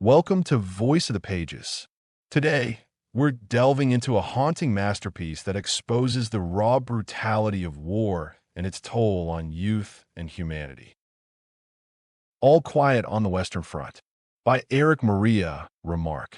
Welcome to Voice of the Pages. Today, we're delving into a haunting masterpiece that exposes the raw brutality of war and its toll on youth and humanity. All Quiet on the Western Front by Erich Maria Remarque.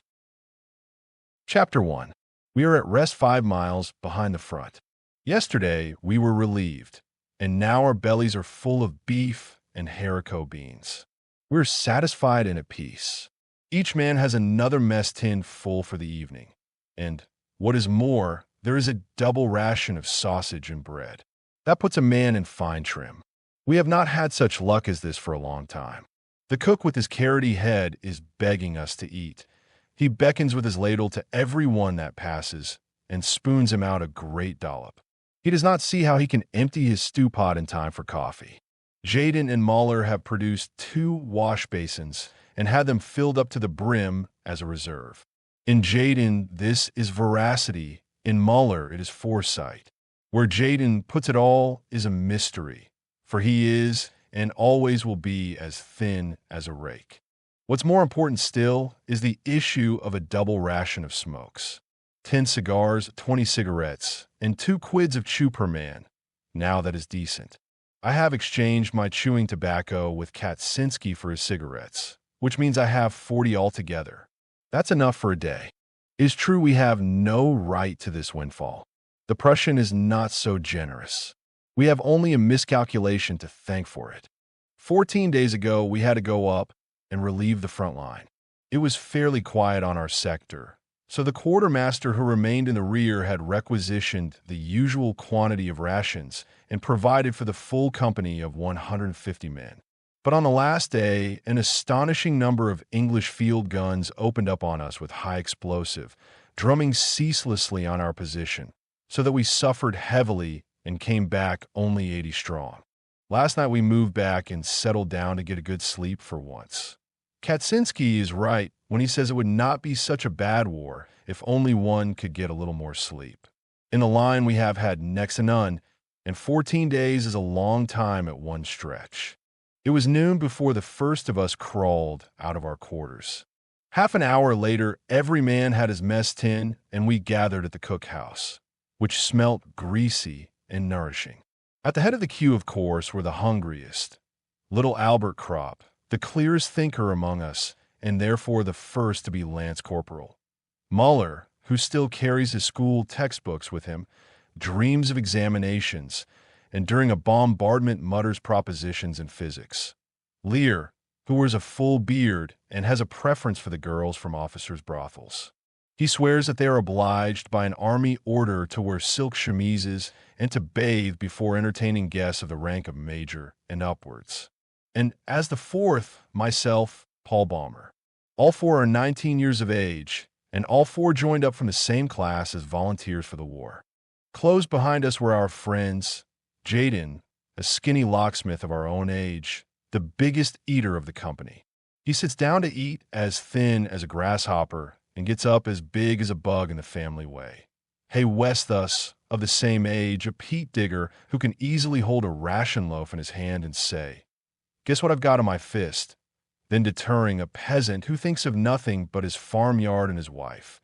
Chapter 1. We are at rest 5 miles behind the front. Yesterday, we were relieved, and now our bellies are full of beef and haricot beans. We're satisfied and at peace. Each man has another mess tin full for the evening. And, what is more, there is a double ration of sausage and bread. That puts a man in fine trim. We have not had such luck as this for a long time. The cook with his carroty head is begging us to eat. He beckons with his ladle to every one that passes and spoons him out a great dollop. He does not see how he can empty his stew pot in time for coffee. Jaden and Mahler have produced 2 wash basins and had them filled up to the brim as a reserve. In Jaden, this is veracity. In Mahler, it is foresight. Where Jaden puts it all is a mystery, for he is and always will be as thin as a rake. What's more important still is the issue of a double ration of smokes. 10 cigars, 20 cigarettes, and 2 quids of chew per man. Now that is decent. I have exchanged my chewing tobacco with Kaczynski for his cigarettes, which means I have 40 altogether. That's enough for a day. It is true we have no right to this windfall. The Prussian is not so generous. We have only a miscalculation to thank for it. 14 days ago, we had to go up and relieve the front line. It was fairly quiet on our sector, so the quartermaster who remained in the rear had requisitioned the usual quantity of rations and provided for the full company of 150 men. But on the last day, an astonishing number of English field guns opened up on us with high explosive, drumming ceaselessly on our position, so that we suffered heavily and came back only 80 strong. Last night we moved back and settled down to get a good sleep for once. Kaczynski is right when he says it would not be such a bad war if only one could get a little more sleep. In the line we have had next to none, and 14 days is a long time at one stretch. It was noon before the first of us crawled out of our quarters. Half an hour later, every man had his mess tin, and we gathered at the cookhouse, which smelt greasy and nourishing. At the head of the queue, of course, were the hungriest. Little Albert Kropp, the clearest thinker among us, and therefore the first to be lance corporal. Mahler, who still carries his school textbooks with him, dreams of examinations, and during a bombardment mutters propositions in physics. Lear, who wears a full beard and has a preference for the girls from officers' brothels. He swears that they are obliged by an army order to wear silk chemises and to bathe before entertaining guests of the rank of major and upwards. And as the fourth, myself, Paul Baumer. All 4 are 19 years of age, and all 4 joined up from the same class as volunteers for the war. Close behind us were our friends, Jaden, a skinny locksmith of our own age, the biggest eater of the company. He sits down to eat as thin as a grasshopper and gets up as big as a bug in the family way. Hey West, thus, of the same age, a peat digger who can easily hold a ration loaf in his hand and say, "Guess what I've got in my fist?" Then deterring a peasant who thinks of nothing but his farmyard and his wife.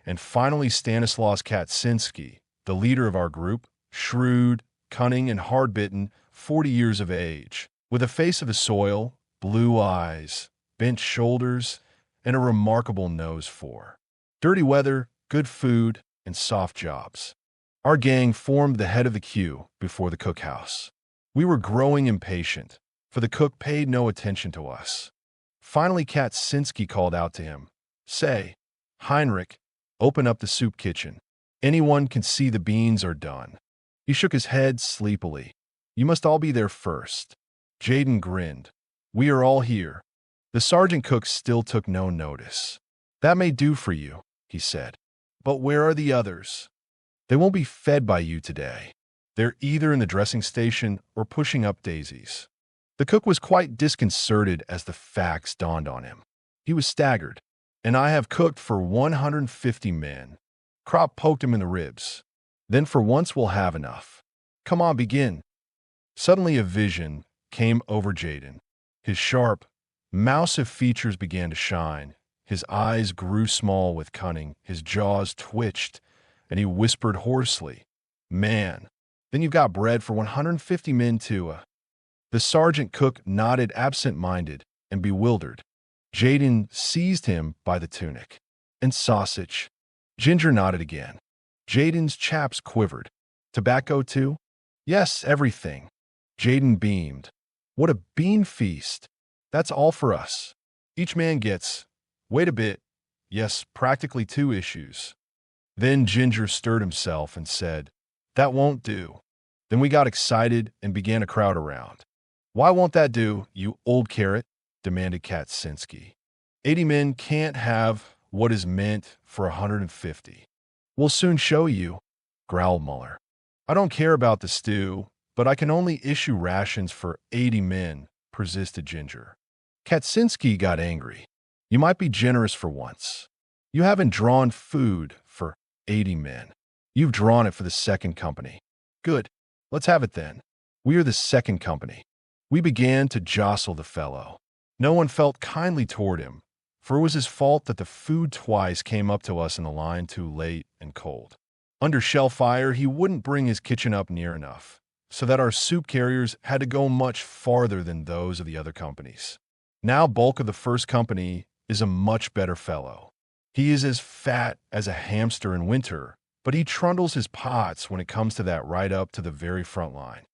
And finally Stanislaus Kaczynski, the leader of our group, shrewd, cunning, and hard-bitten, 40 years of age, with a face of the soil, blue eyes, bent shoulders, and a remarkable nose for dirty weather, good food, and soft jobs. Our gang formed the head of the queue before the cookhouse. We were growing impatient, for the cook paid no attention to us. Finally Kaczynski called out to him, "Say, Heinrich, open up the soup kitchen. Anyone can see the beans are done." He shook his head sleepily. "You must all be there first." Jaden grinned. "We are all here." The sergeant cook still took no notice. "That may do for you," he said. "But where are the others? They won't be fed by you today. They're either in the dressing station or pushing up daisies." The cook was quite disconcerted as the facts dawned on him. He was staggered. "And I have cooked for 150 men." Kropp poked him in the ribs. "Then for once we'll have enough. Come on, begin." Suddenly a vision came over Jaden. His sharp, mouse-of features began to shine, His eyes grew small with cunning, his jaws twitched, and he whispered hoarsely, "Man, then you've got bread for 150 men too." The sergeant cook nodded absent-minded and bewildered. Jaden seized him by the tunic. "And sausage." Ginger nodded again. Jaden's chaps quivered. "Tobacco too?" "Yes, everything." Jaden beamed. "What a bean feast! That's all for us. Each man gets, wait a bit, yes, practically 2 issues." Then Ginger stirred himself and said, "That won't do." Then we got excited and began to crowd around. "Why won't that do, you old carrot?" demanded Kaczynski. 80 men can't have what is meant for 150. "We'll soon show you," growled Muller. "I don't care about the stew, but I can only issue rations for 80 men, persisted Ginger. Kaczynski got angry. "You might be generous for once. You haven't drawn food for 80 men. You've drawn it for the second company." "Good. Let's have it then. We are the second company." We began to jostle the fellow. No one felt kindly toward him, for it was his fault that the food twice came up to us in the line too late and cold. Under shell fire, he wouldn't bring his kitchen up near enough, so that our soup carriers had to go much farther than those of the other companies. Now bulk of the first company is a much better fellow. He is as fat as a hamster in winter, but he trundles his pots when it comes to that right up to the very front line.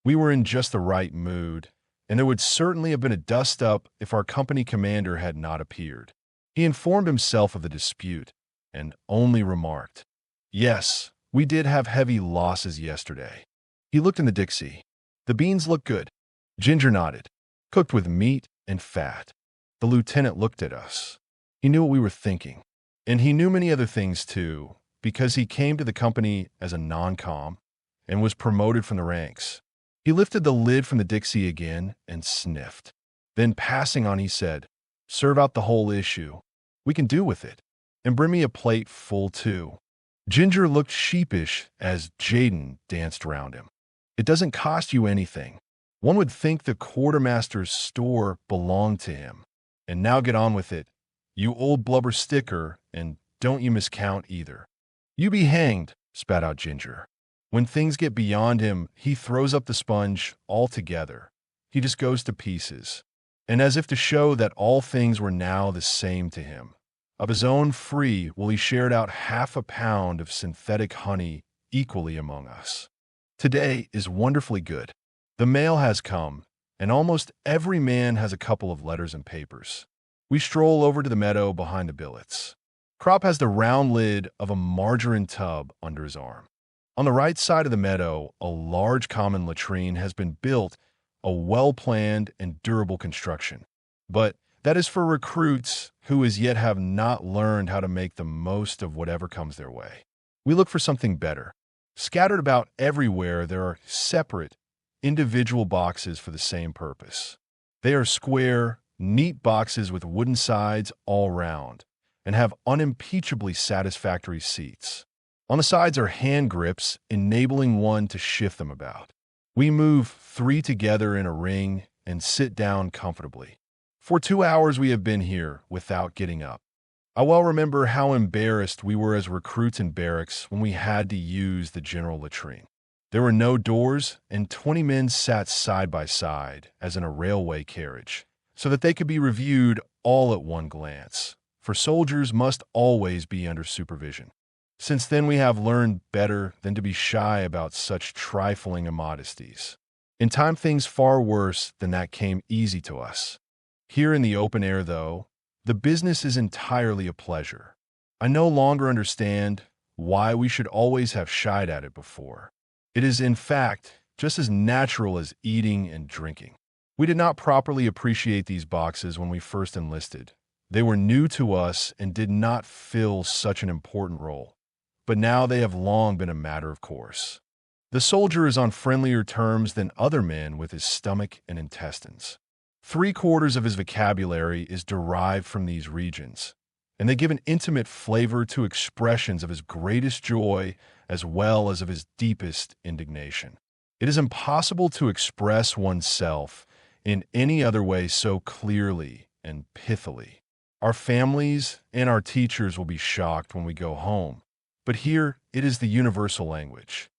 We were in just the right mood, and there would certainly have been a dust-up if our company commander had not appeared. He informed himself of the dispute, and only remarked, "Yes, we did have heavy losses yesterday." He looked in the Dixie. "The beans look good." Ginger nodded. "Cooked with meat and fat." The lieutenant looked at us. He knew what we were thinking, and he knew many other things too, because he came to the company as a non-com and was promoted from the ranks. He lifted the lid from the Dixie again and sniffed. Then passing on, he said, "Serve out the whole issue. We can do with it. And bring me a plate full too." Ginger looked sheepish as Jaden danced round him. "It doesn't cost you anything. One would think the quartermaster's store belonged to him. And now get on with it, you old blubber sticker, and don't you miscount either." "You be hanged," spat out Ginger. When things get beyond him, he throws up the sponge altogether. He just goes to pieces. And as if to show that all things were now the same to him, of his own free will he shared out 1/2 pound of synthetic honey equally among us. Today is wonderfully good. The mail has come, and almost every man has a couple of letters and papers. We stroll over to the meadow behind the billets. Crop has the round lid of a margarine tub under his arm. On the right side of the meadow, a large common latrine has been built, a well-planned and durable construction. But that is for recruits who as yet have not learned how to make the most of whatever comes their way. We look for something better. Scattered about everywhere, there are separate, individual boxes for the same purpose. They are square, neat boxes with wooden sides all round, and have unimpeachably satisfactory seats. On the sides are hand grips, enabling one to shift them about. We move 3 together in a ring and sit down comfortably. For 2 hours we have been here without getting up. I well remember how embarrassed we were as recruits in barracks when we had to use the general latrine. There were no doors, and 20 men sat side by side, as in a railway carriage, so that they could be reviewed all at one glance, for soldiers must always be under supervision. Since then we have learned better than to be shy about such trifling immodesties. In time things far worse than that came easy to us. Here in the open air, though, the business is entirely a pleasure. I no longer understand why we should always have shied at it before. It is, in fact, just as natural as eating and drinking. We did not properly appreciate these boxes when we first enlisted. They were new to us and did not fill such an important role. But now they have long been a matter of course. The soldier is on friendlier terms than other men with his stomach and intestines. 3/4 of his vocabulary is derived from these regions, and they give an intimate flavor to expressions of his greatest joy as well as of his deepest indignation. It is impossible to express oneself in any other way so clearly and pithily. Our families and our teachers will be shocked when we go home. But here, it is the universal language.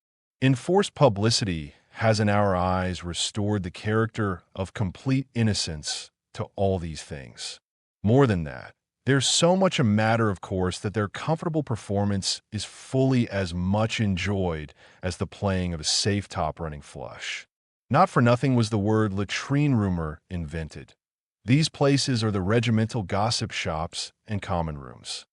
Enforced publicity has in our eyes restored the character of complete innocence to all these things. More than that, there's so much a matter of course that their comfortable performance is fully as much enjoyed as the playing of a safe top running flush. Not for nothing was the word latrine rumor invented. These places are the regimental gossip shops and common rooms.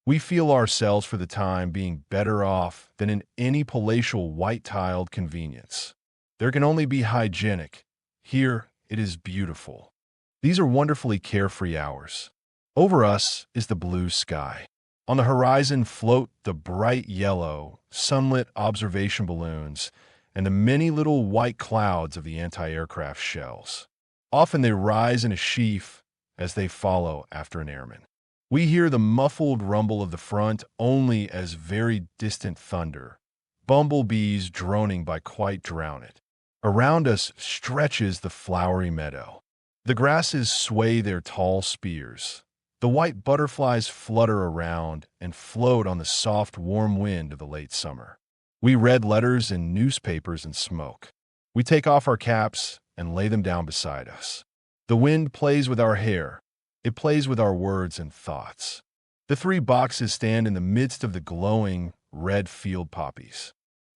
We feel ourselves for the time being better off than in any palatial white-tiled convenience. There can only be hygienic. Here, it is beautiful. These are wonderfully carefree hours. Over us is the blue sky. On the horizon float the bright yellow, sunlit observation balloons and the many little white clouds of the anti-aircraft shells. Often they rise in a sheaf as they follow after an airman. We hear the muffled rumble of the front only as very distant thunder, bumblebees droning by quite drown it. Around us stretches the flowery meadow. The grasses sway their tall spears. The white butterflies flutter around and float on the soft, warm wind of the late summer. We read letters in newspapers and smoke. We take off our caps and lay them down beside us. The wind plays with our hair. It plays with our words and thoughts. The 3 boxes stand in the midst of the glowing, red field poppies.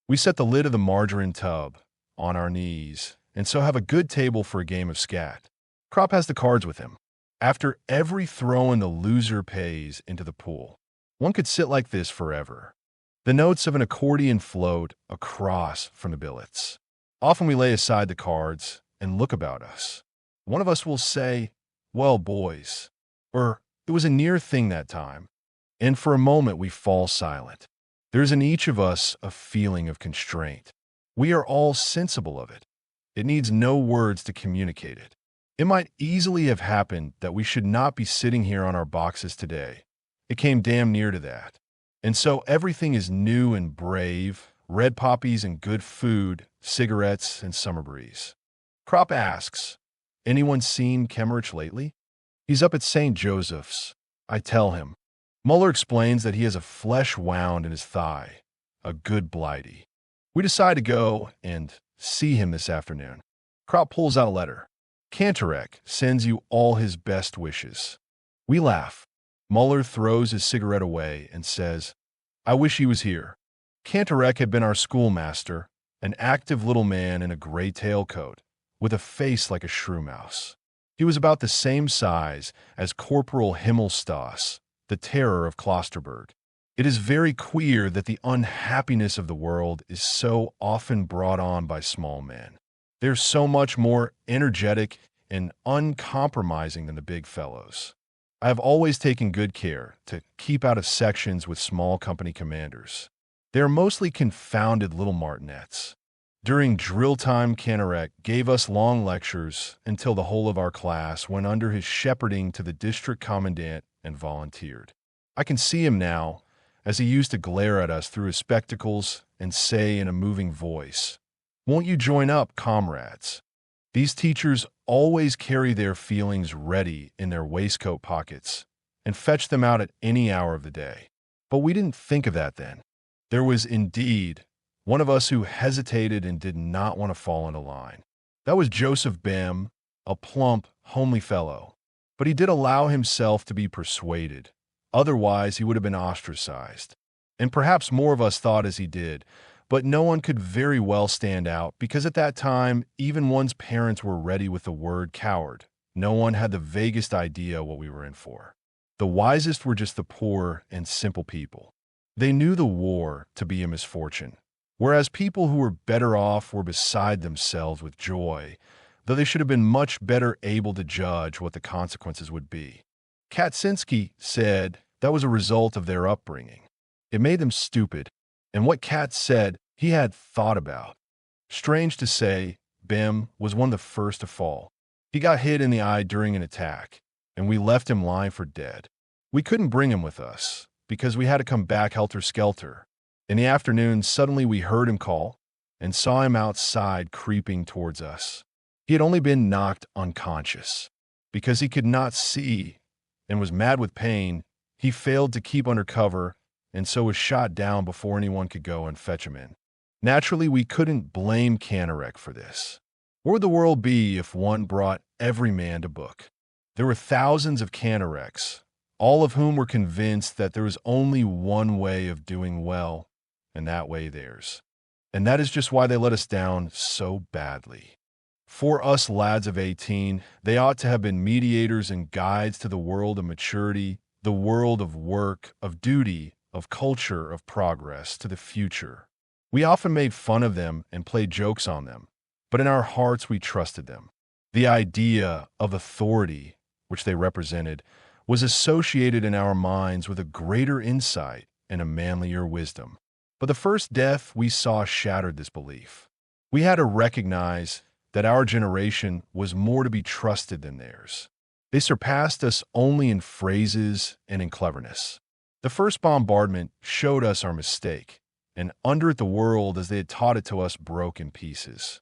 We set the lid of the margarine tub on our knees and so have a good table for a game of scat. Krop has the cards with him. After every throw-in, the loser pays into the pool. One could sit like this forever. The notes of an accordion float across from the billets. Often we lay aside the cards and look about us. One of us will say, "Well, boys," or "It was a near thing that time." And for a moment we fall silent. There's in each of us a feeling of constraint. We are all sensible of it. It needs no words to communicate it. It might easily have happened that we should not be sitting here on our boxes today. It came damn near to that. And so everything is new and brave, red poppies and good food, cigarettes and summer breeze. Krop asks, "Anyone seen Kemmerich lately?" "He's up at St. Joseph's," I tell him. Muller explains that he has a flesh wound in his thigh, a good blighty. We decide to go and see him this afternoon. Krop pulls out a letter. "Kantorek sends you all his best wishes." We laugh. Muller throws his cigarette away and says, "I wish he was here." Kantorek had been our schoolmaster, an active little man in a gray tailcoat, with a face like a shrew mouse. He was about the same size as Corporal Himmelstoss, the terror of Klosterberg. It is very queer that the unhappiness of the world is so often brought on by small men. They're so much more energetic and uncompromising than the big fellows. I have always taken good care to keep out of sections with small company commanders. They are mostly confounded little martinets. During drill time, Kantorek gave us long lectures until the whole of our class went under his shepherding to the district commandant and volunteered. I can see him now, as he used to glare at us through his spectacles and say in a moving voice, "Won't you join up, comrades?" These teachers always carry their feelings ready in their waistcoat pockets and fetch them out at any hour of the day. But we didn't think of that then. There was indeed one of us who hesitated and did not want to fall into line. That was Joseph Bem, a plump, homely fellow. But he did allow himself to be persuaded. Otherwise, he would have been ostracized. And perhaps more of us thought as he did, but no one could very well stand out because at that time, even one's parents were ready with the word coward. No one had the vaguest idea what we were in for. The wisest were just the poor and simple people. They knew the war to be a misfortune, whereas people who were better off were beside themselves with joy, though they should have been much better able to judge what the consequences would be. Kaczynski said that was a result of their upbringing. It made them stupid, and what Katz said he had thought about. Strange to say, Bem was one of the first to fall. He got hit in the eye during an attack, and we left him lying for dead. We couldn't bring him with us, because we had to come back helter-skelter. In the afternoon, suddenly we heard him call, and saw him outside creeping towards us. He had only been knocked unconscious, because he could not see, and was mad with pain, he failed to keep under cover and so was shot down before anyone could go and fetch him in. Naturally, we couldn't blame Canarek for this. Where would the world be if one brought every man to book? There were thousands of Canareks, all of whom were convinced that there was only one way of doing well, and that way theirs. And that is just why they let us down so badly. For us lads of 18, they ought to have been mediators and guides to the world of maturity, the world of work, of duty, of culture, of progress, to the future. We often made fun of them and played jokes on them, but in our hearts we trusted them. The idea of authority, which they represented, was associated in our minds with a greater insight and a manlier wisdom. But the first death we saw shattered this belief. We had to recognize that our generation was more to be trusted than theirs. They surpassed us only in phrases and in cleverness. The first bombardment showed us our mistake, and under it the world as they had taught it to us broke in pieces.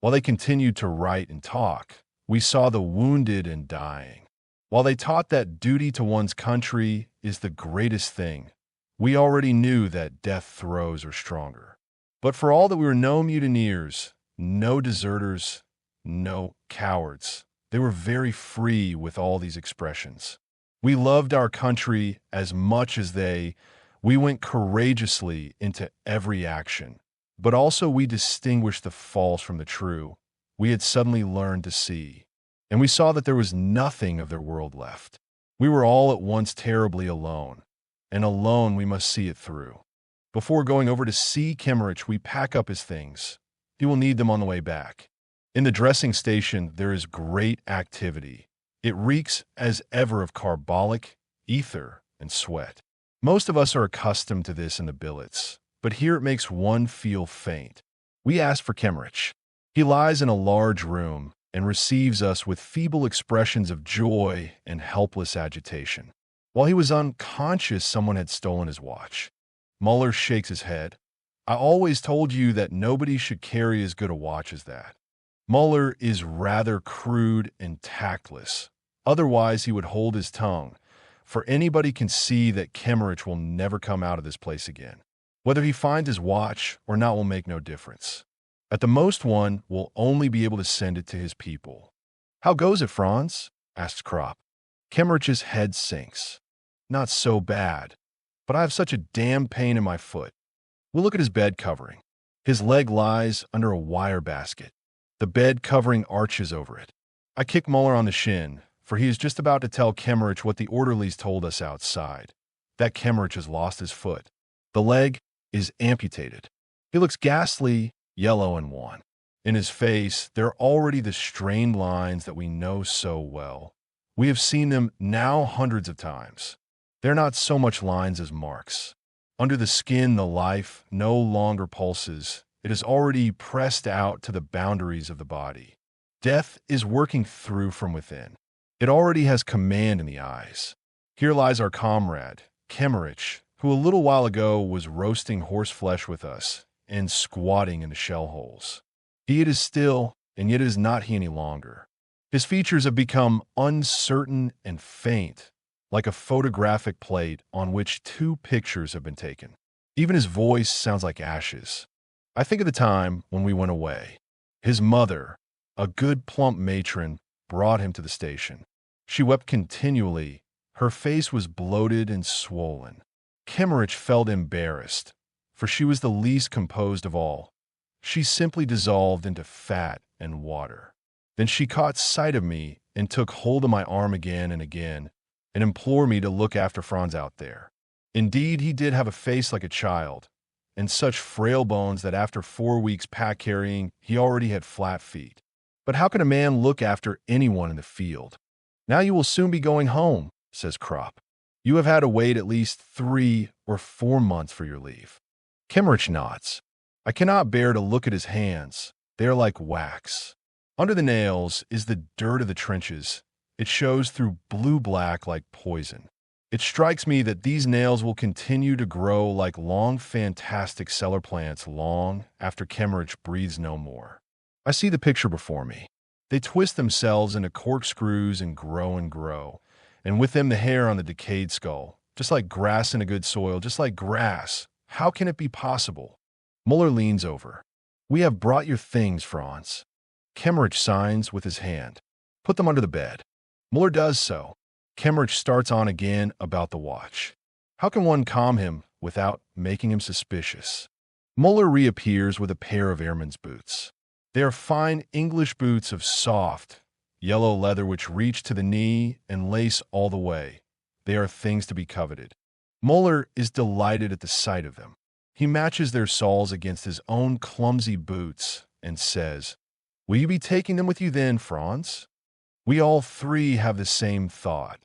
While they continued to write and talk, we saw the wounded and dying. While they taught that duty to one's country is the greatest thing, we already knew that death throes are stronger. But for all that we were no mutineers, no deserters, no cowards, they were very free with all these expressions. We loved our country as much as they. We went courageously into every action, but also we distinguished the false from the true. We had suddenly learned to see, and we saw that there was nothing of their world left. We were all at once terribly alone, and alone we must see it through. Before going over to see Kimmerich, we pack up his things. He will need them on the way back. In the dressing station, there is great activity. It reeks as ever of carbolic, ether, and sweat. Most of us are accustomed to this in the billets, but here it makes one feel faint. We ask for Kimmerich. He lies in a large room and receives us with feeble expressions of joy and helpless agitation. While he was unconscious, someone had stolen his watch. Muller shakes his head. I always told you that nobody should carry as good a watch as that. Muller is rather crude and tactless. Otherwise, he would hold his tongue, for anybody can see that Kimmerich will never come out of this place again. Whether he finds his watch or not will make no difference. At the most, one will only be able to send it to his people. How goes it, Franz? asks Kropp. Kimmerich's head sinks. Not so bad, but I have such a damn pain in my foot. We'll look at his bed covering. His leg lies under a wire basket. The bed covering arches over it. I kick Muller on the shin, for he is just about to tell Kimmerich what the orderlies told us outside, that Kimmerich has lost his foot. The leg is amputated. He looks ghastly, yellow and wan. In his face, there are already the strained lines that we know so well. We have seen them now hundreds of times. They're not so much lines as marks. Under the skin, the life no longer pulses. It is already pressed out to the boundaries of the body. Death is working through from within. It already has command in the eyes. Here lies our comrade, Kimmerich, who a little while ago was roasting horse flesh with us and squatting in the shell holes. He it is still, and yet it is not he any longer. His features have become uncertain and faint, like a photographic plate on which two pictures have been taken. Even his voice sounds like ashes. I think of the time when we went away. His mother, a good plump matron, brought him to the station. She wept continually. Her face was bloated and swollen. Kimmerich felt embarrassed, for she was the least composed of all. She simply dissolved into fat and water. Then she caught sight of me and took hold of my arm again and implored me to look after Franz out there. Indeed, he did have a face like a child, and such frail bones that after 4 weeks pack carrying, he already had flat feet. But how can a man look after anyone in the field? Now you will soon be going home, says Kropp. You have had to wait at least 3 or 4 months for your leave. Kimmerich nods. I cannot bear to look at his hands. They are like wax. Under the nails is the dirt of the trenches. It shows through blue-black like poison. It strikes me that these nails will continue to grow like long, fantastic cellar plants long after Kimmerich breathes no more. I see the picture before me. They twist themselves into corkscrews and grow, and with them the hair on the decayed skull, just like grass in a good soil, just like grass. How can it be possible? Muller leans over. We have brought your things, Franz. Kemmerich signs with his hand. Put them under the bed. Muller does so. Kemmerich starts on again about the watch. How can one calm him without making him suspicious? Muller reappears with a pair of airman's boots. They are fine English boots of soft, yellow leather which reach to the knee and lace all the way. They are things to be coveted. Muller is delighted at the sight of them. He matches their soles against his own clumsy boots and says, "Will you be taking them with you then, Franz?" We all three have the same thought.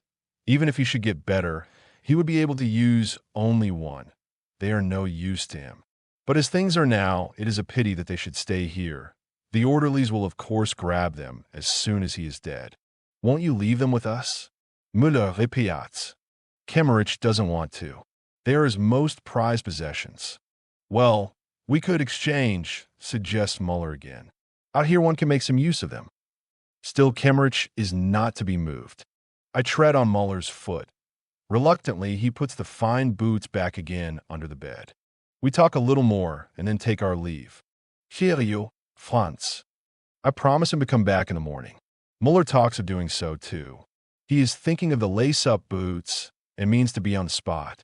Even if he should get better, he would be able to use only one. They are no use to him. But as things are now, it is a pity that they should stay here. The orderlies will of course grab them as soon as he is dead. Won't you leave them with us? Müller repiats. Kemmerich doesn't want to. They are his most prized possessions. Well, we could exchange, suggests Muller again. Out here one can make some use of them. Still, Kemmerich is not to be moved. I tread on Muller's foot. Reluctantly, he puts the fine boots back again under the bed. We talk a little more and then take our leave. Cheerio, Franz. I promise him to come back in the morning. Muller talks of doing so too. He is thinking of the lace-up boots and means to be on the spot.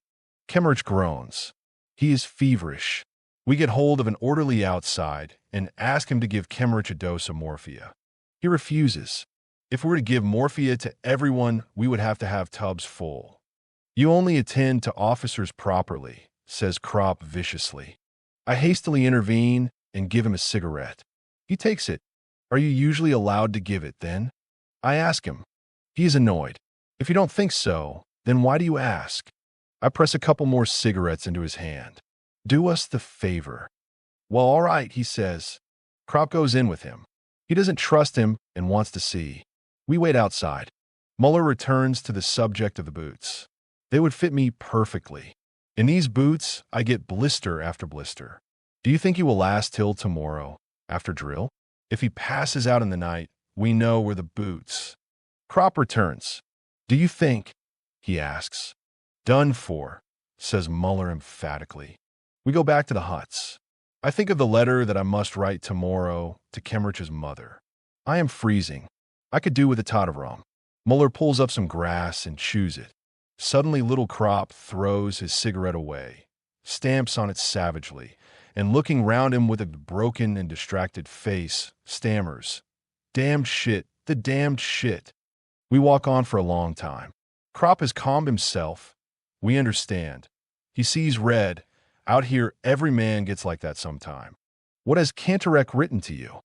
Kemmerich groans. He is feverish. We get hold of an orderly outside and ask him to give Kemmerich a dose of morphia. He refuses. If we were to give morphia to everyone, we would have to have tubs full. You only attend to officers properly, says Kropp viciously. I hastily intervene and give him a cigarette. He takes it. Are you usually allowed to give it, then? I ask him. He is annoyed. If you don't think so, then why do you ask? I press a couple more cigarettes into his hand. Do us the favor. Well, all right, he says. Kropp goes in with him. He doesn't trust him and wants to see. We wait outside. Muller returns to the subject of the boots. They would fit me perfectly. In these boots, I get blister after blister. Do you think he will last till tomorrow, after drill? If he passes out in the night, we know we're the boots. Kropp returns. Do you think, he asks. Done for, says Muller emphatically. We go back to the huts. I think of the letter that I must write tomorrow to Kemmerich's mother. I am freezing. I could do with a tot of rum. Muller pulls up some grass and chews it. Suddenly little Kropp throws his cigarette away, stamps on it savagely, and looking round him with a broken and distracted face, stammers, "Damned shit, the damned shit." We walk on for a long time. Kropp has calmed himself. We understand. He sees red. Out here, every man gets like that sometime. What has Cantorek written to you?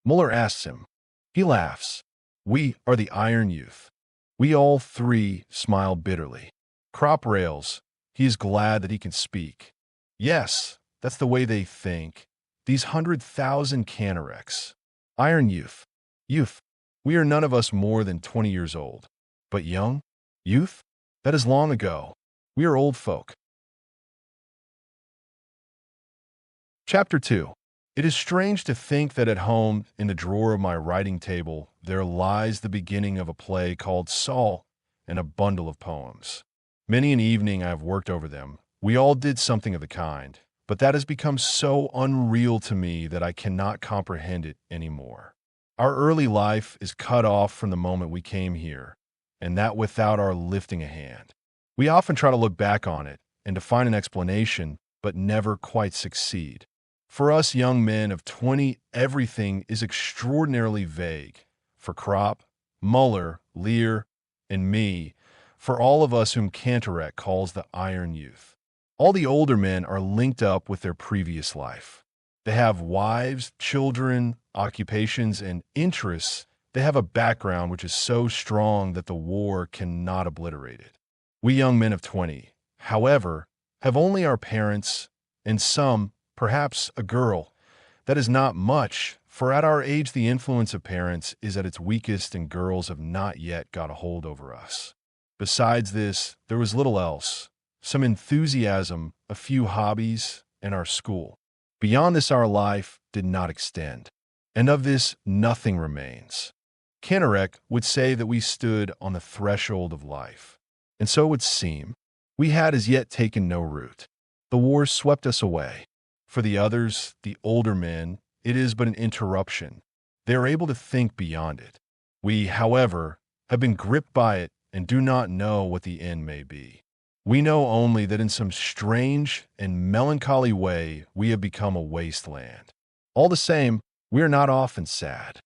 Muller asks him. He laughs. We are the Iron Youth. We all three smile bitterly. Kropp rails. He is glad that he can speak. Yes, that's the way they think. These 100,000 Cantoreks. Iron Youth. Youth. We are none of us more than 20 years old. But young? Youth? That is long ago. We are old folk. Chapter 2. It is strange to think that at home, in the drawer of my writing table, there lies the beginning of a play called Saul and a bundle of poems. Many an evening I have worked over them. We all did something of the kind, but that has become so unreal to me that I cannot comprehend it anymore. Our early life is cut off from the moment we came here, and that without our lifting a hand. We often try to look back on it and to find an explanation, but never quite succeed. For us young men of 20, everything is extraordinarily vague. For Kropp, Muller, Lear, and me, for all of us whom Cantorek calls the Iron Youth. All the older men are linked up with their previous life. They have wives, children, occupations, and interests. They have a background which is so strong that the war cannot obliterate it. We young men of 20, however, have only our parents and some, perhaps a girl. That is not much, for at our age the influence of parents is at its weakest and girls have not yet got a hold over us. Besides this, there was little else. Some enthusiasm, a few hobbies, and our school. Beyond this our life did not extend. And of this nothing remains. Erich would say that we stood on the threshold of life. And so it would seem. We had as yet taken no root. The war swept us away. For the others, the older men, it is but an interruption. They are able to think beyond it. We, however, have been gripped by it and do not know what the end may be. We know only that in some strange and melancholy way we have become a wasteland. All the same, we are not often sad.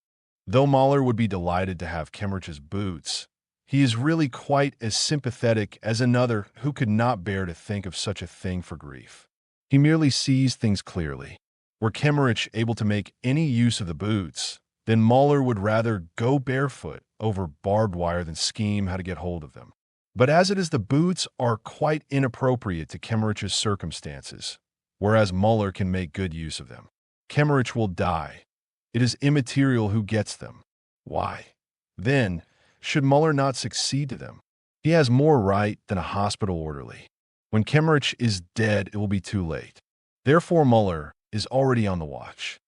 Though Mahler would be delighted to have Kemmerich's boots, he is really quite as sympathetic as another who could not bear to think of such a thing for grief. He merely sees things clearly. Were Kemmerich able to make any use of the boots, then Mahler would rather go barefoot over barbed wire than scheme how to get hold of them. But as it is, the boots are quite inappropriate to Kemmerich's circumstances, whereas Mahler can make good use of them. Kemmerich will die. It is immaterial who gets them. Why? Then, should Mahler not succeed to them? He has more right than a hospital orderly. When Kemmerich is dead, it will be too late. Therefore, Mahler is already on the watch.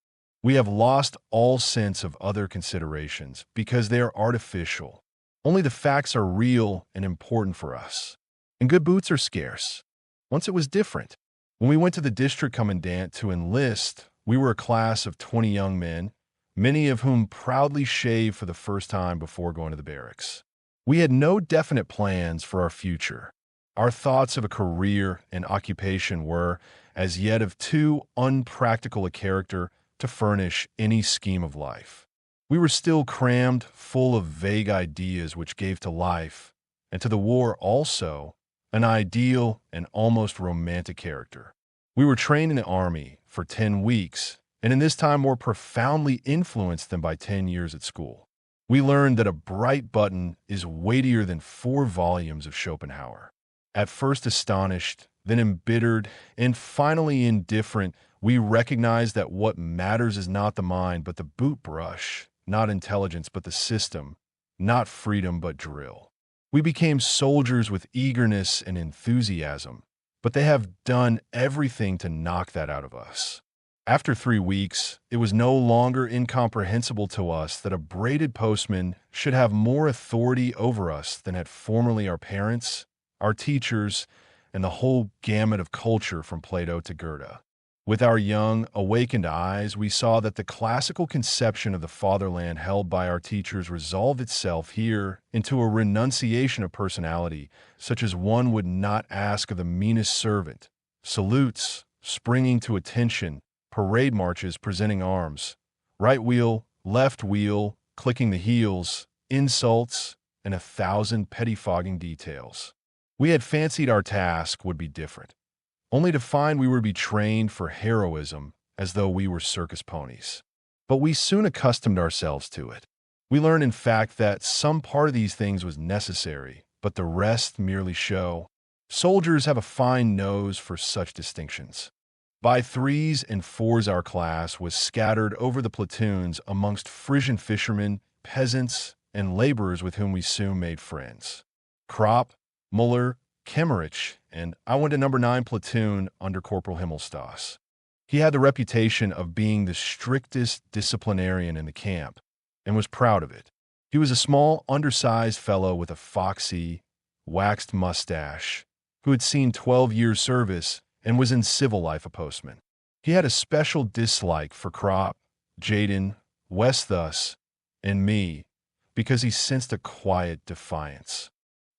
We have lost all sense of other considerations because they are artificial. Only the facts are real and important for us. And good boots are scarce. Once it was different. When we went to the district commandant to enlist, we were a class of 20 young men, many of whom proudly shaved for the first time before going to the barracks. We had no definite plans for our future. Our thoughts of a career and occupation were, as yet, of too unpractical a character to furnish any scheme of life. We were still crammed full of vague ideas which gave to life, and to the war also, an ideal and almost romantic character. We were trained in the army for 10 weeks, and in this time more profoundly influenced than by 10 years at school. We learned that a bright button is weightier than 4 volumes of Schopenhauer. At first astonished, then embittered, and finally indifferent, we recognize that what matters is not the mind but the boot brush, not intelligence but the system, not freedom but drill. We became soldiers with eagerness and enthusiasm, but they have done everything to knock that out of us. After 3 weeks, it was no longer incomprehensible to us that a braided postman should have more authority over us than had formerly our parents, our teachers, and the whole gamut of culture from Plato to Goethe. With our young, awakened eyes, we saw that the classical conception of the fatherland held by our teachers resolved itself here into a renunciation of personality, such as one would not ask of the meanest servant. Salutes, springing to attention, parade marches presenting arms, right wheel, left wheel, clicking the heels, insults, and 1,000 pettifogging details. We had fancied our task would be different, only to find we were to be trained for heroism as though we were circus ponies. But we soon accustomed ourselves to it. We learned, in fact, that some part of these things was necessary, but the rest merely show. Soldiers have a fine nose for such distinctions. By 3s and 4s our class was scattered over the platoons amongst Frisian fishermen, peasants, and laborers with whom we soon made friends. Kropp, Muller, Kemmerich, and I went to number 9 platoon under Corporal Himmelstoss. He had the reputation of being the strictest disciplinarian in the camp, and was proud of it. He was a small, undersized fellow with a foxy, waxed mustache, who had seen 12 years' service and was in civil life a postman. He had a special dislike for Kropp, Jaden, Westhus, and me, because he sensed a quiet defiance.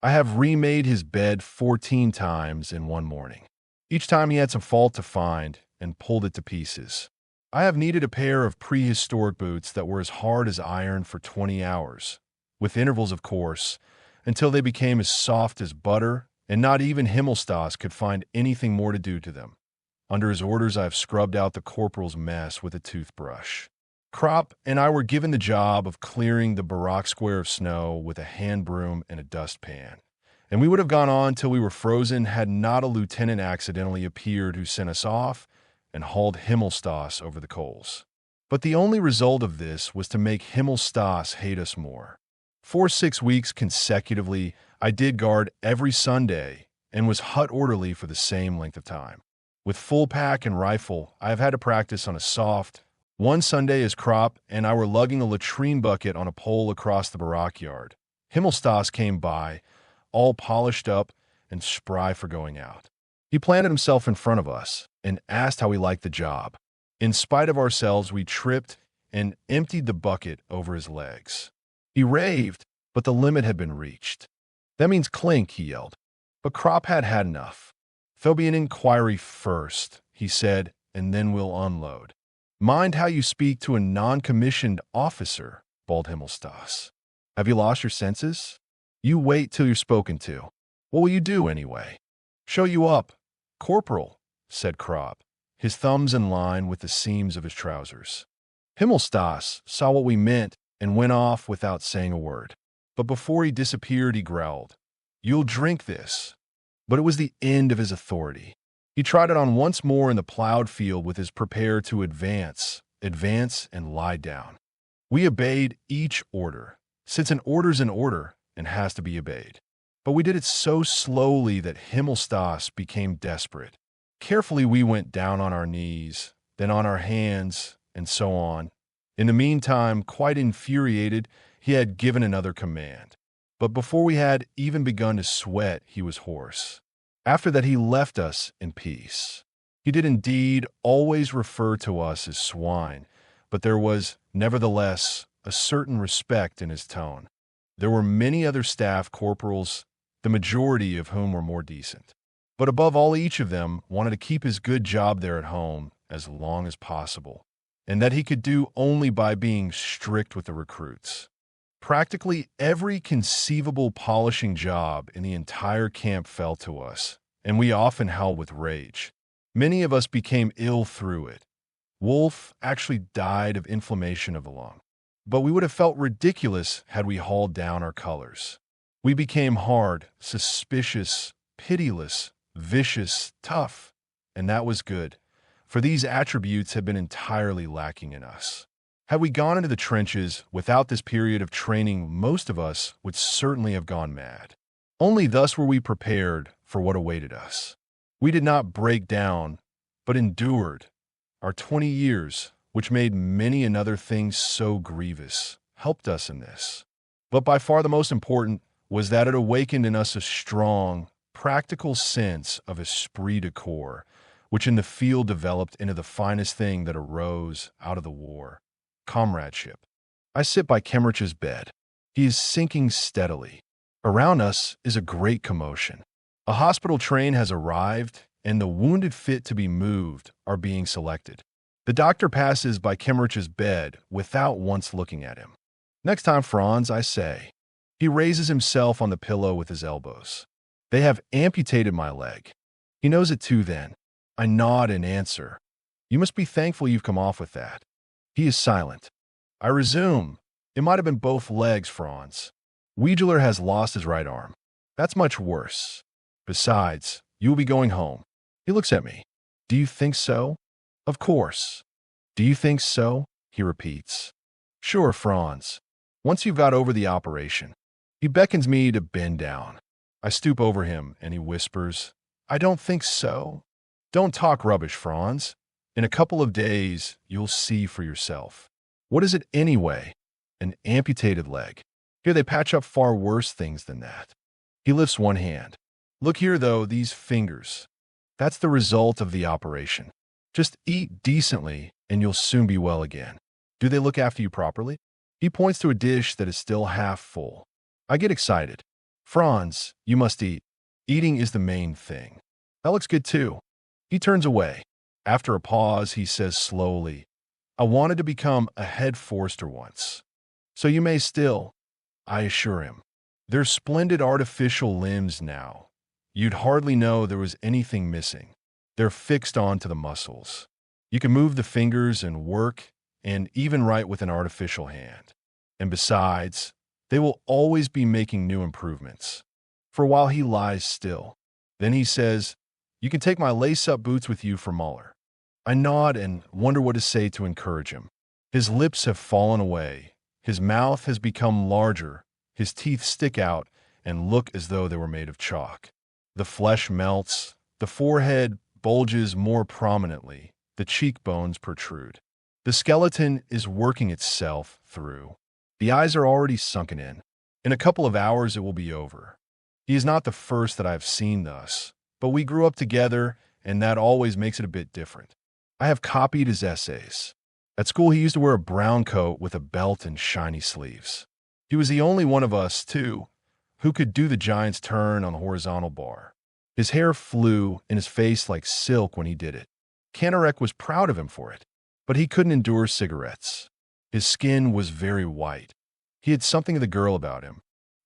I have remade his bed 14 times in one morning. Each time he had some fault to find and pulled it to pieces. I have kneaded a pair of prehistoric boots that were as hard as iron for 20 hours, with intervals of course, until they became as soft as butter, and not even Himmelstoss could find anything more to do to them. Under his orders, I have scrubbed out the corporal's mess with a toothbrush. Kropp and I were given the job of clearing the barack square of snow with a hand broom and a dustpan, and we would have gone on till we were frozen had not a lieutenant accidentally appeared who sent us off and hauled Himmelstoss over the coals. But the only result of this was to make Himmelstoss hate us more. For 6 weeks consecutively, I did guard every Sunday and was hut orderly for the same length of time. With full pack and rifle, I have had to practice on a soft, One Sunday as Krop and I were lugging a latrine bucket on a pole across the barack yard. Himmelstas came by, all polished up and spry for going out. He planted himself in front of us and asked how we liked the job. In spite of ourselves, we tripped and emptied the bucket over his legs. He raved, but the limit had been reached. "That means clink," he yelled. But Krop had had enough. "There'll be an inquiry first," he said, "and then we'll unload." "Mind how you speak to a non-commissioned officer," bawled Himmelstas. "Have you lost your senses? You wait till you're spoken to. What will you do, anyway?" "Show you up, Corporal," said Krop, his thumbs in line with the seams of his trousers. Himmelstas saw what we meant and went off without saying a word. But before he disappeared, he growled, "You'll drink this." But it was the end of his authority. He tried it on once more in the plowed field with his prepare to advance, and lie down. We obeyed each order, since an order's an order and has to be obeyed. But we did it so slowly that Himmelstas became desperate. Carefully we went down on our knees, then on our hands, and so on. In the meantime, quite infuriated, he had given another command. But before we had even begun to sweat, he was hoarse. After that, he left us in peace. He did indeed always refer to us as swine, but there was, nevertheless, a certain respect in his tone. There were many other staff corporals, the majority of whom were more decent. But above all, each of them wanted to keep his good job there at home as long as possible, and that he could do only by being strict with the recruits. Practically every conceivable polishing job in the entire camp fell to us, and we often howled with rage. Many of us became ill through it. Wolf actually died of inflammation of the lung. But we would have felt ridiculous had we hauled down our colors. We became hard, suspicious, pitiless, vicious, tough, and that was good, for these attributes had been entirely lacking in us. Had we gone into the trenches without this period of training, most of us would certainly have gone mad. Only thus were we prepared for what awaited us. We did not break down, but endured. Our 20 years, which made many another thing so grievous, helped us in this. But by far the most important was that it awakened in us a strong, practical sense of esprit de corps, which in the field developed into the finest thing that arose out of the war: comradeship. I sit by Kemmerich's bed. He is sinking steadily. Around us is a great commotion. A hospital train has arrived, and the wounded fit to be moved are being selected. The doctor passes by Kemmerich's bed without once looking at him. "Next time, Franz," I say. He raises himself on the pillow with his elbows. "They have amputated my leg." He knows it too then. I nod in answer. "You must be thankful you've come off with that." He is silent. I resume. "It might have been both legs, Franz. Wegeler has lost his right arm. That's much worse. Besides, you will be going home." He looks at me. "Do you think so?" "Of course." "Do you think so?" he repeats. "Sure, Franz. Once you've got over the operation." He beckons me to bend down. I stoop over him, and he whispers, "I don't think so." "Don't talk rubbish, Franz. In a couple of days, you'll see for yourself." "What is it anyway?" "An amputated leg. Here they patch up far worse things than that." He lifts one hand. "Look here, though, these fingers. That's the result of the operation. Just eat decently, and you'll soon be well again." "Do they look after you properly?" He points to a dish that is still half full. I get excited. "Franz, you must eat. Eating is the main thing." "That looks good, too." He turns away. After a pause, he says slowly, "I wanted to become a head forester once." "So you may still," I assure him. "They're splendid artificial limbs now. You'd hardly know there was anything missing. They're fixed onto the muscles. You can move the fingers and work, and even write with an artificial hand. And besides, they will always be making new improvements." For a while he lies still. Then he says, "You can take my lace-up boots with you for Muller." I nod and wonder what to say to encourage him. His lips have fallen away. His mouth has become larger. His teeth stick out and look as though they were made of chalk. The flesh melts. The forehead bulges more prominently. The cheekbones protrude. The skeleton is working itself through. The eyes are already sunken in. In a couple of hours, it will be over. He is not the first that I have seen thus, but we grew up together, and that always makes it a bit different. I have copied his essays. At school, he used to wear a brown coat with a belt and shiny sleeves. He was the only one of us, too, who could do the giant's turn on the horizontal bar. His hair flew in his face like silk when he did it. Erich was proud of him for it, but he couldn't endure cigarettes. His skin was very white. He had something of the girl about him.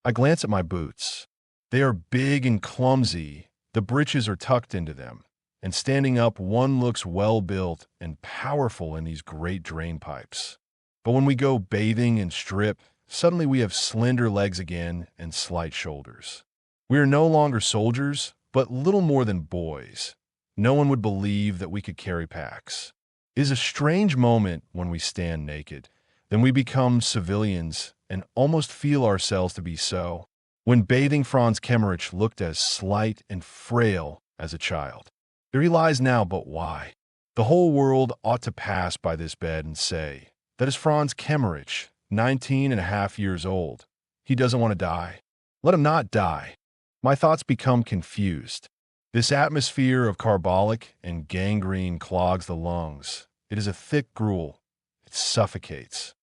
I glance at my boots. They are big and clumsy. The breeches are tucked into them, and standing up, one looks well-built and powerful in these great drain pipes. But when we go bathing and strip, suddenly we have slender legs again and slight shoulders. We are no longer soldiers, but little more than boys. No one would believe that we could carry packs. It is a strange moment when we stand naked. Then we become civilians and almost feel ourselves to be so. When bathing, Franz Kemmerich looked as slight and frail as a child. There he lies now, but why? The whole world ought to pass by this bed and say, that is Franz Kemmerich, 19.5 years old. He doesn't want to die. Let him not die. My thoughts become confused. This atmosphere of carbolic and gangrene clogs the lungs. It is a thick gruel. It suffocates.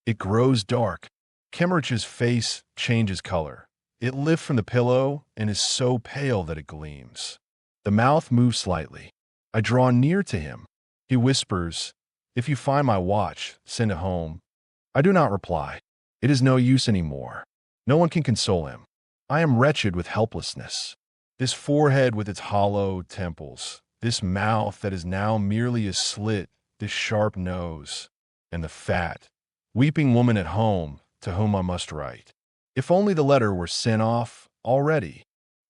It grows dark. Kemmerich's face changes color. It lifts from the pillow and is so pale that it gleams. The mouth moves slightly. I draw near to him. He whispers, "If you find my watch, send it home." I do not reply. It is no use anymore. No one can console him. I am wretched with helplessness. This forehead with its hollow temples, this mouth that is now merely a slit, this sharp nose, and the fat, weeping woman at home to whom I must write. If only the letter were sent off already.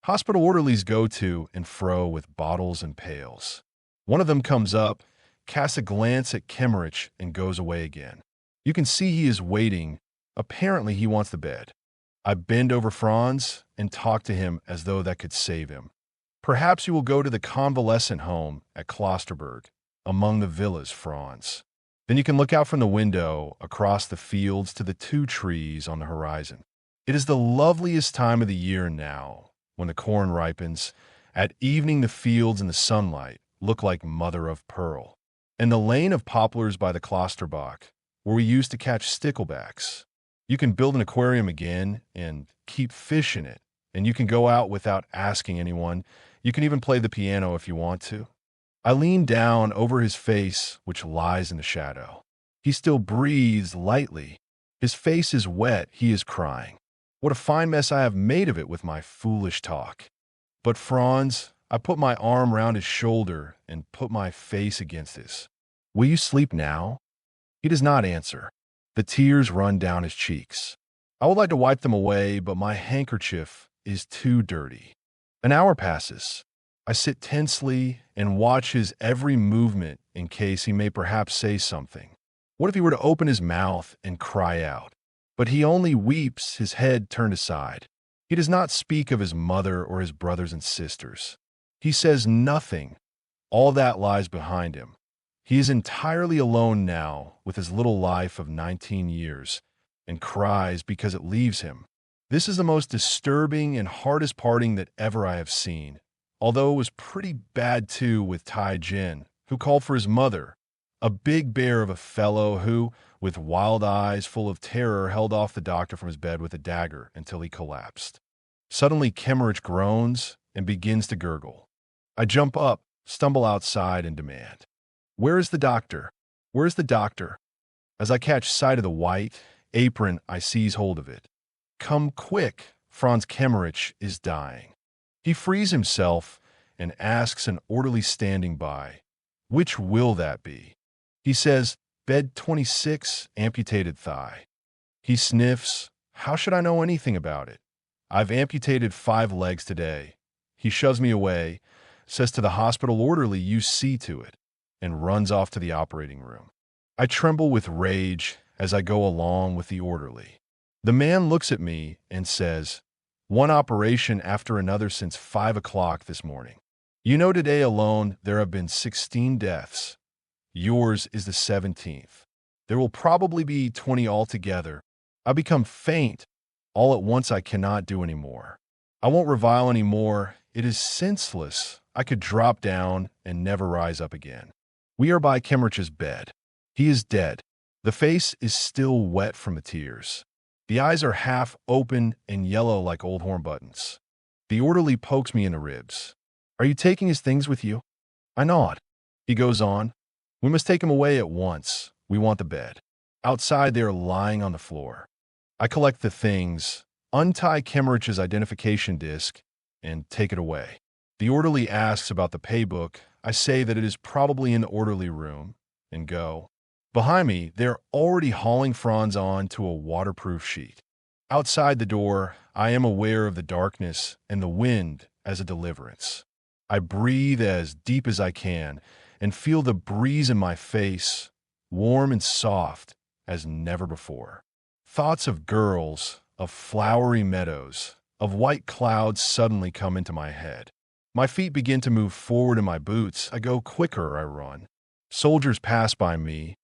Hospital orderlies go to and fro with bottles and pails. One of them comes up, casts a glance at Kemmerich, and goes away again. You can see he is waiting. Apparently he wants the bed. I bend over Franz and talk to him as though that could save him. Perhaps you will go to the convalescent home at Klosterberg, among the villas, Franz. Then you can look out from the window across the fields to the 2 trees on the horizon. It is the loveliest time of the year now, when the corn ripens. At evening, the fields in the sunlight look like mother of pearl. And the lane of poplars by the Klosterbach, where we used to catch sticklebacks. You can build an aquarium again and keep fish in it, and you can go out without asking anyone. You can even play the piano if you want to. I lean down over his face, which lies in the shadow. He still breathes lightly. His face is wet. He is crying. What a fine mess I have made of it with my foolish talk. But Franz, I put my arm round his shoulder and put my face against his. Will you sleep now? He does not answer. The tears run down his cheeks. I would like to wipe them away, but my handkerchief is too dirty. An hour passes. I sit tensely and watch his every movement in case he may perhaps say something. What if he were to open his mouth and cry out? But he only weeps, his head turned aside. He does not speak of his mother or his brothers and sisters. He says nothing. All that lies behind him. He is entirely alone now with his little life of 19 years and cries because it leaves him. This is the most disturbing and hardest parting that ever I have seen, although it was pretty bad too with Tai Jin, who called for his mother, a big bear of a fellow who, with wild eyes full of terror, held off the doctor from his bed with a dagger until he collapsed. Suddenly Kemmerich groans and begins to gurgle. I jump up, stumble outside, and demand, "Where is the doctor? Where is the doctor?" As I catch sight of the white apron, I seize hold of it. "Come quick, Franz Kemmerich is dying." He frees himself and asks an orderly standing by, "Which will that be?" He says, "Bed 26, amputated thigh." He sniffs. "How should I know anything about it? I've amputated 5 legs today." He shoves me away, says to the hospital orderly, "You see to it," and runs off to the operating room. I tremble with rage as I go along with the orderly. The man looks at me and says, "One operation after another since 5 o'clock this morning. You know, today alone there have been 16 deaths. Yours is the 17th. There will probably be 20 altogether. I become faint. All at once I cannot do any more. I won't revile any more. It is senseless. I could drop down and never rise up again. We are by Kemmerich's bed. He is dead. The face is still wet from the tears. The eyes are half open and yellow like old horn buttons. The orderly pokes me in the ribs. Are you taking his things with you? I nod. He goes on. We must take him away at once. We want the bed. Outside they are lying on the floor. I collect the things, untie Kemmerich's identification disc, and take it away. The orderly asks about the paybook. I say that it is probably in the orderly room, and go. Behind me, they're already hauling Franz on to a waterproof sheet. Outside the door, I am aware of the darkness and the wind as a deliverance. I breathe as deep as I can and feel the breeze in my face, warm and soft as never before. Thoughts of girls, of flowery meadows, of white clouds suddenly come into my head. My feet begin to move forward in my boots. I go quicker, I run. Soldiers pass by me.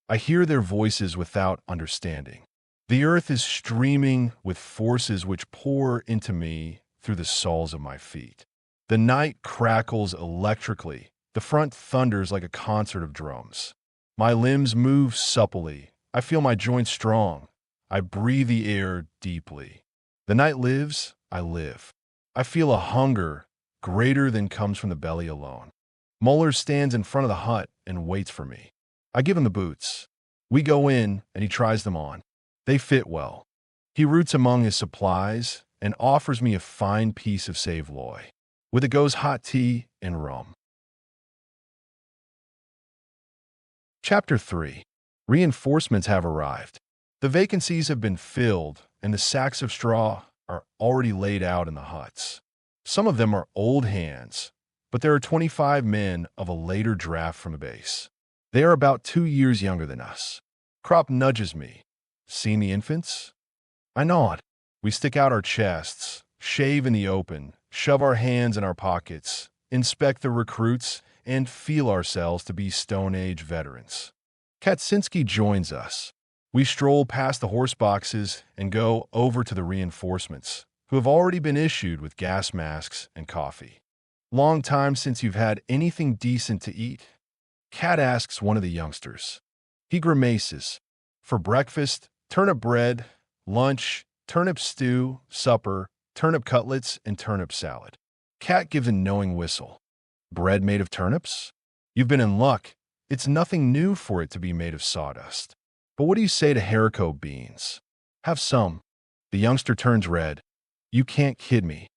I hear their voices without understanding. The earth is streaming with forces which pour into me through the soles of my feet. The night crackles electrically. The front thunders like a concert of drums. My limbs move supplely. I feel my joints strong. I breathe the air deeply. The night lives, I live. I feel a hunger greater than comes from the belly alone. Muller stands in front of the hut and waits for me. I give him the boots. We go in, and he tries them on. They fit well. He roots among his supplies and offers me a fine piece of saveloy. With it goes hot tea and rum. Chapter 3. Reinforcements have arrived. The vacancies have been filled, and the sacks of straw are already laid out in the huts. Some of them are old hands, but there are 25 men of a later draft from the base. They are about 2 years younger than us. Kropp nudges me. Seen the infants? I nod. We stick out our chests, shave in the open, shove our hands in our pockets, inspect the recruits, and feel ourselves to be Stone Age veterans. Kaczynski joins us. We stroll past the horse boxes and go over to the reinforcements, who have already been issued with gas masks and coffee. Long time since you've had anything decent to eat? Kat asks one of the youngsters. He grimaces. For breakfast, turnip bread, lunch, turnip stew, supper, turnip cutlets, and turnip salad. Kat gives a knowing whistle. Bread made of turnips? You've been in luck. It's nothing new for it to be made of sawdust. But what do you say to haricot beans? Have some. The youngster turns red. You can't kid me.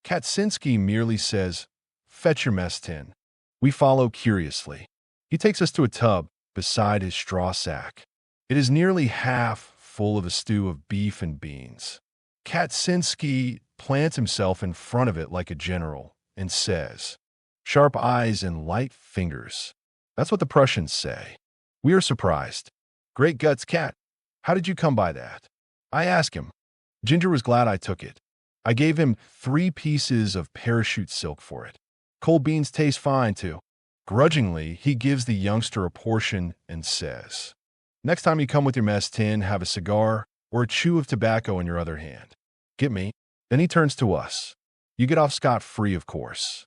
Kaczynski merely says, fetch your mess tin. We follow curiously. He takes us to a tub beside his straw sack. It is nearly half full of a stew of beef and beans. Kaczynski plants himself in front of it like a general and says, sharp eyes and light fingers. That's what the Prussians say. We are surprised. Great guts, Kat. How did you come by that? I ask him. Ginger was glad I took it. I gave him 3 pieces of parachute silk for it. Cold beans taste fine, too. Grudgingly, he gives the youngster a portion and says, next time you come with your mess tin, have a cigar or a chew of tobacco in your other hand. Get me? Then he turns to us. You get off scot-free, of course.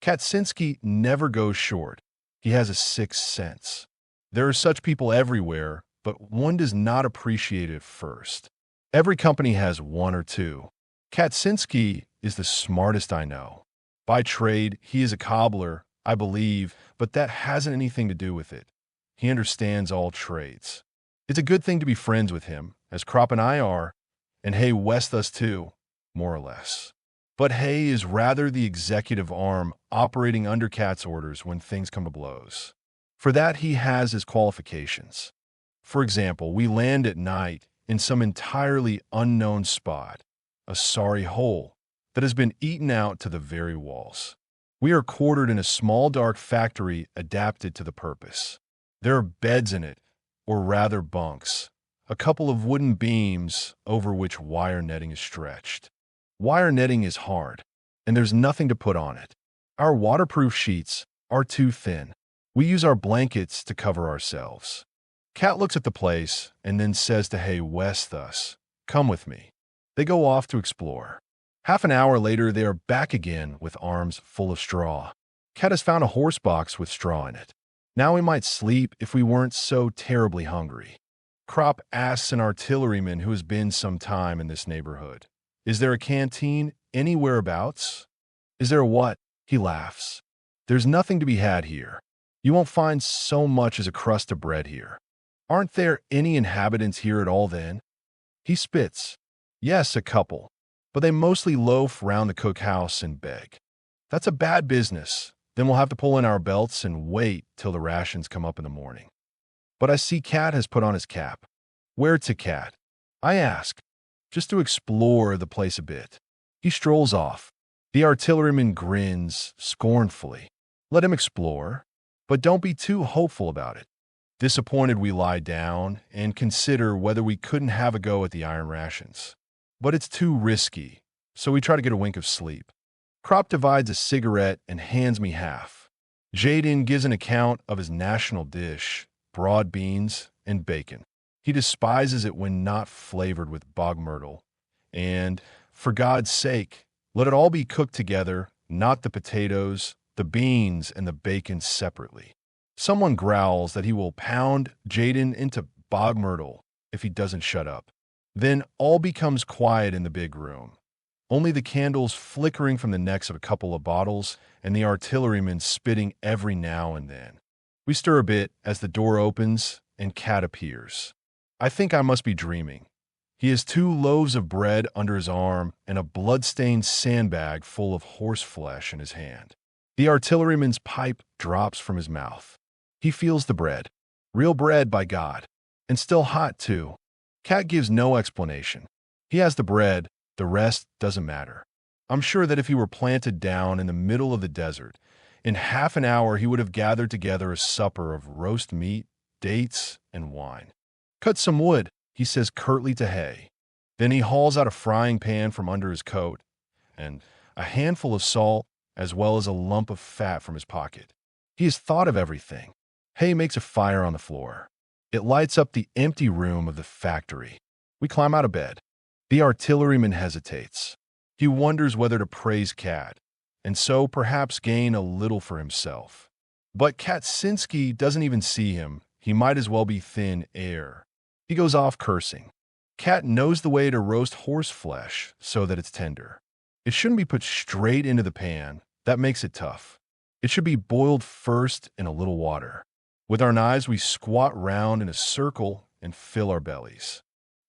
Kaczynski never goes short. He has a sixth sense. There are such people everywhere, but one does not appreciate it first. Every company has 1 or 2. Kaczynski is the smartest I know. By trade, he is a cobbler, I believe, but that hasn't anything to do with it. He understands all trades. It's a good thing to be friends with him, as Kropp and I are, and Hay West us too, more or less. But Hay is rather the executive arm operating under Kat's orders when things come to blows. For that he has his qualifications. For example, we land at night in some entirely unknown spot, a sorry hole that has been eaten out to the very walls. We are quartered in a small dark factory adapted to the purpose. There are beds in it, or rather bunks, a couple of wooden beams over which wire netting is stretched. Wire netting is hard, and there's nothing to put on it. Our waterproof sheets are too thin. We use our blankets to cover ourselves. Cat looks at the place and then says to Hey West thus, "Come with me." They go off to explore. Half an hour later, they are back again with arms full of straw. Cat has found a horse box with straw in it. Now we might sleep if we weren't so terribly hungry. Crop asks an artilleryman who has been some time in this neighborhood, "Is there a canteen anywhere abouts?" "Is there a what?" He laughs. "There's nothing to be had here. You won't find so much as a crust of bread here." "Aren't there any inhabitants here at all then?" He spits. "Yes, a couple, but they mostly loaf round the cookhouse and beg." "That's a bad business. Then we'll have to pull in our belts and wait till the rations come up in the morning." But I see Cat has put on his cap. "Where to, Cat?" I ask. "Just to explore the place a bit." He strolls off. The artilleryman grins scornfully. Let him explore, but don't be too hopeful about it. Disappointed, we lie down and consider whether we couldn't have a go at the iron rations. But it's too risky, so we try to get a wink of sleep. Crop divides a cigarette and hands me half. Jaden gives an account of his national dish, broad beans and bacon. He despises it when not flavored with bog myrtle. And, for God's sake, let it all be cooked together, not the potatoes, the beans, and the bacon separately. Someone growls that he will pound Jaden into bog myrtle if he doesn't shut up. Then all becomes quiet in the big room. Only the candles flickering from the necks of a couple of bottles and the artilleryman spitting every now and then. We stir a bit as the door opens and Cat appears. I think I must be dreaming. He has 2 loaves of bread under his arm and a blood-stained sandbag full of horse flesh in his hand. The artilleryman's pipe drops from his mouth. He feels the bread. Real bread, by God. And still hot, too. Cat gives no explanation. He has the bread, the rest doesn't matter. I'm sure that if he were planted down in the middle of the desert, in half an hour he would have gathered together a supper of roast meat, dates, and wine. "Cut some wood," he says curtly to Hay. Then he hauls out a frying pan from under his coat, and a handful of salt, as well as a lump of fat from his pocket. He has thought of everything. Hay makes a fire on the floor. It lights up the empty room of the factory. We climb out of bed. The artilleryman hesitates. He wonders whether to praise Cat, and so perhaps gain a little for himself. But Kaczynski doesn't even see him. He might as well be thin air. He goes off cursing. Cat knows the way to roast horse flesh so that it's tender. It shouldn't be put straight into the pan. That makes it tough. It should be boiled first in a little water. With our knives, we squat round in a circle and fill our bellies.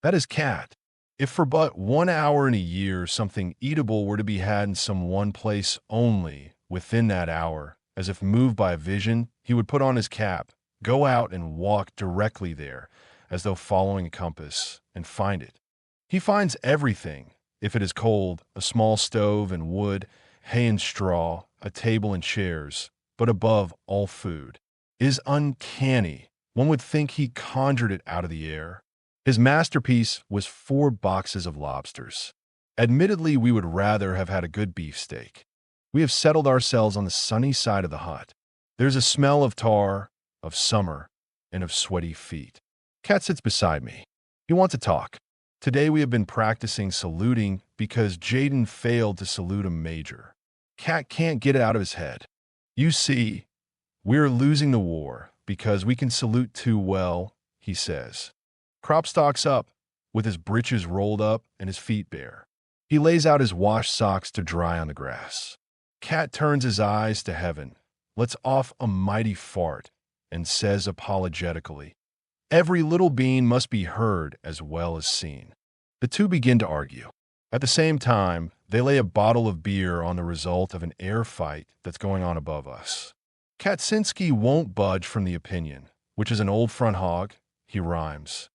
That is Cat. If for but 1 hour in a year something eatable were to be had in some one place only within that hour, as if moved by a vision, he would put on his cap, go out and walk directly there, as though following a compass, and find it. He finds everything. If it is cold, a small stove and wood, hay and straw, a table and chairs, but above all food. It is uncanny. One would think he conjured it out of the air. His masterpiece was 4 boxes of lobsters. Admittedly, we would rather have had a good beefsteak. We have settled ourselves on the sunny side of the hut. There's a smell of tar, of summer, and of sweaty feet. Cat sits beside me. He wants to talk. Today we have been practicing saluting because Jaden failed to salute a major. Cat can't get it out of his head. "You see, we're losing the war because we can salute too well," he says. Crop stalks up, with his breeches rolled up and his feet bare. He lays out his washed socks to dry on the grass. Cat turns his eyes to heaven, lets off a mighty fart, and says apologetically, "Every little bean must be heard as well as seen." The two begin to argue. At the same time, they lay a bottle of beer on the result of an air fight that's going on above us. Kaczynski won't budge from the opinion, which is an old front hog, he rhymes.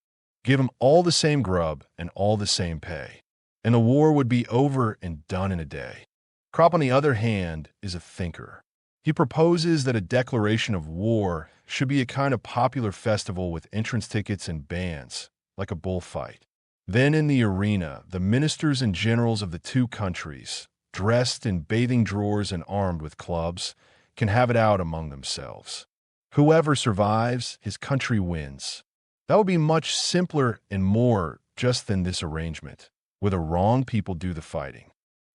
Give him all the same grub and all the same pay, and the war would be over and done in a day. Crop, on the other hand, is a thinker. He proposes that a declaration of war should be a kind of popular festival with entrance tickets and bands, like a bullfight. Then in the arena, the ministers and generals of the 2 countries, dressed in bathing drawers and armed with clubs, can have it out among themselves. Whoever survives, his country wins. That would be much simpler and more just than this arrangement, where the wrong people do the fighting.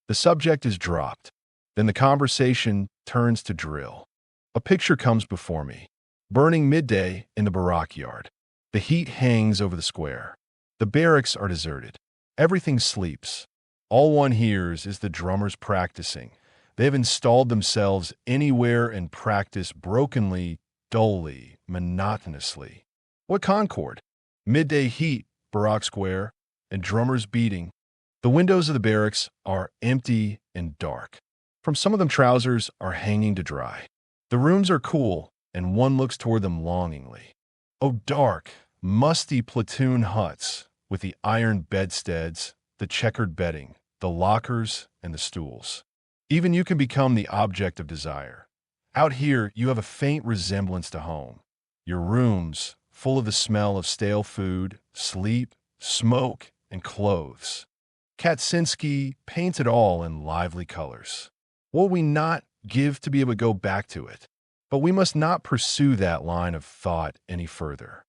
The subject is dropped. Then the conversation turns to drill. A picture comes before me. Burning midday in the barrack yard. The heat hangs over the square. The barracks are deserted. Everything sleeps. All one hears is the drummers practicing. They have installed themselves anywhere and practice brokenly, dully, monotonously. What concord? Midday heat, barrack square, and drummers beating. The windows of the barracks are empty and dark. From some of them trousers are hanging to dry. The rooms are cool, and one looks toward them longingly. Oh, dark, musty platoon huts with the iron bedsteads, the checkered bedding, the lockers, and the stools. Even you can become the object of desire. Out here, you have a faint resemblance to home. Your rooms, full of the smell of stale food, sleep, smoke, and clothes. Kaczynski paints it all in lively colors. What would we not give to be able to go back to it? But we must not pursue that line of thought any further.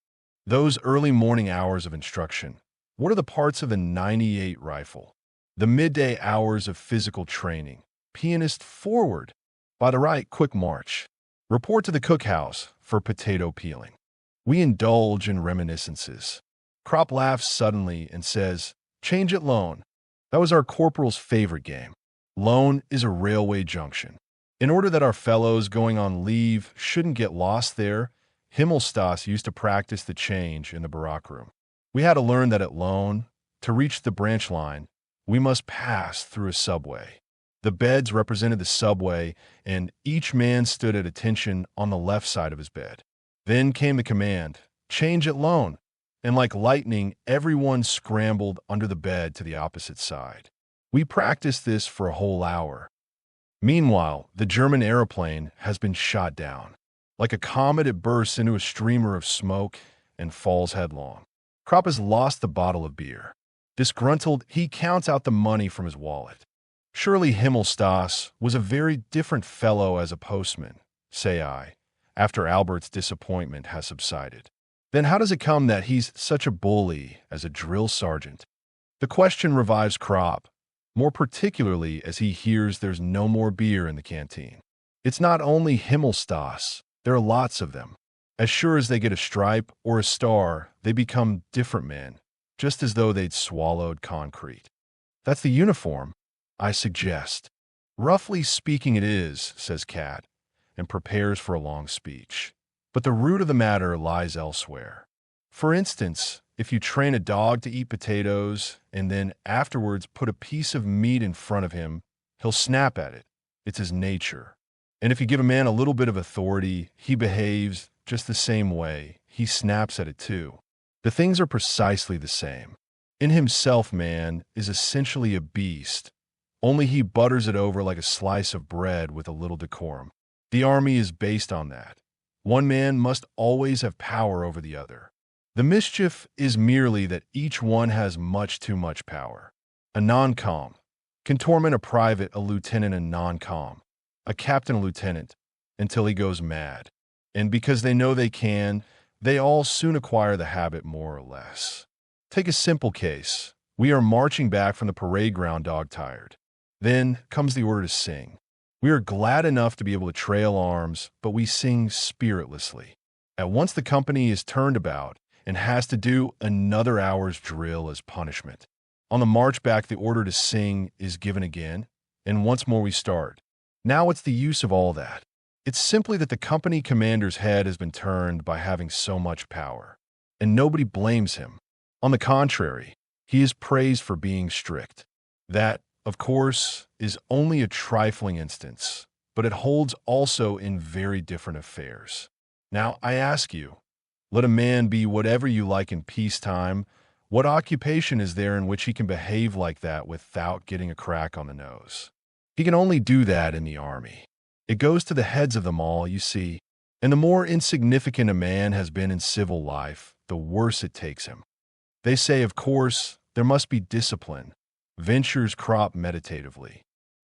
Those early morning hours of instruction, what are the parts of the 98 rifle? The midday hours of physical training. Pianist forward. By the right, quick march. Report to the cookhouse for potato peeling. We indulge in reminiscences. Crop laughs suddenly and says, "Change at Lone." That was our corporal's favorite game. Lone is a railway junction. In order that our fellows going on leave shouldn't get lost there, Himmelstas used to practice the change in the barrack room. We had to learn that at Lone, to reach the branch line, we must pass through a subway. The beds represented the subway, and each man stood at attention on the left side of his bed. Then came the command, "Change at Lone," and like lightning, everyone scrambled under the bed to the opposite side. We practiced this for a whole hour. Meanwhile, the German aeroplane has been shot down. Like a comet, it bursts into a streamer of smoke and falls headlong. Kropp has lost the bottle of beer. Disgruntled, he counts out the money from his wallet. Surely Himmelstas was a very different fellow as a postman, say I, after Albert's disappointment has subsided. Then how does it come that he's such a bully as a drill sergeant? The question revives Kropp, more particularly as he hears there's no more beer in the canteen. It's not only Himmelstas, there are lots of them. As sure as they get a stripe or a star, they become different men, just as though they'd swallowed concrete. That's the uniform, I suggest. Roughly speaking it is, says Cat, and prepares for a long speech. But the root of the matter lies elsewhere. For instance, if you train a dog to eat potatoes and then afterwards put a piece of meat in front of him, he'll snap at it. It's his nature. And if you give a man a little bit of authority, he behaves just the same way. He snaps at it too. The things are precisely the same. In himself, man is essentially a beast, only he butters it over like a slice of bread with a little decorum. The army is based on that. One man must always have power over the other. The mischief is merely that each one has much too much power. A non-com can torment a private, a lieutenant, a non-com, a captain, a lieutenant, until he goes mad. And because they know they can, they all soon acquire the habit more or less. Take a simple case. We are marching back from the parade ground dog-tired. Then comes the order to sing. We are glad enough to be able to trail arms, but we sing spiritlessly. At once the company is turned about and has to do another hour's drill as punishment. On the march back, the order to sing is given again, and once more we start. Now what's the use of all that? It's simply that the company commander's head has been turned by having so much power, and nobody blames him. On the contrary, he is praised for being strict. That, of course, is only a trifling instance, but it holds also in very different affairs. Now, I ask you, let a man be whatever you like in peacetime. What occupation is there in which he can behave like that without getting a crack on the nose? He can only do that in the army. It goes to the heads of them all, you see, and the more insignificant a man has been in civil life, the worse it takes him. They say, of course, there must be discipline, ventures Kropp meditatively.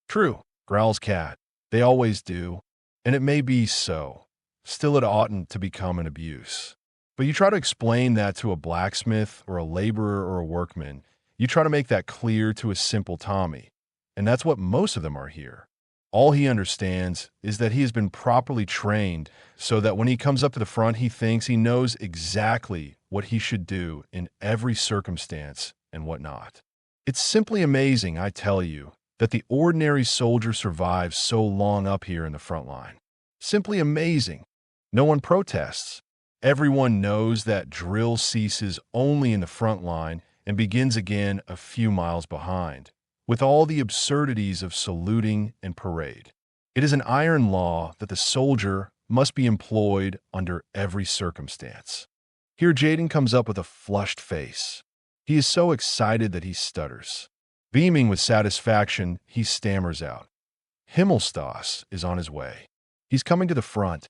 True, growls Cat, they always do, and it may be so. Still it oughtn't to become an abuse. But you try to explain that to a blacksmith or a laborer or a workman. You try to make that clear to a simple Tommy. And that's what most of them are here. All he understands is that he has been properly trained so that when he comes up to the front, he thinks he knows exactly what he should do in every circumstance and whatnot. It's simply amazing, I tell you, that the ordinary soldier survives so long up here in the front line. Simply amazing. No one protests. Everyone knows that drill ceases only in the front line and begins again a few miles behind, with all the absurdities of saluting and parade. It is an iron law that the soldier must be employed under every circumstance. Here Jaden comes up with a flushed face. He is so excited that he stutters. Beaming with satisfaction, he stammers out. Himmelstas is on his way. He's coming to the front.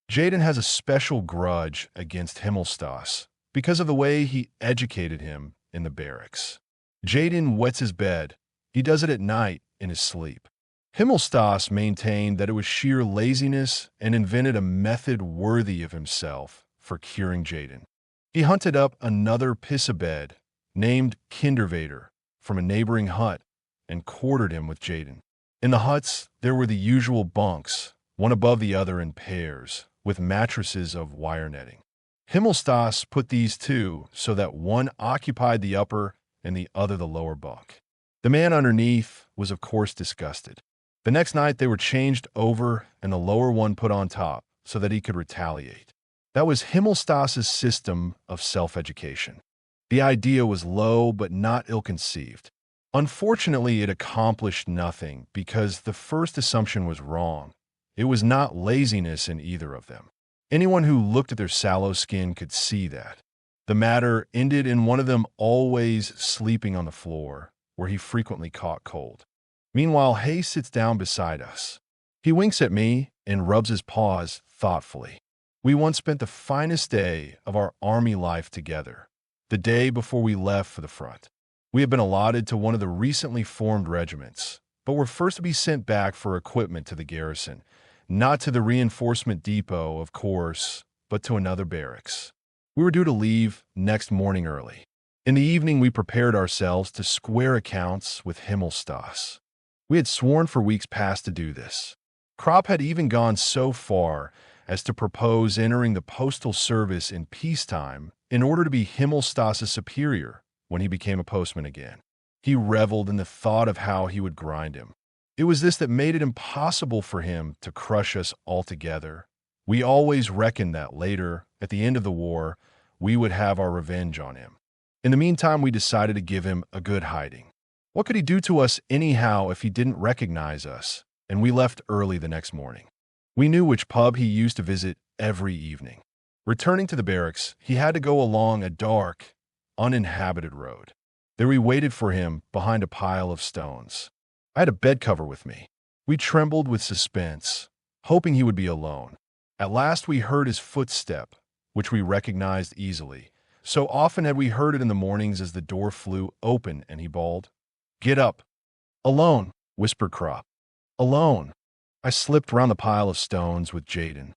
Jaden has a special grudge against Himmelstas because of the way he educated him in the barracks. Jaden wets his bed. He does it at night in his sleep. Himmelstas maintained that it was sheer laziness and invented a method worthy of himself for curing Jaden. He hunted up another piss-a-bed named Kindervader from a neighboring hut and quartered him with Jaden. In the huts, there were the usual bunks, one above the other in pairs, with mattresses of wire netting. Himmelstas put these two so that one occupied the upper and the other the lower bunk. The man underneath was of course disgusted. The next night they were changed over and the lower one put on top so that he could retaliate. That was Himmelstas's system of self-education. The idea was low but not ill-conceived. Unfortunately, it accomplished nothing because the first assumption was wrong. It was not laziness in either of them. Anyone who looked at their sallow skin could see that. The matter ended in one of them always sleeping on the floor, where he frequently caught cold. Meanwhile, Hay sits down beside us. He winks at me and rubs his paws thoughtfully. We once spent the finest day of our army life together, the day before we left for the front. We had been allotted to one of the recently formed regiments, but were first to be sent back for equipment to the garrison, not to the reinforcement depot, of course, but to another barracks. We were due to leave next morning early. In the evening, we prepared ourselves to square accounts with Himmelstas. We had sworn for weeks past to do this. Kropp had even gone so far as to propose entering the postal service in peacetime in order to be Himmelstas's superior when he became a postman again. He reveled in the thought of how he would grind him. It was this that made it impossible for him to crush us altogether. We always reckoned that later, at the end of the war, we would have our revenge on him. In the meantime, we decided to give him a good hiding. What could he do to us anyhow if he didn't recognize us? And we left early the next morning. We knew which pub he used to visit every evening. Returning to the barracks, he had to go along a dark, uninhabited road. There we waited for him behind a pile of stones. I had a bed cover with me. We trembled with suspense, hoping he would be alone. At last we heard his footstep, which we recognized easily. So often had we heard it in the mornings as the door flew open and he bawled, "Get up!" "Alone," whispered Kropp. "Alone." I slipped round the pile of stones with Jaden.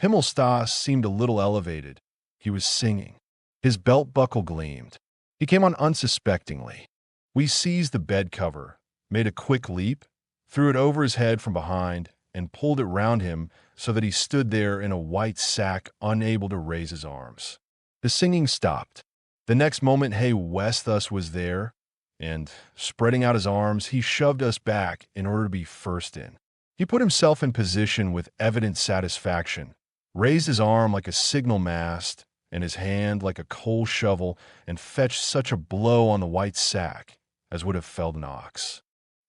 Himmelstas seemed a little elevated. He was singing. His belt buckle gleamed. He came on unsuspectingly. We seized the bed cover, made a quick leap, threw it over his head from behind, and pulled it round him so that he stood there in a white sack, unable to raise his arms. The singing stopped. The next moment Hay West thus was there, and, spreading out his arms, he shoved us back in order to be first in. He put himself in position with evident satisfaction, raised his arm like a signal mast and his hand like a coal shovel, and fetched such a blow on the white sack as would have felled an ox.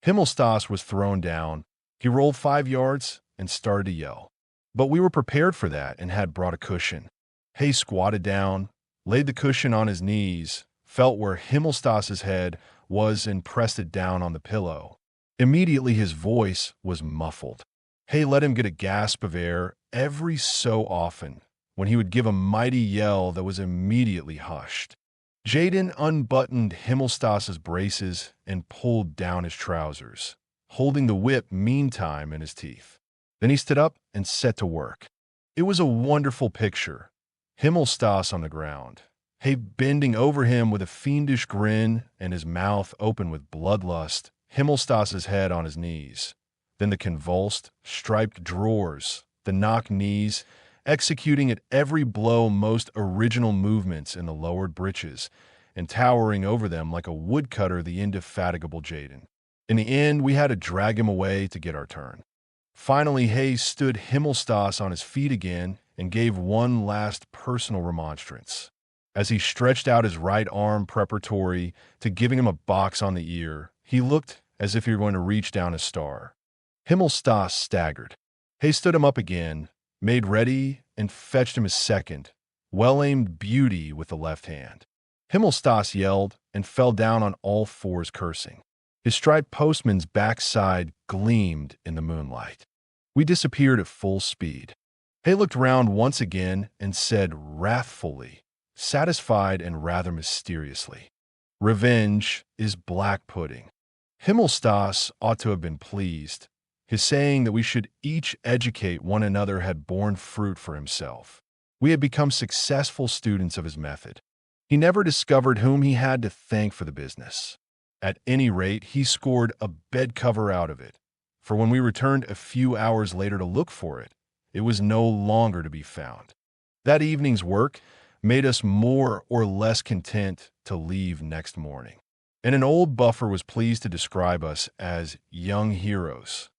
Himmelstas was thrown down. He rolled 5 yards and started to yell. But we were prepared for that and had brought a cushion. Hay squatted down, laid the cushion on his knees, felt where Himmelstas's head was and pressed it down on the pillow. Immediately his voice was muffled. Hay let him get a gasp of air every so often, when he would give a mighty yell that was immediately hushed. Jaden unbuttoned Himmelstas's braces and pulled down his trousers, holding the whip meantime in his teeth. Then he stood up and set to work. It was a wonderful picture. Himmelstas on the ground. Hey, bending over him with a fiendish grin and his mouth open with bloodlust, Himmelstas's head on his knees. Then the convulsed, striped drawers, the knock knees, executing at every blow most original movements in the lowered breeches, and towering over them like a woodcutter the indefatigable Jaden. In the end, we had to drag him away to get our turn. Finally, Hayes stood Himmelstas on his feet again and gave one last personal remonstrance. As he stretched out his right arm preparatory to giving him a box on the ear, he looked as if he were going to reach down a star. Himmelstas staggered. Hayes stood him up again, made ready, and fetched him a second, well-aimed beauty with the left hand. Himmelstas yelled and fell down on all fours cursing. His striped postman's backside gleamed in the moonlight. We disappeared at full speed. Hay looked round once again and said wrathfully, satisfied and rather mysteriously, "Revenge is black pudding." Himmelstas ought to have been pleased. His saying that we should each educate one another had borne fruit for himself. We had become successful students of his method. He never discovered whom he had to thank for the business. At any rate, he scored a bed cover out of it, for when we returned a few hours later to look for it, it was no longer to be found. That evening's work made us more or less content to leave next morning, and an old buffer was pleased to describe us as young heroes.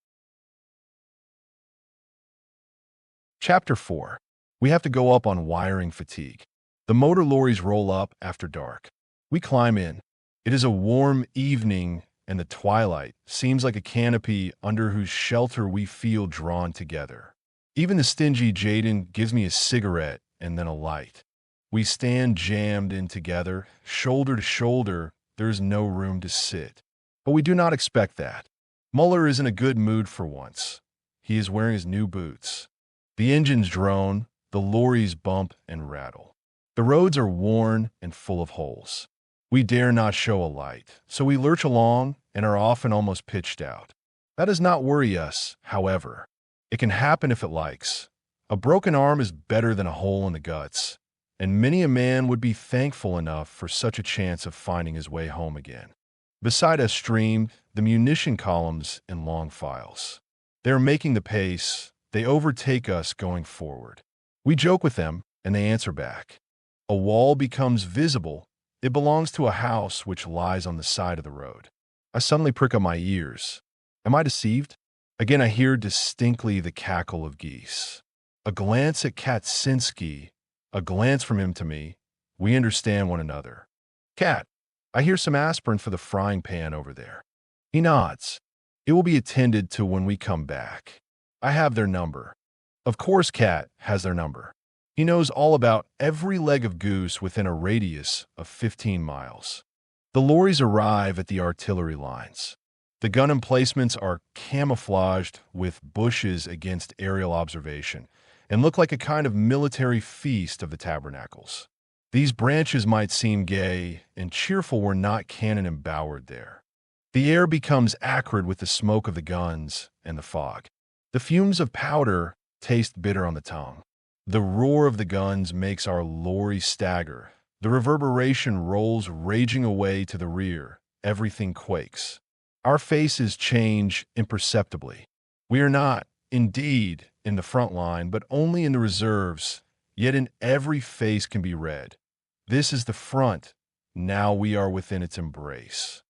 Chapter 4. We have to go up on wiring fatigue. The motor lorries roll up after dark. We climb in. It is a warm evening, and the twilight seems like a canopy under whose shelter we feel drawn together. Even the stingy Jaden gives me a cigarette and then a light. We stand jammed in together, shoulder to shoulder. There is no room to sit. But we do not expect that. Muller is in a good mood for once. He is wearing his new boots. The engines drone, the lorries bump and rattle. The roads are worn and full of holes. We dare not show a light, so we lurch along and are often almost pitched out. That does not worry us, however. It can happen if it likes. A broken arm is better than a hole in the guts, and many a man would be thankful enough for such a chance of finding his way home again. Beside us stream the munition columns in long files. They are making the pace. They overtake us going forward. We joke with them, and they answer back. A wall becomes visible. It belongs to a house which lies on the side of the road. I suddenly prick up my ears. Am I deceived? Again I hear distinctly the cackle of geese. A glance at Kaczynski, a glance from him to me. We understand one another. "Cat, I hear some aspirin for the frying pan over there." He nods. "It will be attended to when we come back. I have their number." Of course Cat has their number. He knows all about every leg of goose within a radius of 15 miles. The lorries arrive at the artillery lines. The gun emplacements are camouflaged with bushes against aerial observation and look like a kind of military feast of the tabernacles. These branches might seem gay and cheerful were not cannon embowered there. The air becomes acrid with the smoke of the guns and the fog. The fumes of powder taste bitter on the tongue. The roar of the guns makes our lorry stagger. The reverberation rolls raging away to the rear. Everything quakes. Our faces change imperceptibly. We are not, indeed, in the front line, but only in the reserves, yet in every face can be read. This is the front. Now we are within its embrace.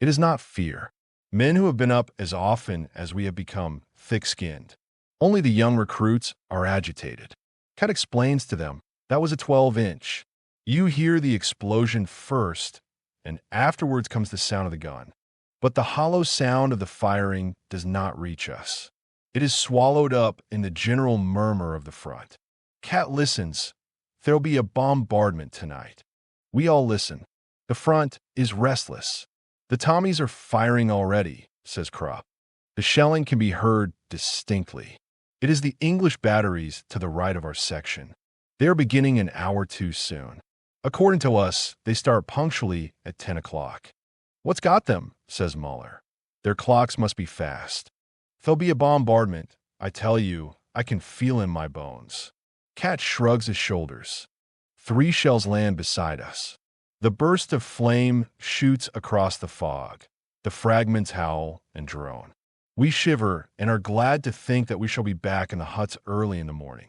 It is not fear. Men who have been up as often as we have become thick-skinned. Only the young recruits are agitated. Cat explains to them, that was a 12-inch. You hear the explosion first, and afterwards comes the sound of the gun. But the hollow sound of the firing does not reach us. It is swallowed up in the general murmur of the front. Cat listens. There'll be a bombardment tonight. We all listen. The front is restless. The Tommies are firing already, says Kropp. The shelling can be heard distinctly. It is the English batteries to the right of our section. They are beginning an hour too soon. According to us, they start punctually at 10 o'clock. What's got them? Says Muller. Their clocks must be fast. There'll be a bombardment. I tell you, I can feel in my bones. Cat shrugs his shoulders. 3 shells land beside us. The burst of flame shoots across the fog. The fragments howl and drone. We shiver and are glad to think that we shall be back in the huts early in the morning.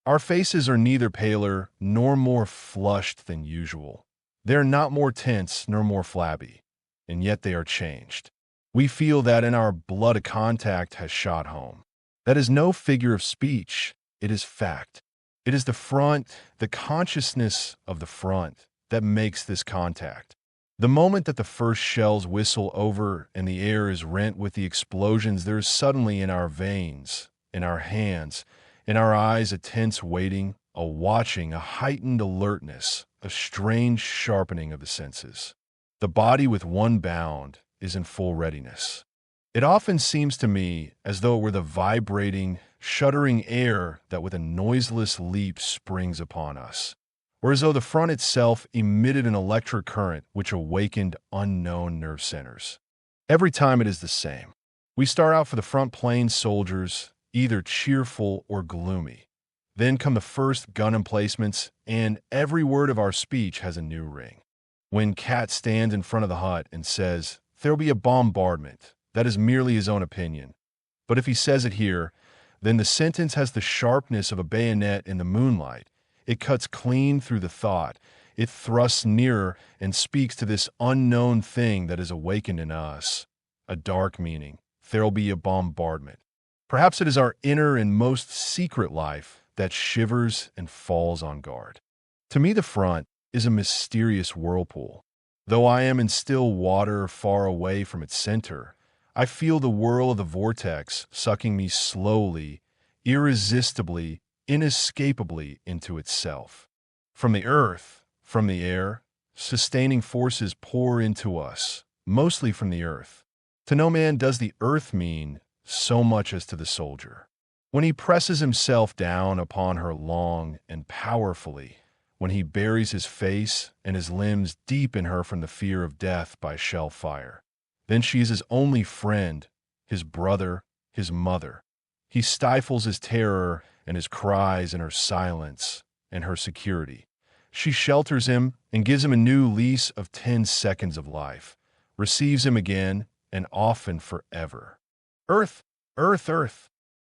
Our faces are neither paler nor more flushed than usual. They are not more tense nor more flabby, and yet they are changed. We feel that in our blood a contact has shot home. That is no figure of speech, it is fact. It is the front, the consciousness of the front, that makes this contact. The moment that the first shells whistle over and the air is rent with the explosions, there is suddenly in our veins, in our hands, in our eyes a tense waiting, a watching, a heightened alertness, a strange sharpening of the senses. The body with one bound is in full readiness. It often seems to me as though it were the vibrating, shuddering air that with a noiseless leap springs upon us, or as though the front itself emitted an electric current which awakened unknown nerve centers. Every time it is the same. We start out for the front plain soldiers, either cheerful or gloomy. Then come the first gun emplacements, and every word of our speech has a new ring. When Cat stands in front of the hut and says, "There'll be a bombardment," that is merely his own opinion. But if he says it here, then the sentence has the sharpness of a bayonet in the moonlight. It cuts clean through the thought. It thrusts nearer and speaks to this unknown thing that is awakened in us. A dark meaning. There'll be a bombardment. Perhaps it is our inner and most secret life that shivers and falls on guard. To me, the front is a mysterious whirlpool. Though I am in still water far away from its center, I feel the whirl of the vortex sucking me slowly, irresistibly, inescapably into itself. From the earth, from the air, sustaining forces pour into us, mostly from the earth. To no man does the earth mean so much as to the soldier. When he presses himself down upon her long and powerfully, when he buries his face and his limbs deep in her from the fear of death by shell fire, then she is his only friend, his brother, his mother. He stifles his terror and his cries in her silence and her security. She shelters him and gives him a new lease of 10 seconds of life, receives him again and often forever. Earth, earth, earth,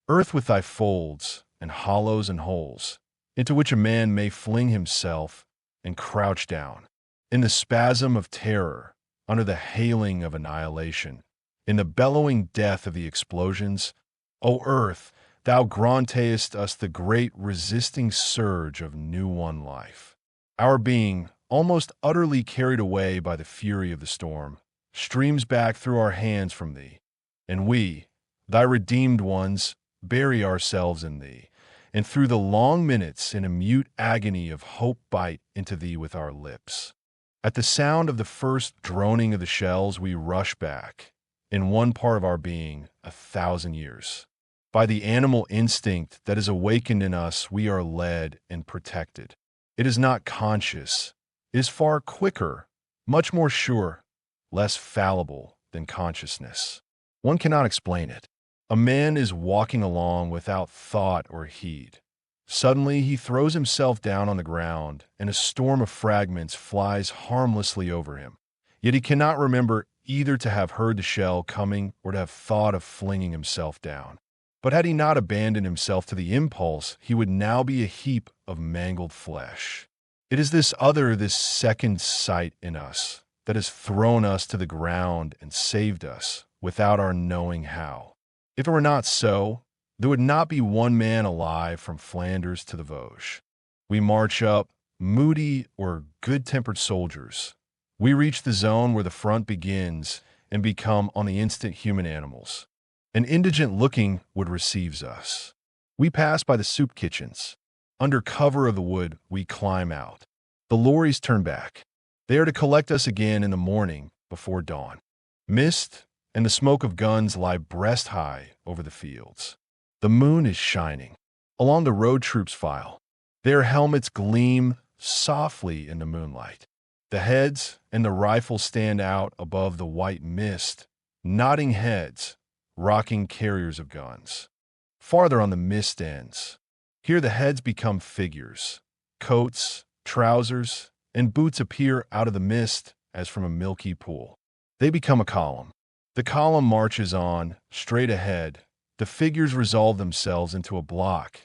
earth with thy folds and hollows and holes, into which a man may fling himself and crouch down, in the spasm of terror, under the hailing of annihilation, in the bellowing death of the explosions. O earth, thou grantest us the great resisting surge of new-won life. Our being, almost utterly carried away by the fury of the storm, streams back through our hands from thee, and we, thy redeemed ones, bury ourselves in thee, and through the long minutes in a mute agony of hope bite into thee with our lips. At the sound of the first droning of the shells, we rush back, in one part of our being, 1,000 years. By the animal instinct that is awakened in us, we are led and protected. It is not conscious. It is far quicker, much more sure, less fallible than consciousness. One cannot explain it. A man is walking along without thought or heed. Suddenly he throws himself down on the ground, and a storm of fragments flies harmlessly over him. Yet he cannot remember either to have heard the shell coming or to have thought of flinging himself down. But had he not abandoned himself to the impulse, he would now be a heap of mangled flesh. It is this second sight in us, that has thrown us to the ground and saved us without our knowing how. If it were not so, there would not be one man alive from Flanders to the Vosges. We march up, moody or good-tempered soldiers. We reach the zone where the front begins and become on the instant human animals. An indigent-looking wood receives us. We pass by the soup kitchens. Under cover of the wood, we climb out. The lorries turn back. They are to collect us again in the morning before dawn. Mist and the smoke of guns lie breast high over the fields. The moon is shining. Along the road troops file. Their helmets gleam softly in the moonlight. The heads and the rifles stand out above the white mist, nodding heads, rocking carriers of guns. Farther on the mist ends. Here the heads become figures, coats, trousers, and boots appear out of the mist as from a milky pool. They become a column. The column marches on, straight ahead. The figures resolve themselves into a block.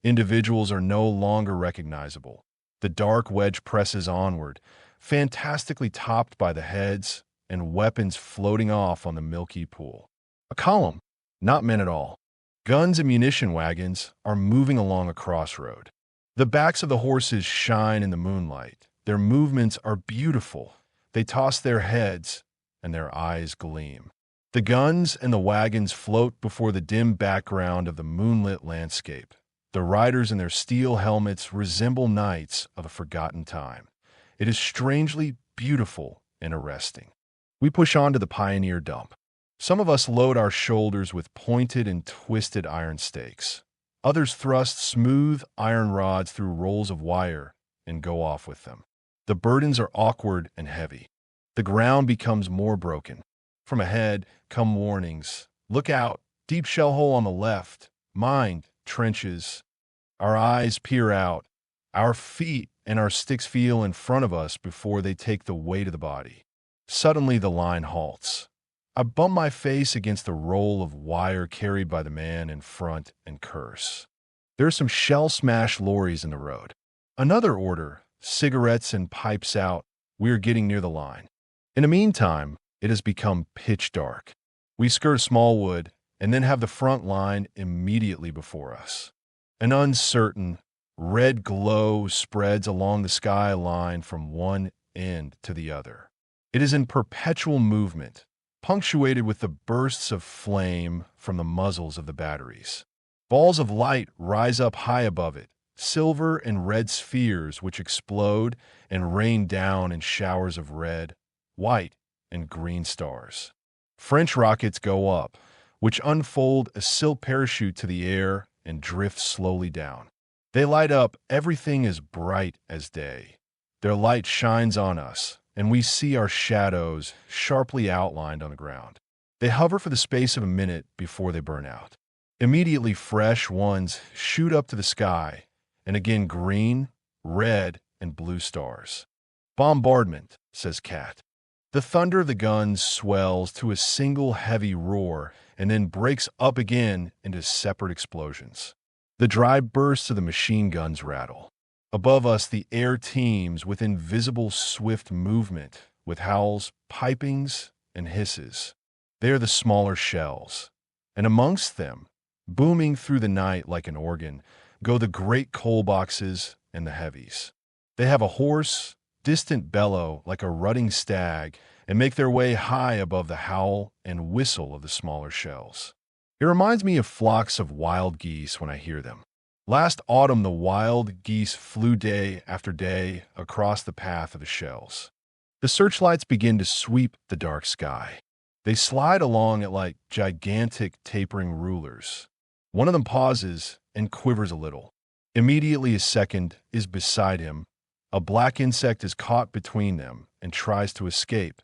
Individuals are no longer recognizable. The dark wedge presses onward, fantastically topped by the heads and weapons floating off on the milky pool. A column, not men at all. Guns and munition wagons are moving along a crossroad. The backs of the horses shine in the moonlight. Their movements are beautiful. They toss their heads, and their eyes gleam. The guns and the wagons float before the dim background of the moonlit landscape. The riders in their steel helmets resemble knights of a forgotten time. It is strangely beautiful and arresting. We push on to the pioneer dump. Some of us load our shoulders with pointed and twisted iron stakes. Others thrust smooth iron rods through rolls of wire and go off with them. The burdens are awkward and heavy. The ground becomes more broken. From ahead come warnings. Look out, deep shell hole on the left. Mind, trenches. Our eyes peer out. Our feet and our sticks feel in front of us before they take the weight of the body. Suddenly the line halts. I bump my face against the roll of wire carried by the man in front and curse. There are some shell-smashed lorries in the road. Another order, cigarettes and pipes out. We are getting near the line. In the meantime, it has become pitch dark. We skirt Smallwood and then have the front line immediately before us. An uncertain, red glow spreads along the skyline from one end to the other. It is in perpetual movement, punctuated with the bursts of flame from the muzzles of the batteries. Balls of light rise up high above it, silver and red spheres which explode and rain down in showers of red, white, and green stars. French rockets go up, which unfold a silk parachute to the air and drift slowly down. They light up everything as bright as day. Their light shines on us, and we see our shadows sharply outlined on the ground. They hover for the space of a minute before they burn out. Immediately fresh ones shoot up to the sky, and again green, red, and blue stars. Bombardment, says Cat. The thunder of the guns swells to a single heavy roar and then breaks up again into separate explosions. The dry bursts of the machine guns rattle. Above us, the air teems with invisible swift movement, with howls, pipings, and hisses. They are the smaller shells, and amongst them, booming through the night like an organ, go the great coal boxes and the heavies. They have a hoarse, distant bellow like a rutting stag and make their way high above the howl and whistle of the smaller shells. It reminds me of flocks of wild geese when I hear them. Last autumn, the wild geese flew day after day across the path of the shells. The searchlights begin to sweep the dark sky. They slide along it like gigantic tapering rulers. One of them pauses and quivers a little. Immediately a second is beside him. A black insect is caught between them and tries to escape.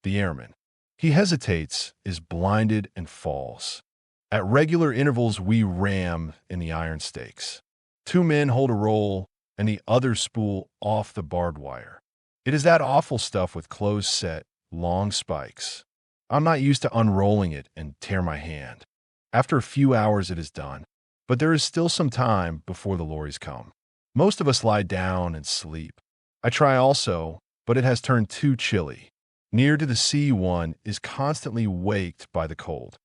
The airman. He hesitates, is blinded, and falls. At regular intervals, we ram in the iron stakes. Two men hold a roll, and the others spool off the barbed wire. It is that awful stuff with close-set, long spikes. I'm not used to unrolling it and tear my hand. After a few hours, it is done. But there is still some time before the lorries come. Most of us lie down and sleep. I try also, but it has turned too chilly. Near to the sea, one is constantly waked by the cold.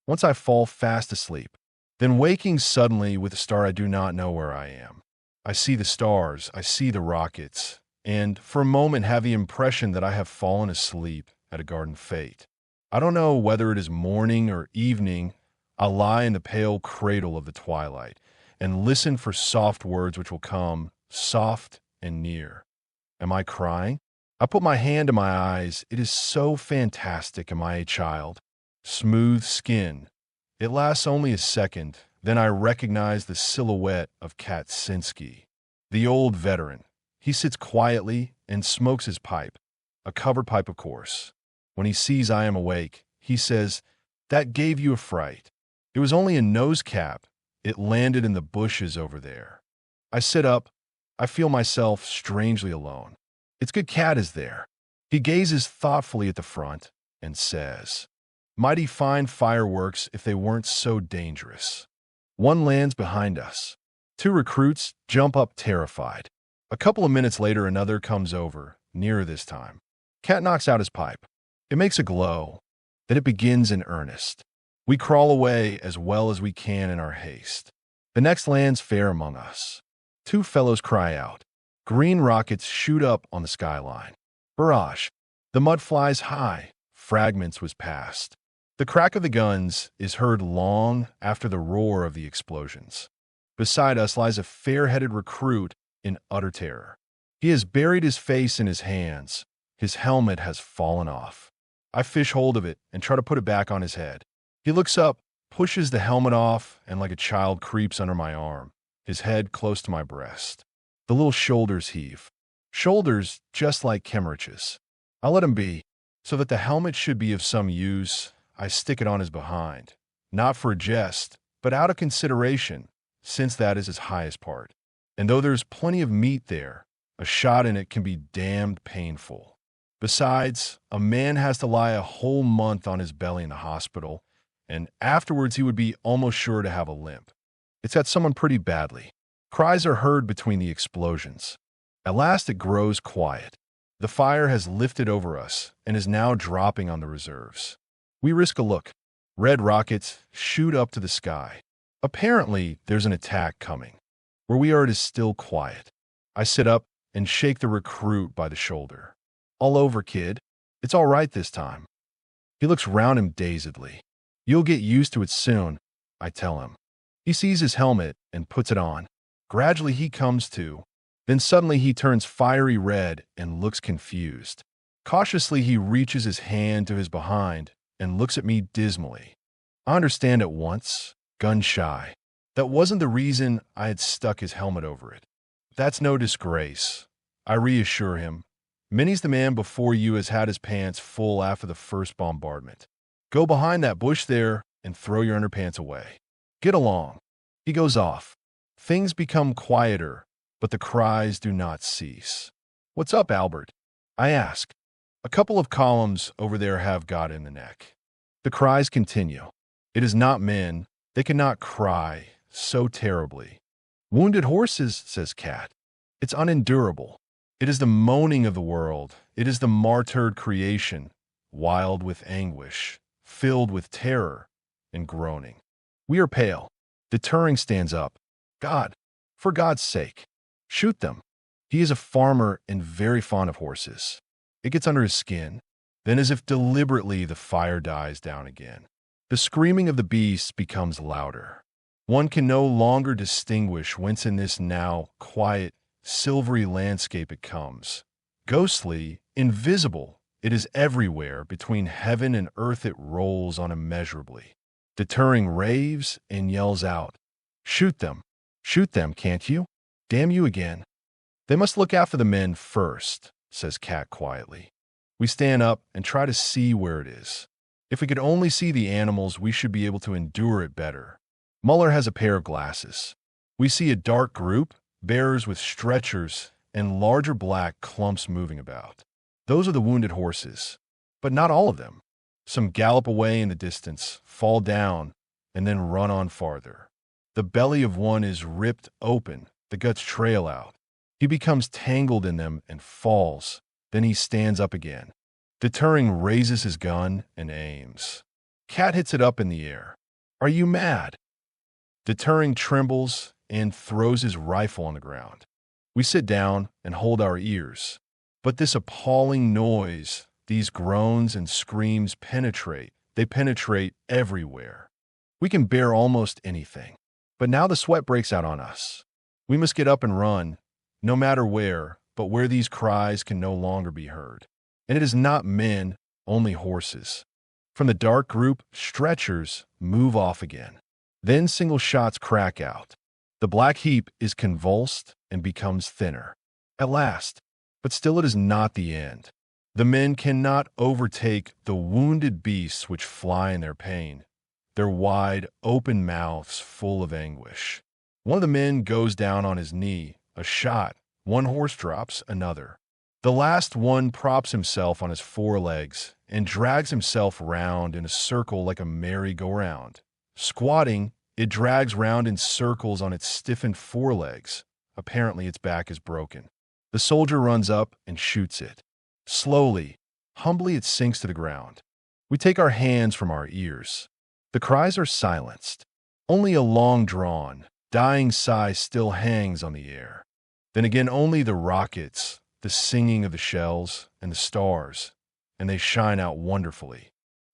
Once I fall fast asleep, then waking suddenly with a star I do not know where I am. I see the stars, I see the rockets, and for a moment have the impression that I have fallen asleep at a garden fete. I don't know whether it is morning or evening. I lie in the pale cradle of the twilight and listen for soft words which will come, soft and near. Am I crying? I put my hand to my eyes. It is so fantastic. Am I a child? Smooth skin. It lasts only a second. Then I recognize the silhouette of Kaczynski, the old veteran. He sits quietly and smokes his pipe, a covered pipe, of course. When he sees I am awake, he says, "That gave you a fright. It was only a nose cap. It landed in the bushes over there." I sit up. I feel myself strangely alone. It's good Cat is there. He gazes thoughtfully at the front and says, "Mighty fine fireworks if they weren't so dangerous." One lands behind us. Two recruits jump up terrified. A couple of minutes later, another comes over, nearer this time. Cat knocks out his pipe. It makes a glow. Then it begins in earnest. We crawl away as well as we can in our haste. The next lands fair among us. Two fellows cry out. Green rockets shoot up on the skyline. Barrage. The mud flies high. Fragments was passed. The crack of the guns is heard long after the roar of the explosions. Beside us lies a fair-headed recruit in utter terror. He has buried his face in his hands. His helmet has fallen off. I fish hold of it and try to put it back on his head. He looks up, pushes the helmet off, and like a child creeps under my arm, his head close to my breast. The little shoulders heave. Shoulders just like Kemmerich's. I let him be. So that the helmet should be of some use, I stick it on his behind. Not for a jest, but out of consideration, since that is his highest part. And though there's plenty of meat there, a shot in it can be damned painful. Besides, a man has to lie a whole month on his belly in the hospital, and afterwards he would be almost sure to have a limp. It's got someone pretty badly. Cries are heard between the explosions. At last it grows quiet. The fire has lifted over us and is now dropping on the reserves. We risk a look. Red rockets shoot up to the sky. Apparently, there's an attack coming. Where we are, it is still quiet. I sit up and shake the recruit by the shoulder. "All over, kid. It's all right this time." He looks round him dazedly. "You'll get used to it soon," I tell him. He sees his helmet and puts it on. Gradually he comes to. Then suddenly he turns fiery red and looks confused. Cautiously he reaches his hand to his behind and looks at me dismally. I understand at once, gun shy. That wasn't the reason I had stuck his helmet over it. That's no disgrace. I reassure him. Many's the man before you has had his pants full after the first bombardment. Go behind that bush there and throw your underpants away. Get along. He goes off. Things become quieter, but the cries do not cease. "What's up, Albert?" I ask. A couple of columns over there have got in the neck. The cries continue. It is not men. They cannot cry so terribly. "Wounded horses," says Cat. "It's unendurable. It is the moaning of the world. It is the martyred creation, wild with anguish, filled with terror and groaning." We are pale. Deterring stands up. "God, for God's sake, shoot them." He is a farmer and very fond of horses. It gets under his skin. Then, as if deliberately, the fire dies down again. The screaming of the beasts becomes louder. One can no longer distinguish whence in this now quiet, silvery landscape it comes. Ghostly, invisible, it is everywhere. Between heaven and earth it rolls on immeasurably. Deterring raves and yells out, "Shoot them! Shoot them, can't you? Damn you again." "They must look after the men first," says Cat quietly. We stand up and try to see where it is. If we could only see the animals, we should be able to endure it better. Muller has a pair of glasses. We see a dark group, bearers with stretchers, and larger black clumps moving about. Those are the wounded horses, but not all of them. Some gallop away in the distance, fall down, and then run on farther. The belly of one is ripped open, the guts trail out. He becomes tangled in them and falls. Then he stands up again. Deterring raises his gun and aims. Cat hits it up in the air. "Are you mad?" Deterring trembles and throws his rifle on the ground. We sit down and hold our ears. But this appalling noise, these groans and screams penetrate. They penetrate everywhere. We can bear almost anything. But now the sweat breaks out on us. We must get up and run, no matter where, but where these cries can no longer be heard. And it is not men, only horses. From the dark group, stretchers move off again. Then single shots crack out. The black heap is convulsed and becomes thinner. At last, but still it is not the end. The men cannot overtake the wounded beasts which fly in their pain, their wide, open mouths full of anguish. One of the men goes down on his knee. A shot, One horse drops, another. The last one props himself on his forelegs and drags himself round in a circle like a merry-go-round. Squatting, it drags round in circles on its stiffened forelegs. Apparently its back is broken. The soldier runs up and shoots it. Slowly, humbly it sinks to the ground. We take our hands from our ears. The cries are silenced. Only a long-drawn, dying sigh still hangs on the air. Then again only the rockets, the singing of the shells, and the stars, and they shine out wonderfully.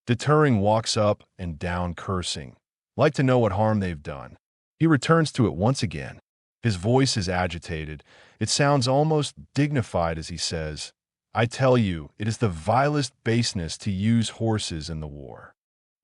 Deterring walks up and down cursing, like to know what harm they've done. He returns to it once again. His voice is agitated. It sounds almost dignified as he says, "I tell you, it is the vilest baseness to use horses in the war."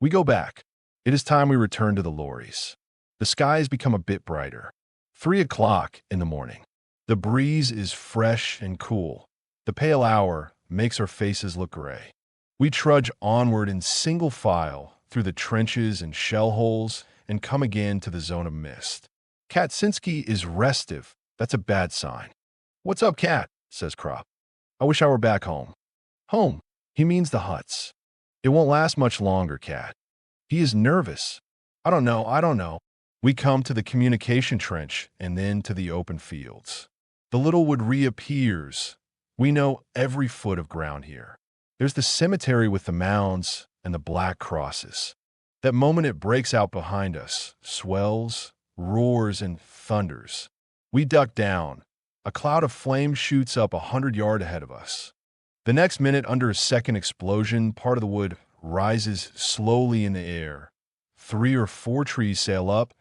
We go back. It is time we return to the lorries. The sky has become a bit brighter. 3 o'clock in the morning. The breeze is fresh and cool. The pale hour makes our faces look gray. We trudge onward in single file through the trenches and shell holes and come again to the zone of mist. Kaczynski is restive. That's a bad sign. "What's up, Kat?" says Krop. "I wish I were back home." Home. He means the huts. "It won't last much longer, Kat." He is nervous. I don't know. We come to the communication trench and then to the open fields. The little wood reappears. We know every foot of ground here. There's the cemetery with the mounds and the black crosses. That moment it breaks out behind us, swells, roars, and thunders. We duck down. A cloud of flame shoots up 100 yards ahead of us. The next minute, under a second explosion, part of the wood rises slowly in the air. 3 or 4 trees sail up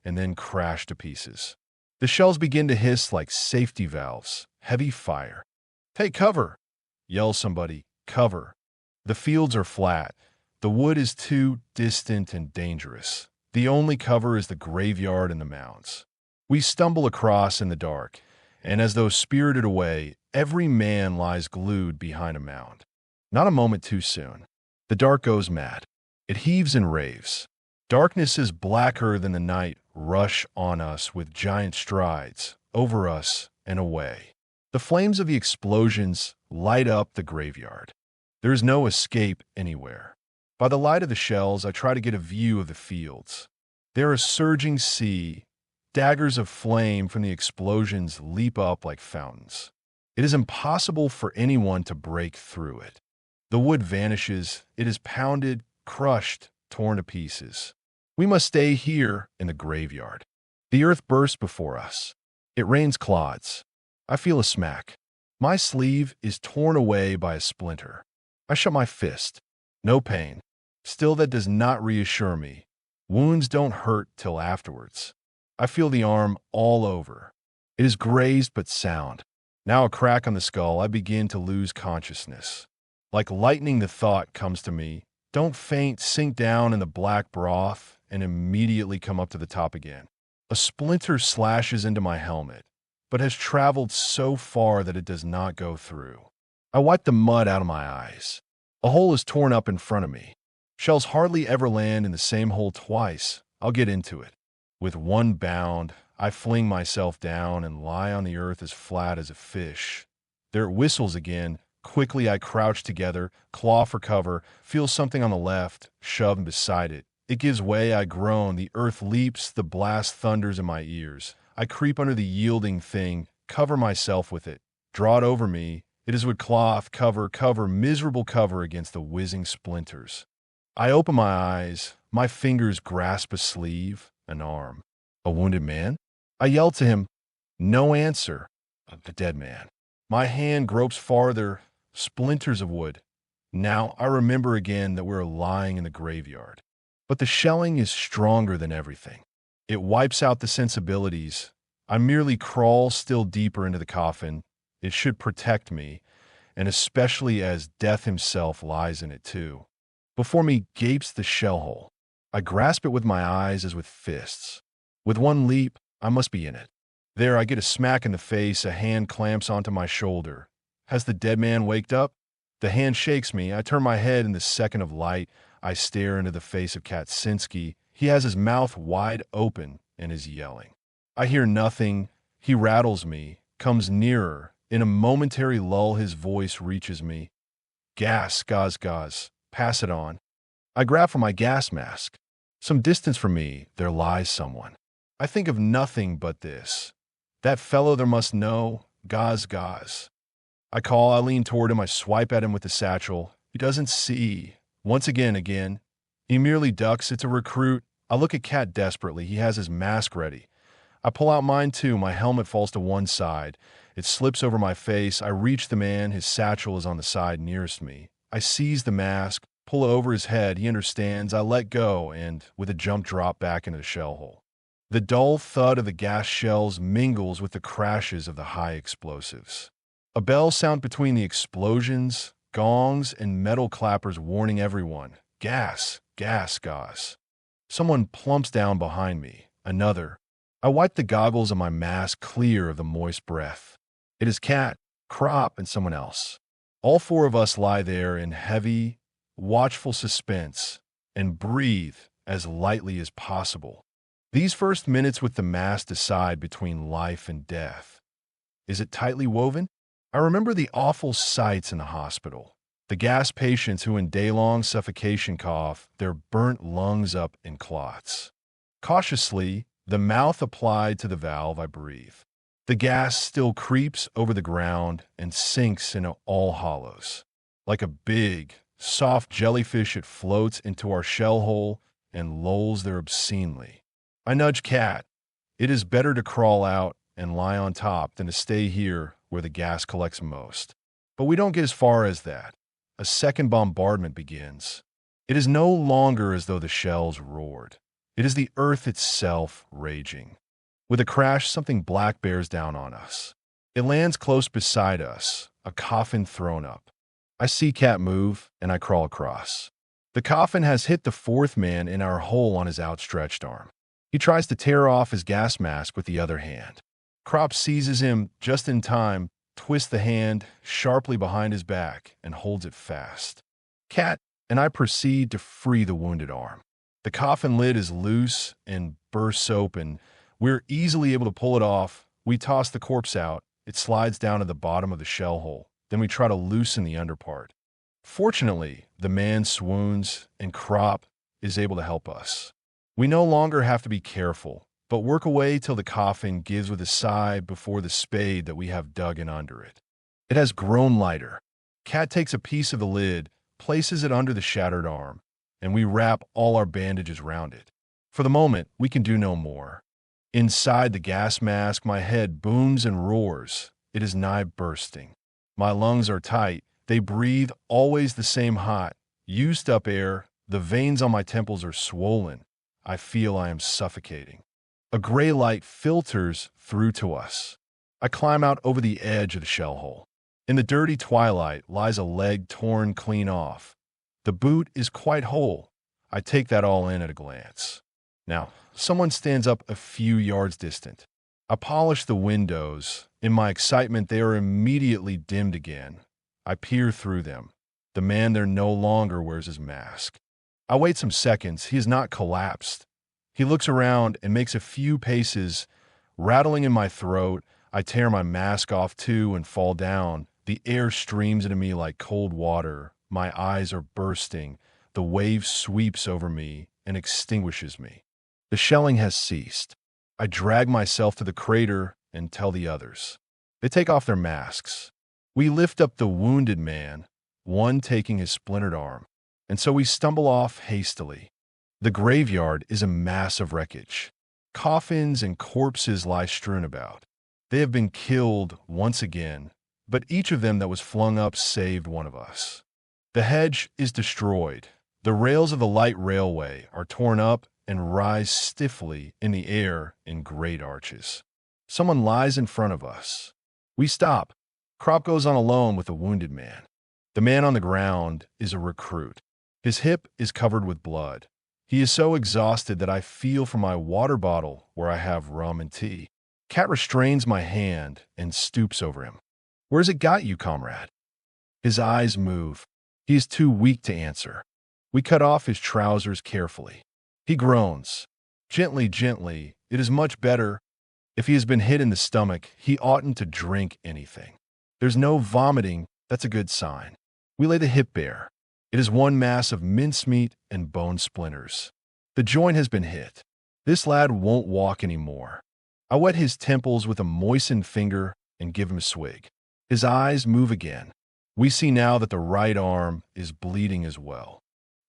and then crash to pieces. The shells begin to hiss like safety valves. Heavy fire. "Take cover!" yells somebody. Cover. The fields are flat. The wood is too distant and dangerous. The only cover is the graveyard and the mounds. We stumble across in the dark, and as though spirited away, every man lies glued behind a mound. Not a moment too soon. The dark goes mad. It heaves and raves. Darknesses blacker than the night rush on us with giant strides, over us and away. The flames of the explosions light up the graveyard. There is no escape anywhere. By the light of the shells, I try to get a view of the fields. There is a surging sea. Daggers of flame from the explosions leap up like fountains. It is impossible for anyone to break through it. The wood vanishes. It is pounded, crushed, torn to pieces. We must stay here in the graveyard. The earth bursts before us. It rains clods. I feel a smack. My sleeve is torn away by a splinter. I shut my fist. No pain. Still, that does not reassure me. Wounds don't hurt till afterwards. I feel the arm all over. It is grazed but sound. Now a crack on the skull, I begin to lose consciousness. Like lightning, the thought comes to me, don't faint, sink down in the black broth, and immediately come up to the top again. A splinter slashes into my helmet, but has traveled so far that it does not go through. I wipe the mud out of my eyes. A hole is torn up in front of me. Shells hardly ever land in the same hole twice. I'll get into it. With one bound, I fling myself down and lie on the earth as flat as a fish. There it whistles again. Quickly I crouch together, claw for cover, feel something on the left, shoved beside it. It gives way, I groan, the earth leaps, the blast thunders in my ears. I creep under the yielding thing, cover myself with it, draw it over me. It is with cloth, cover, miserable cover against the whizzing splinters. I open my eyes, my fingers grasp a sleeve, an arm. A wounded man? I yell to him. No answer. The dead man. My hand gropes farther, splinters of wood. Now I remember again that we're lying in the graveyard. But the shelling is stronger than everything. It wipes out the sensibilities. I merely crawl still deeper into the coffin. It should protect me, and especially as death himself lies in it too. Before me gapes the shell hole. I grasp it with my eyes as with fists. With one leap, I must be in it. There I get a smack in the face, a hand clamps onto my shoulder. Has the dead man waked up? The hand shakes me. I turn my head in the second of light. I stare into the face of Kaczynski. He has his mouth wide open and is yelling. I hear nothing. He rattles me. comes nearer. In a momentary lull, his voice reaches me. Gas, gaz, gaz. Pass it on. I grab for my gas mask. Some distance from me, there lies someone. I think of nothing but this. That fellow there must know. Gaz, gaz. I call, I lean toward him, I swipe at him with the satchel. He doesn't see. Once again. He merely ducks. It's a recruit. I look at Cat desperately. He has his mask ready. I pull out mine too. My helmet falls to one side. It slips over my face. I reach the man. His satchel is on the side nearest me. I seize the mask, pull it over his head. He understands. I let go and, with a jump, drop back into the shell hole. The dull thud of the gas shells mingles with the crashes of the high explosives. A bell sounds between the explosions, gongs, and metal clappers warning everyone. Gas, gas, gaz. Someone plumps down behind me. Another. I wipe the goggles of my mask clear of the moist breath. It is Cat, Crop, and someone else. All four of us lie there in heavy, watchful suspense and breathe as lightly as possible. These first minutes with the mask decide between life and death. Is it tightly woven? I remember the awful sights in the hospital. The gas patients who in day-long suffocation cough, their burnt lungs up in clots. Cautiously, the mouth applied to the valve, I breathe. The gas still creeps over the ground and sinks into all hollows. Like a big, soft jellyfish, it floats into our shell hole and lolls there obscenely. I nudge Cat. It is better to crawl out and lie on top than to stay here where the gas collects most. But we don't get as far as that. A second bombardment begins. It is no longer as though the shells roared. It is the earth itself raging. With a crash, something black bears down on us. It lands close beside us, a coffin thrown up. I see Cat move, and I crawl across. The coffin has hit the fourth man in our hole on his outstretched arm. He tries to tear off his gas mask with the other hand. Crop seizes him just in time, twists the hand sharply behind his back, and holds it fast. Cat and I proceed to free the wounded arm. The coffin lid is loose and bursts open. We're easily able to pull it off. We toss the corpse out. It slides down to the bottom of the shell hole. Then we try to loosen the underpart. Fortunately, the man swoons, and Crop is able to help us. We no longer have to be careful, but work away till the coffin gives with a sigh before the spade that we have dug in under it. It has grown lighter. Cat takes a piece of the lid, places it under the shattered arm, and we wrap all our bandages round it. For the moment, we can do no more. Inside the gas mask, my head booms and roars. It is nigh bursting. My lungs are tight. They breathe always the same hot, used-up air. The veins on my temples are swollen. I feel I am suffocating. A gray light filters through to us. I climb out over the edge of the shell hole. In the dirty twilight lies a leg torn clean off. The boot is quite whole. I take that all in at a glance. Now, someone stands up a few yards distant. I polish the windows. In my excitement, they are immediately dimmed again. I peer through them. The man there no longer wears his mask. I wait some seconds. He has not collapsed. He looks around and makes a few paces. Rattling in my throat, I tear my mask off too and fall down. The air streams into me like cold water. My eyes are bursting. The wave sweeps over me and extinguishes me. The shelling has ceased. I drag myself to the crater and tell the others. They take off their masks. We lift up the wounded man, one taking his splintered arm, and so we stumble off hastily. The graveyard is a mass of wreckage. Coffins and corpses lie strewn about. They have been killed once again, but each of them that was flung up saved one of us. The hedge is destroyed. The rails of the light railway are torn up and rise stiffly in the air in great arches. Someone lies in front of us. We stop. Crop goes on alone with the wounded man. The man on the ground is a recruit. His hip is covered with blood. He is so exhausted that I feel for my water bottle where I have rum and tea. Cat restrains my hand and stoops over him. "Where's it got you, comrade?" His eyes move. He is too weak to answer. We cut off his trousers carefully. He groans. Gently, gently. It is much better. If he has been hit in the stomach, he oughtn't to drink anything. There's no vomiting, that's a good sign. We lay the hip bare. It is one mass of mincemeat and bone splinters. The joint has been hit. This lad won't walk anymore. I wet his temples with a moistened finger and give him a swig. His eyes move again. We see now that the right arm is bleeding as well.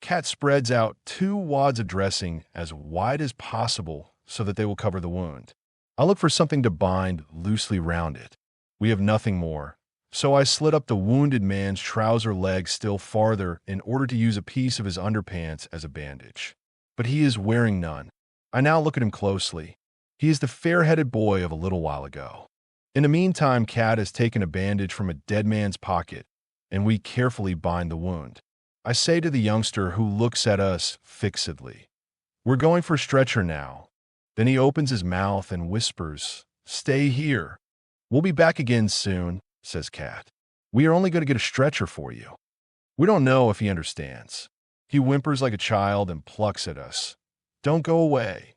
Cat spreads out 2 wads of dressing as wide as possible so that they will cover the wound. I look for something to bind loosely round it. We have nothing more, so I slit up the wounded man's trouser leg still farther in order to use a piece of his underpants as a bandage. But he is wearing none. I now look at him closely. He is the fair-headed boy of a little while ago. In the meantime, Cat has taken a bandage from a dead man's pocket, and we carefully bind the wound. I say to the youngster who looks at us fixedly, "We're going for a stretcher now." Then he opens his mouth and whispers, "Stay here. We'll be back again soon," says Cat. "We are only going to get a stretcher for you." We don't know if he understands. He whimpers like a child and plucks at us. "Don't go away."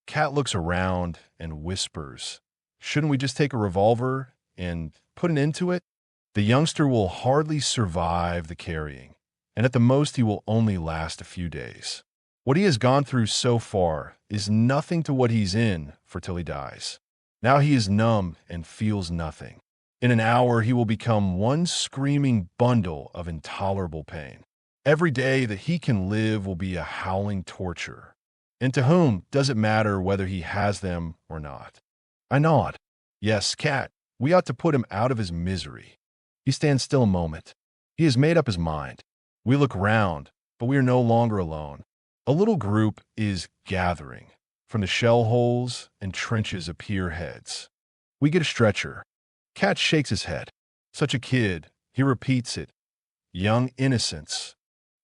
Cat looks around and whispers, "Shouldn't we just take a revolver and put an end to it?" The youngster will hardly survive the carrying, and at the most he will only last a few days. What he has gone through so far is nothing to what he's in for till he dies. Now he is numb and feels nothing. In an hour he will become one screaming bundle of intolerable pain. Every day that he can live will be a howling torture. And to whom does it matter whether he has them or not? I nod. Yes, Cat, we ought to put him out of his misery. He stands still a moment. He has made up his mind. We look round, but we are no longer alone. A little group is gathering. From the shell holes and trenches appear heads. We get a stretcher. Cat shakes his head. Such a kid. He repeats it. Young innocents.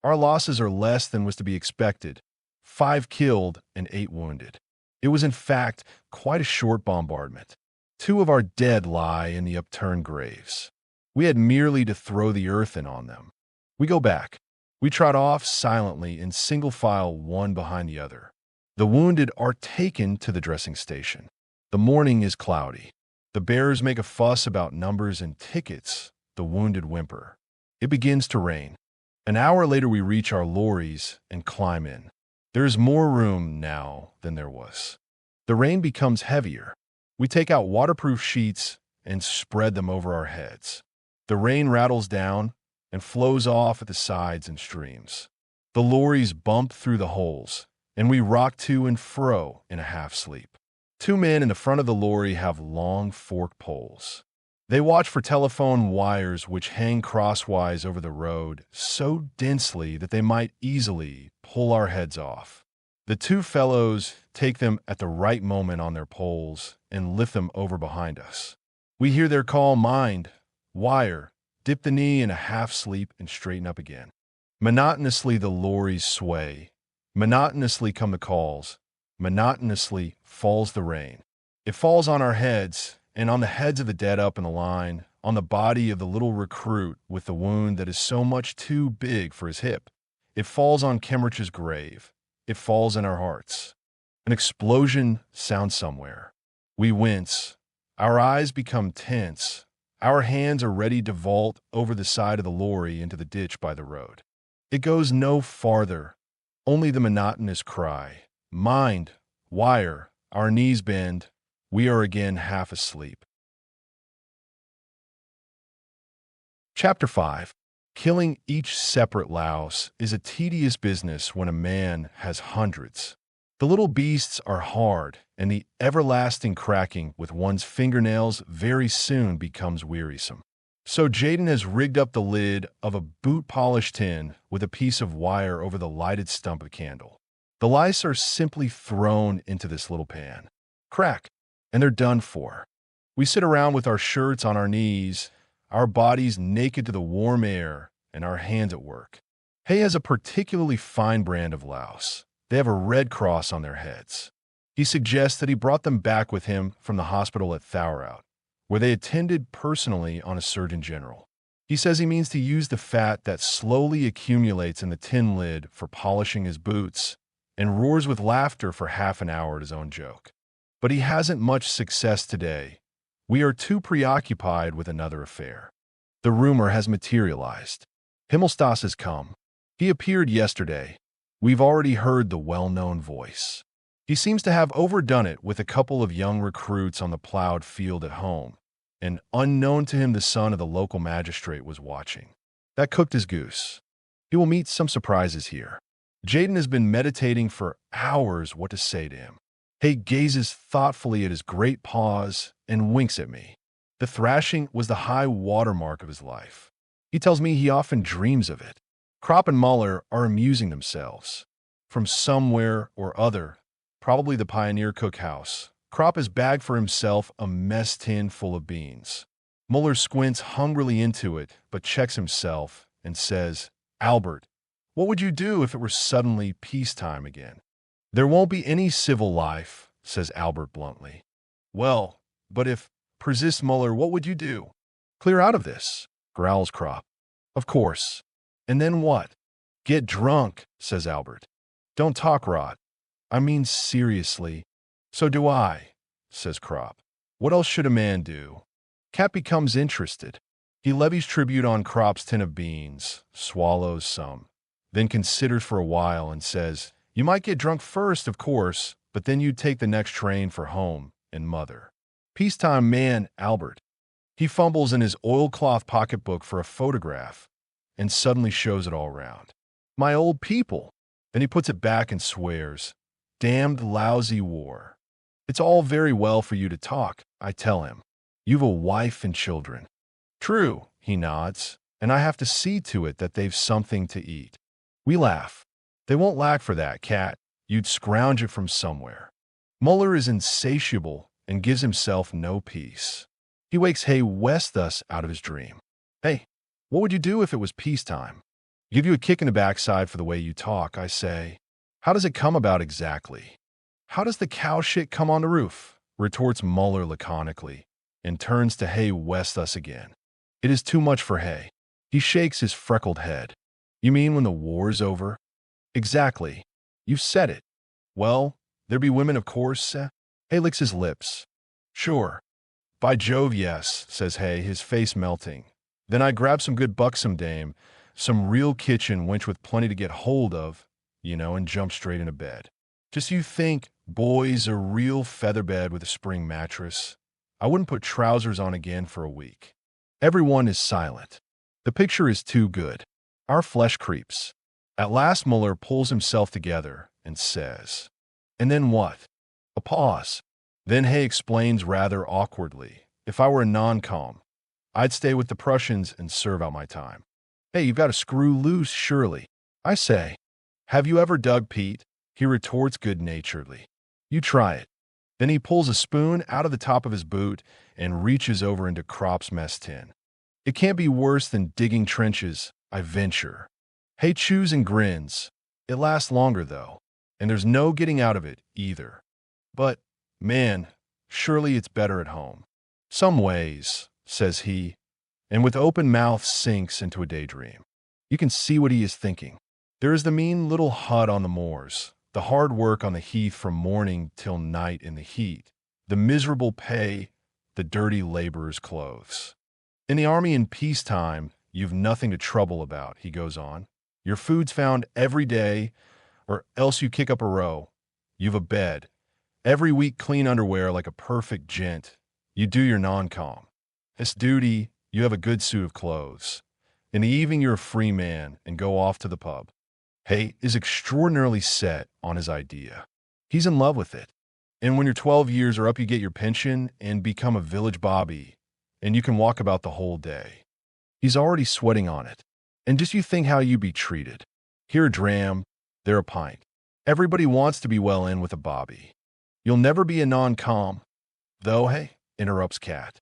Our losses are less than was to be expected. 5 killed and 8 wounded. It was in fact quite a short bombardment. 2 of our dead lie in the upturned graves. We had merely to throw the earth in on them. We go back. We trot off silently in single file, one behind the other. The wounded are taken to the dressing station. The morning is cloudy. The bearers make a fuss about numbers and tickets. The wounded whimper. It begins to rain. An hour later we reach our lorries and climb in. There is more room now than there was. The rain becomes heavier. We take out waterproof sheets and spread them over our heads. The rain rattles down and flows off at the sides in streams. The lorries bump through the holes, and we rock to and fro in a half-sleep. 2 men in the front of the lorry have long forked poles. They watch for telephone wires which hang crosswise over the road so densely that they might easily pull our heads off. The 2 fellows take them at the right moment on their poles and lift them over behind us. We hear their call, "Mind, wire," dip the knee in a half-sleep and straighten up again. Monotonously the lorries sway. Monotonously come the calls. Monotonously falls the rain. It falls on our heads and on the heads of the dead up in the line, on the body of the little recruit with the wound that is so much too big for his hip. It falls on Kemmerich's grave. It falls in our hearts. An explosion sounds somewhere. We wince. Our eyes become tense. Our hands are ready to vault over the side of the lorry into the ditch by the road. It goes no farther. Only the monotonous cry, "Mind, wire," our knees bend. We are again half asleep. Chapter 5. Killing each separate louse is a tedious business when a man has hundreds. The little beasts are hard, and the everlasting cracking with one's fingernails very soon becomes wearisome. So Jaden has rigged up the lid of a boot-polished tin with a piece of wire over the lighted stump of candle. The lice are simply thrown into this little pan. Crack, and they're done for. We sit around with our shirts on our knees, our bodies naked to the warm air, and our hands at work. Hay has a particularly fine brand of louse. They have a red cross on their heads. He suggests that he brought them back with him from the hospital at Thaurout, where they attended personally on a surgeon general. He says he means to use the fat that slowly accumulates in the tin lid for polishing his boots, and roars with laughter for half an hour at his own joke. But he hasn't much success today. We are too preoccupied with another affair. The rumor has materialized. Himmelstas has come. He appeared yesterday. We've already heard the well-known voice. He seems to have overdone it with a couple of young recruits on the plowed field at home, and unknown to him the son of the local magistrate was watching. That cooked his goose. He will meet some surprises here. Jaden has been meditating for hours what to say to him. Hay gazes thoughtfully at his great paws and winks at me. The thrashing was the high watermark of his life. He tells me he often dreams of it. Krop and Muller are amusing themselves. From somewhere or other, probably the Pioneer Cookhouse, Krop has bagged for himself a mess tin full of beans. Muller squints hungrily into it, but checks himself and says, "Albert, what would you do if it were suddenly peacetime again?" "There won't be any civil life," says Albert bluntly. "Well, but if," persists Muller, "what would you do?" "Clear out of this," growls Krop. "Of course. And then what?" "Get drunk," says Albert. "Don't talk rot. I mean seriously." "So do I," says Krop. "What else should a man do?" Cat becomes interested. He levies tribute on Krop's tin of beans, swallows some, then considers for a while and says, "You might get drunk first, of course, but then you'd take the next train for home and mother." Peacetime man, Albert. He fumbles in his oilcloth pocketbook for a photograph and suddenly shows it all round. "My old people." Then he puts it back and swears, "Damned lousy war." "It's all very well for you to talk," I tell him. "You've a wife and children." "True," he nods, "and I have to see to it that they've something to eat." We laugh. "They won't lack for that, Cat. You'd scrounge it from somewhere." Muller is insatiable and gives himself no peace. He wakes Hay Westus out of his dream. "Hey, what would you do if it was peacetime?" "Give you a kick in the backside for the way you talk," I say. "How does it come about exactly?" "How does the cow shit come on the roof?" retorts Muller laconically, and turns to Hay Westus again. It is too much for Hay. He shakes his freckled head. "You mean when the war's over?" "Exactly. You've said it." "Well, there be women, of course." Hay licks his lips. "Sure. By Jove, yes," says Hay, his face melting. "Then I grab some good buxom dame, some real kitchen wench with plenty to get hold of, and jump straight into bed. Just you think, boys, a real feather bed with a spring mattress. I wouldn't put trousers on again for a week." Everyone is silent. The picture is too good. Our flesh creeps. At last Muller pulls himself together and says, "And then what?" A pause. Then Hay explains rather awkwardly, "If I were a non-com, I'd stay with the Prussians and serve out my time." "Hey, you've got to screw loose, surely." I say. "Have you ever dug Pete?" He retorts good-naturedly. "You try it." Then he pulls a spoon out of the top of his boot and reaches over into Krop's mess tin. "It can't be worse than digging trenches, I venture." Hay chews and grins. "It lasts longer, though, and there's no getting out of it, either. But, man, surely it's better at home." "Some ways," says he, and with open mouth sinks into a daydream. You can see what he is thinking. There is the mean little hut on the moors, the hard work on the heath from morning till night in the heat, the miserable pay, the dirty laborer's clothes. "In the army in peacetime, you've nothing to trouble about," he goes on. "Your food's found every day, or else you kick up a row. You've a bed. Every week clean underwear like a perfect gent. You do your non-com. It's duty, you have a good suit of clothes. In the evening you're a free man and go off to the pub." Hay is extraordinarily set on his idea. He's in love with it. And when your 12 years are up, you get your pension and become a village bobby, and you can walk about the whole day. He's already sweating on it. And just you think how you be treated. Here a dram, there a pint. Everybody wants to be well in with a bobby. You'll never be a non-com. Though, Hay, interrupts Cat.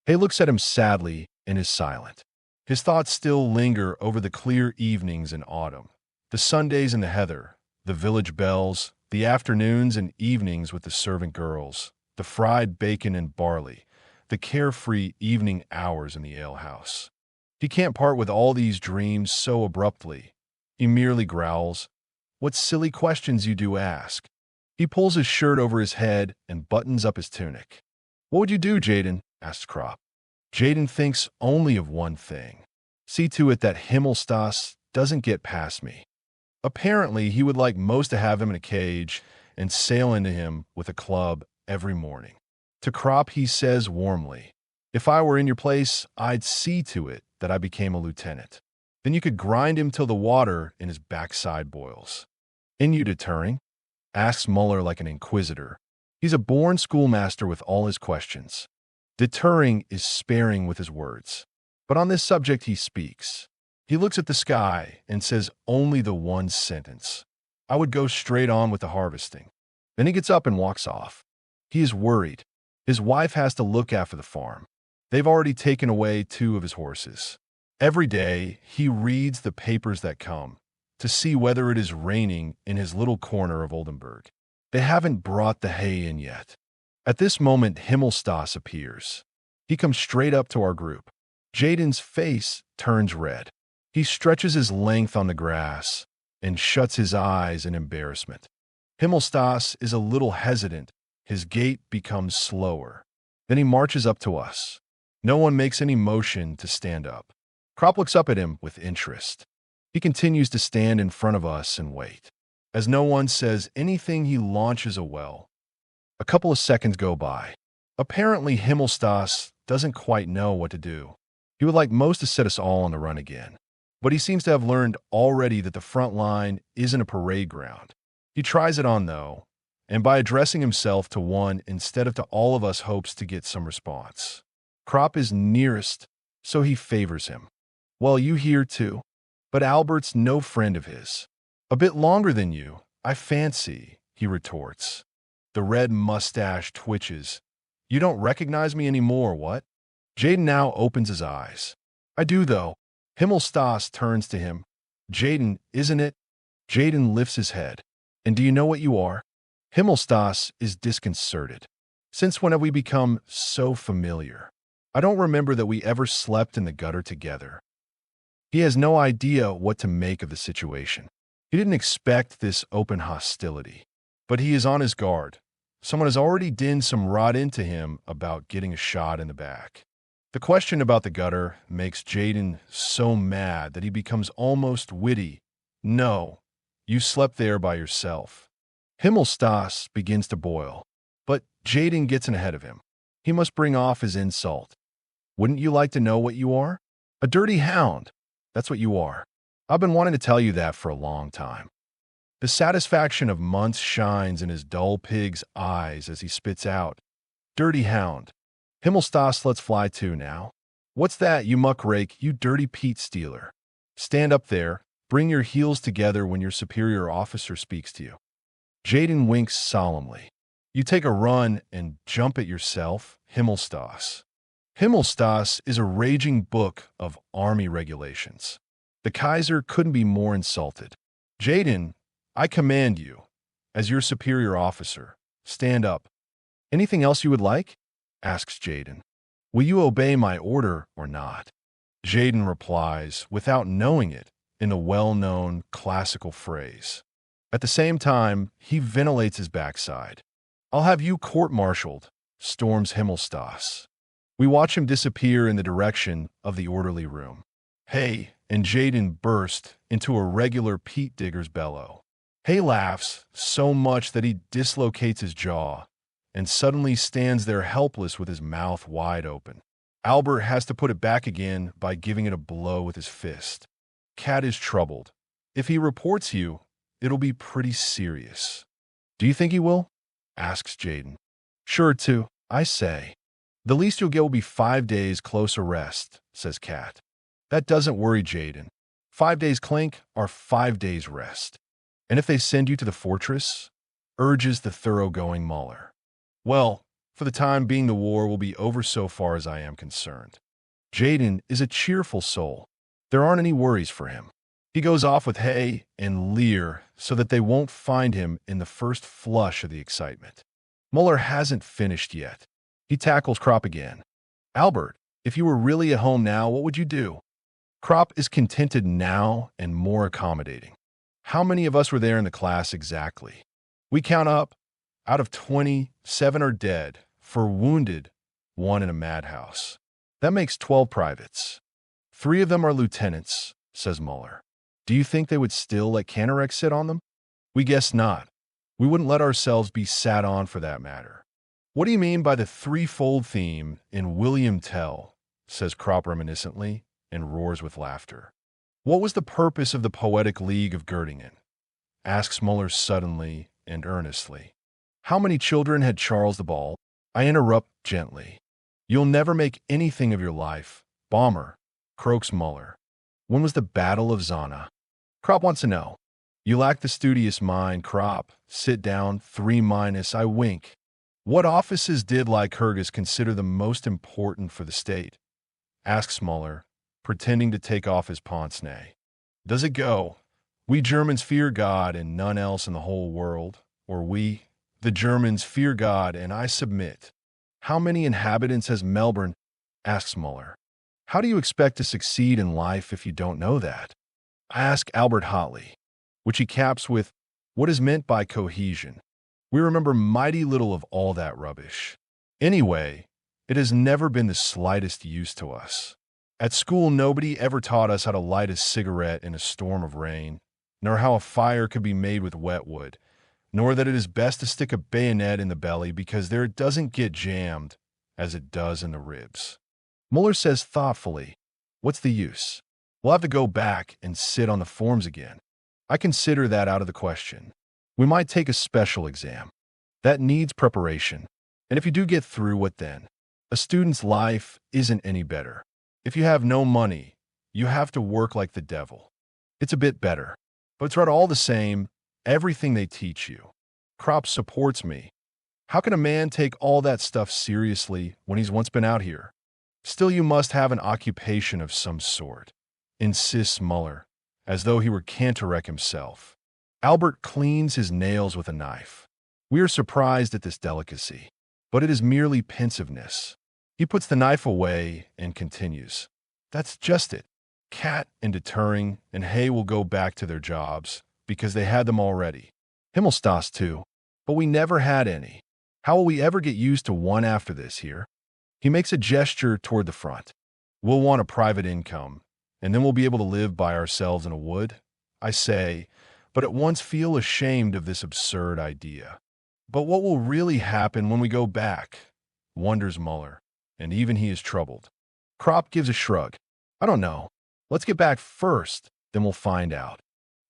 Hay looks at him sadly and is silent. His thoughts still linger over the clear evenings in autumn, the Sundays in the heather, the village bells, the afternoons and evenings with the servant girls, the fried bacon and barley, the carefree evening hours in the alehouse. He can't part with all these dreams so abruptly. He merely growls, "What silly questions you do ask." He pulls his shirt over his head and buttons up his tunic. "What would you do, Jaden?" asks Krop. Jaden thinks only of one thing. See to it that Himmelstas doesn't get past me. Apparently, he would like most to have him in a cage and sail into him with a club every morning. To Krop, he says warmly, "If I were in your place, I'd see to it that I became a lieutenant. Then you could grind him till the water in his backside boils." "And you deterring?" asks Muller like an inquisitor. He's a born schoolmaster with all his questions. Deterring is sparing with his words. But on this subject he speaks. He looks at the sky and says only the one sentence: "I would go straight on with the harvesting." Then he gets up and walks off. He is worried. His wife has to look after the farm. They've already taken away 2 of his horses. Every day he reads the papers that come to see whether it is raining in his little corner of Oldenburg. They haven't brought the hay in yet. At this moment, Himmelstas appears. He comes straight up to our group. Jaden's face turns red. He stretches his length on the grass and shuts his eyes in embarrassment. Himmelstas is a little hesitant. His gait becomes slower. Then he marches up to us. No one makes any motion to stand up. Krop looks up at him with interest. He continues to stand in front of us and wait. As no one says anything, he launches a well. A couple of seconds go by. Apparently, Himmelstas doesn't quite know what to do. He would like most to set us all on the run again. But he seems to have learned already that the front line isn't a parade ground. He tries it on, though, and by addressing himself to one instead of to all of us hopes to get some response. Krop is nearest, so he favors him. "Well, you here too?" But Albert's no friend of his. "A bit longer than you, I fancy," he retorts. The red mustache twitches. "You don't recognize me anymore, what?" Jaden now opens his eyes. "I do, though." Himmelstas turns to him. "Jaden, isn't it?" Jaden lifts his head. "And do you know what you are?" Himmelstas is disconcerted. "Since when have we become so familiar? I don't remember that we ever slept in the gutter together." He has no idea what to make of the situation. He didn't expect this open hostility. But he is on his guard. Someone has already dinned some rot into him about getting a shot in the back. The question about the gutter makes Jaden so mad that he becomes almost witty. "No, you slept there by yourself." Himmelstas begins to boil, but Jaden gets in ahead of him. He must bring off his insult. "Wouldn't you like to know what you are? A dirty hound. That's what you are. I've been wanting to tell you that for a long time." The satisfaction of months shines in his dull pig's eyes as he spits out, "Dirty hound." Himmelstas lets fly too now. "What's that, you muckrake, you dirty peat stealer? Stand up there, bring your heels together when your superior officer speaks to you." Jaden winks solemnly. "You take a run and jump it yourself, Himmelstas." Himmelstas is a raging book of army regulations. The Kaiser couldn't be more insulted. "Jaden, I command you, as your superior officer, stand up." "Anything else you would like?" asks Jaden. "Will you obey my order or not?" Jaden replies, without knowing it, in the well-known classical phrase. At the same time, he ventilates his backside. "I'll have you court-martialed," storms Himmelstas. We watch him disappear in the direction of the orderly room. "Hey," and Jaden burst into a regular peat digger's bellow. Hay laughs so much that he dislocates his jaw and suddenly stands there helpless with his mouth wide open. Albert has to put it back again by giving it a blow with his fist. Cat is troubled. If he reports you, it'll be pretty serious. "Do you think he will?" asks Jaden. "Sure to, I say. The least you'll get will be 5 days close arrest," says Cat. That doesn't worry Jaden. 5 days clink are 5 days rest. "And if they send you to the fortress?" urges the thoroughgoing Muller. "Well, for the time being the war will be over so far as I am concerned." Jaden is a cheerful soul. There aren't any worries for him. He goes off with Hay and Lear so that they won't find him in the first flush of the excitement. Muller hasn't finished yet. He tackles Krop again. "Albert, if you were really at home now, what would you do?" Krop is contented now and more accommodating. "How many of us were there in the class exactly?" "We count up Out of 20, 7 are dead, 4 wounded, 1 in a madhouse. That makes 12 privates. 3 of them are lieutenants, says Muller. Do you think they would still let Canarek sit on them? We guess not. We wouldn't let ourselves be sat on for that matter. What do you mean by the threefold theme in William Tell, says Kropp reminiscently, and roars with laughter. What was the purpose of the Poetic League of Göttingen? Asks Muller suddenly and earnestly. How many children had Charles the Bald? I interrupt gently. You'll never make anything of your life, Bomber, croaks Muller. When was the Battle of Zana? Kropp wants to know. You lack the studious mind, Kropp. Sit down, 3-. I wink. What offices did Lycurgus consider the most important for the state? Asks Muller, pretending to take off his pince-nez. Does it go? We Germans fear God and none else in the whole world, or we, the Germans, fear God and I submit. How many inhabitants has Melbourne? Asks Muller. How do you expect to succeed in life if you don't know that? I ask Albert hotly, which he caps with, what is meant by cohesion? We remember mighty little of all that rubbish. Anyway, it has never been the slightest use to us. At school, nobody ever taught us how to light a cigarette in a storm of rain, nor how a fire could be made with wet wood, nor that it is best to stick a bayonet in the belly because there it doesn't get jammed as it does in the ribs. Muller says thoughtfully, what's the use? We'll have to go back and sit on the forms again. I consider that out of the question. We might take a special exam. That needs preparation. And if you do get through, what then? A student's life isn't any better. If you have no money, you have to work like the devil. It's a bit better, but it's right all the same, everything they teach you. Kropp supports me. How can a man take all that stuff seriously when he's once been out here? Still, you must have an occupation of some sort, insists Muller, as though he were Cantorek himself. Albert cleans his nails with a knife. We are surprised at this delicacy, but it is merely pensiveness. He puts the knife away and continues. That's just it. Cat and deterring and Hay will go back to their jobs because they had them already. Himmelstas too, but we never had any. How will we ever get used to one after this here? He makes a gesture toward the front. We'll want a private income, and then we'll be able to live by ourselves in a wood, I say, but at once feel ashamed of this absurd idea. But what will really happen when we go back? Wonders Muller, and even he is troubled. Kropp gives a shrug. I don't know. Let's get back first, then we'll find out.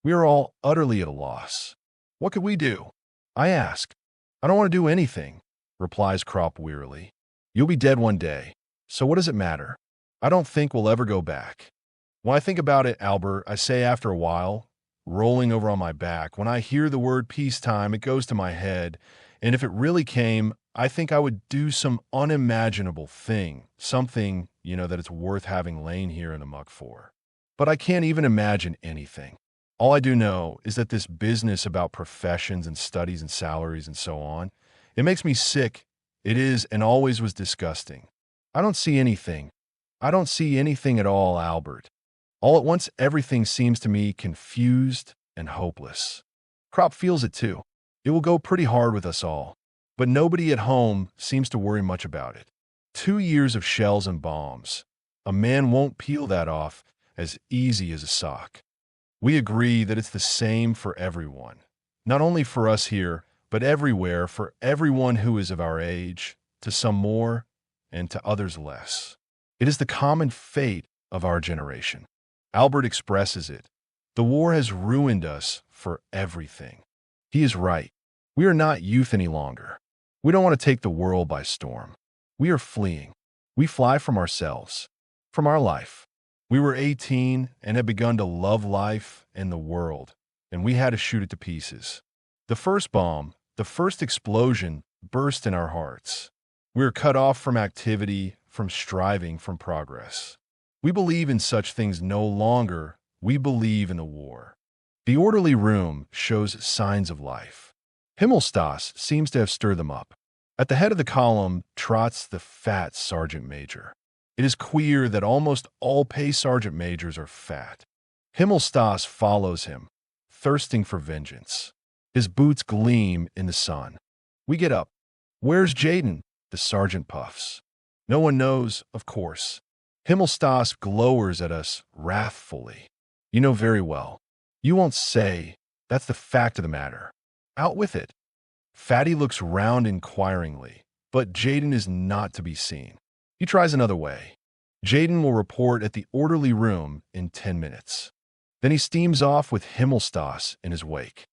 We are all utterly at a loss. What could we do? I ask. I don't want to do anything, replies Kropp wearily. You'll be dead one day, so what does it matter? I don't think we'll ever go back. When I think about it, Albert, I say after a while, rolling over on my back, when I hear the word peacetime, it goes to my head, and if it really came, I think I would do some unimaginable thing, something, that it's worth having lain here in the muck for. But I can't even imagine anything. All I do know is that this business about professions and studies and salaries and so on, it makes me sick. It is and always was disgusting. I don't see anything. I don't see anything at all, Albert. All at once, everything seems to me confused and hopeless. Kropp feels it too. It will go pretty hard with us all, but nobody at home seems to worry much about it. 2 years of shells and bombs. A man won't peel that off as easy as a sock. We agree that it's the same for everyone, not only for us here, but everywhere for everyone who is of our age, to some more and to others less. It is the common fate of our generation. Albert expresses it. The war has ruined us for everything. He is right. We are not youth any longer. We don't want to take the world by storm. We are fleeing. We fly from ourselves, from our life. We were 18 and had begun to love life and the world, and we had to shoot it to pieces. The first bomb, the first explosion, burst in our hearts. We are cut off from activity, from striving, from progress. We believe in such things no longer. We believe in the war. The orderly room shows signs of life. Himmelstas seems to have stirred them up. At the head of the column trots the fat sergeant major. It is queer that almost all pay sergeant majors are fat. Himmelstas follows him, thirsting for vengeance. His boots gleam in the sun. We get up. Where's Jaden? The sergeant puffs. No one knows, of course. Himmelstas glowers at us wrathfully. You know very well. You won't say. That's the fact of the matter. Out with it. Fatty looks round inquiringly, but Jaden is not to be seen. He tries another way. Jaden will report at the orderly room in 10 minutes. Then he steams off with Himmelstas in his wake.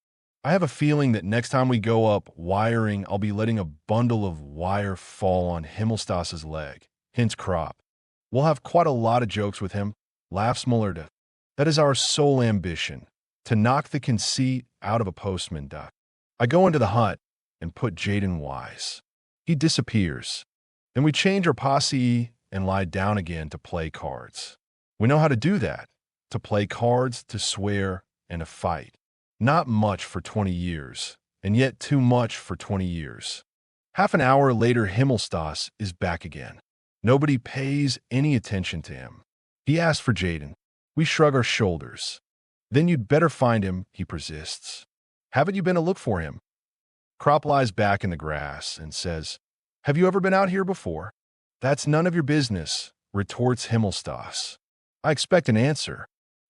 I have a feeling that next time we go up wiring, I'll be letting a bundle of wire fall on Himmelstas's leg, hence crop. We'll have quite a lot of jokes with him, laughs Mullerde. That is our sole ambition, to knock the conceit out of a postman duck. I go into the hut and put Jaden wise. He disappears. Then we change our posse and lie down again to play cards. We know how to do that, to play cards, to swear, and to fight. Not much for 20 years, and yet too much for 20 years. Half an hour later, Himmelstas is back again. Nobody pays any attention to him. He asks for Jaden. We shrug our shoulders. Then you'd better find him, he persists. Haven't you been to look for him? Krop lies back in the grass and says, Have you ever been out here before? That's none of your business, retorts Himmelstas. I expect an answer.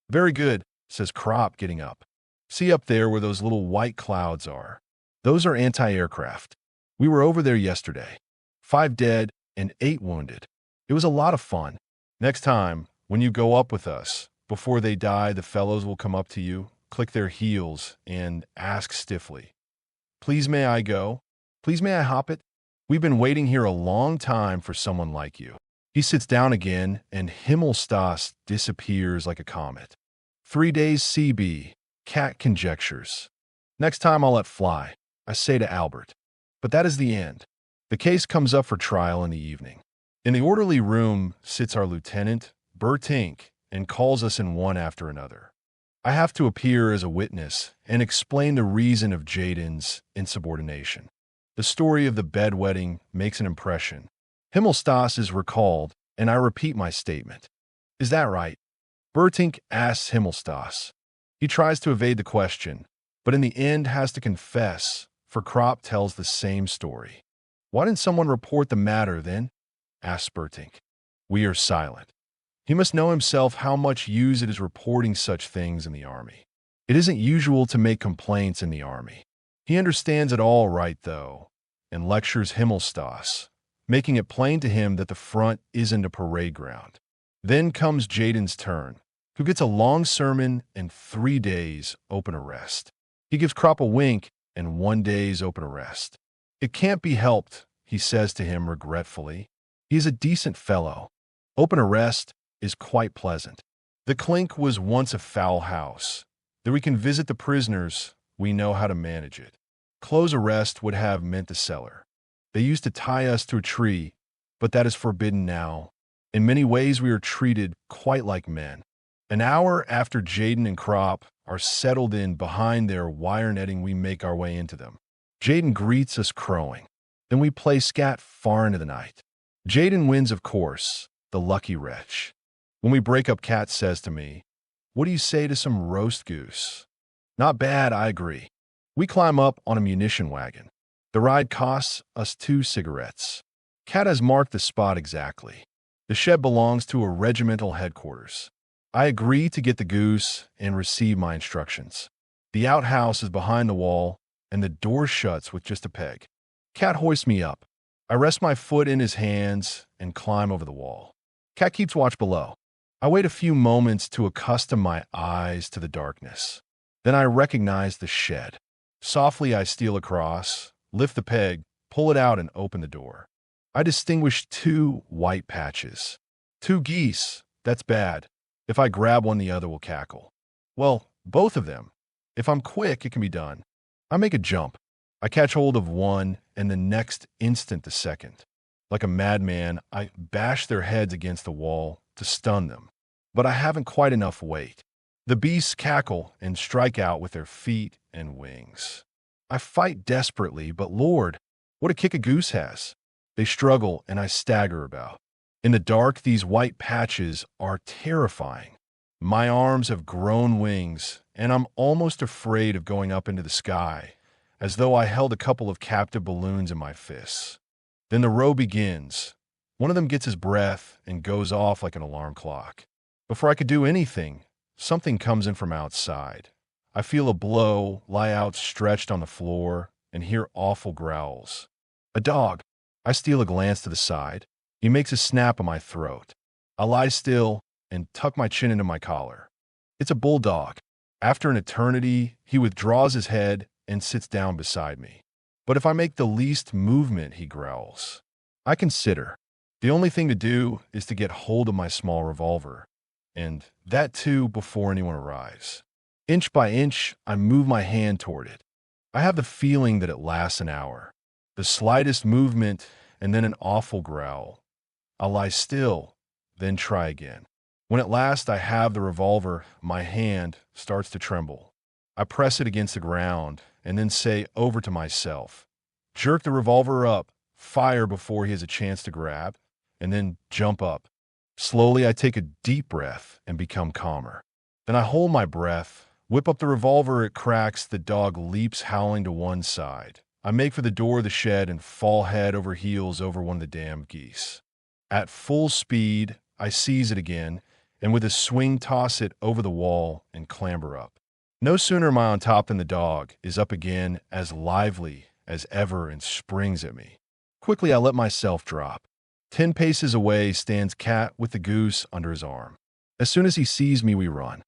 Very good, says Krop, getting up. See up there where those little white clouds are. Those are anti-aircraft. We were over there yesterday. 5 dead and 8 wounded. It was a lot of fun. Next time, when you go up with us, before they die, the fellows will come up to you, click their heels, and ask stiffly, Please may I go? Please may I hop it? We've been waiting here a long time for someone like you. He sits down again, and Himmelstas disappears like a comet. 3 days CB. Cat conjectures. Next time I'll let fly, I say to Albert. But that is the end. The case comes up for trial in the evening. In the orderly room sits our lieutenant, Bertink, and calls us in one after another. I have to appear as a witness and explain the reason of Jaden's insubordination. The story of the bedwetting makes an impression. Himmelstas is recalled, and I repeat my statement. Is that right? Bertink asks Himmelstas. He tries to evade the question, but in the end has to confess, for Krop tells the same story. Why didn't someone report the matter then? Asks Bertink. We are silent. He must know himself how much use it is reporting such things in the army. It isn't usual to make complaints in the army. He understands it all right, though, and lectures Himmelstas, making it plain to him that the front isn't a parade ground. Then comes Jaden's turn, who gets a long sermon and 3 days open arrest. He gives Krop a wink and 1 day's open arrest. It can't be helped, he says to him regretfully. He is a decent fellow. Open arrest is quite pleasant. The clink was once a foul house. That we can visit the prisoners, we know how to manage it. Close arrest would have meant the cellar. They used to tie us to a tree, but that is forbidden now. In many ways we are treated quite like men. An hour after Jaden and Krop are settled in behind their wire netting, we make our way into them. Jaden greets us crowing. Then we play scat far into the night. Jaden wins, of course, the lucky wretch. When we break up, Kat says to me, What do you say to some roast goose? Not bad, I agree. We climb up on a munition wagon. The ride costs us 2 cigarettes. Kat has marked the spot exactly. The shed belongs to a regimental headquarters. I agree to get the goose and receive my instructions. The outhouse is behind the wall, and the door shuts with just a peg. Kat hoists me up. I rest my foot in his hands and climb over the wall. Kat keeps watch below. I wait a few moments to accustom my eyes to the darkness. Then I recognize the shed. Softly I steal across, lift the peg, pull it out, and open the door. I distinguish 2 white patches. 2 geese. That's bad. If I grab one, the other will cackle. Well, both of them. If I'm quick, it can be done. I make a jump. I catch hold of one, and the next instant the second. Like a madman, I bash their heads against the wall to stun them. But I haven't quite enough weight. The beasts cackle and strike out with their feet and wings. I fight desperately, but Lord, what a kick a goose has. They struggle, and I stagger about. In the dark, these white patches are terrifying. My arms have grown wings, and I'm almost afraid of going up into the sky. as though I held a couple of captive balloons in my fists. Then the row begins. One of them gets his breath and goes off like an alarm clock. Before I could do anything, something comes in from outside. I feel a blow, lie outstretched on the floor, and hear awful growls. A dog. I steal a glance to the side. He makes a snap on my throat. I lie still and tuck my chin into my collar. It's a bulldog. After an eternity, he withdraws his head and sits down beside me. But if I make the least movement, he growls. I consider. The only thing to do is to get hold of my small revolver, and that too before anyone arrives. Inch by inch, I move my hand toward it. I have the feeling that it lasts an hour. The slightest movement, and then an awful growl. I'll lie still, then try again. When at last I have the revolver, my hand starts to tremble. I press it against the ground, and then say over to myself, jerk the revolver up, fire before he has a chance to grab, and then jump up. Slowly, I take a deep breath and become calmer. Then I hold my breath, whip up the revolver, it cracks, the dog leaps howling to one side. I make for the door of the shed and fall head over heels over one of the damned geese. At full speed, I seize it again, and with a swing toss it over the wall and clamber up. No sooner am I on top than the dog is up again, as lively as ever, and springs at me. Quickly I let myself drop. 10 paces away stands Cat with the goose under his arm. As soon as he sees me, we run.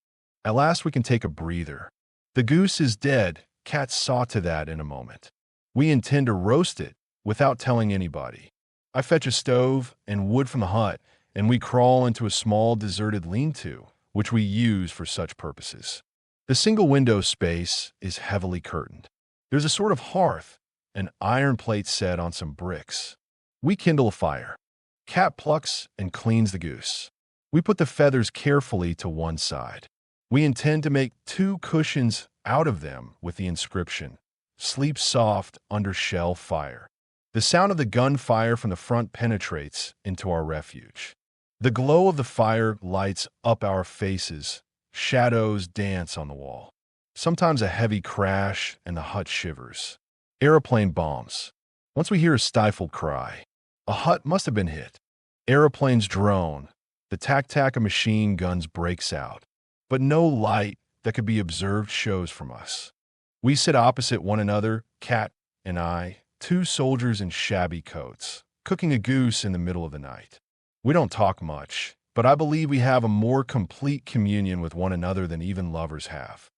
At last we can take a breather. The goose is dead. Cat saw to that in a moment. We intend to roast it without telling anybody. I fetch a stove and wood from the hut, and we crawl into a small deserted lean-to, which we use for such purposes. The single window space is heavily curtained. There's a sort of hearth, an iron plate set on some bricks. We kindle a fire. Cat plucks and cleans the goose. We put the feathers carefully to one side. We intend to make 2 cushions out of them with the inscription, "Sleep soft under shell fire." The sound of the gunfire from the front penetrates into our refuge. The glow of the fire lights up our faces. Shadows dance on the wall. Sometimes a heavy crash and the hut shivers. Aeroplane bombs. Once we hear a stifled cry. A hut must have been hit. Aeroplanes drone. The tac-tac of machine guns breaks out. But no light that could be observed shows from us. We sit opposite one another, Cat and I, 2 soldiers in shabby coats, cooking a goose in the middle of the night. We don't talk much, but I believe we have a more complete communion with one another than even lovers have.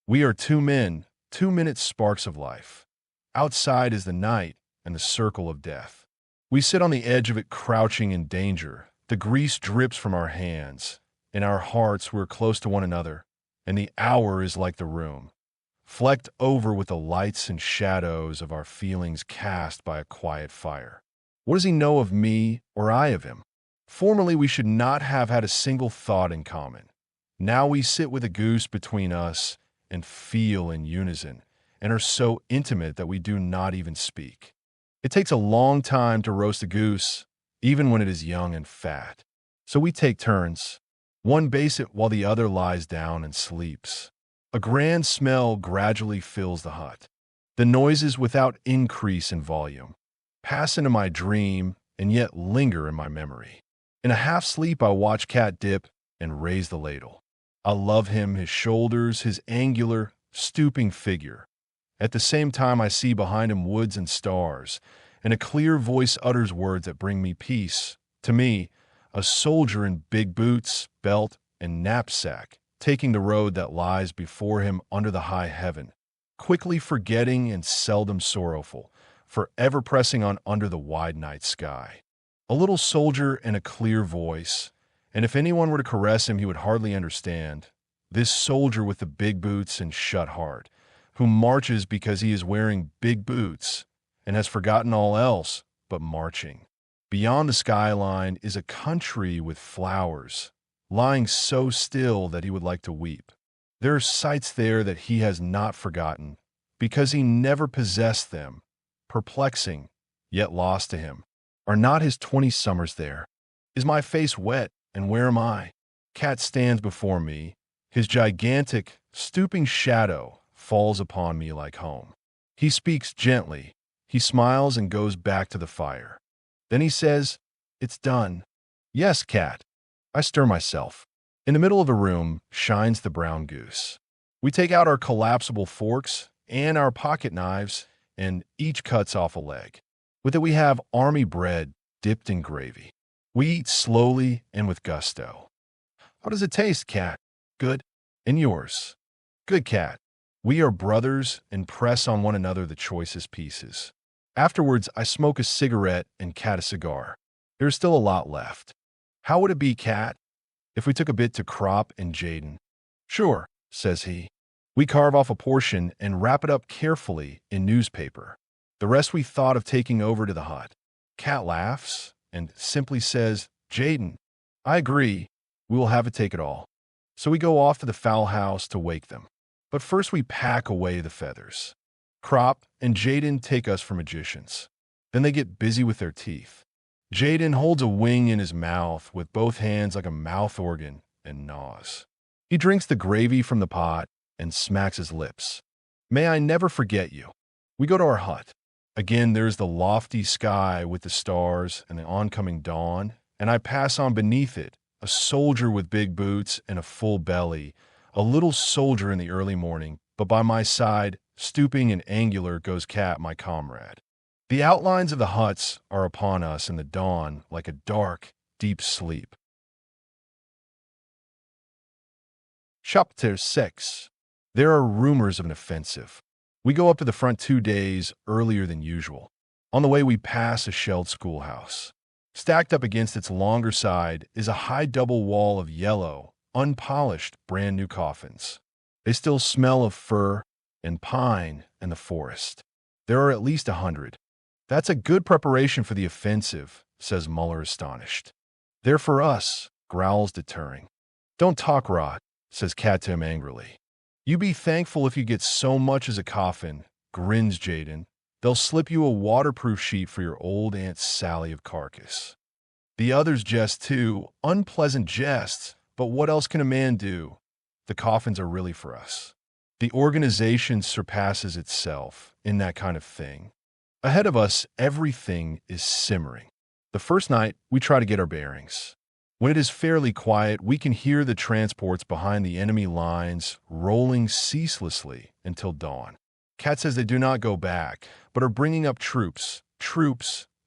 We are 2 men, 2-minute sparks of life. Outside is the night and the circle of death. We sit on the edge of it, crouching in danger. The grease drips from our hands. In our hearts, we're close to one another, and the hour is like the room, flecked over with the lights and shadows of our feelings cast by a quiet fire. What does he know of me or I of him? Formerly, we should not have had a single thought in common. Now we sit with a goose between us and feel in unison, and are so intimate that we do not even speak. It takes a long time to roast a goose, even when it is young and fat. So we take turns. One bastes it while the other lies down and sleeps. A grand smell gradually fills the hut. The noises, without increase in volume, pass into my dream and yet linger in my memory. In a half-sleep, I watch Cat dip and raise the ladle. I love him, his shoulders, his angular, stooping figure. At the same time, I see behind him woods and stars, and a clear voice utters words that bring me peace. To me, a soldier in big boots, belt, and knapsack, taking the road that lies before him under the high heaven, quickly forgetting and seldom sorrowful, forever pressing on under the wide night sky. A little soldier and a clear voice, and if anyone were to caress him, he would hardly understand. This soldier with the big boots and shut heart, who marches because he is wearing big boots and has forgotten all else but marching. Beyond the skyline is a country with flowers, lying so still that he would like to weep. There are sights there that he has not forgotten, because he never possessed them, perplexing, yet lost to him. Are not his 20 summers there? Is my face wet, and where am I? Cat stands before me. His gigantic, stooping shadow falls upon me like home. He speaks gently. He smiles and goes back to the fire. Then he says, "It's done." "Yes, cat." I stir myself. In the middle of the room shines the brown goose. We take out our collapsible forks and our pocket knives, and each cuts off a leg. With it we have army bread dipped in gravy. We eat slowly and with gusto. "How does it taste, cat?" "Good." "And yours?" "Good, cat." We are brothers and press on one another the choicest pieces. Afterwards, I smoke a cigarette and cat a cigar. There is still a lot left. "How would it be, cat, if we took a bit to Crop and Jaden?" "Sure," says he. We carve off a portion and wrap it up carefully in newspaper. The rest we thought of taking over to the hut. Cat laughs and simply says, "Jaden." I agree. We will have to take it all. So we go off to the fowl house to wake them. But first we pack away the feathers. Crop and Jaden take us for magicians. Then they get busy with their teeth. Jaden holds a wing in his mouth with both hands like a mouth organ and gnaws. He drinks the gravy from the pot and smacks his lips. "May I never forget you." We go to our hut. Again, there's the lofty sky with the stars and the oncoming dawn, and I pass on beneath it, a soldier with big boots and a full belly, a little soldier in the early morning, but by my side, stooping and angular, goes Cat, my comrade. The outlines of the huts are upon us in the dawn like a dark, deep sleep. Chapter 6. There are rumors of an offensive. We go up to the front 2 days earlier than usual. On the way, we pass a shelled schoolhouse. Stacked up against its longer side is a high double wall of yellow, unpolished, brand-new coffins. They still smell of fir and pine and the forest. There are at least 100. "That's a good preparation for the offensive," says Muller, astonished. "They're for us," growls deterring. "Don't talk rot," says Cat to him angrily. "You be thankful if you get so much as a coffin," grins Jaden. "They'll slip you a waterproof sheet for your old Aunt Sally of Carcass." The others jest too, unpleasant jests, but what else can a man do? The coffins are really for us. The organization surpasses itself in that kind of thing. Ahead of us, everything is simmering. The first night, we try to get our bearings. When it is fairly quiet, we can hear the transports behind the enemy lines rolling ceaselessly until dawn. Cat says they do not go back, but are bringing up troops,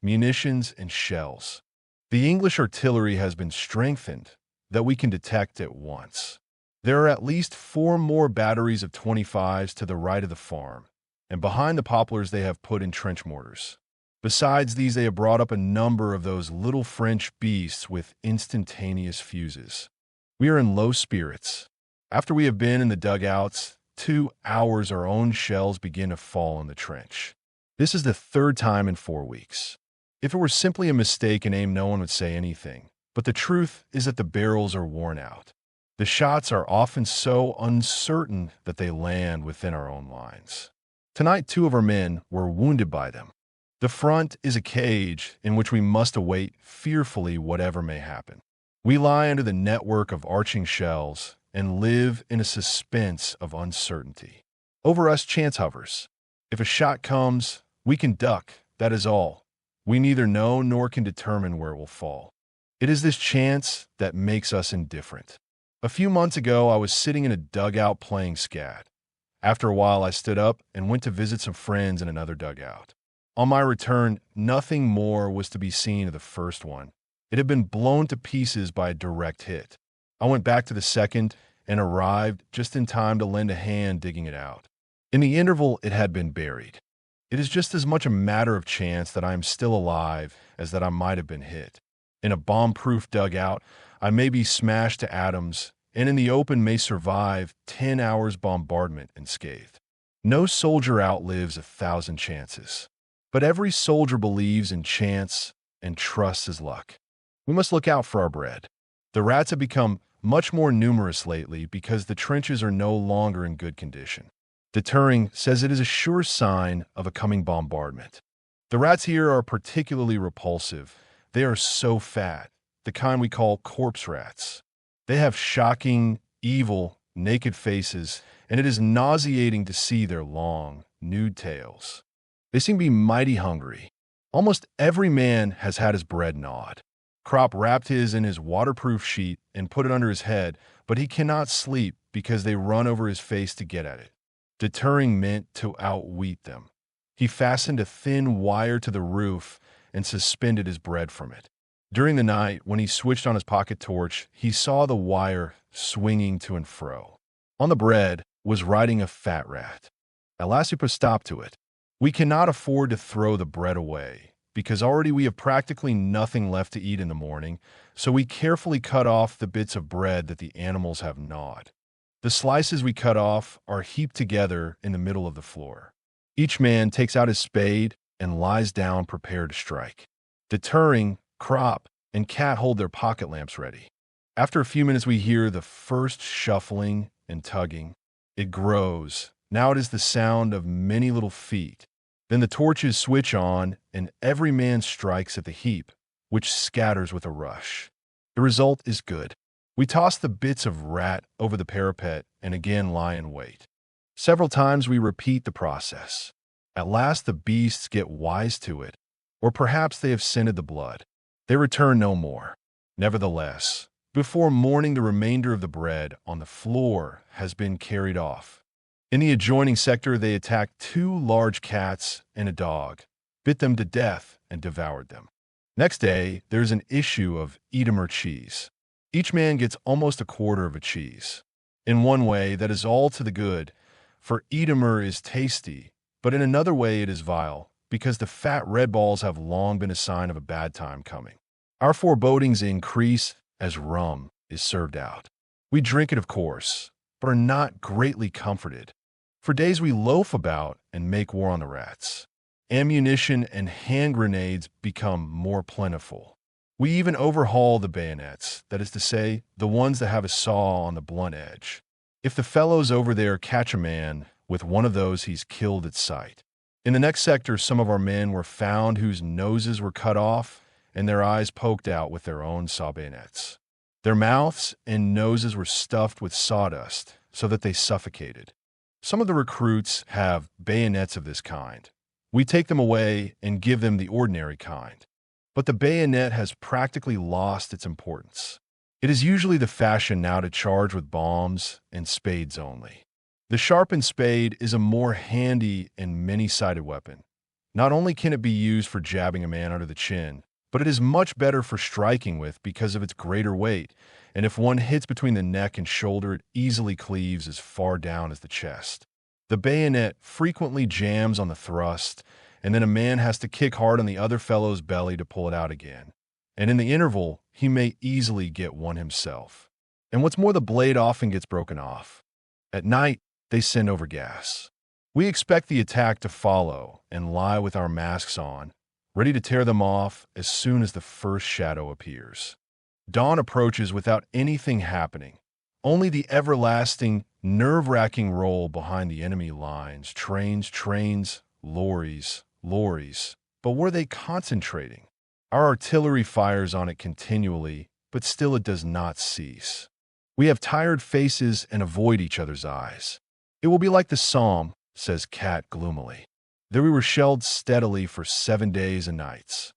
munitions, and shells. The English artillery has been strengthened that we can detect at once. There are at least 4 more batteries of 25s to the right of the farm, and behind the poplars they have put in trench mortars. Besides these, they have brought up a number of those little French beasts with instantaneous fuses. We are in low spirits. After we have been in the dugouts 2 hours, our own shells begin to fall in the trench. This is the 3rd time in 4 weeks. If it were simply a mistake and aim, no one would say anything. But the truth is that the barrels are worn out. The shots are often so uncertain that they land within our own lines. Tonight, 2 of our men were wounded by them. The front is a cage in which we must await fearfully whatever may happen. We lie under the network of arching shells and live in a suspense of uncertainty. Over us chance hovers. If a shot comes, we can duck, that is all. We neither know nor can determine where it will fall. It is this chance that makes us indifferent. A few months ago, I was sitting in a dugout playing scat. After a while, I stood up and went to visit some friends in another dugout. On my return, nothing more was to be seen of the first one. It had been blown to pieces by a direct hit. I went back to the second and arrived just in time to lend a hand digging it out. In the interval, it had been buried. It is just as much a matter of chance that I am still alive as that I might have been hit. In a bomb-proof dugout, I may be smashed to atoms, and in the open may survive 10 hours bombardment unscathed. No soldier outlives 1,000 chances. But every soldier believes in chance and trusts his luck. We must look out for our bread. The rats have become much more numerous lately because the trenches are no longer in good condition. Deterring says it is a sure sign of a coming bombardment. The rats here are particularly repulsive. They are so fat, the kind we call corpse rats. They have shocking, evil, naked faces, and it is nauseating to see their long, nude tails. They seem to be mighty hungry. Almost every man has had his bread gnawed. Crop wrapped his in his waterproof sheet and put it under his head, but he cannot sleep because they run over his face to get at it, deterring mint to outwheat them. He fastened a thin wire to the roof and suspended his bread from it. During the night, when he switched on his pocket torch, he saw the wire swinging to and fro. On the bread was riding a fat rat. At last he put a stop to it. We cannot afford to throw the bread away, because already we have practically nothing left to eat in the morning, so we carefully cut off the bits of bread that the animals have gnawed. The slices we cut off are heaped together in the middle of the floor. Each man takes out his spade and lies down prepared to strike. Deterring, Crop and Cat hold their pocket lamps ready. After a few minutes we hear the first shuffling and tugging. It grows. Now it is the sound of many little feet. Then the torches switch on, and every man strikes at the heap, which scatters with a rush. The result is good. We toss the bits of rat over the parapet and again lie in wait. Several times we repeat the process. At last the beasts get wise to it, or perhaps they have scented the blood. They return no more. Nevertheless, before morning the remainder of the bread on the floor has been carried off. In the adjoining sector they attacked 2 large cats and a dog, bit them to death, and devoured them. Next day, there's an issue of Edamer cheese. Each man gets almost a quarter of a cheese. In one way, that is all to the good, for Edamer is tasty, but in another way it is vile, because the fat red balls have long been a sign of a bad time coming. Our forebodings increase as rum is served out. We drink it, of course, but are not greatly comforted. For days we loaf about and make war on the rats. Ammunition and hand grenades become more plentiful. We even overhaul the bayonets, that is to say, the ones that have a saw on the blunt edge. If the fellows over there catch a man with one of those, he's killed at sight. In the next sector, some of our men were found whose noses were cut off and their eyes poked out with their own saw bayonets. Their mouths and noses were stuffed with sawdust so that they suffocated. Some of the recruits have bayonets of this kind. We take them away and give them the ordinary kind. But the bayonet has practically lost its importance. It is usually the fashion now to charge with bombs and spades only. The sharpened spade is a more handy and many-sided weapon. Not only can it be used for jabbing a man under the chin, but it is much better for striking with because of its greater weight, and if one hits between the neck and shoulder, it easily cleaves as far down as the chest. The bayonet frequently jams on the thrust, and then a man has to kick hard on the other fellow's belly to pull it out again. And in the interval, he may easily get one himself. And what's more, the blade often gets broken off. At night, they send over gas. We expect the attack to follow and lie with our masks on, ready to tear them off as soon as the first shadow appears. Dawn approaches without anything happening. Only the everlasting, nerve-wracking roll behind the enemy lines, trains, lorries. But were they concentrating? Our artillery fires on it continually, but still it does not cease. We have tired faces and avoid each other's eyes. It will be like the Psalm, says Cat gloomily. There we were shelled steadily for 7 days and nights.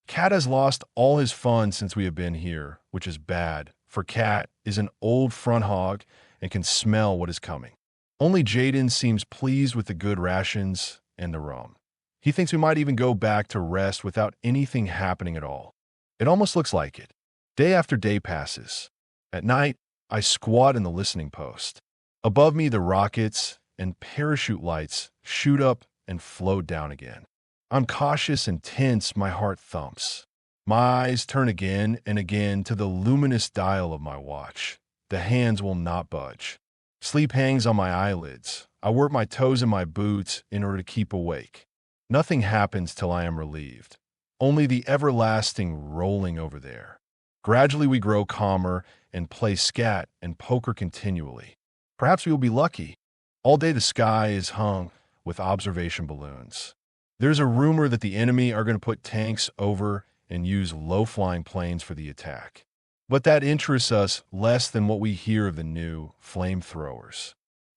Cat has lost all his fun since we have been here, which is bad, for Cat is an old front hog and can smell what is coming. Only Jaden seems pleased with the good rations and the rum. He thinks we might even go back to rest without anything happening at all. It almost looks like it. Day after day passes. At night, I squat in the listening post. Above me, the rockets and parachute lights shoot up and float down again. I'm cautious and tense, my heart thumps. My eyes turn again and again to the luminous dial of my watch. The hands will not budge. Sleep hangs on my eyelids. I work my toes in my boots in order to keep awake. Nothing happens till I am relieved. Only the everlasting rolling over there. Gradually we grow calmer and play scat and poker continually. Perhaps we will be lucky. All day the sky is hung with observation balloons. There's a rumor that the enemy are going to put tanks over and use low-flying planes for the attack. But that interests us less than what we hear of the new flamethrowers.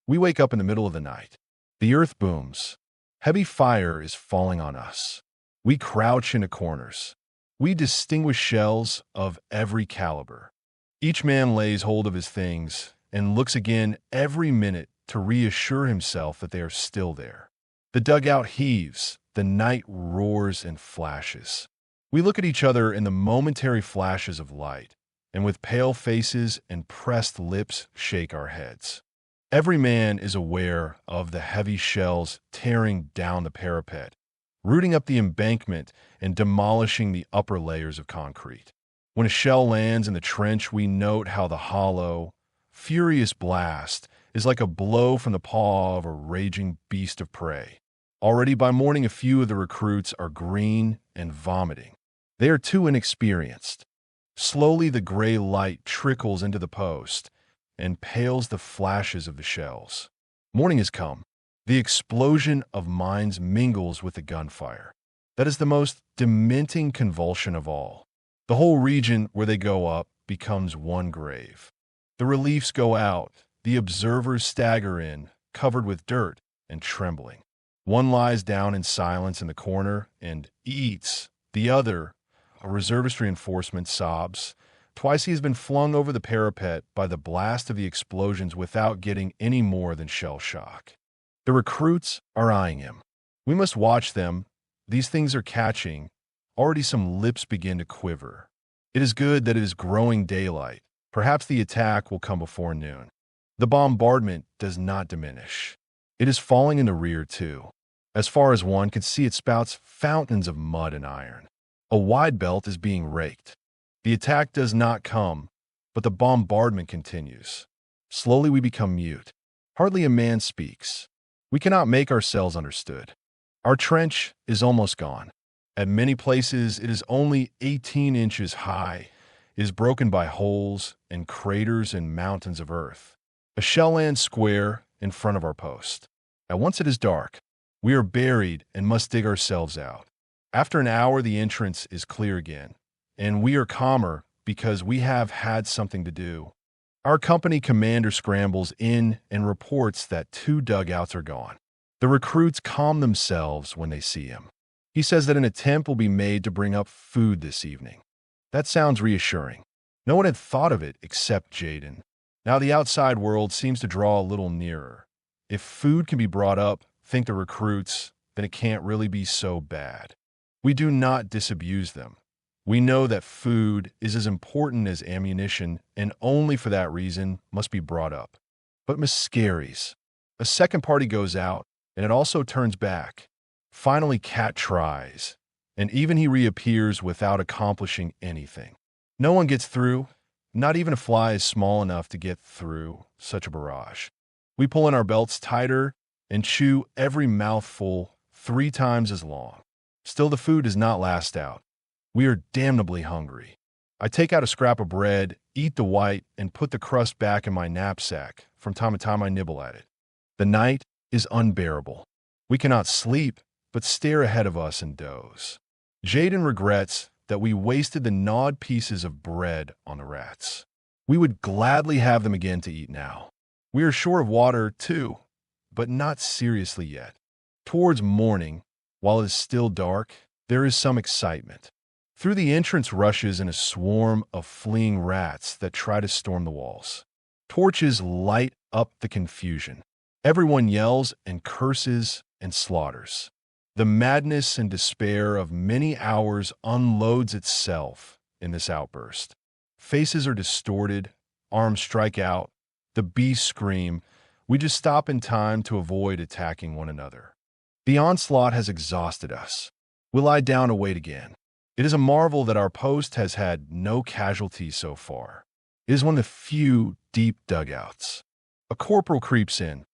We wake up in the middle of the night. The earth booms. Heavy fire is falling on us. We crouch into corners. We distinguish shells of every caliber. Each man lays hold of his things and looks again every minute to reassure himself that they are still there. The dugout heaves, the night roars and flashes. We look at each other in the momentary flashes of light, and with pale faces and pressed lips shake our heads. Every man is aware of the heavy shells tearing down the parapet, rooting up the embankment and demolishing the upper layers of concrete. When a shell lands in the trench, we note how the hollow, furious blast is like a blow from the paw of a raging beast of prey. Already by morning, a few of the recruits are green and vomiting. They are too inexperienced. Slowly, the gray light trickles into the post and pales the flashes of the shells. Morning has come. The explosion of mines mingles with the gunfire. That is the most dementing convulsion of all. The whole region where they go up becomes one grave. The reliefs go out. The observers stagger in, covered with dirt and trembling. One lies down in silence in the corner and eats. The other, a reservist reinforcement, sobs. Twice he has been flung over the parapet by the blast of the explosions without getting any more than shell shock. The recruits are eyeing him. We must watch them. These things are catching. Already some lips begin to quiver. It is good that it is growing daylight. Perhaps the attack will come before noon. The bombardment does not diminish. It is falling in the rear, too. As far as one can see, it spouts fountains of mud and iron. A wide belt is being raked. The attack does not come, but the bombardment continues. Slowly we become mute. Hardly a man speaks. We cannot make ourselves understood. Our trench is almost gone. At many places, it is only 18 inches high. It is broken by holes and craters and mountains of earth. A shell lands square in front of our post. At once it is dark. We are buried and must dig ourselves out. After an hour, the entrance is clear again, and we are calmer because we have had something to do. Our company commander scrambles in and reports that 2 dugouts are gone. The recruits calm themselves when they see him. He says that an attempt will be made to bring up food this evening. That sounds reassuring. No one had thought of it except Jaden. Now the outside world seems to draw a little nearer. If food can be brought up, think the recruits, then it can't really be so bad. We do not disabuse them. We know that food is as important as ammunition, and only for that reason must be brought up. But Miscaries. A second party goes out, and it also turns back. Finally, Cat tries, and even he reappears without accomplishing anything. No one gets through. Not even a fly is small enough to get through such a barrage. We pull in our belts tighter and chew every mouthful 3 times as long. Still, the food does not last out. We are damnably hungry. I take out a scrap of bread, eat the white, and put the crust back in my knapsack. From time to time, I nibble at it. The night is unbearable. We cannot sleep, but stare ahead of us and doze. Jaden regrets that we wasted the gnawed pieces of bread on the rats. We would gladly have them again to eat now. We are short of water, too, but not seriously yet. Towards morning, while it is still dark, there is some excitement. Through the entrance rushes in a swarm of fleeing rats that try to storm the walls. Torches light up the confusion. Everyone yells and curses and slaughters. The madness and despair of many hours unloads itself in this outburst. Faces are distorted, arms strike out, the beasts scream. We just stop in time to avoid attacking one another. The onslaught has exhausted us. We lie down to wait again. It is a marvel that our post has had no casualties so far. It is one of the few deep dugouts. A corporal creeps in.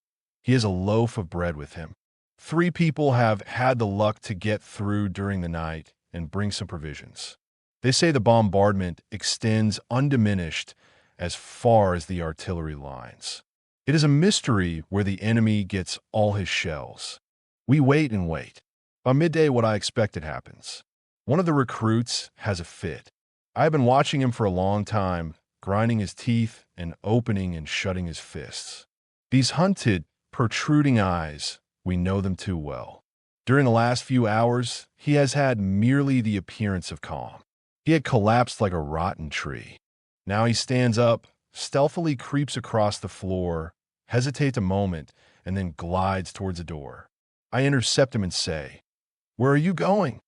He has a loaf of bread with him. 3 people have had the luck to get through during the night and bring some provisions. They say the bombardment extends undiminished as far as the artillery lines. It is a mystery where the enemy gets all his shells. We wait and wait. By midday, what I expected happens. One of the recruits has a fit. I have been watching him for a long time, grinding his teeth and opening and shutting his fists. These hunted, protruding eyes, we know them too well. During the last few hours, he has had merely the appearance of calm. He had collapsed like a rotten tree. Now he stands up, stealthily creeps across the floor, hesitates a moment, and then glides towards the door. I intercept him and say, "Where are you going?"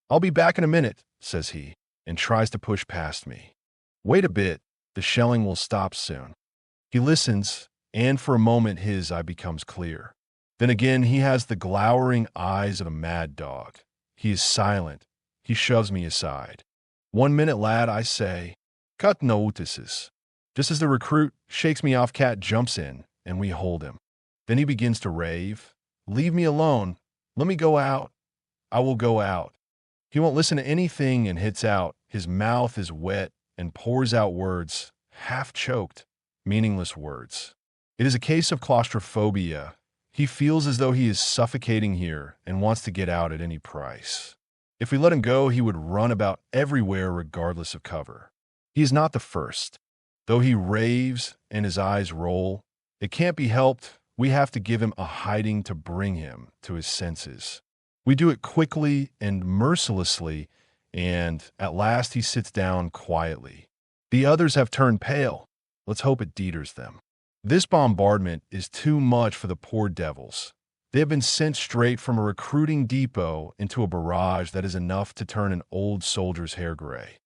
"I'll be back in a minute," says he, and tries to push past me. "Wait a bit, the shelling will stop soon." He listens, and for a moment his eye becomes clear. Then again he has the glowering eyes of a mad dog. He is silent. He shoves me aside. "1 minute, lad," I say. "Cut notices." Just as the recruit shakes me off, Cat jumps in, and we hold him. Then he begins to rave. "Leave me alone. Let me go out. I will go out." He won't listen to anything and hits out. His mouth is wet and pours out words, half-choked, meaningless words. It is a case of claustrophobia. He feels as though he is suffocating here and wants to get out at any price. If we let him go, he would run about everywhere regardless of cover. He is not the first. Though he raves and his eyes roll, it can't be helped. We have to give him a hiding to bring him to his senses. We do it quickly and mercilessly, and at last he sits down quietly. The others have turned pale. Let's hope it deters them. This bombardment is too much for the poor devils. They have been sent straight from a recruiting depot into a barrage that is enough to turn an old soldier's hair gray.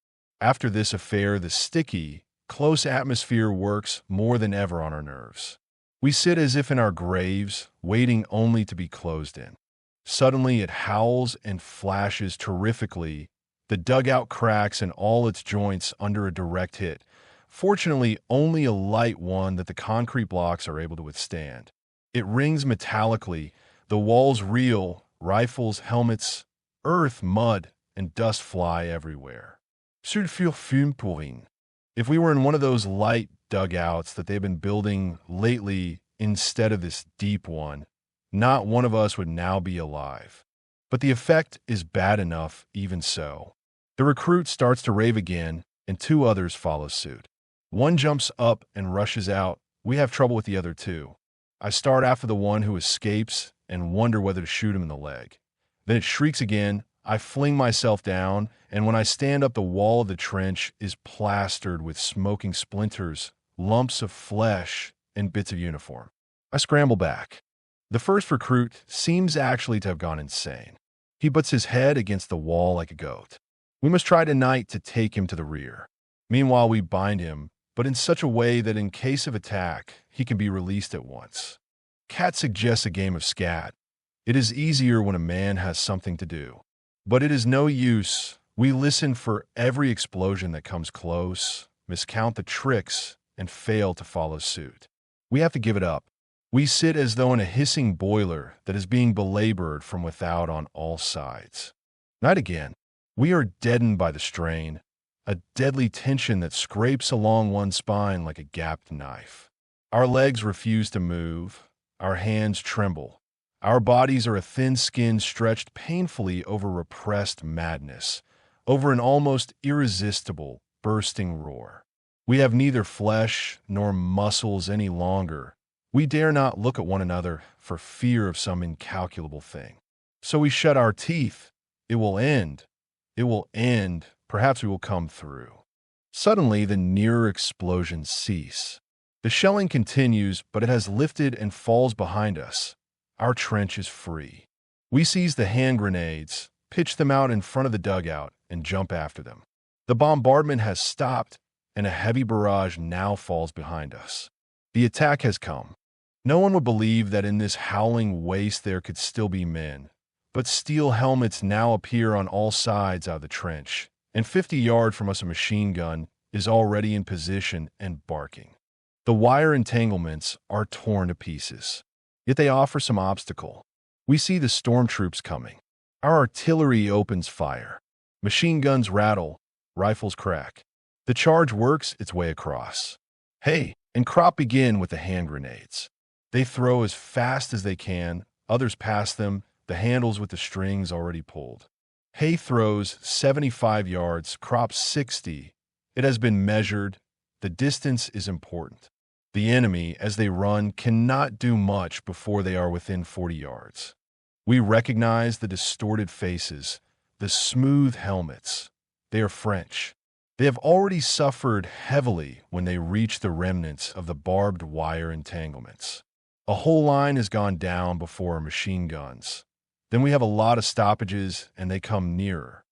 After this affair, the sticky, close atmosphere works more than ever on our nerves. We sit as if in our graves, waiting only to be closed in. Suddenly it howls and flashes terrifically. The dugout cracks in all its joints under a direct hit. Fortunately, only a light one that the concrete blocks are able to withstand. It rings metallically. The walls reel, rifles, helmets, earth, mud, and dust fly everywhere. Sulfur fume pourrine. If we were in one of those light dugouts that they've been building lately instead of this deep one, not one of us would now be alive. But the effect is bad enough even so. The recruit starts to rave again, and 2 others follow suit. One jumps up and rushes out. We have trouble with the other 2. I start after the one who escapes and wonder whether to shoot him in the leg. Then it shrieks again. I fling myself down, and when I stand up, the wall of the trench is plastered with smoking splinters, lumps of flesh, and bits of uniform. I scramble back. The first recruit seems actually to have gone insane. He butts his head against the wall like a goat. We must try tonight to take him to the rear. Meanwhile, we bind him, but in such a way that in case of attack, he can be released at once. Cat suggests a game of scat. It is easier when a man has something to do. But it is no use. We listen for every explosion that comes close, miscount the tricks, and fail to follow suit. We have to give it up. We sit as though in a hissing boiler that is being belabored from without on all sides. Night again. We are deadened by the strain, a deadly tension that scrapes along one's spine like a gapped knife. Our legs refuse to move. Our hands tremble. Our bodies are a thin skin stretched painfully over repressed madness, over an almost irresistible, bursting roar. We have neither flesh nor muscles any longer. We dare not look at one another for fear of some incalculable thing. So we shut our teeth. It will end. It will end. Perhaps we will come through. Suddenly, the nearer explosions cease. The shelling continues, but it has lifted and falls behind us. Our trench is free. We seize the hand grenades, pitch them out in front of the dugout, and jump after them. The bombardment has stopped, and a heavy barrage now falls behind us. The attack has come. No one would believe that in this howling waste there could still be men, but steel helmets now appear on all sides out of the trench, and 50 yards from us a machine gun is already in position and barking. The wire entanglements are torn to pieces, yet they offer some obstacle. We see the stormtroops coming. Our artillery opens fire. Machine guns rattle, rifles crack. The charge works its way across. Hey, and crop begin with the hand grenades. They throw as fast as they can, others pass them, the handles with the strings already pulled. Hay throws 75 yards, crop 60. It has been measured. The distance is important. The enemy, as they run, cannot do much before they are within 40 yards. We recognize the distorted faces, the smooth helmets. They are French. They have already suffered heavily when they reach the remnants of the barbed wire entanglements. A whole line has gone down before our machine guns. Then we have a lot of stoppages, and they come nearer.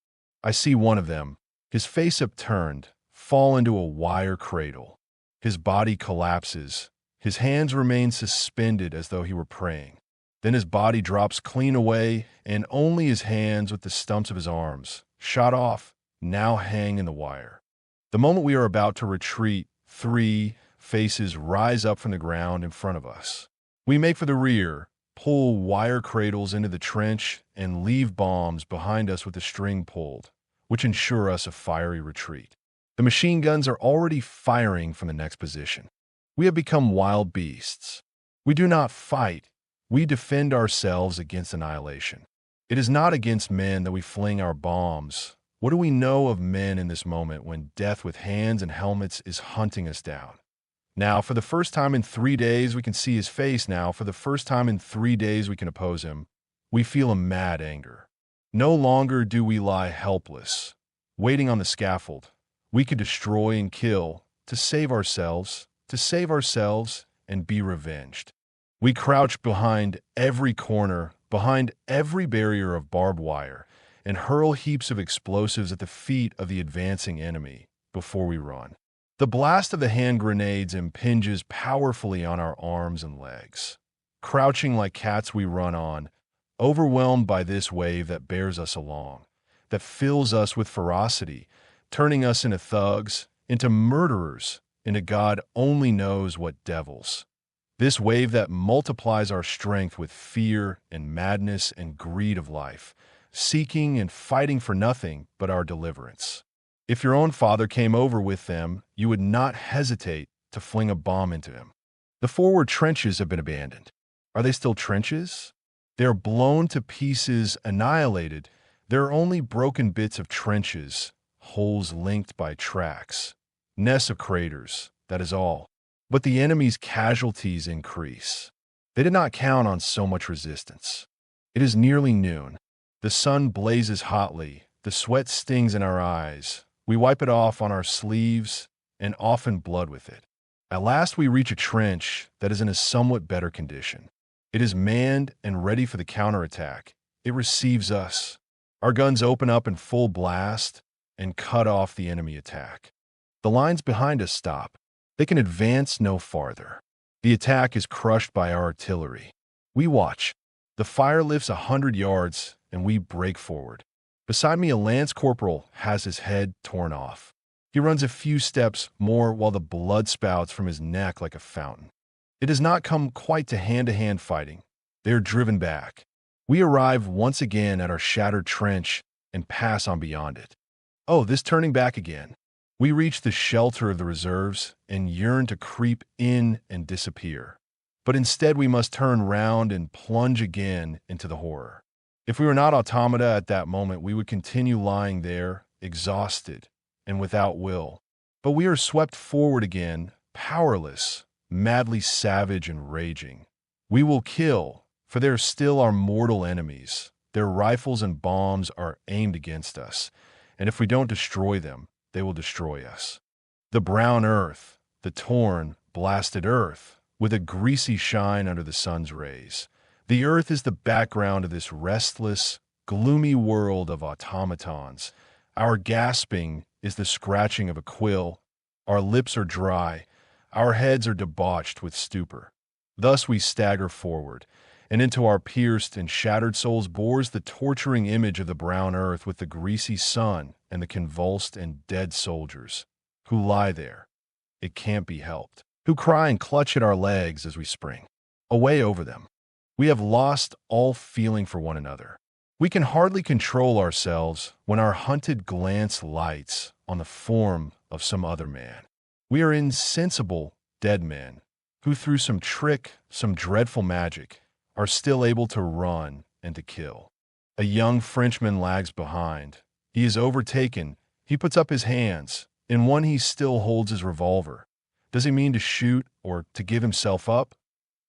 I see one of them, his face upturned, fall into a wire cradle. His body collapses. His hands remain suspended as though he were praying. Then his body drops clean away, and only his hands with the stumps of his arms, shot off, now hang in the wire. The moment we are about to retreat, 3 faces rise up from the ground in front of us. We make for the rear, pull wire cradles into the trench, and leave bombs behind us with the string pulled, which ensure us a fiery retreat. The machine guns are already firing from the next position. We have become wild beasts. We do not fight. We defend ourselves against annihilation. It is not against men that we fling our bombs. What do we know of men in this moment when death with hands and helmets is hunting us down? Now, for the first time in 3 days, we can see his face now. For the first time in 3 days, we can oppose him. We feel a mad anger. No longer do we lie helpless, waiting on the scaffold. We could destroy and kill to save ourselves and be revenged. We crouch behind every corner, behind every barrier of barbed wire, and hurl heaps of explosives at the feet of the advancing enemy before we run. The blast of the hand grenades impinges powerfully on our arms and legs. Crouching like cats, we run on, overwhelmed by this wave that bears us along, that fills us with ferocity, turning us into thugs, into murderers, into God only knows what devils. This wave that multiplies our strength with fear and madness and greed of life, seeking and fighting for nothing but our deliverance. If your own father came over with them, you would not hesitate to fling a bomb into him. The forward trenches have been abandoned. Are they still trenches? They are blown to pieces, annihilated. There are only broken bits of trenches, holes linked by tracks, nests of craters, that is all. But the enemy's casualties increase. They did not count on so much resistance. It is nearly noon. The sun blazes hotly. The sweat stings in our eyes. We wipe it off on our sleeves and often blood with it. At last we reach a trench that is in a somewhat better condition. It is manned and ready for the counterattack. It receives us. Our guns open up in full blast and cut off the enemy attack. The lines behind us stop. They can advance no farther. The attack is crushed by our artillery. We watch. The fire lifts 100 yards, and we break forward. Beside me, a lance corporal has his head torn off. He runs a few steps more while the blood spouts from his neck like a fountain. It has not come quite to hand-to-hand fighting. They are driven back. We arrive once again at our shattered trench and pass on beyond it. Oh, this turning back again. We reach the shelter of the reserves and yearn to creep in and disappear. But instead we must turn round and plunge again into the horror. If we were not automata at that moment, we would continue lying there, exhausted and without will. But we are swept forward again, powerless, madly savage and raging. We will kill, for they are still our mortal enemies. Their rifles and bombs are aimed against us, and if we don't destroy them, they will destroy us. The brown earth, the torn, blasted earth, with a greasy shine under the sun's rays. The earth is the background of this restless, gloomy world of automatons. Our gasping is the scratching of a quill. Our lips are dry. Our heads are debauched with stupor. Thus we stagger forward, and into our pierced and shattered souls bores the torturing image of the brown earth with the greasy sun and the convulsed and dead soldiers who lie there. It can't be helped. Who cry and clutch at our legs as we spring away over them. We have lost all feeling for one another. We can hardly control ourselves when our hunted glance lights on the form of some other man. We are insensible, dead men, who through some trick, some dreadful magic, are still able to run and to kill. A young Frenchman lags behind. He is overtaken. He puts up his hands. In one he still holds his revolver. Does he mean to shoot or to give himself up?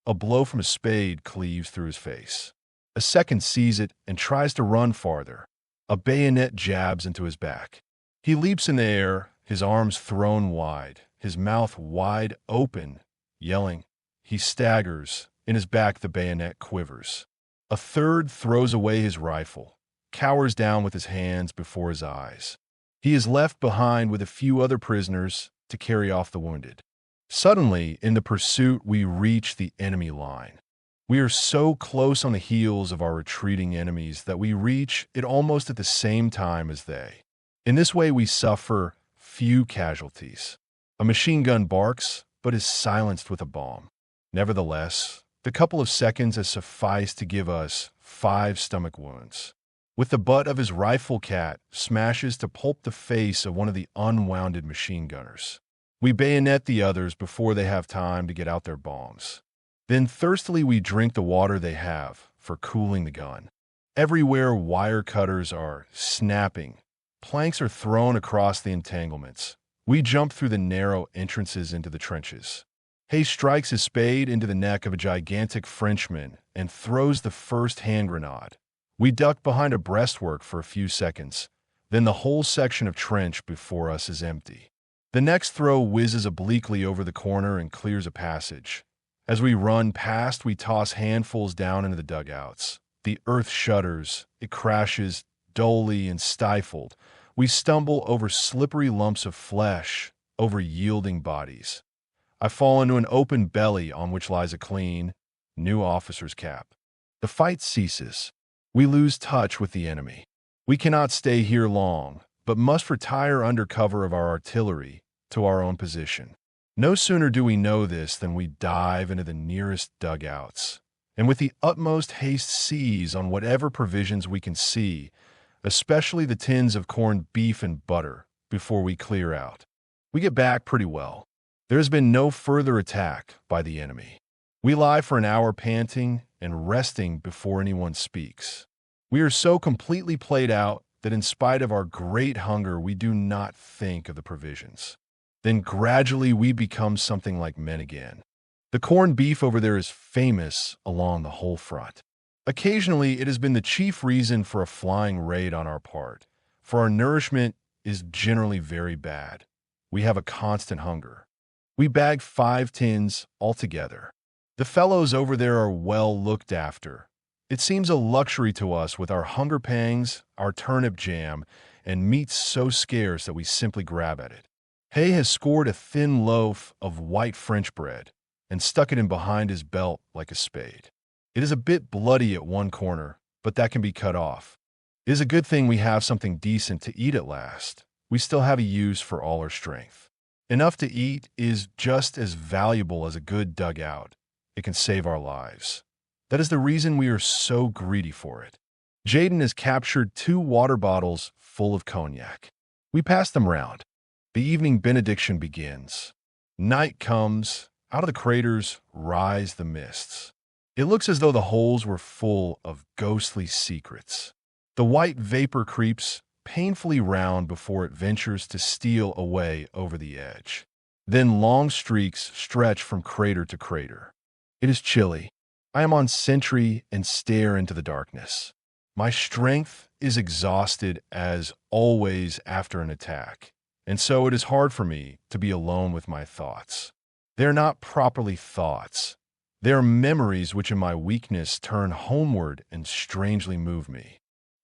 A blow from a spade cleaves through his face. A second sees it and tries to run farther. A bayonet jabs into his back. He leaps in the air, his arms thrown wide, his mouth wide open, yelling. He staggers. In his back, the bayonet quivers. A third throws away his rifle, cowers down with his hands before his eyes. He is left behind with a few other prisoners to carry off the wounded. Suddenly, in the pursuit, we reach the enemy line. We are so close on the heels of our retreating enemies that we reach it almost at the same time as they. In this way, we suffer few casualties. A machine gun barks, but is silenced with a bomb. Nevertheless, the couple of seconds has sufficed to give us 5 stomach wounds. With the butt of his rifle, Cat smashes to pulp the face of one of the unwounded machine gunners. We bayonet the others before they have time to get out their bombs. Then thirstily we drink the water they have for cooling the gun. Everywhere wire cutters are snapping. Planks are thrown across the entanglements. We jump through the narrow entrances into the trenches. Hay strikes his spade into the neck of a gigantic Frenchman and throws the first hand grenade. We duck behind a breastwork for a few seconds. Then the whole section of trench before us is empty. The next throw whizzes obliquely over the corner and clears a passage. As we run past, we toss handfuls down into the dugouts. The earth shudders. It crashes, dully and stifled. We stumble over slippery lumps of flesh, over yielding bodies. I fall into an open belly on which lies a clean, new officer's cap. The fight ceases. We lose touch with the enemy. We cannot stay here long, but must retire under cover of our artillery to our own position. No sooner do we know this than we dive into the nearest dugouts, and with the utmost haste seize on whatever provisions we can see, especially the tins of corned beef and butter, before we clear out. We get back pretty well. There has been no further attack by the enemy. We lie for an hour panting and resting before anyone speaks. We are so completely played out that in spite of our great hunger, we do not think of the provisions. Then gradually we become something like men again. The corned beef over there is famous along the whole front. Occasionally, it has been the chief reason for a flying raid on our part, for our nourishment is generally very bad. We have a constant hunger. We bag 5 tins altogether. The fellows over there are well looked after. It seems a luxury to us with our hunger pangs, our turnip jam, and meat so scarce that we simply grab at it. Hay has scored a thin loaf of white French bread and stuck it in behind his belt like a spade. It is a bit bloody at one corner, but that can be cut off. It is a good thing we have something decent to eat at last. We still have a use for all our strength. Enough to eat is just as valuable as a good dugout. It can save our lives. That is the reason we are so greedy for it. Jaden has captured 2 water bottles full of cognac. We pass them round. The evening benediction begins. Night comes. Out of the craters rise the mists. It looks as though the holes were full of ghostly secrets. The white vapor creeps painfully round before it ventures to steal away over the edge. Then long streaks stretch from crater to crater. It is chilly. I am on sentry and stare into the darkness. My strength is exhausted as always after an attack, and so it is hard for me to be alone with my thoughts. They are not properly thoughts. They are memories which in my weakness turn homeward and strangely move me.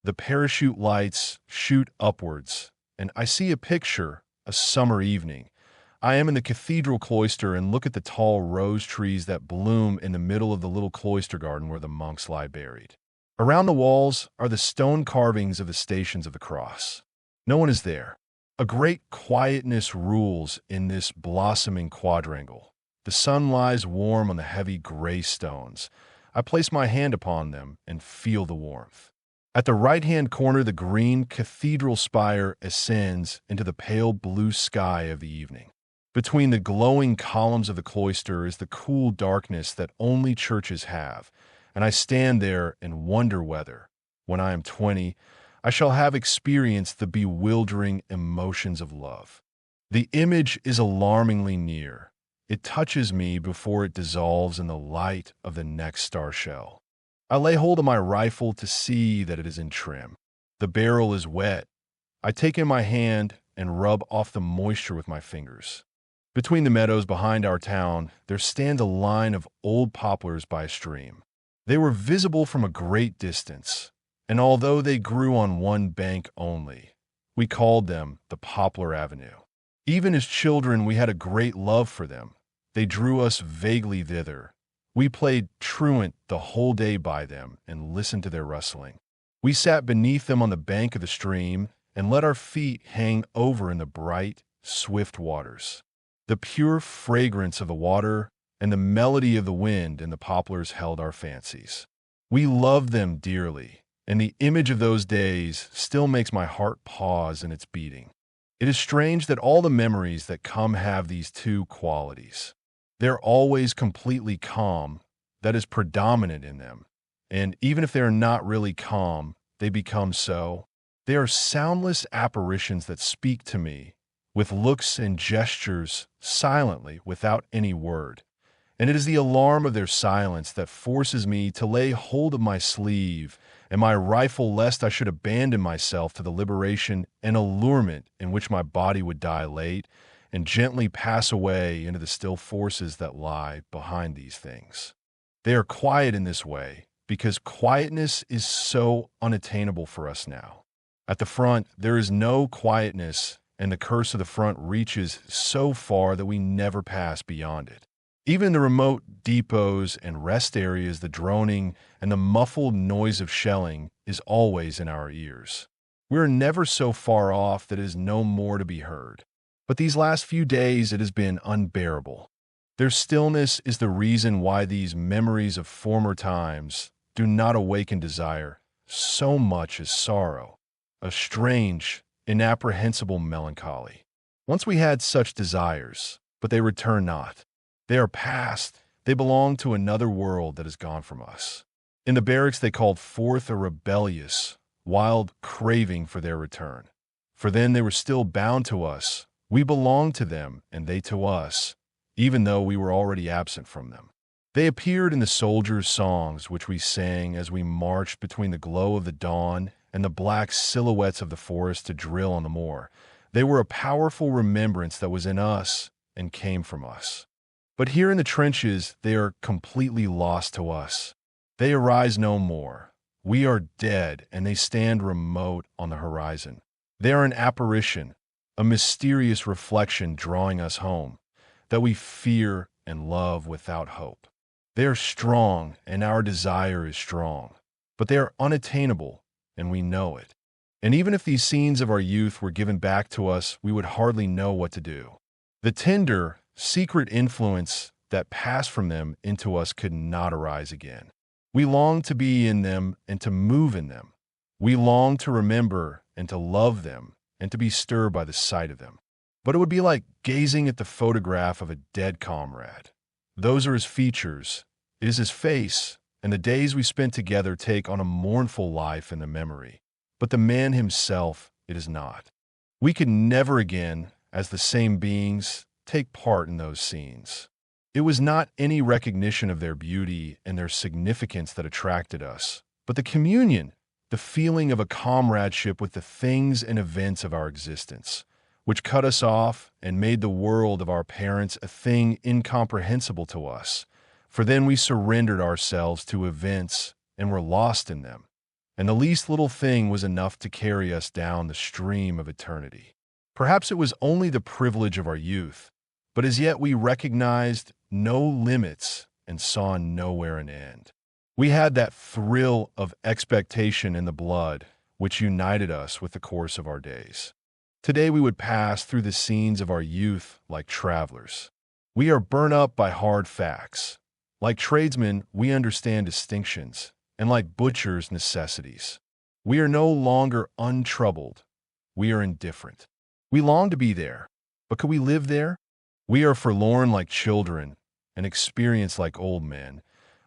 The parachute lights shoot upwards, and I see a picture, a summer evening. I am in the cathedral cloister and look at the tall rose trees that bloom in the middle of the little cloister garden where the monks lie buried. Around the walls are the stone carvings of the Stations of the Cross. No one is there. A great quietness rules in this blossoming quadrangle. The sun lies warm on the heavy gray stones. I place my hand upon them and feel the warmth. At the right-hand corner, the green cathedral spire ascends into the pale blue sky of the evening. Between the glowing columns of the cloister is the cool darkness that only churches have, and I stand there and wonder whether, when I am 20, I shall have experienced the bewildering emotions of love. The image is alarmingly near. It touches me before it dissolves in the light of the next star shell. I lay hold of my rifle to see that it is in trim. The barrel is wet. I take in my hand and rub off the moisture with my fingers. Between the meadows behind our town, there stands a line of old poplars by a stream. They were visible from a great distance, and although they grew on one bank only, we called them the Poplar Avenue. Even as children, we had a great love for them. They drew us vaguely thither. We played truant the whole day by them and listened to their rustling. We sat beneath them on the bank of the stream and let our feet hang over in the bright, swift waters. The pure fragrance of the water and the melody of the wind in the poplars held our fancies. We loved them dearly, and the image of those days still makes my heart pause in its beating. It is strange that all the memories that come have these two qualities. They're always completely calm, that is predominant in them, and even if they are not really calm, they become so. They are soundless apparitions that speak to me, with looks and gestures, silently, without any word. And it is the alarm of their silence that forces me to lay hold of my sleeve and my rifle lest I should abandon myself to the liberation and allurement in which my body would dilate and gently pass away into the still forces that lie behind these things. They are quiet in this way because quietness is so unattainable for us now. At the front, there is no quietness, and the curse of the front reaches so far that we never pass beyond it. Even in the remote depots and rest areas, the droning and the muffled noise of shelling is always in our ears. We are never so far off that it is no more to be heard. But these last few days it has been unbearable. Their stillness is the reason why these memories of former times do not awaken desire so much as sorrow, a strange, inapprehensible melancholy. Once we had such desires, but they return not. They are past. They belong to another world that is gone from us. In the barracks they called forth a rebellious, wild craving for their return. For then they were still bound to us. We belonged to them, and they to us, even though we were already absent from them. They appeared in the soldiers' songs which we sang as we marched between the glow of the dawn and the black silhouettes of the forest to drill on the moor. They were a powerful remembrance that was in us and came from us. But here in the trenches, they are completely lost to us. They arise no more. We are dead, and they stand remote on the horizon. They are an apparition, a mysterious reflection drawing us home, that we fear and love without hope. They are strong, and our desire is strong, but they are unattainable, and we know it. And even if these scenes of our youth were given back to us, we would hardly know what to do. The tender, secret influence that passed from them into us could not arise again. We long to be in them and to move in them. We long to remember and to love them and to be stirred by the sight of them. But it would be like gazing at the photograph of a dead comrade. Those are his features, it is his face, and the days we spent together take on a mournful life in the memory. But the man himself, it is not. We could never again, as the same beings, take part in those scenes. It was not any recognition of their beauty and their significance that attracted us, but the communion, the feeling of a comradeship with the things and events of our existence, which cut us off and made the world of our parents a thing incomprehensible to us. For then we surrendered ourselves to events and were lost in them, and the least little thing was enough to carry us down the stream of eternity. Perhaps it was only the privilege of our youth, but as yet we recognized no limits and saw nowhere an end. We had that thrill of expectation in the blood which united us with the course of our days. Today we would pass through the scenes of our youth like travelers. We are burnt up by hard facts. Like tradesmen, we understand distinctions, and like butchers, necessities. We are no longer untroubled. We are indifferent. We long to be there, but could we live there? We are forlorn like children and experienced like old men.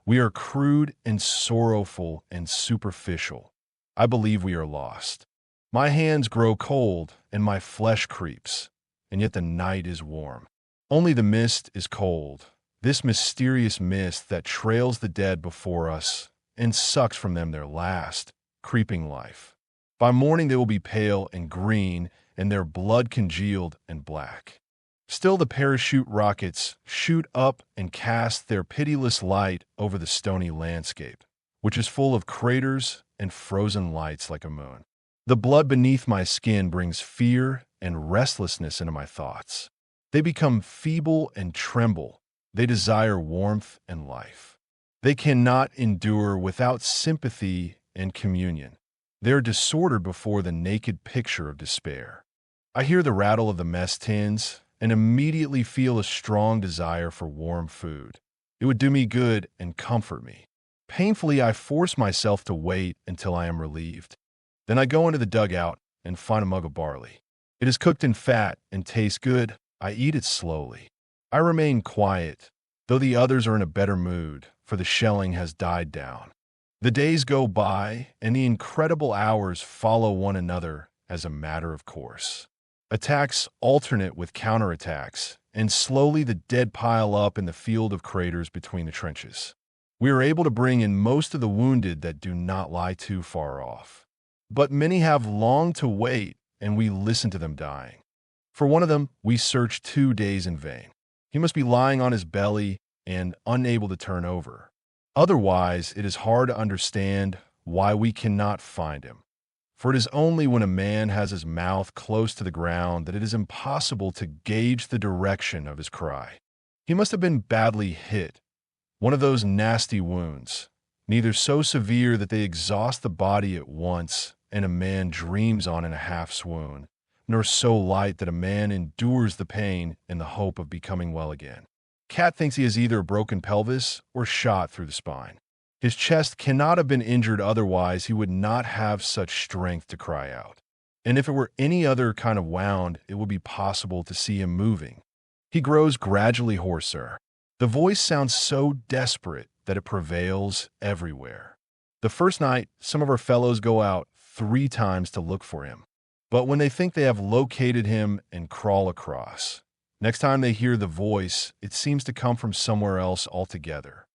We are crude and sorrowful and superficial. I believe we are lost. My hands grow cold and my flesh creeps, and yet the night is warm. Only the mist is cold, this mysterious mist that trails the dead before us and sucks from them their last, creeping life. By morning they will be pale and green, and their blood congealed and black. Still the parachute rockets shoot up and cast their pitiless light over the stony landscape, which is full of craters and frozen lights like a moon. The blood beneath my skin brings fear and restlessness into my thoughts. They become feeble and tremble. They desire warmth and life. They cannot endure without sympathy and communion. They are disordered before the naked picture of despair. I hear the rattle of the mess tins and immediately feel a strong desire for warm food. It would do me good and comfort me. Painfully, I force myself to wait until I am relieved. Then I go into the dugout and find a mug of barley. It is cooked in fat and tastes good. I eat it slowly. I remain quiet, though the others are in a better mood, for the shelling has died down. The days go by, and the incredible hours follow one another as a matter of course. Attacks alternate with counterattacks, and slowly the dead pile up in the field of craters between the trenches. We are able to bring in most of the wounded that do not lie too far off. But many have long to wait, and we listen to them dying. For one of them, we search 2 days in vain. He must be lying on his belly and unable to turn over. Otherwise, it is hard to understand why we cannot find him. For it is only when a man has his mouth close to the ground that it is impossible to gauge the direction of his cry. He must have been badly hit, one of those nasty wounds, neither so severe that they exhaust the body at once and a man dreams on in a half-swoon, nor so light that a man endures the pain in the hope of becoming well again. Cat thinks he has either a broken pelvis or shot through the spine. His chest cannot have been injured, otherwise he would not have such strength to cry out. And if it were any other kind of wound, it would be possible to see him moving. He grows gradually hoarser. The voice sounds so desperate that it prevails everywhere. The first night, some of our fellows go out 3 times to look for him. But when they think they have located him and crawl across, next time they hear the voice, it seems to come from somewhere else altogether.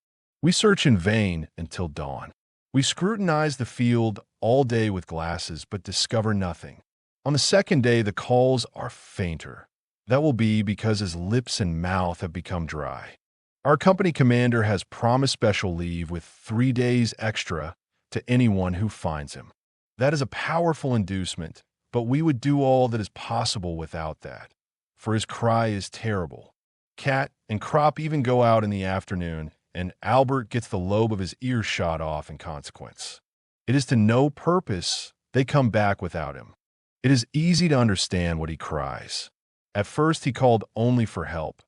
We search in vain until dawn. We scrutinize the field all day with glasses, but discover nothing. On the second day, the calls are fainter. That will be because his lips and mouth have become dry. Our company commander has promised special leave with 3 days extra to anyone who finds him. That is a powerful inducement, but we would do all that is possible without that, for his cry is terrible. Cat and Crop even go out in the afternoon, and Albert gets the lobe of his ear shot off in consequence. It is to no purpose they come back without him. It is easy to understand what he cries. At first he called only for help.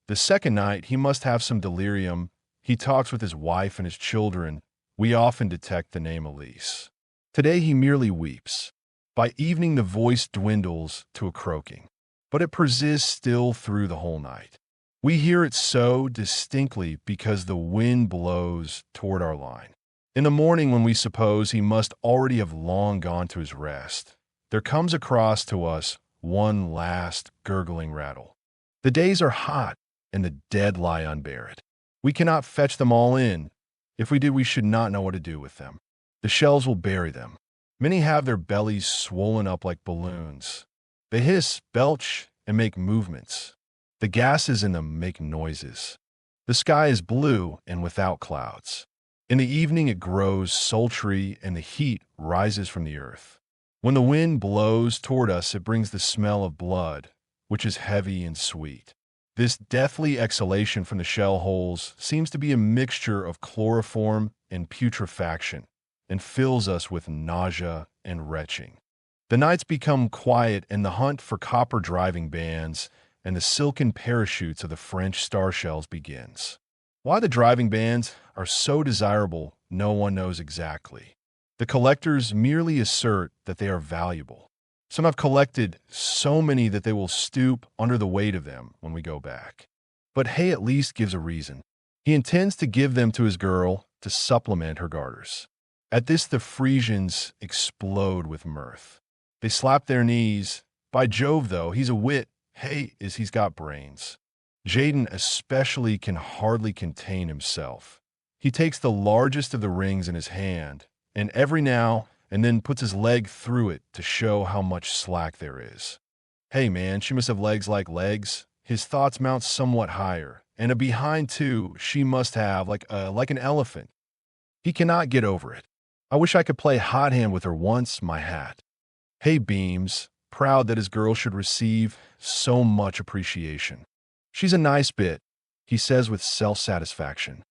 The second night he must have some delirium. He talks with his wife and his children. We often detect the name Elise. Today he merely weeps. By evening the voice dwindles to a croaking, but it persists still through the whole night. We hear it so distinctly because the wind blows toward our line. In the morning, when we suppose he must already have long gone to his rest, there comes across to us one last gurgling rattle. The days are hot, and the dead lie unburied. We cannot fetch them all in. If we did, we should not know what to do with them. The shells will bury them. Many have their bellies swollen up like balloons. They hiss, belch, and make movements. The gases in them make noises. The sky is blue and without clouds. In the evening it grows sultry and the heat rises from the earth. When the wind blows toward us, it brings the smell of blood, which is heavy and sweet. This deathly exhalation from the shell holes seems to be a mixture of chloroform and putrefaction, and fills us with nausea and retching. The nights become quiet, and the hunt for copper driving bands and the silken parachutes of the French star shells begins. Why the driving bands are so desirable, no one knows exactly. The collectors merely assert that they are valuable. Some have collected so many that they will stoop under the weight of them when we go back. But Hay at least gives a reason. He intends to give them to his girl to supplement her garters. At this, the Frisians explode with mirth. They slap their knees. By Jove, though, he's a wit. Hey, he's got brains. Jaden especially can hardly contain himself. He takes the largest of the rings in his hand, and every now and then puts his leg through it to show how much slack there is. Hey man, she must have legs like legs. His thoughts mount somewhat higher, and a behind too she must have like an elephant. He cannot get over it. I wish I could play hot hand with her once, my hat. Hey beams, proud that his girl should receive so much appreciation. She's a nice bit, he says with self-satisfaction.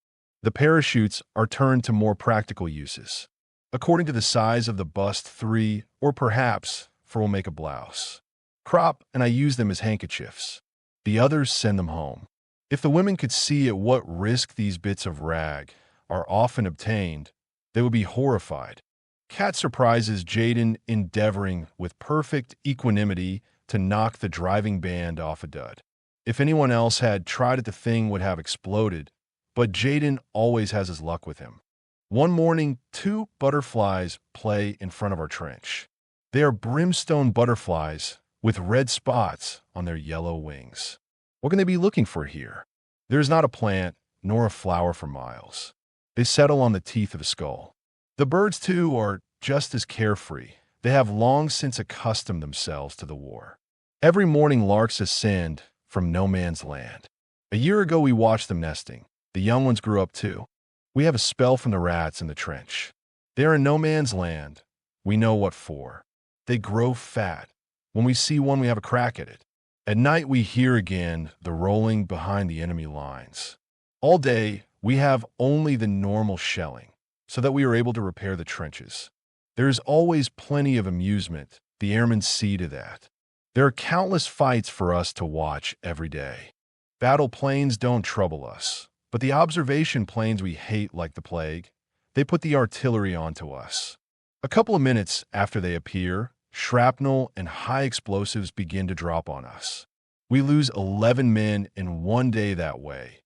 The parachutes are turned to more practical uses. According to the size of the bust, 3, or perhaps 4 will make a blouse. Crop, and I use them as handkerchiefs. The others send them home. If the women could see at what risk these bits of rag are often obtained, they would be horrified. Cat surprises Jaden endeavoring with perfect equanimity to knock the driving band off a dud. If anyone else had tried it, the thing would have exploded, but Jaden always has his luck with him. One morning, 2 butterflies play in front of our trench. They are brimstone butterflies with red spots on their yellow wings. What can they be looking for here? There is not a plant nor a flower for miles. They settle on the teeth of a skull. The birds, too, are just as carefree. They have long since accustomed themselves to the war. Every morning larks ascend from no man's land. A year ago we watched them nesting. The young ones grew up too. We have a spell from the rats in the trench. They are in no man's land. We know what for. They grow fat. When we see one, we have a crack at it. At night we hear again the rolling behind the enemy lines. All day we have only the normal shelling, so that we are able to repair the trenches. There is always plenty of amusement. The airmen see to that. There are countless fights for us to watch every day. Battle planes don't trouble us, but the observation planes we hate like the plague. They put the artillery onto us. A couple of minutes after they appear, shrapnel and high explosives begin to drop on us. We lose 11 men in one day that way,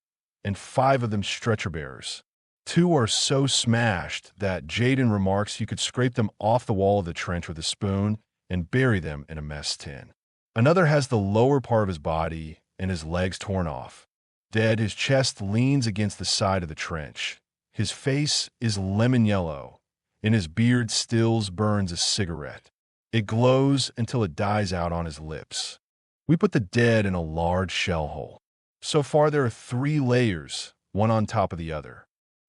and 5 of them stretcher bearers. 2 are so smashed that Jaden remarks you could scrape them off the wall of the trench with a spoon and bury them in a mess tin. Another has the lower part of his body and his legs torn off. Dead, his chest leans against the side of the trench. His face is lemon yellow, and his beard still burns a cigarette. It glows until it dies out on his lips. We put the dead in a large shell hole. So far there are 3 layers, one on top of the other.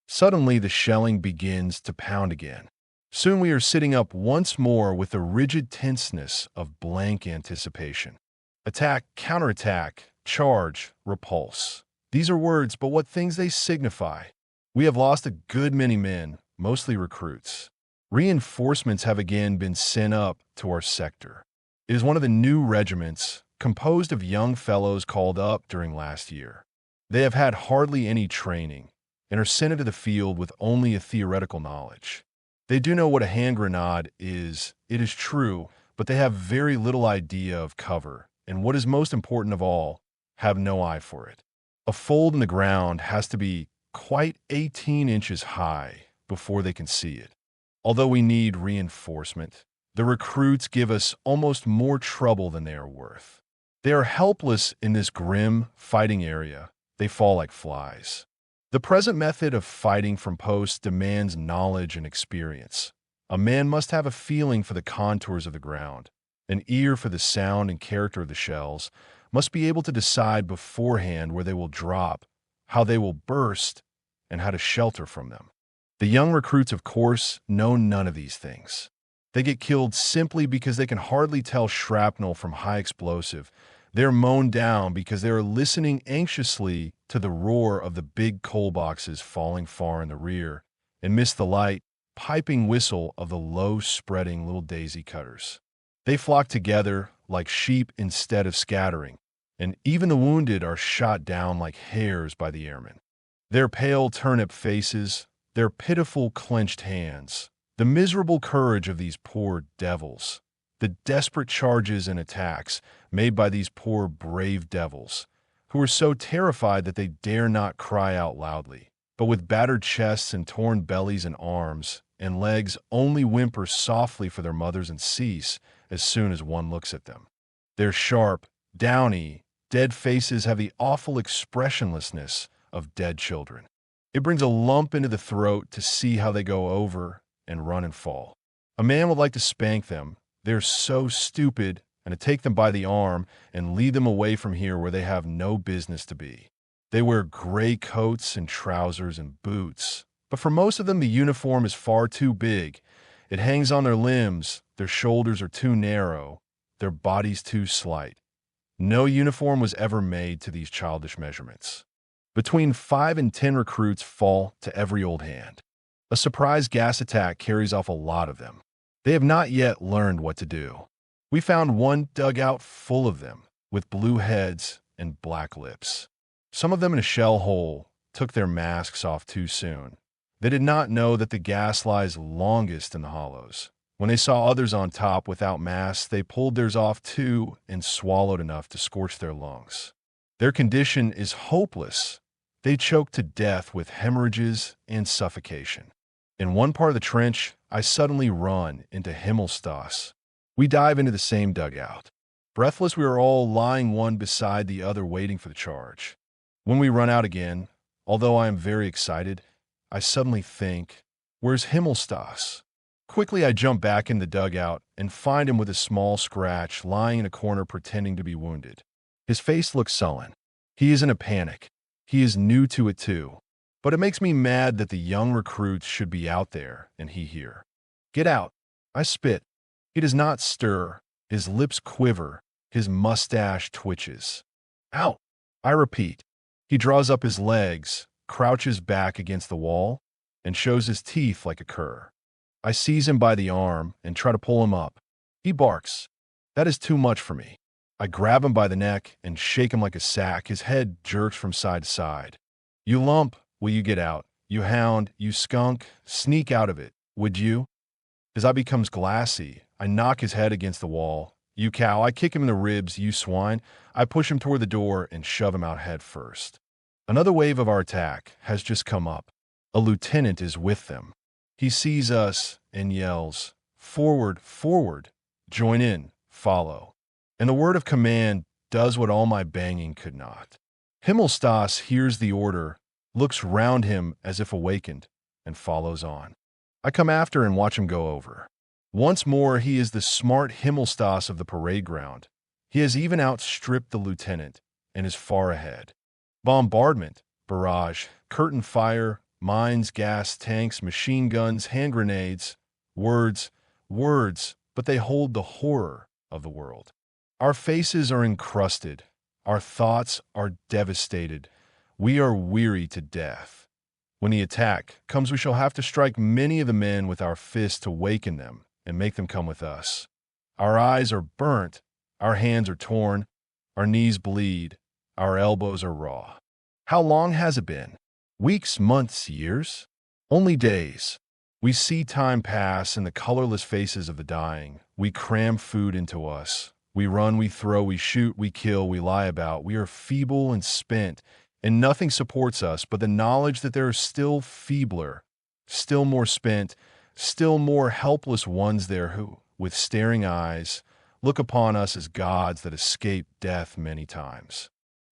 Suddenly the shelling begins to pound again. Soon we are sitting up once more with the rigid tenseness of blank anticipation. Attack, counterattack, charge, repulse. These are words, but what things they signify. We have lost a good many men, mostly recruits. Reinforcements have again been sent up to our sector. It is one of the new regiments, composed of young fellows called up during last year. They have had hardly any training, and are sent into the field with only a theoretical knowledge. They do know what a hand grenade is, it is true, but they have very little idea of cover, and what is most important of all, have no eye for it. A fold in the ground has to be quite 18 inches high before they can see it. Although we need reinforcement, the recruits give us almost more trouble than they are worth. They are helpless in this grim fighting area. They fall like flies. The present method of fighting from posts demands knowledge and experience. A man must have a feeling for the contours of the ground, an ear for the sound and character of the shells, must be able to decide beforehand where they will drop, how they will burst, and how to shelter from them. The young recruits, of course, know none of these things. They get killed simply because they can hardly tell shrapnel from high explosive. They're mown down because they are listening anxiously to the roar of the big coal boxes falling far in the rear and miss the light, piping whistle of the low-spreading little daisy cutters. They flock together like sheep instead of scattering, and even the wounded are shot down like hares by the airmen. Their pale turnip faces, their pitiful clenched hands, the miserable courage of these poor devils, the desperate charges and attacks made by these poor brave devils, who are so terrified that they dare not cry out loudly, but with battered chests and torn bellies and arms and legs only whimper softly for their mothers and cease as soon as one looks at them. Their sharp, downy, dead faces have the awful expressionlessness of dead children. It brings a lump into the throat to see how they go over and run and fall. A man would like to spank them. They're so stupid, and to take them by the arm and lead them away from here where they have no business to be. They wear gray coats and trousers and boots, but for most of them the uniform is far too big. It hangs on their limbs, their shoulders are too narrow, their bodies too slight. No uniform was ever made to these childish measurements. Between 5 and 10 recruits fall to every old hand. A surprise gas attack carries off a lot of them. They have not yet learned what to do. We found one dugout full of them, with blue heads and black lips. Some of them in a shell hole took their masks off too soon. They did not know that the gas lies longest in the hollows. When they saw others on top without masks, they pulled theirs off too and swallowed enough to scorch their lungs. Their condition is hopeless. They choke to death with hemorrhages and suffocation. In one part of the trench, I suddenly run into Himmelstas. We dive into the same dugout. Breathless, we are all lying one beside the other waiting for the charge. When we run out again, although I am very excited, I suddenly think, where's Himmelstas? Quickly, I jump back in the dugout and find him with a small scratch lying in a corner pretending to be wounded. His face looks sullen. He is in a panic. He is new to it too. But it makes me mad that the young recruits should be out there and he here. Get out. I spit. He does not stir. His lips quiver. His mustache twitches. Out. I repeat. He draws up his legs, crouches back against the wall, and shows his teeth like a cur. I seize him by the arm and try to pull him up. He barks. That is too much for me. I grab him by the neck and shake him like a sack. His head jerks from side to side. You lump, will you get out? You hound, you skunk, sneak out of it, would you? His eye becomes glassy. I knock his head against the wall. You cow, I kick him in the ribs, you swine. I push him toward the door and shove him out head first. Another wave of our attack has just come up. A lieutenant is with them. He sees us and yells, "Forward, forward, join in, follow." And the word of command does what all my banging could not. Himmelstas hears the order, looks round him as if awakened, and follows on. I come after and watch him go over. Once more, he is the smart Himmelstas of the parade ground. He has even outstripped the lieutenant and is far ahead. Bombardment, barrage, curtain fire, mines, gas, tanks, machine guns, hand grenades, words, but they hold the horror of the world. Our faces are encrusted. Our thoughts are devastated. We are weary to death. When the attack comes, we shall have to strike many of the men with our fists to waken them and make them come with us. Our eyes are burnt. Our hands are torn. Our knees bleed. Our elbows are raw. How long has it been? Weeks, months, years? Only days. We see time pass in the colorless faces of the dying. We cram food into us. We run, we throw, we shoot, we kill, we lie about. We are feeble and spent, and nothing supports us but the knowledge that there are still feebler, still more spent, still more helpless ones there who, with staring eyes, look upon us as gods that escaped death many times.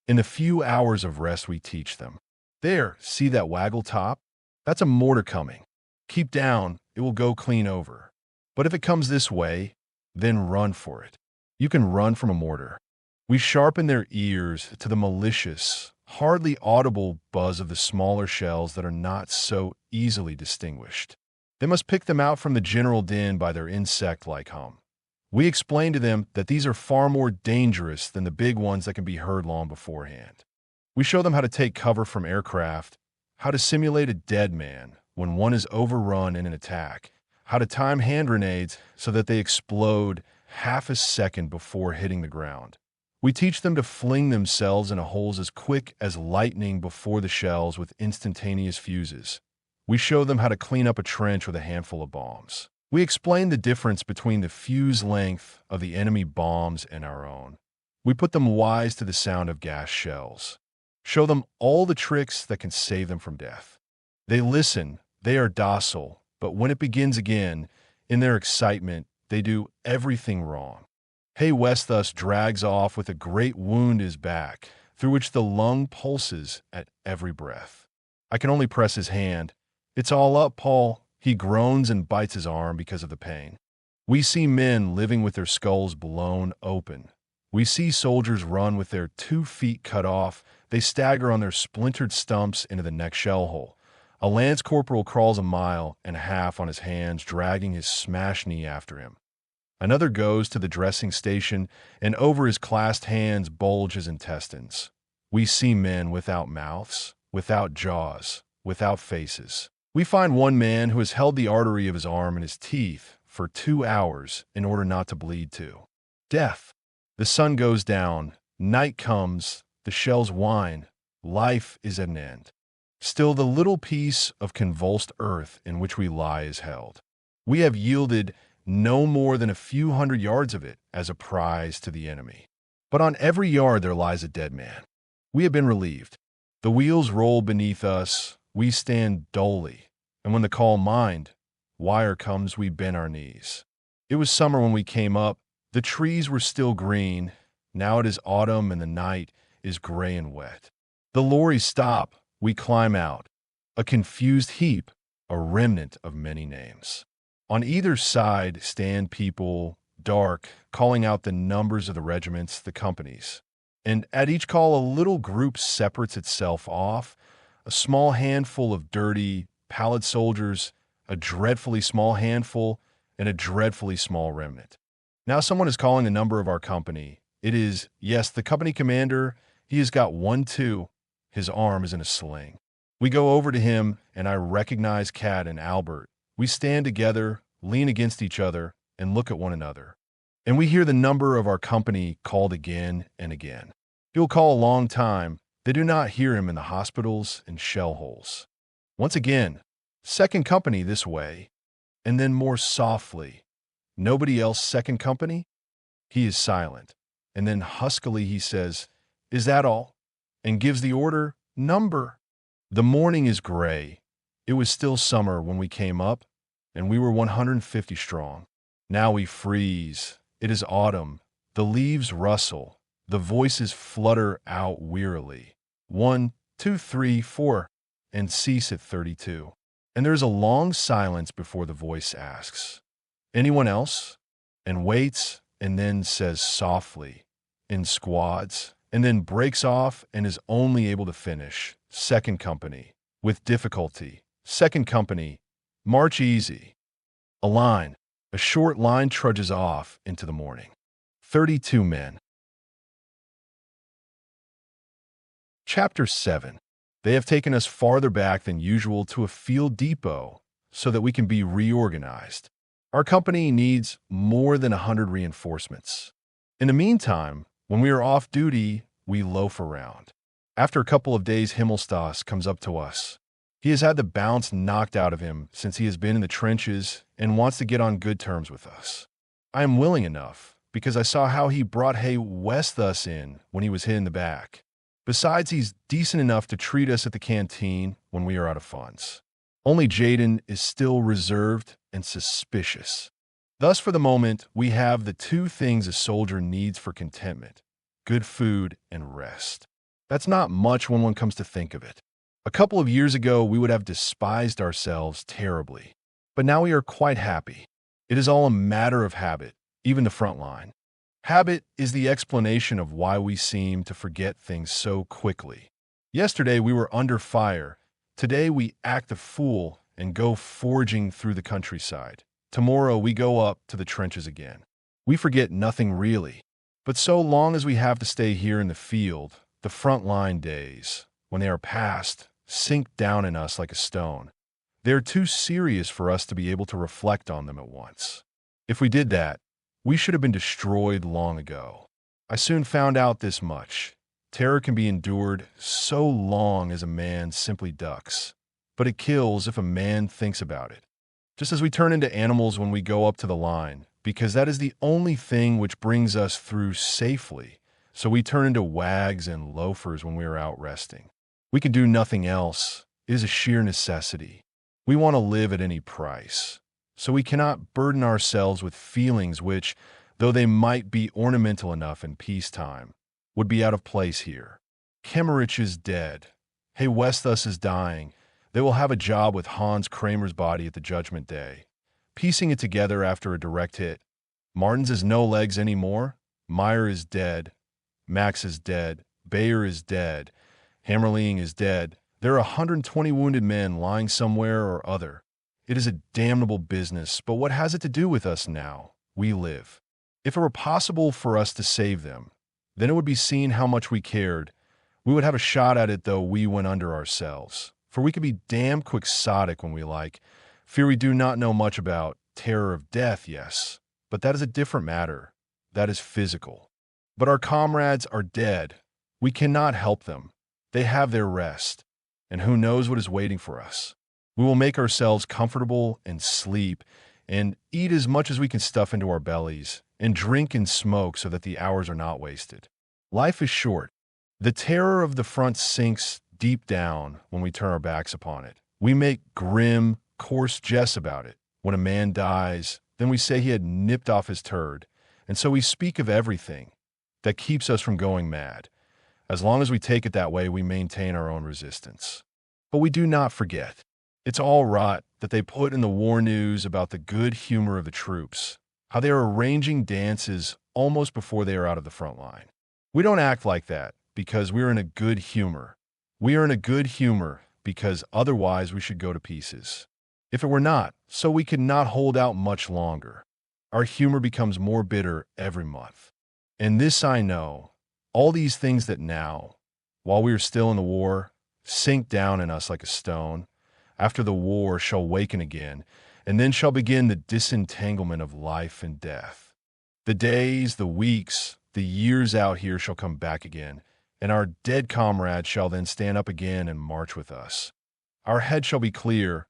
In the few hours of rest we teach them. There, see that waggle top? That's a mortar coming. Keep down, it will go clean over. But if it comes this way, then run for it. You can run from a mortar. We sharpen their ears to the malicious, hardly audible buzz of the smaller shells that are not so easily distinguished. They must pick them out from the general din by their insect-like hum. We explain to them that these are far more dangerous than the big ones that can be heard long beforehand. We show them how to take cover from aircraft, how to simulate a dead man when one is overrun in an attack, how to time hand grenades so that they explode half a second before hitting the ground. We teach them to fling themselves into holes as quick as lightning before the shells with instantaneous fuses. We show them how to clean up a trench with a handful of bombs. We explain the difference between the fuse length of the enemy bombs and our own. We put them wise to the sound of gas shells. Show them all the tricks that can save them from death. They listen, they are docile, but when it begins again, in their excitement, they do everything wrong. Hey West thus drags off with a great wound in his back, through which the lung pulses at every breath. I can only press his hand. It's all up, Paul. He groans and bites his arm because of the pain. We see men living with their skulls blown open. We see soldiers run with their 2 feet cut off. They stagger on their splintered stumps into the next shell hole. A lance corporal crawls 1.5 miles on his hands, dragging his smashed knee after him. Another goes to the dressing station, and over his clasped hands bulge his intestines. We see men without mouths, without jaws, without faces. We find one man who has held the artery of his arm in his teeth for 2 hours in order not to bleed too. Death. The sun goes down, night comes, the shells whine, life is at an end. Still the little piece of convulsed earth in which we lie is held. We have yielded no more than a few hundred yards of it as a prize to the enemy. But on every yard there lies a dead man. We have been relieved. The wheels roll beneath us, we stand dully, and when the call mined, wire comes, we bend our knees. It was summer when we came up. The trees were still green. Now it is autumn and the night is gray and wet. The lorries stop. We climb out. A confused heap, a remnant of many names. On either side stand people, dark, calling out the numbers of the regiments, the companies. And at each call, a little group separates itself off, a small handful of dirty, pallid soldiers, a dreadfully small handful, and a dreadfully small remnant. Now someone is calling the number of our company. It is, yes, the company commander. He has got 1-2. His arm is in a sling. We go over to him, and I recognize Kat and Albert. We stand together, lean against each other, and look at one another. And we hear the number of our company called again and again. He'll call a long time. They do not hear him in the hospitals and shell holes. Once again, 2nd company this way, and then more softly. Nobody else, 2nd company? He is silent, and then huskily he says, "Is that all?" and gives the order, "Number." The morning is gray. It was still summer when we came up, and we were 150 strong. Now we freeze. It is autumn. The leaves rustle. The voices flutter out wearily. 1, 2, 3, 4, and cease at 32. And there is a long silence before the voice asks, "Anyone else?" and waits, and then says softly, "In squads," and then breaks off and is only able to finish, "2nd company," with difficulty. "2nd company, march easy." A short line trudges off into the morning. 32 men. Chapter 7. They have taken us farther back than usual to a field depot so that we can be reorganized. Our company needs more than 100 reinforcements. In the meantime, when we are off duty, we loaf around. After a couple of days, Himmelstas comes up to us. He has had the bounce knocked out of him since he has been in the trenches and wants to get on good terms with us. I am willing enough, because I saw how he brought Westen in when he was hit in the back. Besides, he's decent enough to treat us at the canteen when we are out of funds. Only Jaden is still reserved and suspicious. Thus, for the moment, we have the 2 things a soldier needs for contentment: good food and rest. That's not much when one comes to think of it. A couple of years ago, we would have despised ourselves terribly. But now we are quite happy. It is all a matter of habit, even the front line. Habit is the explanation of why we seem to forget things so quickly. Yesterday we were under fire. Today we act the fool and go foraging through the countryside. Tomorrow we go up to the trenches again. We forget nothing really. But so long as we have to stay here in the field, the front line days, when they are past, sink down in us like a stone. They are too serious for us to be able to reflect on them at once. If we did that, we should have been destroyed long ago. I soon found out this much. Terror can be endured so long as a man simply ducks, but it kills if a man thinks about it. Just as we turn into animals when we go up to the line, because that is the only thing which brings us through safely, so we turn into wags and loafers when we are out resting. We can do nothing else. It is a sheer necessity. We want to live at any price. So we cannot burden ourselves with feelings which, though they might be ornamental enough in peacetime, would be out of place here. Kemmerich is dead. Westen is dying, They will have a job with Hans Kramer's body at the Judgment Day, piecing it together after a direct hit. Martin's is no legs anymore. Meyer is dead. Max is dead. Bayer is dead. Hammerling is dead. There are 120 wounded men lying somewhere or other. It is a damnable business, but what has it to do with us now? We live. If it were possible for us to save them, then it would be seen how much we cared. We would have a shot at it, though we went under ourselves. For we could be damn quixotic when we like. Fear we do not know much about. Terror of death, yes. But that is a different matter. That is physical. But our comrades are dead. We cannot help them. They have their rest. And who knows what is waiting for us? We will make ourselves comfortable and sleep and eat as much as we can stuff into our bellies and drink and smoke so that the hours are not wasted. Life is short. The terror of the front sinks deep down when we turn our backs upon it. We make grim, coarse jests about it. When a man dies, then we say he had nipped off his turd, and so we speak of everything that keeps us from going mad. As long as we take it that way, we maintain our own resistance. But we do not forget. It's all rot that they put in the war news about the good humor of the troops, how they are arranging dances almost before they are out of the front line. We don't act like that because we're in a good humor. We are in a good humor because otherwise we should go to pieces. If it were not, so we could not hold out much longer. Our humor becomes more bitter every month. And this I know, all these things that now, while we are still in the war, sink down in us like a stone, after the war shall waken again, and then shall begin the disentanglement of life and death. The days, the weeks, the years out here shall come back again, and our dead comrades shall then stand up again and march with us. Our head shall be clear,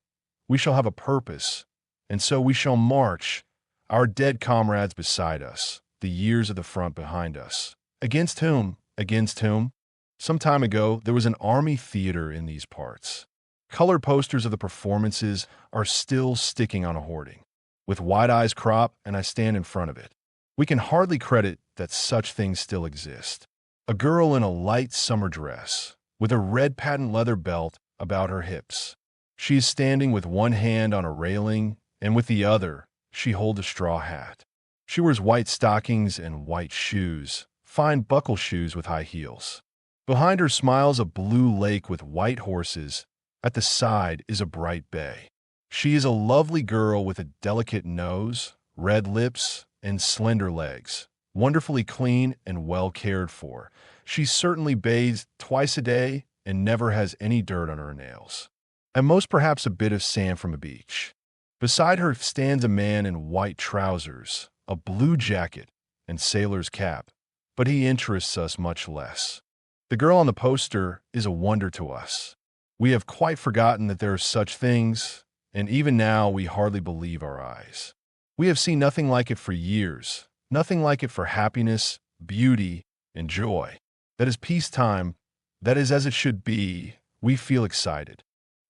we shall have a purpose, and so we shall march, our dead comrades beside us, the years of the front behind us. Against whom? Against whom? Some time ago, there was an army theater in these parts. Color posters of the performances are still sticking on a hoarding. With wide eyes crop, and I stand in front of it. We can hardly credit that such things still exist. A girl in a light summer dress, with a red patent leather belt about her hips. She is standing with one hand on a railing, and with the other, she holds a straw hat. She wears white stockings and white shoes, fine buckle shoes with high heels. Behind her smiles a blue lake with white horses. At the side is a bright bay. She is a lovely girl with a delicate nose, red lips, and slender legs, wonderfully clean and well cared for. She certainly bathes twice a day and never has any dirt on her nails, and most perhaps a bit of sand from a beach. Beside her stands a man in white trousers, a blue jacket, and sailor's cap, but he interests us much less. The girl on the poster is a wonder to us. We have quite forgotten that there are such things, and even now we hardly believe our eyes. We have seen nothing like it for years, nothing like it for happiness, beauty, and joy. That is peacetime, that is as it should be. We feel excited.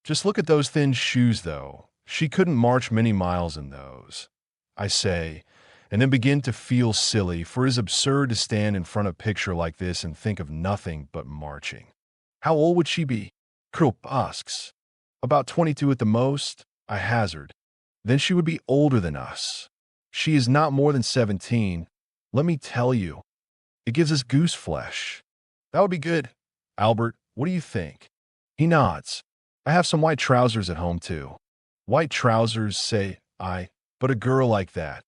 Just look at those thin shoes, though. She couldn't march many miles in those, I say, and then begin to feel silly, for it is absurd to stand in front of a picture like this and think of nothing but marching. How old would she be? Krupp asks. About 22 at the most, I hazard. Then she would be older than us. She is not more than 17. Let me tell you, it gives us goose flesh. That would be good. Albert, what do you think? He nods. I have some white trousers at home, too. White trousers, say I, but a girl like that.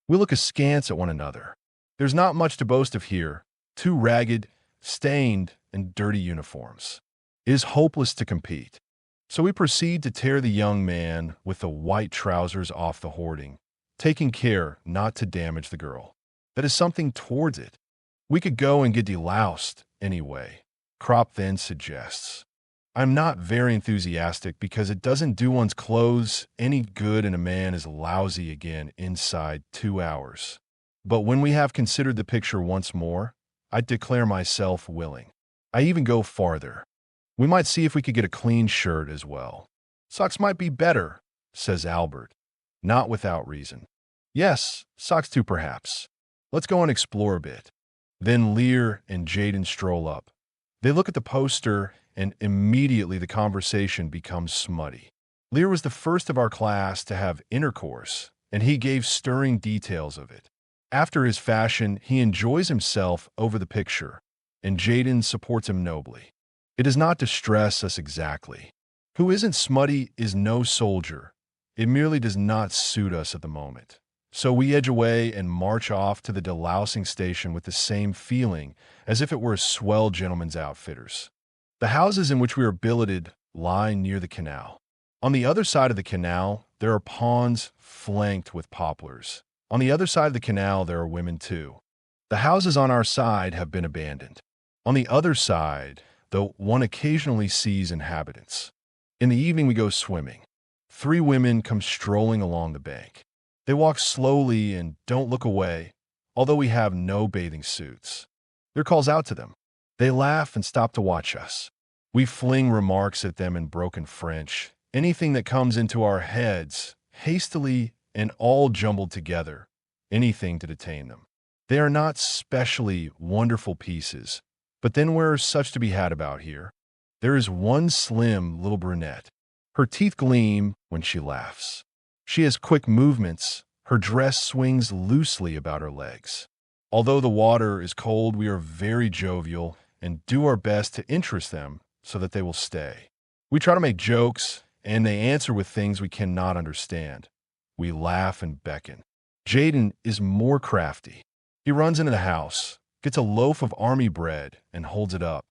We look askance at one another. There's not much to boast of here. 2 ragged, stained, and dirty uniforms. It is hopeless to compete. So we proceed to tear the young man with the white trousers off the hoarding, taking care not to damage the girl. That is something towards it. We could go and get deloused anyway, Kropp then suggests. I'm not very enthusiastic because it doesn't do one's clothes any good and a man is lousy again inside 2 hours. But when we have considered the picture once more, I declare myself willing. I even go farther. We might see if we could get a clean shirt as well. Socks might be better, says Albert, not without reason. Yes, socks too perhaps. Let's go and explore a bit. Then Lear and Jaden stroll up. They look at the poster and immediately the conversation becomes smutty. Lear was the first of our class to have intercourse, and he gave stirring details of it. After his fashion, he enjoys himself over the picture, and Jaden supports him nobly. It does not distress us exactly. Who isn't smutty is no soldier. It merely does not suit us at the moment. So we edge away and march off to the delousing station with the same feeling as if it were a swell gentleman's outfitters. The houses in which we are billeted lie near the canal. On the other side of the canal, there are ponds flanked with poplars. On the other side of the canal, there are women too. The houses on our side have been abandoned. On the other side, though, one occasionally sees inhabitants. In the evening, we go swimming. 3 women come strolling along the bank. They walk slowly and don't look away, although we have no bathing suits. Lear calls out to them. They laugh and stop to watch us. We fling remarks at them in broken French, anything that comes into our heads, hastily and all jumbled together, anything to detain them. They are not specially wonderful pieces, but then where is such to be had about here? There is one slim little brunette. Her teeth gleam when she laughs. She has quick movements. Her dress swings loosely about her legs. Although the water is cold, we are very jovial and do our best to interest them so that they will stay. We try to make jokes, and they answer with things we cannot understand. We laugh and beckon. Jaden is more crafty. He runs into the house, gets a loaf of army bread, and holds it up.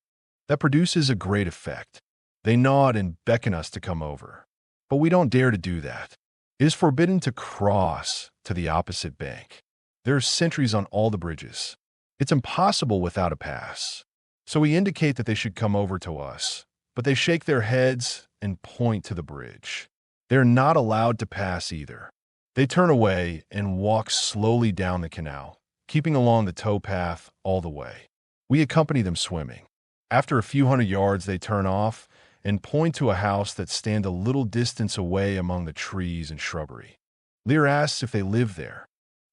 That produces a great effect. They nod and beckon us to come over. But we don't dare to do that. It is forbidden to cross to the opposite bank. There are sentries on all the bridges. It's impossible without a pass. So we indicate that they should come over to us, but they shake their heads and point to the bridge. They are not allowed to pass either. They turn away and walk slowly down the canal, keeping along the towpath all the way. We accompany them swimming. After a few hundred yards, they turn off and point to a house that stands a little distance away among the trees and shrubbery. Lear asks if they live there.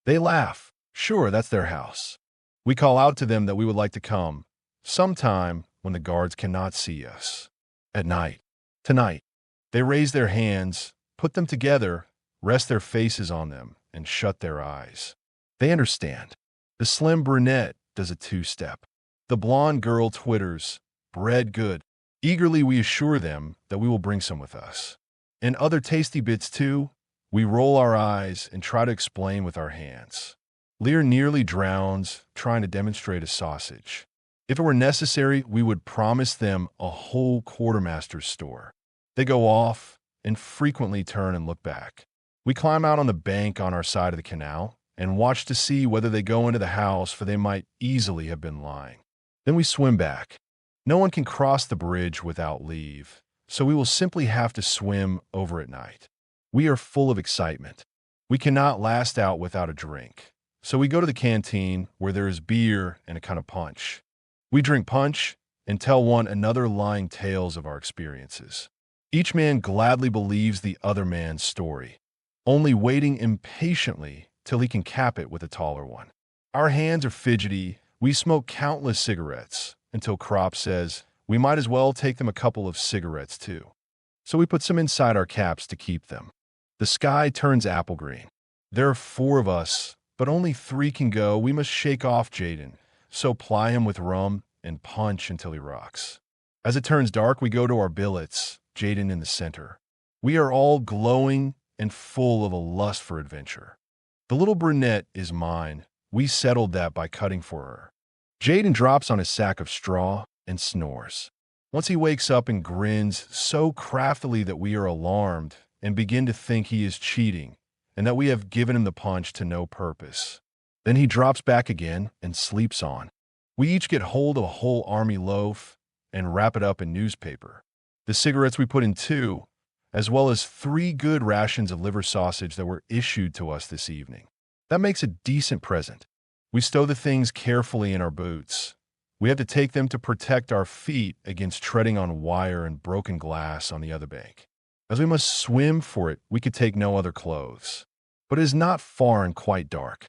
They laugh. Sure, that's their house. We call out to them that we would like to come, sometime when the guards cannot see us. At night. Tonight. They raise their hands, put them together, rest their faces on them, and shut their eyes. They understand. The slim brunette does a 2-step. The blonde girl twitters, bread good. Eagerly we assure them that we will bring some with us. And other tasty bits too. We roll our eyes and try to explain with our hands. Lear nearly drowns trying to demonstrate a sausage. If it were necessary, we would promise them a whole quartermaster's store. They go off and frequently turn and look back. We climb out on the bank on our side of the canal and watch to see whether they go into the house, for they might easily have been lying. Then we swim back. No one can cross the bridge without leave, so we will simply have to swim over at night. We are full of excitement. We cannot last out without a drink, so we go to the canteen where there is beer and a kind of punch. We drink punch and tell one another lying tales of our experiences. Each man gladly believes the other man's story, only waiting impatiently till he can cap it with a taller one. Our hands are fidgety. We smoke countless cigarettes, until Crop says, we might as well take them a couple of cigarettes too. So we put some inside our caps to keep them. The sky turns apple green. There are 4 of us, but only 3 can go. We must shake off Jaden, so ply him with rum and punch until he rocks. As it turns dark, we go to our billets, Jaden in the center. We are all glowing and full of a lust for adventure. The little brunette is mine. We settled that by cutting for her. Jaden drops on his sack of straw and snores. Once he wakes up and grins so craftily that we are alarmed and begin to think he is cheating and that we have given him the punch to no purpose. Then he drops back again and sleeps on. We each get hold of a whole army loaf and wrap it up in newspaper. The cigarettes we put in 2, as well as 3 good rations of liver sausage that were issued to us this evening. That makes a decent present. We stow the things carefully in our boots. We have to take them to protect our feet against treading on wire and broken glass on the other bank. As we must swim for it, we could take no other clothes. But it is not far and quite dark.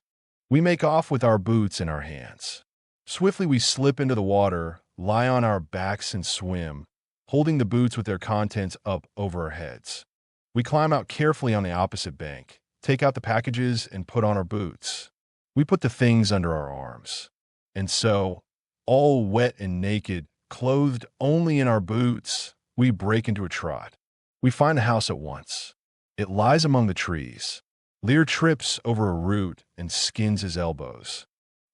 We make off with our boots in our hands. Swiftly we slip into the water, lie on our backs and swim, holding the boots with their contents up over our heads. We climb out carefully on the opposite bank, take out the packages, and put on our boots. We put the things under our arms. And so, all wet and naked, clothed only in our boots, we break into a trot. We find the house at once. It lies among the trees. Lear trips over a root and skins his elbows.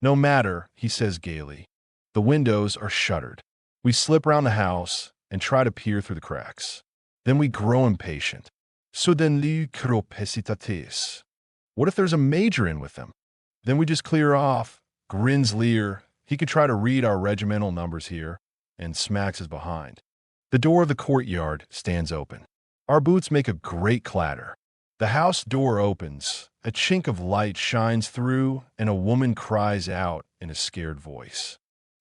"No matter," he says gaily. The windows are shuttered. We slip round the house and try to peer through the cracks. Then we grow impatient. Suddenly cropesitatis. What if there's a major in with them? Then we just clear off, grins Lear. He could try to read our regimental numbers here, and smacks us behind. The door of the courtyard stands open. Our boots make a great clatter. The house door opens, a chink of light shines through, and a woman cries out in a scared voice.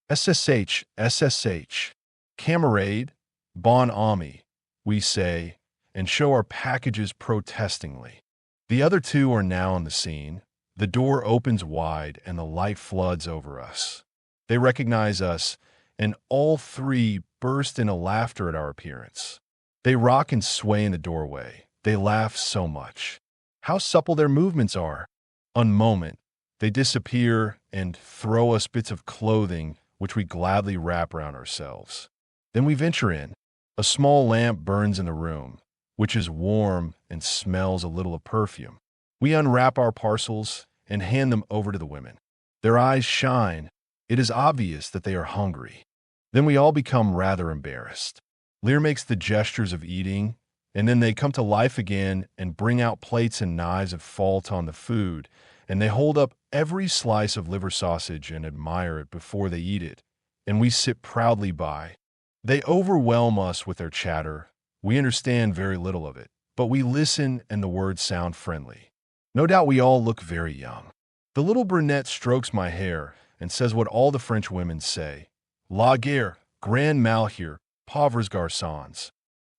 "SSH, SSH, camarade, bon ami," we say, and show our packages protestingly. The other two are now on the scene. The door opens wide, and the light floods over us. They recognize us, and all three burst into laughter at our appearance. They rock and sway in the doorway. They laugh so much. How supple their movements are! A moment, they disappear and throw us bits of clothing which we gladly wrap around ourselves. Then we venture in. A small lamp burns in the room, which is warm and smells a little of perfume. We unwrap our parcels and hand them over to the women. Their eyes shine. It is obvious that they are hungry. Then we all become rather embarrassed. Lear makes the gestures of eating, and then they come to life again and bring out plates and knives of fault on the food, and they hold up every slice of liver sausage and admire it before they eat it, and we sit proudly by. They overwhelm us with their chatter. We understand very little of it, but we listen and the words sound friendly. No doubt we all look very young. The little brunette strokes my hair and says what all the French women say. "La guerre, grand malheur, pauvres garçons."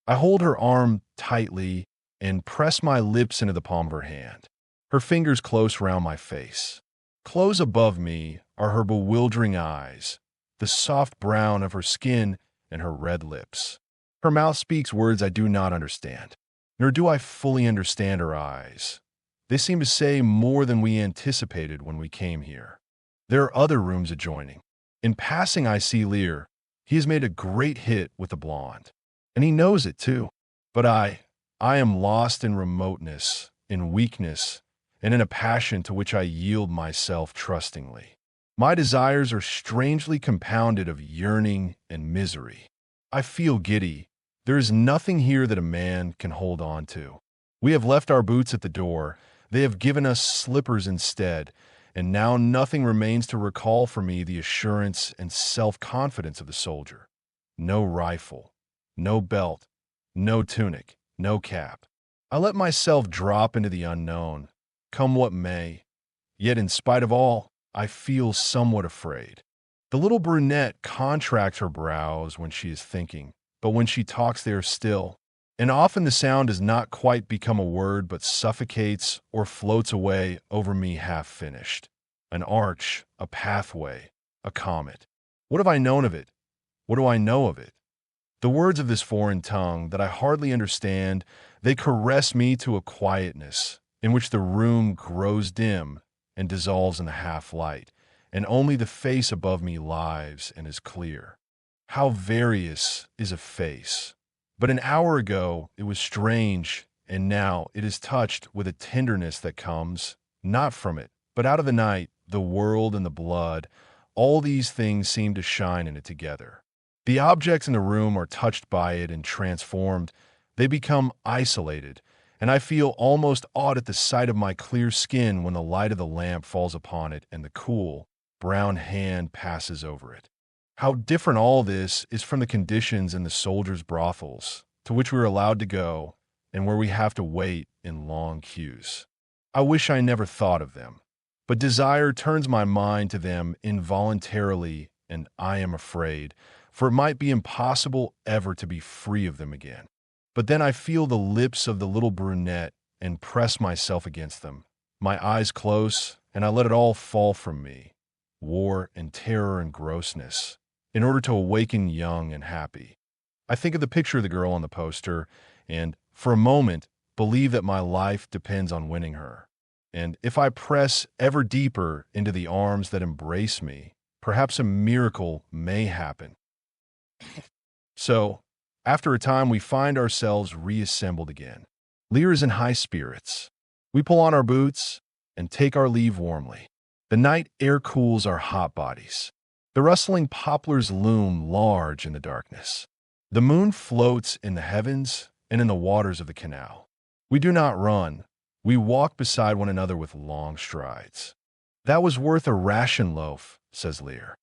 I hold her arm tightly and press my lips into the palm of her hand. Her fingers close round my face. Close above me are her bewildering eyes, the soft brown of her skin, and her red lips. Her mouth speaks words I do not understand, nor do I fully understand her eyes. They seem to say more than we anticipated when we came here. There are other rooms adjoining. In passing, I see Lear. He has made a great hit with the blonde, and he knows it too. But I am lost in remoteness, in weakness, and in a passion to which I yield myself trustingly. My desires are strangely compounded of yearning and misery. I feel giddy. There is nothing here that a man can hold on to. We have left our boots at the door. They have given us slippers instead, and now nothing remains to recall for me the assurance and self-confidence of the soldier. No rifle, no belt, no tunic, no cap. I let myself drop into the unknown, come what may. Yet in spite of all, I feel somewhat afraid. The little brunette contracts her brows when she is thinking, but when she talks they are still, and often the sound does not quite become a word but suffocates or floats away over me half-finished. An arch, a pathway, a comet. What have I known of it? What do I know of it? The words of this foreign tongue that I hardly understand, they caress me to a quietness in which the room grows dim and dissolves in the half-light, and only the face above me lives and is clear. How various is a face! But an hour ago it was strange, and now it is touched with a tenderness that comes, not from it, but out of the night, the world and the blood. All these things seem to shine in it together. The objects in the room are touched by it and transformed. They become isolated, and I feel almost awed at the sight of my clear skin when the light of the lamp falls upon it and the cool, brown hand passes over it. How different all this is from the conditions in the soldiers' brothels, to which we are allowed to go, and where we have to wait in long queues. I wish I never thought of them, but desire turns my mind to them involuntarily, and I am afraid, for it might be impossible ever to be free of them again. But then I feel the lips of the little brunette and press myself against them, my eyes close, and I let it all fall from me, war and terror and grossness, in order to awaken young and happy. I think of the picture of the girl on the poster and, for a moment, believe that my life depends on winning her. And if I press ever deeper into the arms that embrace me, perhaps a miracle may happen. So, after a time, we find ourselves reassembled again. Lear is in high spirits. We pull on our boots and take our leave warmly. The night air cools our hot bodies. The rustling poplars loom large in the darkness. The moon floats in the heavens and in the waters of the canal. We do not run. We walk beside one another with long strides. That was worth a ration loaf, says Lear.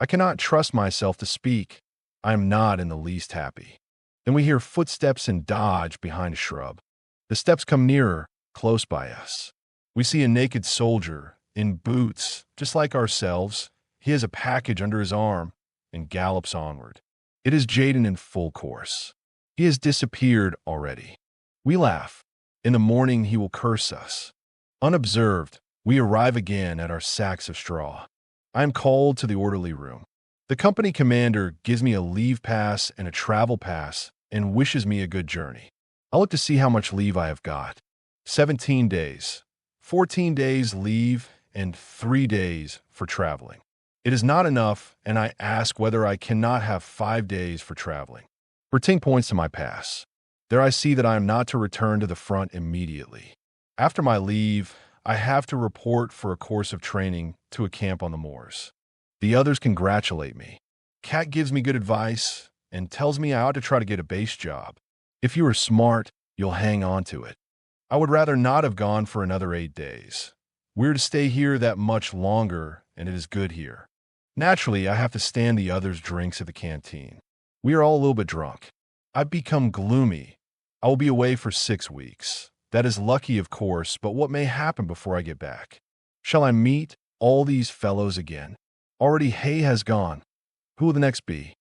I cannot trust myself to speak. I am not in the least happy. Then we hear footsteps and dodge behind a shrub. The steps come nearer, close by us. We see a naked soldier, in boots, just like ourselves. He has a package under his arm and gallops onward. It is Jaden in full course. He has disappeared already. We laugh. In the morning he will curse us. Unobserved, we arrive again at our sacks of straw. I am called to the orderly room. The company commander gives me a leave pass and a travel pass and wishes me a good journey. I look to see how much leave I have got. 17 days, 14 days leave, and 3 days for traveling. It is not enough, and I ask whether I cannot have 5 days for traveling. Berting points to my pass. There I see that I am not to return to the front immediately. After my leave, I have to report for a course of training to a camp on the moors. The others congratulate me. Kat gives me good advice and tells me I ought to try to get a base job. If you are smart, you'll hang on to it. I would rather not have gone for another 8 days. We're to stay here that much longer, and it is good here. Naturally, I have to stand the others' drinks at the canteen. We are all a little bit drunk. I've become gloomy. I will be away for 6 weeks. That is lucky, of course, but what may happen before I get back? Shall I meet all these fellows again? Already Hay has gone. Who will the next be?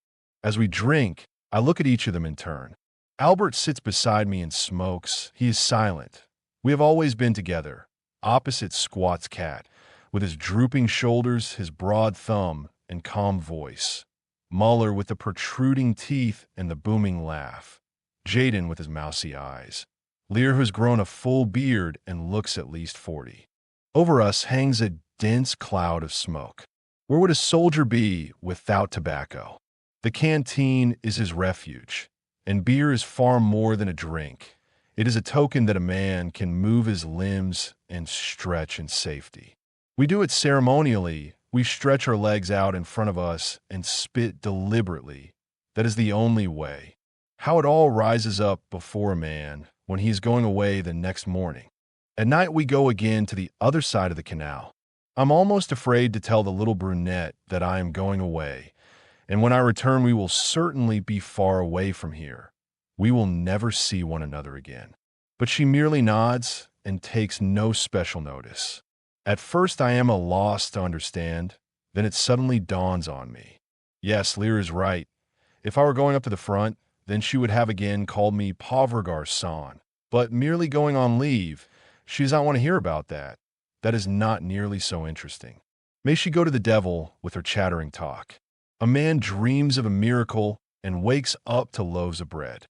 As we drink, I look at each of them in turn. Albert sits beside me and smokes. He is silent. We have always been together. Opposite squats Cat, with his drooping shoulders, his broad thumb, and calm voice. Muller with the protruding teeth and the booming laugh. Jaden with his mousy eyes. Lear, who's grown a full beard and looks at least 40. Over us hangs a dense cloud of smoke. Where would a soldier be without tobacco? The canteen is his refuge, and beer is far more than a drink. It is a token that a man can move his limbs and stretch in safety. We do it ceremonially. We stretch our legs out in front of us and spit deliberately. That is the only way. How it all rises up before a man when he is going away the next morning. At night we go again to the other side of the canal. I'm almost afraid to tell the little brunette that I am going away, and when I return we will certainly be far away from here. We will never see one another again. But she merely nods and takes no special notice. At first I am a loss to understand, then it suddenly dawns on me. Yes, Lear is right. If I were going up to the front, then she would have again called me pauvre garçon. But merely going on leave, she does not want to hear about that. That is not nearly so interesting. May she go to the devil with her chattering talk. A man dreams of a miracle and wakes up to loaves of bread.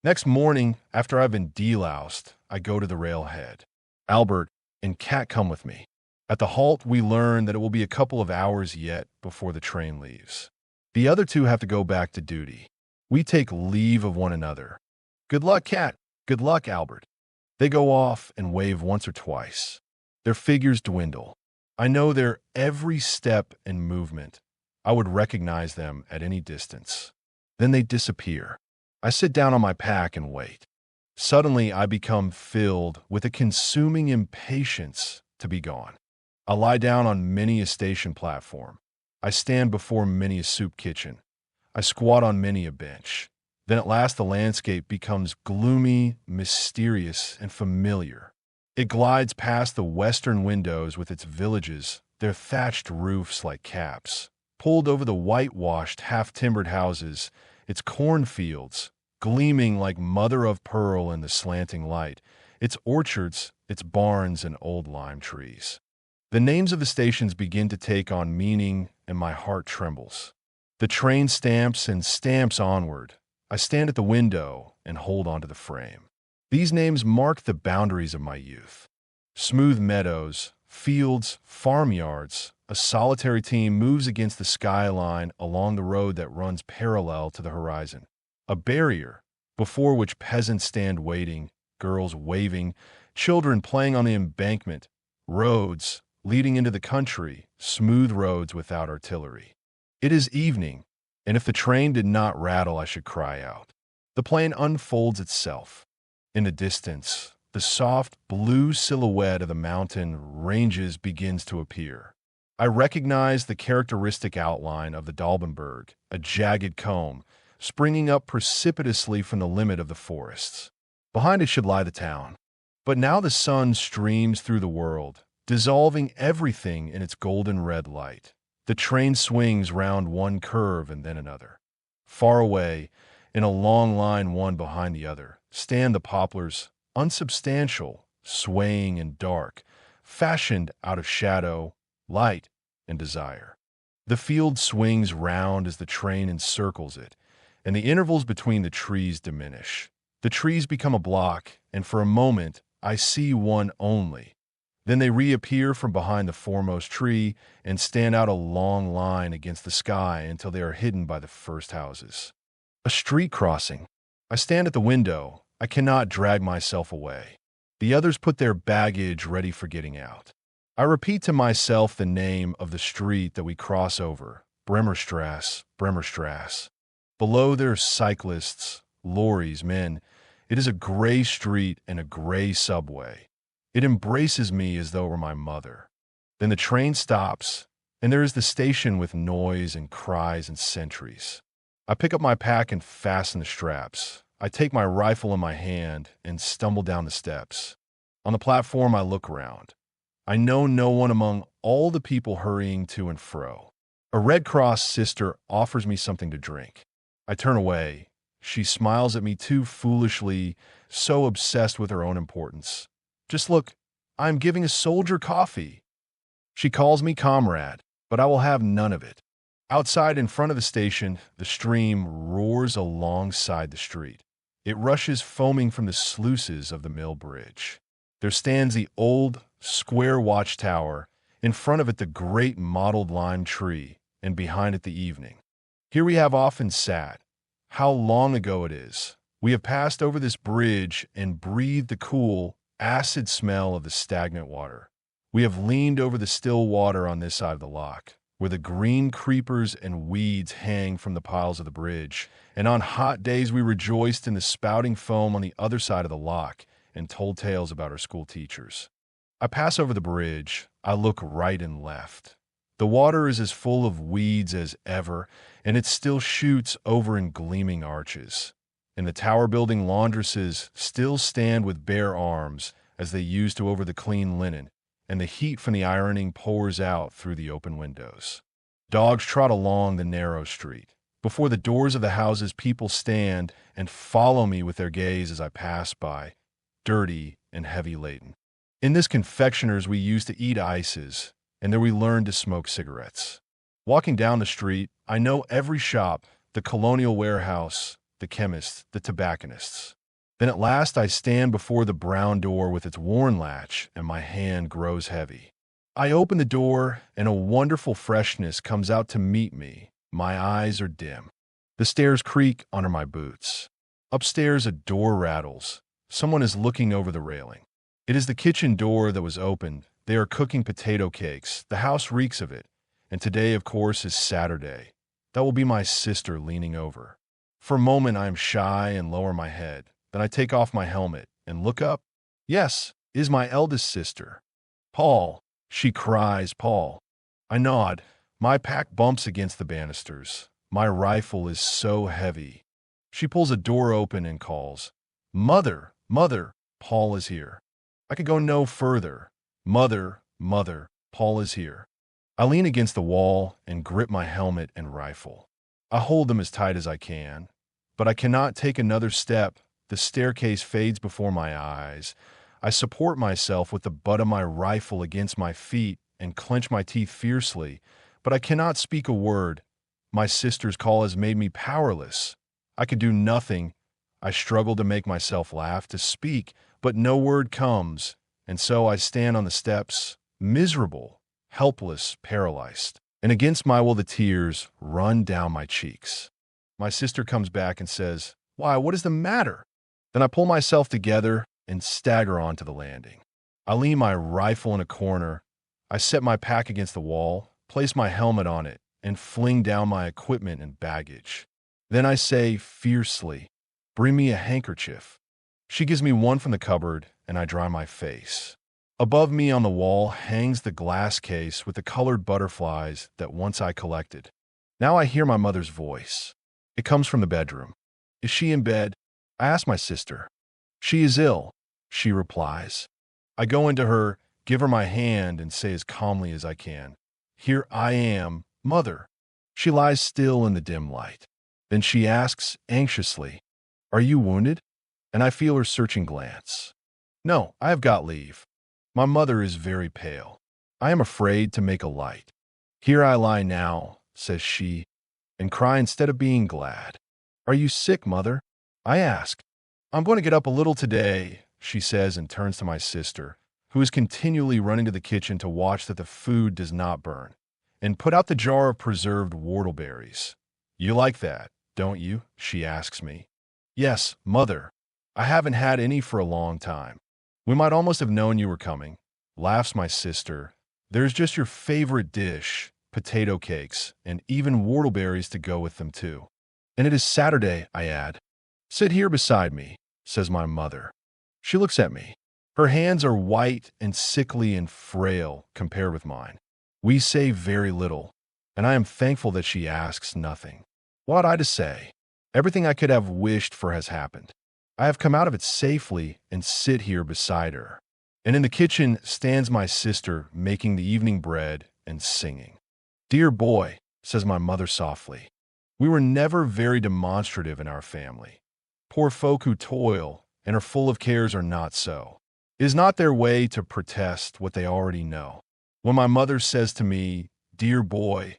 Next morning, after I've been deloused, I go to the railhead. Albert and Kat come with me. At the halt, we learn that it will be a couple of hours yet before the train leaves. The other two have to go back to duty. We take leave of one another. Good luck, Kat. Good luck, Albert. They go off and wave once or twice. Their figures dwindle. I know their every step and movement. I would recognize them at any distance. Then they disappear. I sit down on my pack and wait. Suddenly, I become filled with a consuming impatience to be gone. I lie down on many a station platform. I stand before many a soup kitchen. I squat on many a bench. Then at last the landscape becomes gloomy, mysterious, and familiar. It glides past the western windows with its villages, their thatched roofs like caps, pulled over the whitewashed, half-timbered houses, its cornfields, gleaming like mother of pearl in the slanting light, its orchards, its barns, and old lime trees. The names of the stations begin to take on meaning, and my heart trembles. The train stamps and stamps onward. I stand at the window and hold onto the frame. These names mark the boundaries of my youth. Smooth meadows, fields, farmyards. A solitary team moves against the skyline along the road that runs parallel to the horizon. A barrier, before which peasants stand waiting, girls waving, children playing on the embankment, roads leading into the country, smooth roads without artillery. It is evening, and if the train did not rattle, I should cry out. The plain unfolds itself. In the distance, the soft blue silhouette of the mountain ranges begins to appear. I recognize the characteristic outline of the Dalbenberg, a jagged comb, springing up precipitously from the limit of the forests. Behind it should lie the town. But now the sun streams through the world, dissolving everything in its golden red light. The train swings round one curve and then another. Far away, in a long line one behind the other, stand the poplars, unsubstantial, swaying and dark, fashioned out of shadow, light, and desire. The field swings round as the train encircles it, and the intervals between the trees diminish. The trees become a block, and for a moment I see one only. Then they reappear from behind the foremost tree and stand out a long line against the sky until they are hidden by the first houses. A street crossing. I stand at the window. I cannot drag myself away. The others put their baggage ready for getting out. I repeat to myself the name of the street that we cross over, Bremerstrasse, Bremerstrasse. Below there are cyclists, lorries, men. It is a gray street and a gray subway. It embraces me as though it were my mother. Then the train stops, and there is the station with noise and cries and sentries. I pick up my pack and fasten the straps. I take my rifle in my hand and stumble down the steps. On the platform, I look around. I know no one among all the people hurrying to and fro. A Red Cross sister offers me something to drink. I turn away. She smiles at me too foolishly, so obsessed with her own importance. Just look, I am giving a soldier coffee. She calls me comrade, but I will have none of it. Outside in front of the station, the stream roars alongside the street. It rushes foaming from the sluices of the mill bridge. There stands the old, square watchtower, in front of it the great mottled lime tree, and behind it the evening. Here we have often sat. How long ago it is. We have passed over this bridge and breathed the cool, acid smell of the stagnant water. We have leaned over the still water on this side of the lock, where the green creepers and weeds hang from the piles of the bridge, and on hot days we rejoiced in the spouting foam on the other side of the lock and told tales about our school teachers. I pass over the bridge. I look right and left. The water is as full of weeds as ever, and it still shoots over in gleaming arches. And the tower-building laundresses still stand with bare arms as they used to over the clean linen, and the heat from the ironing pours out through the open windows. Dogs trot along the narrow street. Before the doors of the houses, people stand and follow me with their gaze as I pass by, dirty and heavy-laden. In this confectioner's we used to eat ices, and there we learned to smoke cigarettes. Walking down the street, I know every shop, the colonial warehouse, the chemist, the tobacconist's. Then at last I stand before the brown door with its worn latch, and my hand grows heavy. I open the door, and a wonderful freshness comes out to meet me. My eyes are dim. The stairs creak under my boots. Upstairs a door rattles. Someone is looking over the railing. It is the kitchen door that was opened. They are cooking potato cakes. The house reeks of it. And today, of course, is Saturday. That will be my sister leaning over. For a moment I am shy and lower my head. Then I take off my helmet and look up. Yes, it is my eldest sister. Paul, she cries, Paul. I nod. My pack bumps against the banisters. My rifle is so heavy. She pulls a door open and calls, Mother, Mother, Paul is here. I could go no further. Mother, Mother, Paul is here. I lean against the wall and grip my helmet and rifle. I hold them as tight as I can, but I cannot take another step. The staircase fades before my eyes. I support myself with the butt of my rifle against my feet and clench my teeth fiercely, but I cannot speak a word. My sister's call has made me powerless. I could do nothing. I struggle to make myself laugh, to speak, but no word comes, and so I stand on the steps, miserable, helpless, paralyzed. And against my will, the tears run down my cheeks. My sister comes back and says, "Why, what is the matter?" Then I pull myself together and stagger onto the landing. I lean my rifle in a corner. I set my pack against the wall, place my helmet on it, and fling down my equipment and baggage. Then I say fiercely, "Bring me a handkerchief." She gives me one from the cupboard, and I dry my face. Above me on the wall hangs the glass case with the colored butterflies that once I collected. Now I hear my mother's voice. It comes from the bedroom. Is she in bed? I ask my sister. She is ill, she replies. I go into her, give her my hand, and say as calmly as I can, "Here I am, Mother." She lies still in the dim light. Then she asks anxiously, "Are you wounded?" And I feel her searching glance. "No, I have got leave." My mother is very pale. I am afraid to make a light. "Here I lie now," says she, "and cry instead of being glad." "Are you sick, Mother?" I ask. "I'm going to get up a little today," she says, and turns to my sister, who is continually running to the kitchen to watch that the food does not burn, and put out the jar of preserved whortleberries. "You like that, don't you?" she asks me. "Yes, Mother. I haven't had any for a long time." "We might almost have known you were coming," laughs my sister. "There's just your favorite dish, potato cakes, and even whortleberries to go with them too." "And it is Saturday," I add. "Sit here beside me," says my mother. She looks at me. Her hands are white and sickly and frail compared with mine. We say very little, and I am thankful that she asks nothing. What ought I to say? Everything I could have wished for has happened. I have come out of it safely and sit here beside her. And in the kitchen stands my sister making the evening bread and singing. "Dear boy," says my mother softly, "we were never very demonstrative in our family. Poor folk who toil and are full of cares are not so. It is not their way to protest what they already know. When my mother says to me, 'Dear boy,'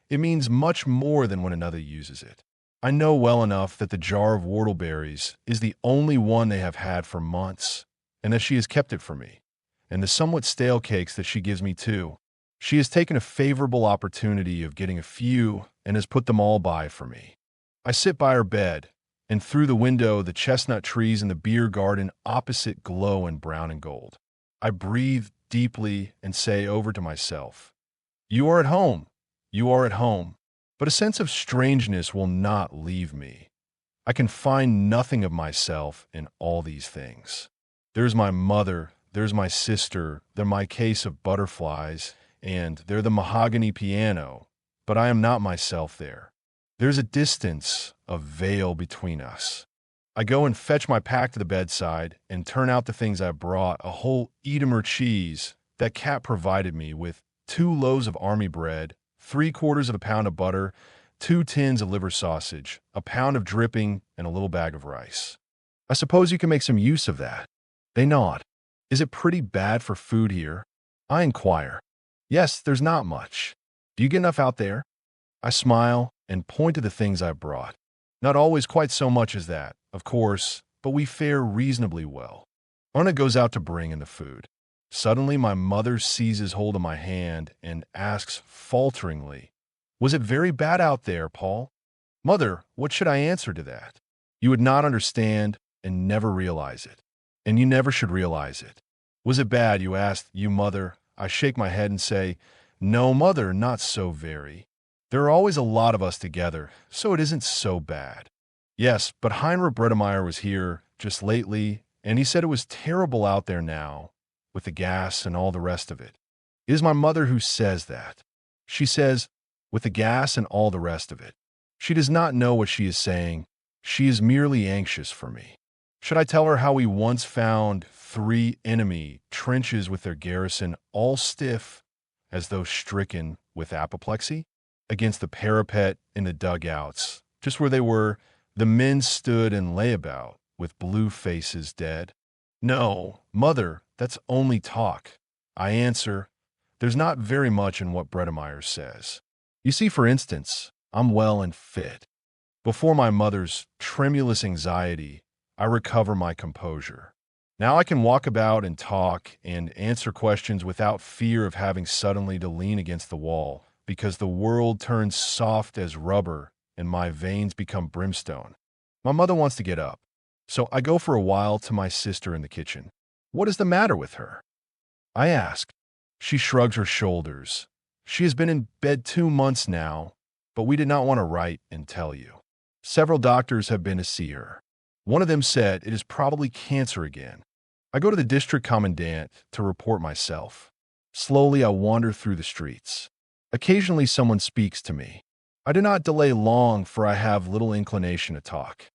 it means much more than when another uses it. I know well enough that the jar of whortleberries is the only one they have had for months, and that she has kept it for me, and the somewhat stale cakes that she gives me too. She has taken a favorable opportunity of getting a few and has put them all by for me. I sit by her bed, and through the window the chestnut trees in the beer garden opposite glow in brown and gold. I breathe deeply and say over to myself, 'You are at home. You are at home.' But a sense of strangeness will not leave me. I can find nothing of myself in all these things. There's my mother, there's my sister, there's my case of butterflies, and there's the mahogany piano, but I am not myself there. There's a distance, a veil between us. I go and fetch my pack to the bedside and turn out the things I brought, a whole Edamer cheese that Cat provided me with, 2 loaves of army bread, 3/4 of a pound of butter, 2 tins of liver sausage, a pound of dripping, and a little bag of rice. I suppose you can make some use of that." They nod. "Is it pretty bad for food here?" I inquire. "Yes, there's not much. Do you get enough out there?" I smile and point to the things I brought. "Not always quite so much as that, of course, but we fare reasonably well." Arna goes out to bring in the food. Suddenly, my mother seizes hold of my hand and asks falteringly, "Was it very bad out there, Paul?" "Mother, what should I answer to that? You would not understand and never realize it. And you never should realize it. Was it bad, you asked, you mother? I shake my head and say, "No, mother, not so very. There are always a lot of us together, so it isn't so bad." "Yes, but Heinrich Bredemeyer was here just lately, and he said it was terrible out there now, with the gas and all the rest of it." It is my mother who says that. She says, "with the gas and all the rest of it." She does not know what she is saying. She is merely anxious for me. Should I tell her how we once found 3 enemy trenches with their garrison all stiff, as though stricken with apoplexy? Against the parapet in the dugouts, just where they were, the men stood and lay about, with blue faces dead. "No, mother, that's only talk." I answer, "There's not very much in what Bredemeyer says. You see, for instance, I'm well and fit. Before my mother's tremulous anxiety, I recover my composure. Now I can walk about and talk and answer questions without fear of having suddenly to lean against the wall, because the world turns soft as rubber and my veins become brimstone. My mother wants to get up, so I go for a while to my sister in the kitchen. What is the matter with her? I ask. She shrugs her shoulders. She has been in bed 2 months now, but we did not want to write and tell you. Several doctors have been to see her. One of them said it is probably cancer again. I go to the district commandant to report myself. Slowly, I wander through the streets. Occasionally, someone speaks to me. I do not delay long, for I have little inclination to talk.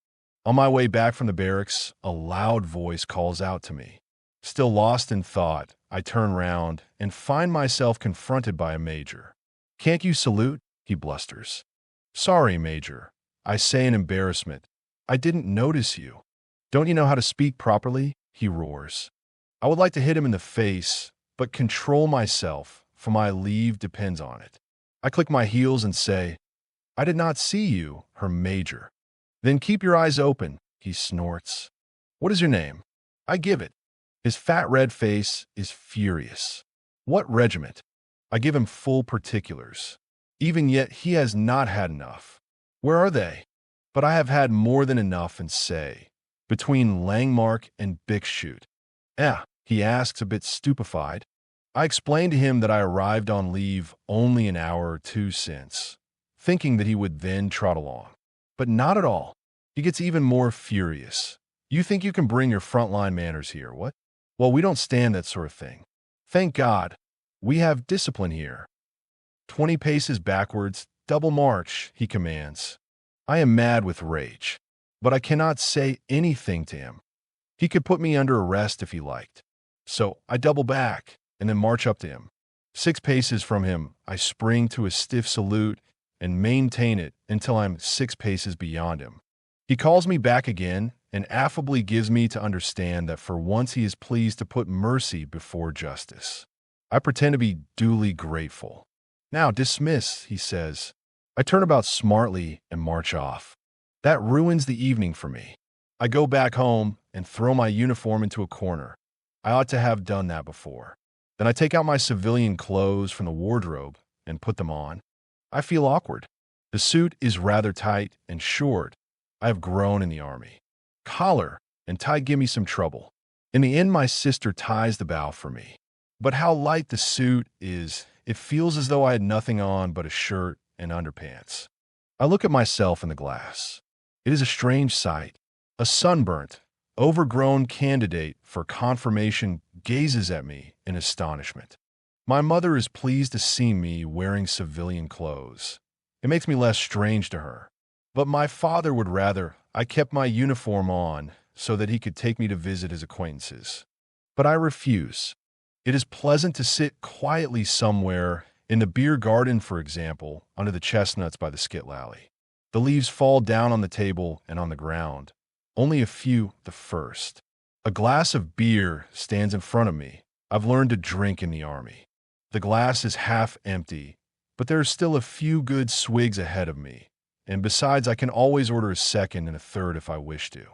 On my way back from the barracks, a loud voice calls out to me. Still lost in thought, I turn round and find myself confronted by a major. "Can't you salute?" he blusters. "Sorry, Major," I say in embarrassment. "I didn't notice you." "Don't you know how to speak properly?" he roars. I would like to hit him in the face, but control myself, for my leave depends on it. I click my heels and say, "I did not see you, Herr Major." "Then keep your eyes open," he snorts. "What is your name?" I give it. His fat red face is furious. "What regiment?" I give him full particulars. Even yet he has not had enough. "Where are they?" But I have had more than enough and say, "Between Langmark and Bixschoote." He asks, a bit stupefied. I explain to him that I arrived on leave only an hour or two since, thinking that he would then trot along. But not at all. He gets even more furious. "You think you can bring your frontline manners here, what?" "Well, we don't stand that sort of thing. Thank God, we have discipline here." 20 paces backwards, double march, he commands. I am mad with rage, but I cannot say anything to him. He could put me under arrest if he liked. So I double back and then march up to him. 6 paces from him, I spring to a stiff salute and maintain it until I'm 6 paces beyond him. He calls me back again and affably gives me to understand that for once he is pleased to put mercy before justice. I pretend to be duly grateful. "Now dismiss," he says. I turn about smartly and march off. That ruins the evening for me. I go back home and throw my uniform into a corner. I ought to have done that before. Then I take out my civilian clothes from the wardrobe and put them on. I feel awkward. The suit is rather tight and short. I have grown in the army. Collar and tie give me some trouble. In the end, my sister ties the bow for me. But how light the suit is, it feels as though I had nothing on but a shirt and underpants. I look at myself in the glass. It is a strange sight. A sunburnt, overgrown candidate for confirmation gazes at me in astonishment. My mother is pleased to see me wearing civilian clothes. It makes me less strange to her. But my father would rather I kept my uniform on so that he could take me to visit his acquaintances. But I refuse. It is pleasant to sit quietly somewhere, in the beer garden, for example, under the chestnuts by the skitlally. The leaves fall down on the table and on the ground. Only a few, the first. A glass of beer stands in front of me. I've learned to drink in the army. The glass is half empty, but there are still a few good swigs ahead of me. And besides, I can always order a second and a third if I wish to.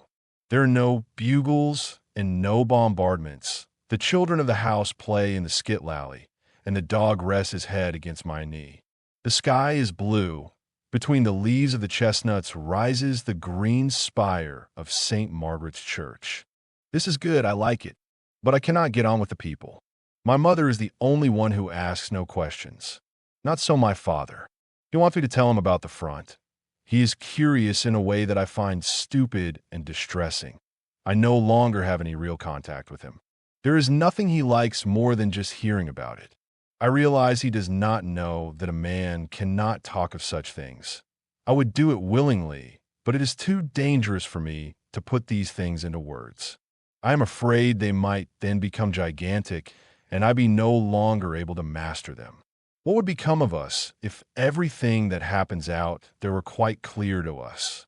There are no bugles and no bombardments. The children of the house play in the skitlally, and the dog rests his head against my knee. The sky is blue. Between the leaves of the chestnuts rises the green spire of St. Margaret's Church. This is good, I like it, but I cannot get on with the people. My mother is the only one who asks no questions. Not so my father. He wants me to tell him about the front. He is curious in a way that I find stupid and distressing. I no longer have any real contact with him. There is nothing he likes more than just hearing about it. I realize he does not know that a man cannot talk of such things. I would do it willingly, but it is too dangerous for me to put these things into words. I am afraid they might then become gigantic, and I be no longer able to master them. What would become of us if everything that happens out there were quite clear to us?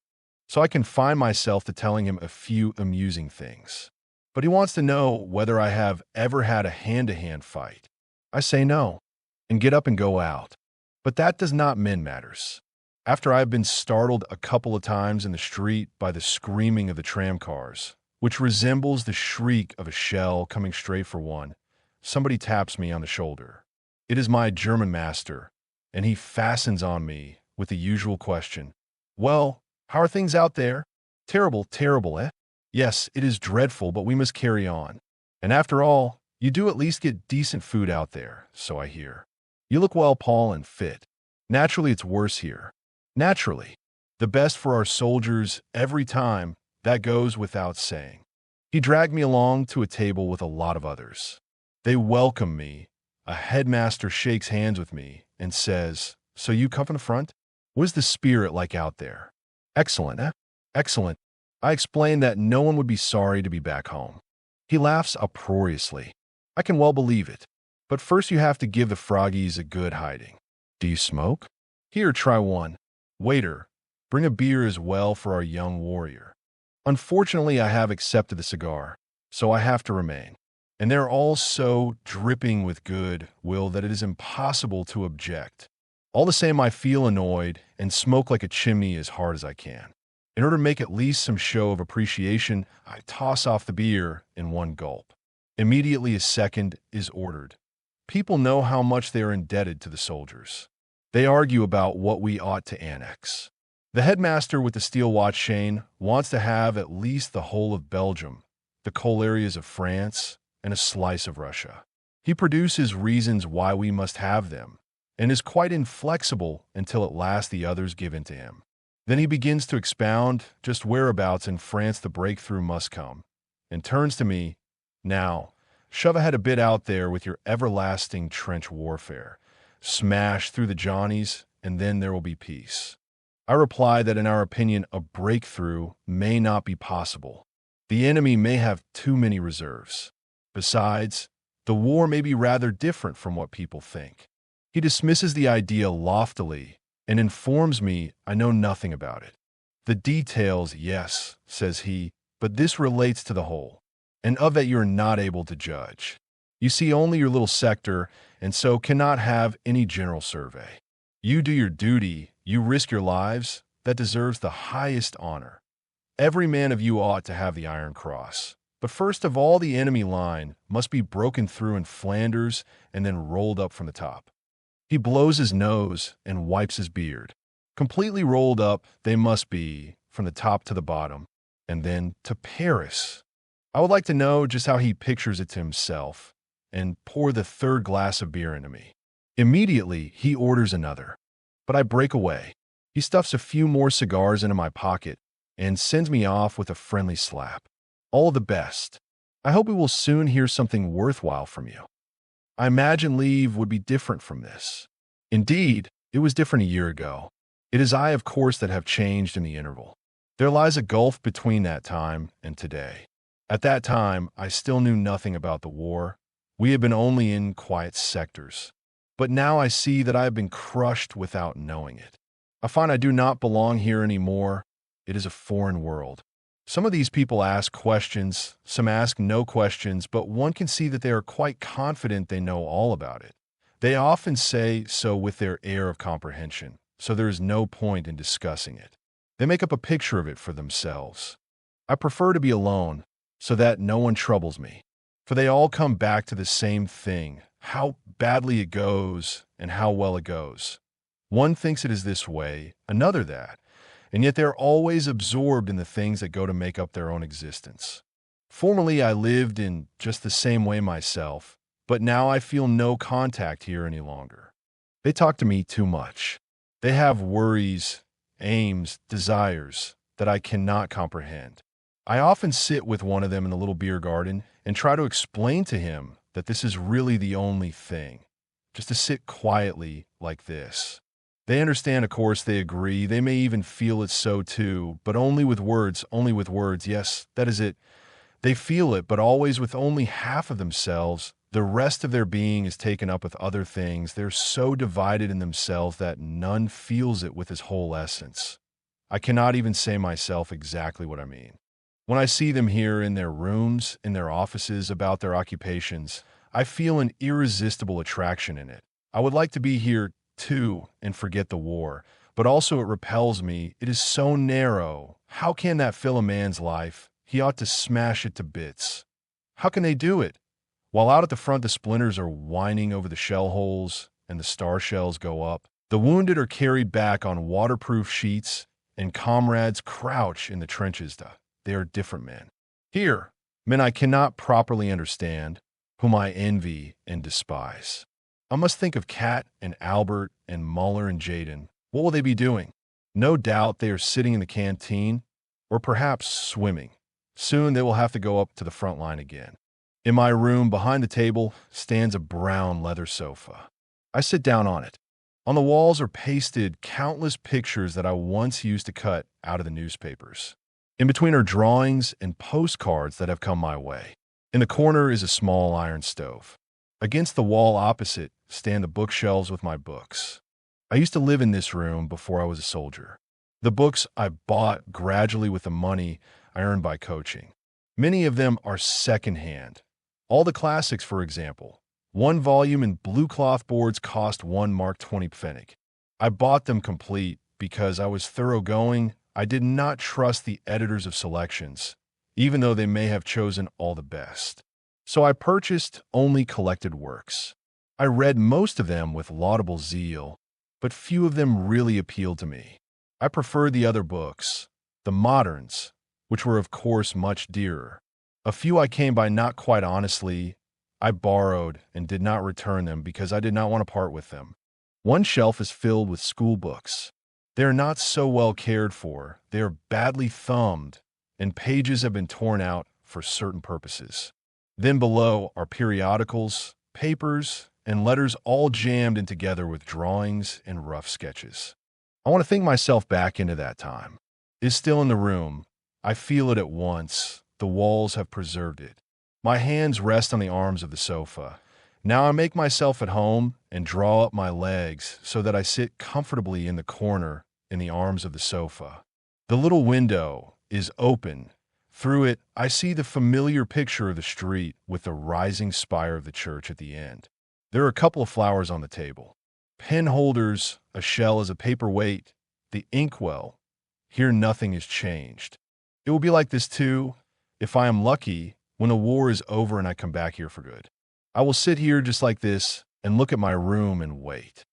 So I confine myself to telling him a few amusing things. But he wants to know whether I have ever had a hand-to-hand fight. I say no, and get up and go out. But that does not mend matters. After I've been startled a couple of times in the street by the screaming of the tram cars, which resembles the shriek of a shell coming straight for one, somebody taps me on the shoulder. It is my German master, and he fastens on me with the usual question. Well, how are things out there? Terrible, terrible, eh? Yes, it is dreadful, but we must carry on. And after all, you do at least get decent food out there, so I hear. You look well, Paul, and fit. Naturally, it's worse here. Naturally. The best for our soldiers every time, that goes without saying. He dragged me along to a table with a lot of others. They welcome me. A headmaster shakes hands with me and says, So you come from the front? What is the spirit like out there? Excellent, eh? Excellent. I explained that no one would be sorry to be back home. He laughs uproariously. I can well believe it. But first you have to give the froggies a good hiding. Do you smoke? Here, try one. Waiter, bring a beer as well for our young warrior. Unfortunately, I have accepted the cigar, so I have to remain. And they're all so dripping with good will that it is impossible to object. All the same, I feel annoyed and smoke like a chimney as hard as I can. In order to make at least some show of appreciation, I toss off the beer in one gulp. Immediately a second is ordered. People know how much they are indebted to the soldiers. They argue about what we ought to annex. The headmaster with the steel watch chain wants to have at least the whole of Belgium, the coal areas of France, and a slice of Russia. He produces reasons why we must have them, and is quite inflexible until at last the others give in to him. Then he begins to expound just whereabouts in France the breakthrough must come, and turns to me, Now, shove ahead a bit out there with your everlasting trench warfare. Smash through the Johnnies, and then there will be peace. I reply that in our opinion, a breakthrough may not be possible. The enemy may have too many reserves. Besides, the war may be rather different from what people think. He dismisses the idea loftily and informs me I know nothing about it. The details, yes, says he, but this relates to the whole, and of that you are not able to judge. You see only your little sector, and so cannot have any general survey. You do your duty, you risk your lives, that deserves the highest honor. Every man of you ought to have the Iron Cross. But first of all, the enemy line must be broken through in Flanders and then rolled up from the top. He blows his nose and wipes his beard. Completely rolled up, they must be, from the top to the bottom, and then to Paris. I would like to know just how he pictures it to himself, and pour the third glass of beer into me. Immediately, he orders another. But I break away. He stuffs a few more cigars into my pocket and sends me off with a friendly slap. All the best. I hope we will soon hear something worthwhile from you. I imagine leave would be different from this. Indeed, it was different a year ago. It is I, of course, that have changed in the interval. There lies a gulf between that time and today. At that time, I still knew nothing about the war. We had been only in quiet sectors. But now I see that I have been crushed without knowing it. I find I do not belong here anymore. It is a foreign world. Some of these people ask questions, some ask no questions, but one can see that they are quite confident they know all about it. They often say so with their air of comprehension, so there is no point in discussing it. They make up a picture of it for themselves. I prefer to be alone, so that no one troubles me. For they all come back to the same thing, how badly it goes and how well it goes. One thinks it is this way, another that, and yet they're always absorbed in the things that go to make up their own existence. Formerly I lived in just the same way myself, but now I feel no contact here any longer. They talk to me too much. They have worries, aims, desires that I cannot comprehend. I often sit with one of them in the little beer garden and try to explain to him that this is really the only thing, just to sit quietly like this. They understand, of course, they agree, they may even feel it so too, but only with words, yes, that is it. They feel it, but always with only half of themselves. The rest of their being is taken up with other things. They're so divided in themselves that none feels it with his whole essence. I cannot even say myself exactly what I mean. When I see them here in their rooms, in their offices, about their occupations, I feel an irresistible attraction in it. I would like to be here, too, and forget the war, But also it repels me. It is so narrow. How can that fill a man's life? He ought to smash it to bits. How can they do it? While out at the front the splinters are whining over the shell holes and the star shells go up, the wounded are carried back on waterproof sheets, and comrades crouch in the trenches. They are different men. Here, men I cannot properly understand, whom I envy and despise. I must think of Kat and Albert and Muller and Jaden. What will they be doing? No doubt they are sitting in the canteen, or perhaps swimming. Soon they will have to go up to the front line again. In my room, behind the table, stands a brown leather sofa. I sit down on it. On the walls are pasted countless pictures that I once used to cut out of the newspapers. In between are drawings and postcards that have come my way. In the corner is a small iron stove. Against the wall opposite stand the bookshelves with my books. I used to live in this room before I was a soldier. The books I bought gradually with the money I earned by coaching. Many of them are secondhand. All the classics, for example. One volume in blue cloth boards cost 1 mark 20 pfennig. I bought them complete because I was thoroughgoing. I did not trust the editors of selections, even though they may have chosen all the best. So I purchased only collected works. I read most of them with laudable zeal, but few of them really appealed to me. I preferred the other books, the moderns, which were of course much dearer. A few I came by not quite honestly. I borrowed and did not return them because I did not want to part with them. One shelf is filled with school books. They are not so well cared for. They are badly thumbed, and pages have been torn out for certain purposes. Then below are periodicals, papers, and letters all jammed in together with drawings and rough sketches. I want to think myself back into that time. It is still in the room. I feel it at once. The walls have preserved it. My hands rest on the arms of the sofa. Now I make myself at home and draw up my legs so that I sit comfortably in the corner in the arms of the sofa. The little window is open. Through it, I see the familiar picture of the street with the rising spire of the church at the end. There are a couple of flowers on the table. Pen holders, a shell as a paperweight, the inkwell. Here nothing is changed. It will be like this too, if I am lucky, when the war is over and I come back here for good. I will sit here just like this and look at my room and wait.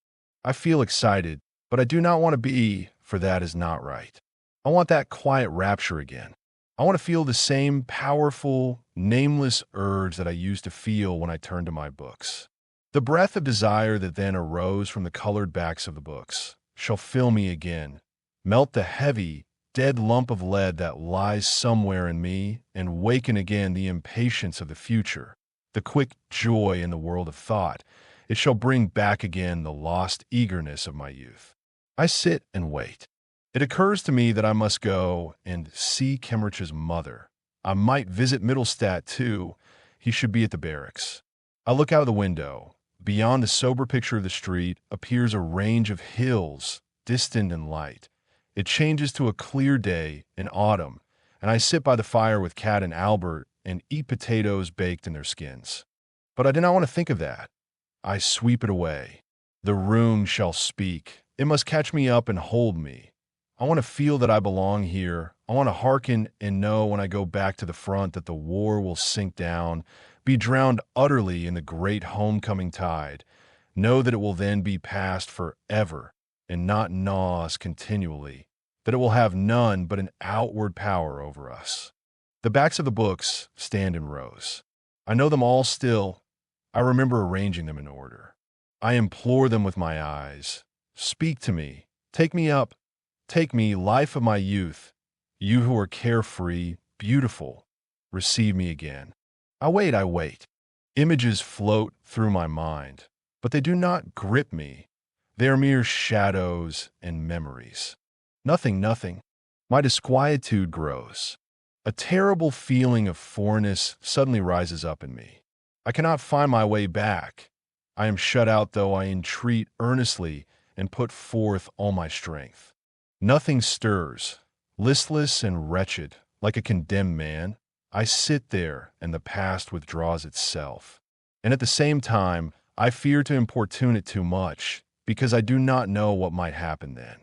I feel excited, but I do not want to be, for that is not right. I want that quiet rapture again. I want to feel the same powerful, nameless urge that I used to feel when I turned to my books. The breath of desire that then arose from the colored backs of the books shall fill me again, melt the heavy, dead lump of lead that lies somewhere in me, and waken again the impatience of the future, the quick joy in the world of thought. It shall bring back again the lost eagerness of my youth. I sit and wait. It occurs to me that I must go and see Kemmerich's mother. I might visit Mittelstadt, too. He should be at the barracks. I look out of the window. Beyond the sober picture of the street appears a range of hills, distant and light. It changes to a clear day in autumn, and I sit by the fire with Kat and Albert and eat potatoes baked in their skins. But I do not want to think of that. I sweep it away. The room shall speak. It must catch me up and hold me. I want to feel that I belong here. I want to hearken and know when I go back to the front that the war will sink down, be drowned utterly in the great homecoming tide. Know that it will then be past forever and not gnaw us continually, that it will have none but an outward power over us. The backs of the books stand in rows. I know them all still. I remember arranging them in order. I implore them with my eyes. Speak to me. Take me up. Take me, life of my youth. You who are carefree, beautiful. Receive me again. I wait. Images float through my mind, but they do not grip me. They are mere shadows and memories. Nothing. My disquietude grows. A terrible feeling of foreignness suddenly rises up in me. I cannot find my way back. I am shut out, though I entreat earnestly and put forth all my strength. Nothing stirs. Listless and wretched, like a condemned man, I sit there and the past withdraws itself. And at the same time, I fear to importune it too much, because I do not know what might happen then.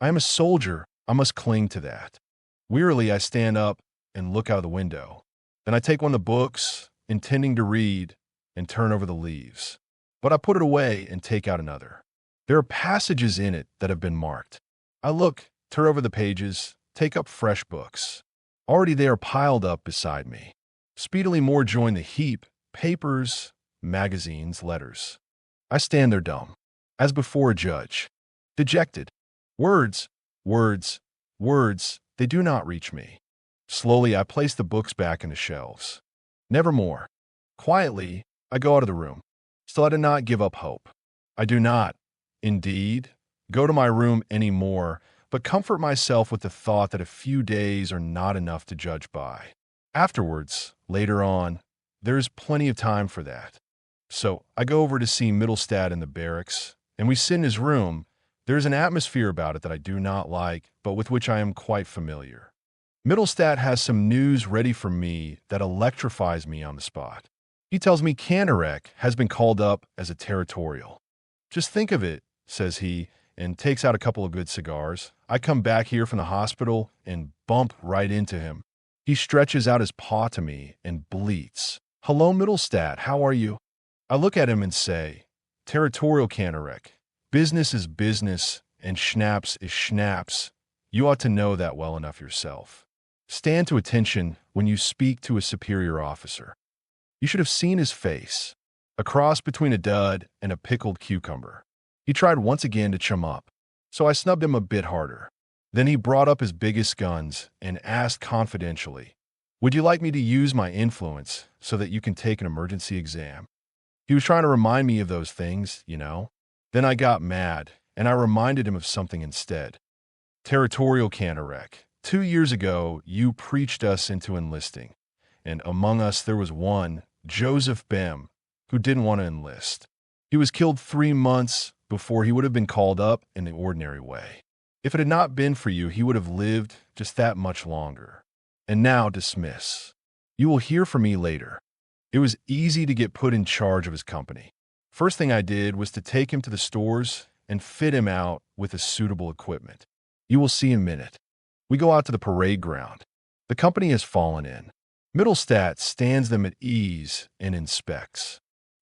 I am a soldier. I must cling to that. Wearily, I stand up and look out of the window. Then I take one of the books, intending to read, and turn over the leaves. But I put it away and take out another. There are passages in it that have been marked. I look, turn over the pages, take up fresh books. Already they are piled up beside me. Speedily more join the heap, papers, magazines, letters. I stand there dumb, as before a judge, dejected. Words, words, words, they do not reach me. Slowly I place the books back in the shelves. Nevermore. Quietly, I go out of the room. Still I do not give up hope. I do not, indeed, go to my room any more, but comfort myself with the thought that a few days are not enough to judge by. Afterwards, later on, there is plenty of time for that. So I go over to see Mittelstadt in the barracks, and we sit in his room. There is an atmosphere about it that I do not like, but with which I am quite familiar. Mittelstadt has some news ready for me that electrifies me on the spot. He tells me Cantorek has been called up as a territorial. Just think of it, says he, and takes out a couple of good cigars. I come back here from the hospital and bump right into him. He stretches out his paw to me and bleats, "Hello, Mittelstadt, how are you?" I look at him and say, "Territorial Cantorek, business is business and schnapps is schnapps. You ought to know that well enough yourself. Stand to attention when you speak to a superior officer." You should have seen his face, a cross between a dud and a pickled cucumber. He tried once again to chum up, so I snubbed him a bit harder. Then he brought up his biggest guns and asked confidentially, "Would you like me to use my influence so that you can take an emergency exam?" He was trying to remind me of those things, you know. Then I got mad, and I reminded him of something instead. "Territorial Cantorek, 2 years ago you preached us into enlisting, and among us there was one, Joseph Bem, who didn't want to enlist. He was killed 3 months before he would have been called up in the ordinary way. If it had not been for you, he would have lived just that much longer. And now dismiss. You will hear from me later." It was easy to get put in charge of his company. First thing I did was to take him to the stores and fit him out with the suitable equipment. You will see in a minute. We go out to the parade ground. The company has fallen in. Mittelstadt stands them at ease and inspects.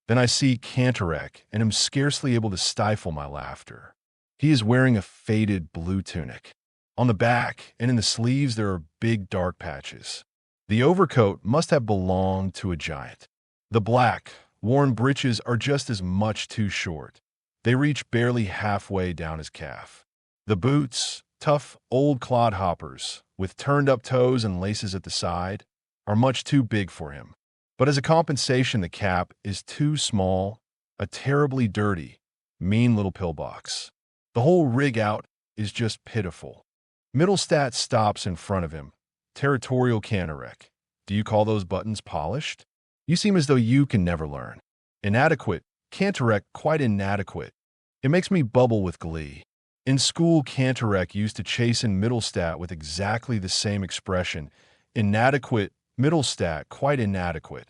Then I see Cantorek and am scarcely able to stifle my laughter. He is wearing a faded blue tunic. On the back and in the sleeves there are big dark patches. The overcoat must have belonged to a giant. The black, worn breeches are just as much too short. They reach barely halfway down his calf. The boots, tough old clodhoppers, with turned-up toes and laces at the side, are much too big for him. But as a compensation, the cap is too small, a terribly dirty, mean little pillbox. The whole rig out is just pitiful. Mittelstadt stops in front of him. "Territorial Cantorek, do you call those buttons polished? You seem as though you can never learn." "Inadequate, Cantorek, quite inadequate." It makes me bubble with glee. In school, Cantorek used to chasten Mittelstadt with exactly the same expression. "Inadequate, Mittelstadt, quite inadequate."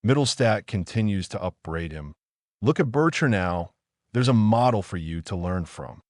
Mittelstadt continues to upbraid him. "Look at Bircher now. There's a model for you to learn from."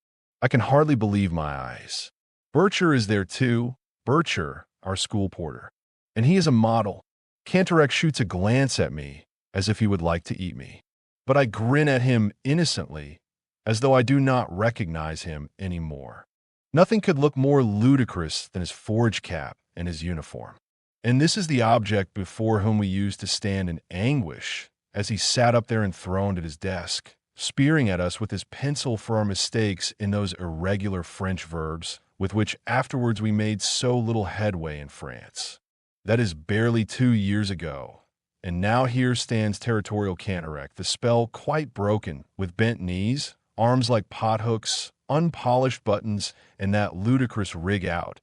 I can hardly believe my eyes. Bircher is there too. Bircher, our school porter. And he is a model. Cantorek shoots a glance at me, as if he would like to eat me. But I grin at him innocently, as though I do not recognize him anymore. Nothing could look more ludicrous than his forage cap and his uniform. And this is the object before whom we used to stand in anguish as he sat up there enthroned at his desk, spearing at us with his pencil for our mistakes in those irregular French verbs with which afterwards we made so little headway in France. That is barely 2 years ago. And now here stands Territorial Cantorek, the spell quite broken, with bent knees, arms like pothooks, unpolished buttons, and that ludicrous rig out,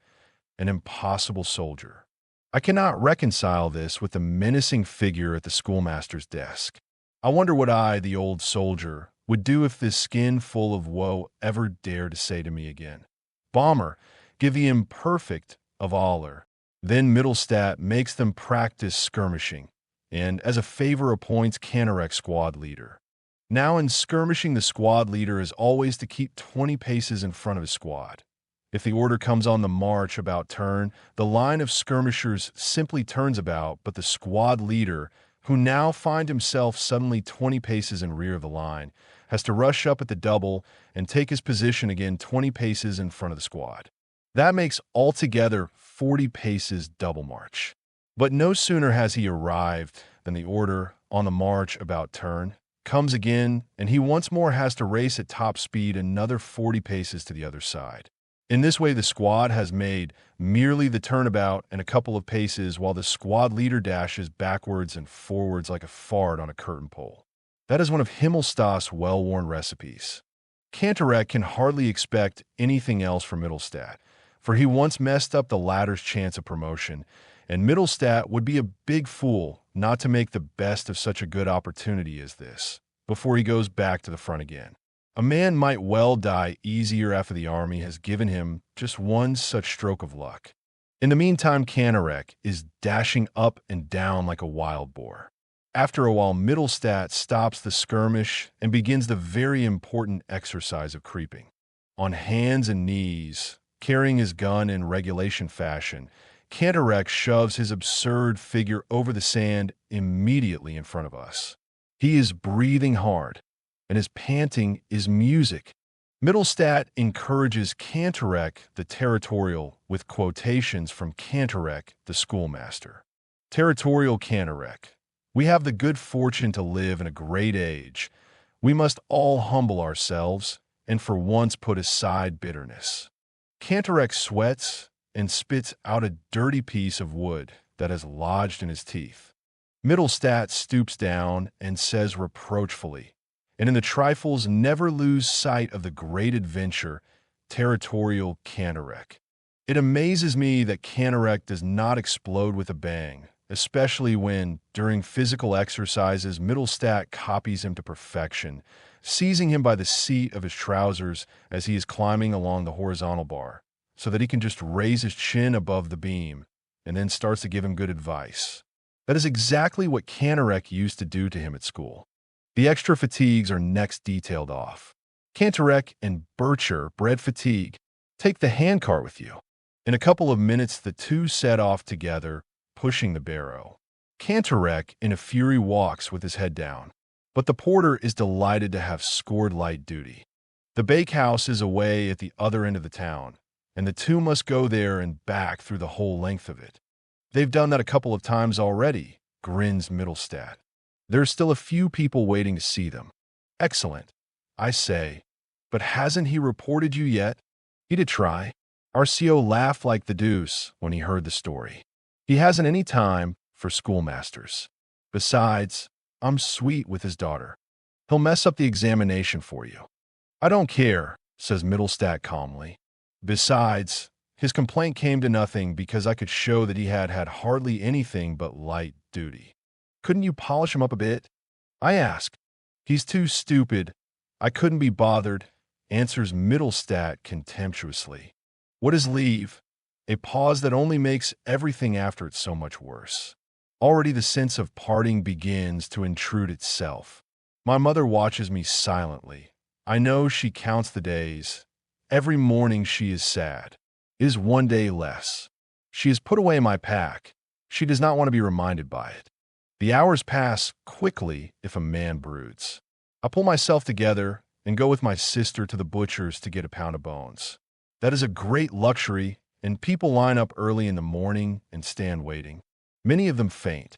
an impossible soldier. I cannot reconcile this with the menacing figure at the schoolmaster's desk. I wonder what I, the old soldier, would do if this skin full of woe ever dared to say to me again, "Bomber, give the imperfect of aller." Then Mittelstadt makes them practice skirmishing, and as a favor appoints Cantorek squad leader. Now in skirmishing, the squad leader is always to keep 20 paces in front of his squad. If the order comes on the march about turn, the line of skirmishers simply turns about, but the squad leader, who now find himself suddenly 20 paces in rear of the line, has to rush up at the double and take his position again 20 paces in front of the squad. That makes altogether 40 paces double march. But no sooner has he arrived than the order, on the march about turn, comes again, and he once more has to race at top speed another 40 paces to the other side. In this way, the squad has made merely the turnabout and a couple of paces while the squad leader dashes backwards and forwards like a fart on a curtain pole. That is one of Himmelstadt's well-worn recipes. Kantorek can hardly expect anything else from Mittelstadt, for he once messed up the latter's chance of promotion, and Mittelstadt would be a big fool not to make the best of such a good opportunity as this, before he goes back to the front again. A man might well die easier after the army has given him just one such stroke of luck. In the meantime, Kantorek is dashing up and down like a wild boar. After a while, Mittelstadt stops the skirmish and begins the very important exercise of creeping. On hands and knees, carrying his gun in regulation fashion, Kantorek shoves his absurd figure over the sand immediately in front of us. He is breathing hard, and his panting is music. Mittelstadt encourages Kantorek, the territorial, with quotations from Kantorek, the schoolmaster. Territorial Kantorek, we have the good fortune to live in a great age. We must all humble ourselves and for once put aside bitterness. Kantorek sweats and spits out a dirty piece of wood that has lodged in his teeth. Mittelstadt stoops down and says reproachfully, and in the trifles never lose sight of the great adventure, territorial Kantorek. It amazes me that Kantorek does not explode with a bang, especially when, during physical exercises, Mittelstadt copies him to perfection, seizing him by the seat of his trousers as he is climbing along the horizontal bar, so that he can just raise his chin above the beam, and then starts to give him good advice. That is exactly what Kantorek used to do to him at school. The extra fatigues are next detailed off. Kantorek and Bircher, bread fatigue, take the handcart with you. In a couple of minutes, the two set off together, pushing the barrow. Kantorek, in a fury, walks with his head down, but the porter is delighted to have scored light duty. The bakehouse is away at the other end of the town, and the two must go there and back through the whole length of it. They've done that a couple of times already, grins Mittelstadt. There's still a few people waiting to see them. Excellent, I say. But hasn't he reported you yet? He did try. Arcio laughed like the deuce when he heard the story. He hasn't any time for schoolmasters. Besides, I'm sweet with his daughter. He'll mess up the examination for you. I don't care, says Mittelstadt calmly. Besides, his complaint came to nothing because I could show that he had had hardly anything but light duty. Couldn't you polish him up a bit? I ask. He's too stupid. I couldn't be bothered, answers Mittelstadt contemptuously. What is leave? A pause that only makes everything after it so much worse. Already the sense of parting begins to intrude itself. My mother watches me silently. I know she counts the days. Every morning she is sad. It is one day less. She has put away my pack. She does not want to be reminded by it. The hours pass quickly if a man broods. I pull myself together and go with my sister to the butcher's to get a pound of bones. That is a great luxury, and people line up early in the morning and stand waiting. Many of them faint.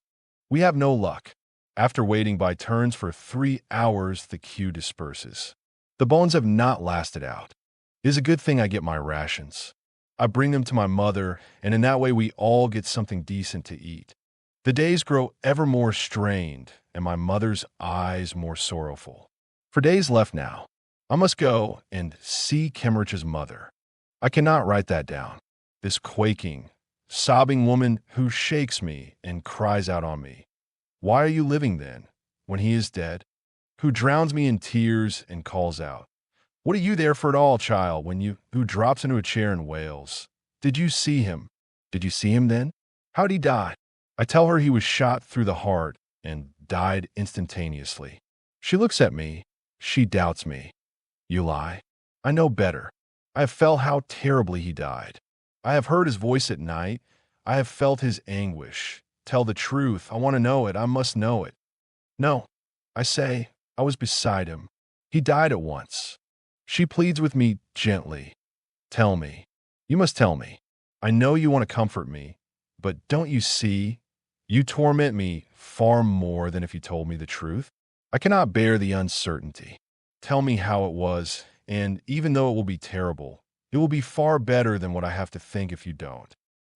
We have no luck. After waiting by turns for 3 hours, the queue disperses. The bones have not lasted out. It is a good thing I get my rations. I bring them to my mother, and in that way we all get something decent to eat. The days grow ever more strained, and my mother's eyes more sorrowful. For days left now, I must go and see Kemmerich's mother. I cannot write that down. This quaking, sobbing woman who shakes me and cries out on me. Why are you living then, when he is dead? Who drowns me in tears and calls out, what are you there for at all, child, who drops into a chair and wails? Did you see him? Did you see him then? How'd he die? I tell her he was shot through the heart and died instantaneously. She looks at me. She doubts me. You lie. I know better. I have felt how terribly he died. I have heard his voice at night. I have felt his anguish. Tell the truth. I want to know it. I must know it. No, I say, I was beside him. He died at once. She pleads with me gently. Tell me. You must tell me. I know you want to comfort me, but don't you see? You torment me far more than if you told me the truth. I cannot bear the uncertainty. Tell me how it was, and even though it will be terrible, it will be far better than what I have to think if you don't.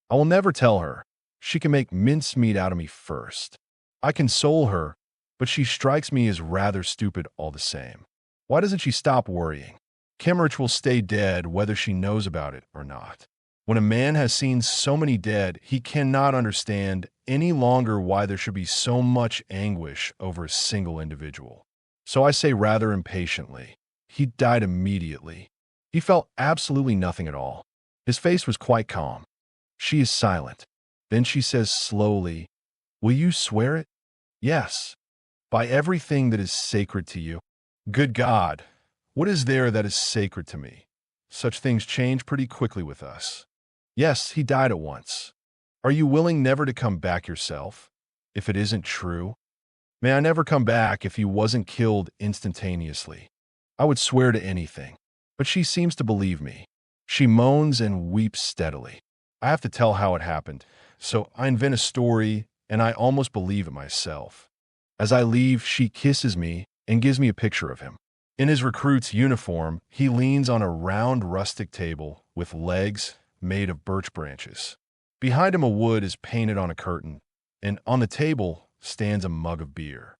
I will never tell her. She can make mincemeat out of me first. I console her, but she strikes me as rather stupid all the same. Why doesn't she stop worrying? Kimmerich will stay dead whether she knows about it or not. When a man has seen so many dead, he cannot understand any longer why there should be so much anguish over a single individual. So I say rather impatiently, he died immediately. He felt absolutely nothing at all. His face was quite calm. She is silent. Then she says slowly, will you swear it? Yes. By everything that is sacred to you. Good God, what is there that is sacred to me? Such things change pretty quickly with us. Yes, he died at once. Are you willing never to come back yourself? If it isn't true, may I never come back if he wasn't killed instantaneously. I would swear to anything. But she seems to believe me. She moans and weeps steadily. I have to tell how it happened, so I invent a story, and I almost believe it myself. As I leave, she kisses me and gives me a picture of him. In his recruit's uniform, he leans on a round rustic table with legs made of birch branches. Behind him a wood is painted on a curtain, and on the table stands a mug of beer.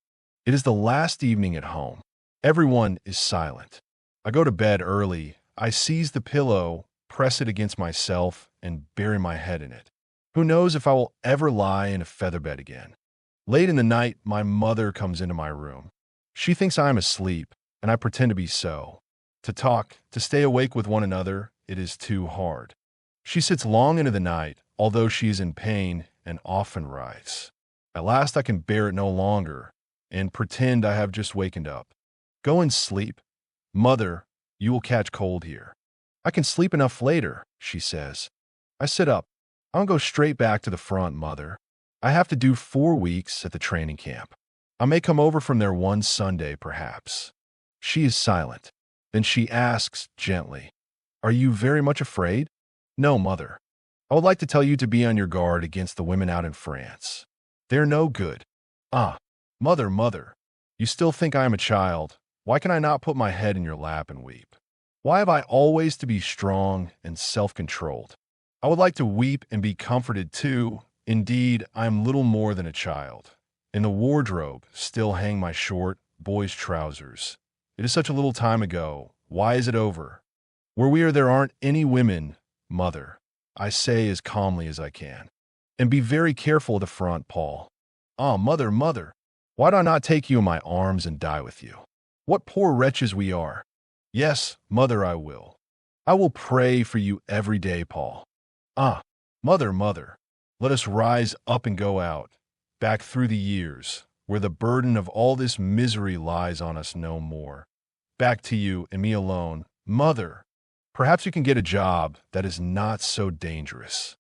It is the last evening at home. Everyone is silent. I go to bed early. I seize the pillow, press it against myself, and bury my head in it. Who knows if I will ever lie in a feather bed again? Late in the night, my mother comes into my room. She thinks I am asleep, and I pretend to be so. To talk, to stay awake with one another, it is too hard. She sits long into the night, although she is in pain, and often writes. At last I can bear it no longer, and pretend I have just wakened up. Go and sleep. Mother, you will catch cold here. I can sleep enough later, she says. I sit up. I'll go straight back to the front, Mother. I have to do 4 weeks at the training camp. I may come over from there one Sunday, perhaps. She is silent. Then she asks gently, are you very much afraid? No, Mother. I would like to tell you to be on your guard against the women out in France. They're no good. Ah, Mother, Mother, you still think I am a child. Why can I not put my head in your lap and weep? Why have I always to be strong and self-controlled? I would like to weep and be comforted too. Indeed, I am little more than a child. In the wardrobe still hang my short boy's trousers. It is such a little time ago. Why is it over? Where we are, there aren't any women, Mother. I say as calmly as I can. And be very careful at the front, Paul. Ah, Mother, Mother, why do I not take you in my arms and die with you? What poor wretches we are. Yes, Mother, I will. I will pray for you every day, Paul. Ah, Mother, Mother, let us rise up and go out, back through the years, where the burden of all this misery lies on us no more. Back to you and me alone. Mother, perhaps you can get a job that is not so dangerous.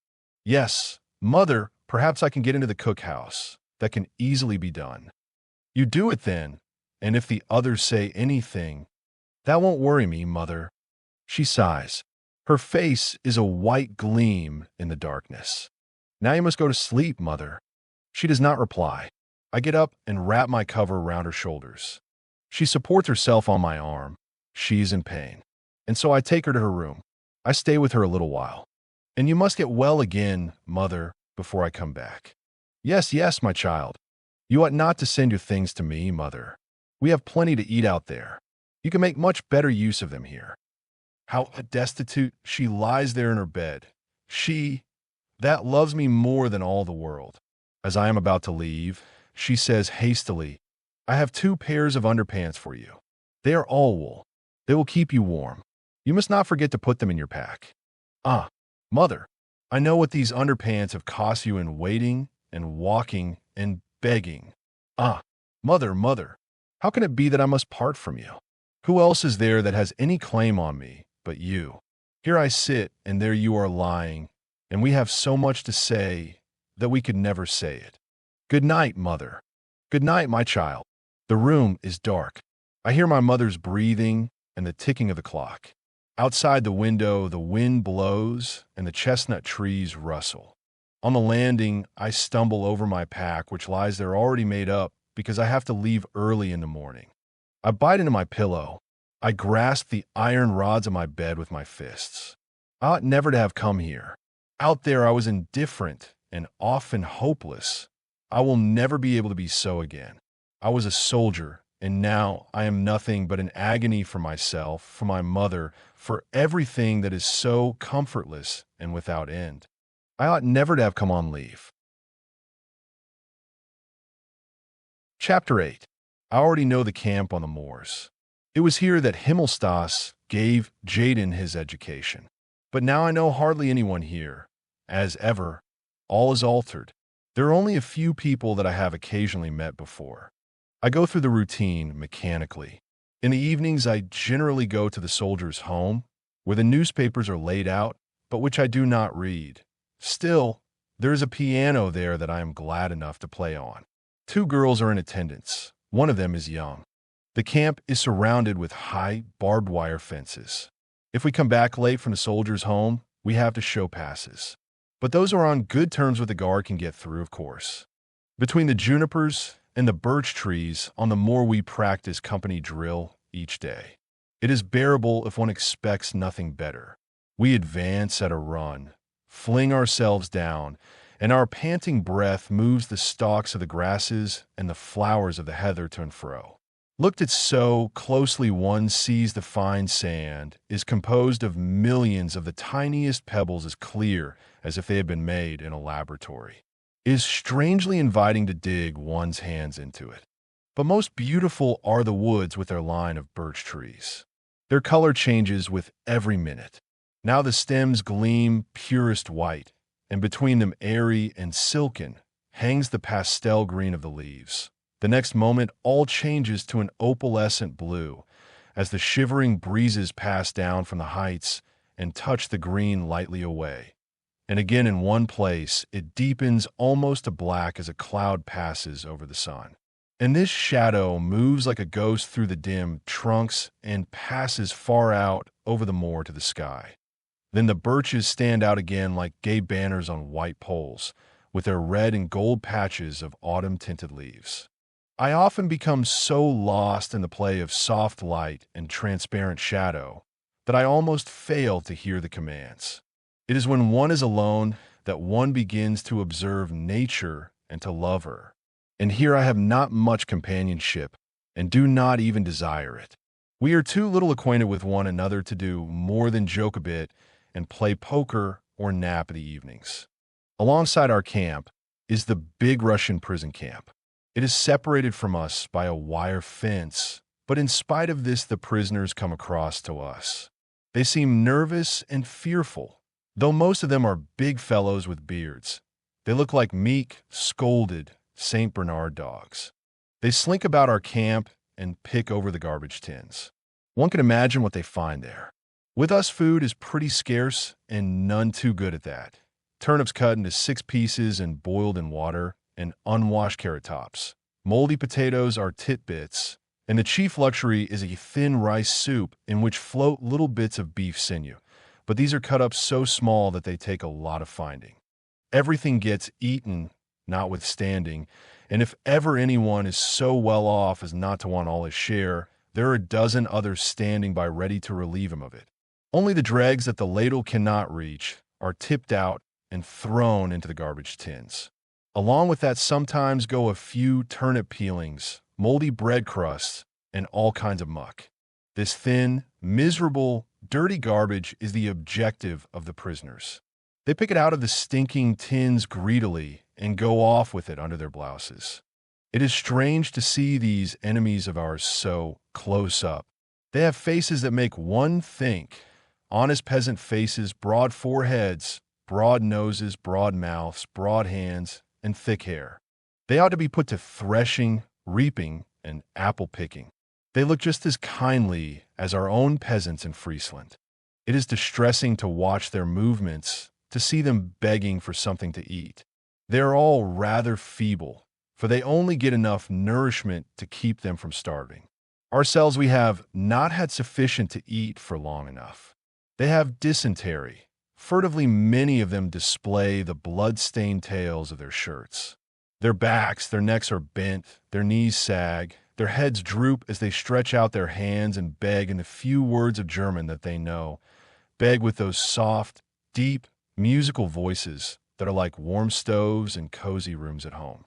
Yes, Mother, perhaps I can get into the cookhouse. That can easily be done. You do it then, and if the others say anything, that won't worry me, Mother. She sighs. Her face is a white gleam in the darkness. Now you must go to sleep, Mother. She does not reply. I get up and wrap my cover round her shoulders. She supports herself on my arm. She is in pain. And so I take her to her room. I stay with her a little while. And you must get well again, Mother, before I come back. Yes, yes, my child. You ought not to send your things to me, Mother. We have plenty to eat out there. You can make much better use of them here. How destitute she lies there in her bed. She, that loves me more than all the world. As I am about to leave, she says hastily, I have 2 pairs of underpants for you. They are all wool. They will keep you warm. You must not forget to put them in your pack. Ah, Mother, I know what these underpants have cost you in waiting and walking and begging. Ah, Mother, Mother, how can it be that I must part from you? Who else is there that has any claim on me but you? Here I sit, and there you are lying, and we have so much to say that we could never say it. Good night, mother. Good night, my child. The room is dark. I hear my mother's breathing and the ticking of the clock. Outside the window, the wind blows and the chestnut trees rustle. On the landing, I stumble over my pack, which lies there already made up because I have to leave early in the morning. I bite into my pillow. I grasp the iron rods of my bed with my fists. I ought never to have come here. Out there I was indifferent and often hopeless. I will never be able to be so again. I was a soldier, and now I am nothing but an agony for myself, for my mother, for everything that is so comfortless and without end. I ought never to have come on leave. Chapter 8. I already know the camp on the moors. It was here that Himmelstas gave Jaden his education. But now I know hardly anyone here. As ever, all is altered. There are only a few people that I have occasionally met before. I go through the routine mechanically. In the evenings, I generally go to the soldier's home, where the newspapers are laid out, but which I do not read. Still, there is a piano there that I am glad enough to play on. 2 girls are in attendance. One of them is young. The camp is surrounded with high, barbed wire fences. If we come back late from the soldier's home, we have to show passes. But those who are on good terms with the guard can get through, of course. Between the junipers and the birch trees, on the moor we practice company drill each day. It is bearable if one expects nothing better. We advance at a run, fling ourselves down, and our panting breath moves the stalks of the grasses and the flowers of the heather to and fro. Looked at so closely one sees the fine sand is composed of millions of the tiniest pebbles as clear as if they had been made in a laboratory. It is strangely inviting to dig one's hands into it. But most beautiful are the woods with their line of birch trees. Their color changes with every minute. Now the stems gleam purest white, and between them airy and silken hangs the pastel green of the leaves. The next moment, all changes to an opalescent blue as the shivering breezes pass down from the heights and touch the green lightly away. And again in one place, it deepens almost to black as a cloud passes over the sun. And this shadow moves like a ghost through the dim trunks and passes far out over the moor to the sky. Then the birches stand out again like gay banners on white poles, with their red and gold patches of autumn-tinted leaves. I often become so lost in the play of soft light and transparent shadow that I almost fail to hear the commands. It is when one is alone that one begins to observe nature and to love her. And here I have not much companionship and do not even desire it. We are too little acquainted with one another to do more than joke a bit and play poker or nap in the evenings. Alongside our camp is the big Russian prison camp. It is separated from us by a wire fence, but in spite of this, the prisoners come across to us. They seem nervous and fearful, though most of them are big fellows with beards. They look like meek, scolded St. Bernard dogs. They slink about our camp and pick over the garbage tins. One can imagine what they find there. With us, food is pretty scarce and none too good at that. Turnips cut into 6 pieces and boiled in water, and unwashed carrot tops. Moldy potatoes are titbits, and the chief luxury is a thin rice soup in which float little bits of beef sinew, but these are cut up so small that they take a lot of finding. Everything gets eaten, notwithstanding, and if ever anyone is so well off as not to want all his share, there are a dozen others standing by ready to relieve him of it. Only the dregs that the ladle cannot reach are tipped out and thrown into the garbage tins. Along with that sometimes go a few turnip peelings, moldy bread crusts, and all kinds of muck. This thin, miserable, dirty garbage is the objective of the prisoners. They pick it out of the stinking tins greedily and go off with it under their blouses. It is strange to see these enemies of ours so close up. They have faces that make one think. Honest peasant faces, broad foreheads, broad noses, broad mouths, broad hands, and thick hair. They ought to be put to threshing, reaping, and apple picking. They look just as kindly as our own peasants in Friesland. It is distressing to watch their movements, to see them begging for something to eat. They are all rather feeble, for they only get enough nourishment to keep them from starving. Ourselves, we have not had sufficient to eat for long enough. They have dysentery. Furtively, many of them display the blood-stained tails of their shirts. Their backs, their necks are bent, their knees sag, their heads droop as they stretch out their hands and beg in the few words of German that they know, beg with those soft, deep, musical voices that are like warm stoves and cozy rooms at home.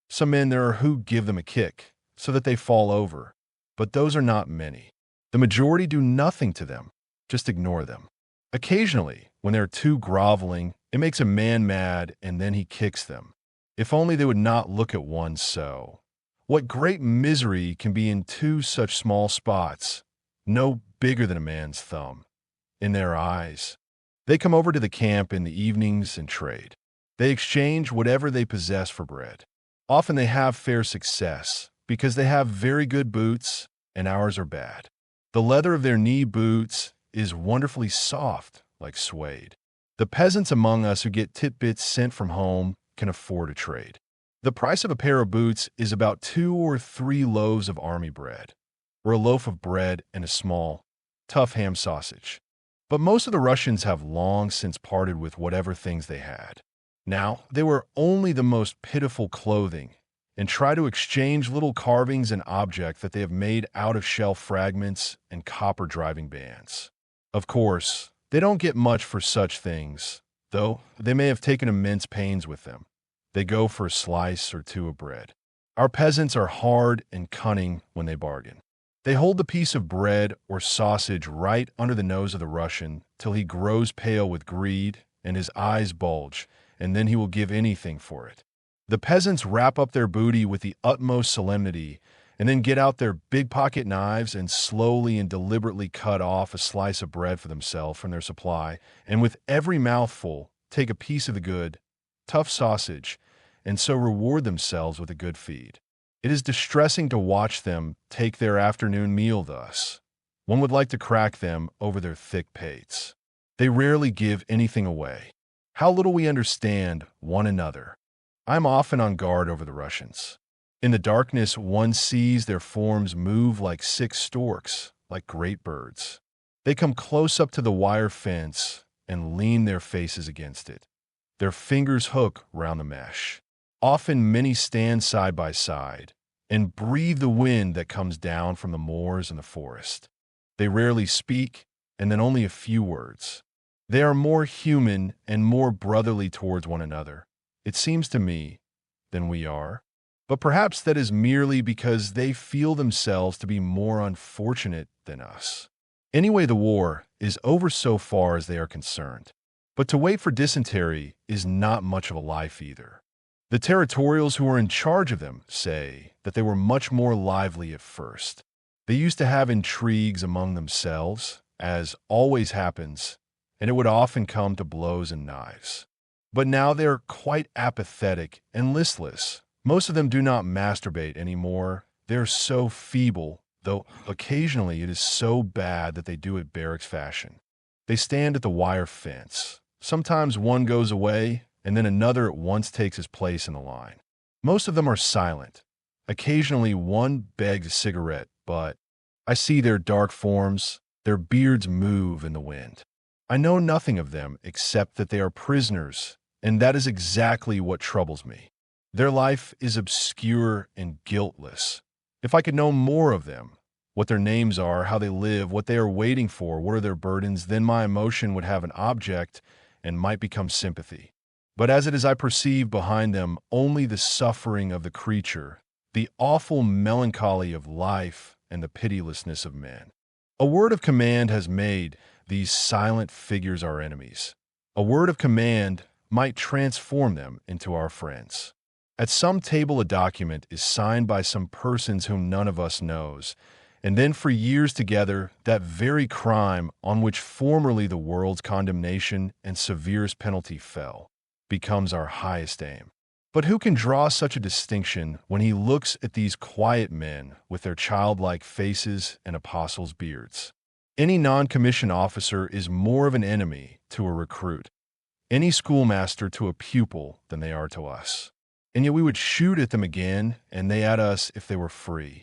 Some men there are who give them a kick so that they fall over, but those are not many. The majority do nothing to them, just ignore them. Occasionally, when they're too groveling, it makes a man mad and then he kicks them. If only they would not look at one so. What great misery can be in two such small spots, no bigger than a man's thumb, in their eyes. They come over to the camp in the evenings and trade. They exchange whatever they possess for bread. Often they have fair success, because they have very good boots and ours are bad. The leather of their knee boots is wonderfully soft, like suede. The peasants among us who get titbits sent from home can afford a trade. The price of a pair of boots is about 2 or 3 loaves of army bread, or a loaf of bread and a small, tough ham sausage. But most of the Russians have long since parted with whatever things they had. Now, they wear only the most pitiful clothing and try to exchange little carvings and objects that they have made out of shell fragments and copper driving bands. Of course, they don't get much for such things, though they may have taken immense pains with them. They go for a slice or two of bread. Our peasants are hard and cunning when they bargain. They hold the piece of bread or sausage right under the nose of the Russian till he grows pale with greed and his eyes bulge, and then he will give anything for it. The peasants wrap up their booty with the utmost solemnity and then get out their big pocket knives and slowly and deliberately cut off a slice of bread for themselves from their supply, and with every mouthful take a piece of the good, tough sausage, and so reward themselves with a good feed. It is distressing to watch them take their afternoon meal thus. One would like to crack them over their thick pates. They rarely give anything away. How little we understand one another. I am often on guard over the Russians. In the darkness, one sees their forms move like 6 storks, like great birds. They come close up to the wire fence and lean their faces against it. Their fingers hook round the mesh. Often many stand side by side and breathe the wind that comes down from the moors and the forest. They rarely speak, and then only a few words. They are more human and more brotherly towards one another, it seems to me, than we are. But perhaps that is merely because they feel themselves to be more unfortunate than us. Anyway, the war is over so far as they are concerned. But to wait for dysentery is not much of a life either. The territorials who are in charge of them say that they were much more lively at first. They used to have intrigues among themselves, as always happens, and it would often come to blows and knives. But now they are quite apathetic and listless. Most of them do not masturbate anymore. They are so feeble, though occasionally it is so bad that they do it barracks fashion. They stand at the wire fence. Sometimes one goes away, and then another at once takes his place in the line. Most of them are silent. Occasionally one begs a cigarette, but I see their dark forms, their beards move in the wind. I know nothing of them except that they are prisoners, and that is exactly what troubles me. Their life is obscure and guiltless. If I could know more of them, what their names are, how they live, what they are waiting for, what are their burdens, then my emotion would have an object and might become sympathy. But as it is, I perceive behind them only the suffering of the creature, the awful melancholy of life, and the pitilessness of men. A word of command has made these silent figures our enemies. A word of command might transform them into our friends. At some table a document is signed by some persons whom none of us knows, and then for years together that very crime on which formerly the world's condemnation and severest penalty fell becomes our highest aim. But who can draw such a distinction when he looks at these quiet men with their childlike faces and apostles' beards? Any non-commissioned officer is more of an enemy to a recruit, any schoolmaster to a pupil than they are to us. And yet we would shoot at them again, and they at us if they were free.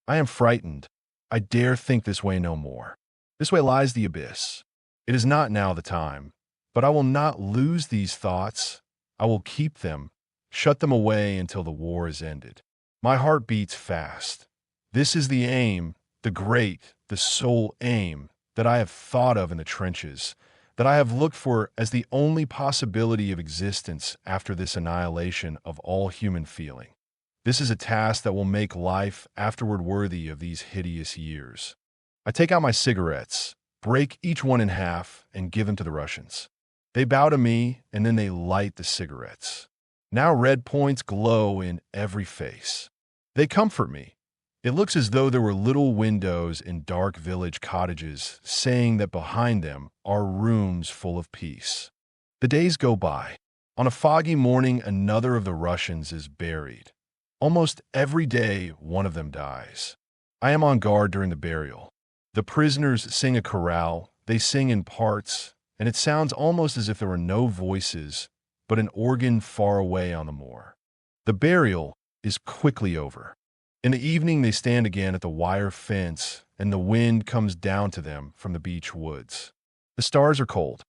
I am frightened. I dare think this way no more. This way lies the abyss. It is not now the time, but I will not lose these thoughts. I will keep them, shut them away until the war is ended. My heart beats fast. This is the aim, the great, the sole aim that I have thought of in the trenches, that I have looked for as the only possibility of existence after this annihilation of all human feeling. This is a task that will make life afterward worthy of these hideous years. I take out my cigarettes, break each one in half, and give them to the Russians. They bow to me, and then they light the cigarettes. Now red points glow in every face. They comfort me. It looks as though there were little windows in dark village cottages, saying that behind them are rooms full of peace. The days go by. On a foggy morning, another of the Russians is buried. Almost every day, one of them dies. I am on guard during the burial. The prisoners sing a chorale, they sing in parts, and it sounds almost as if there were no voices, but an organ far away on the moor. The burial is quickly over. In the evening, they stand again at the wire fence, and the wind comes down to them from the beech woods. The stars are cold.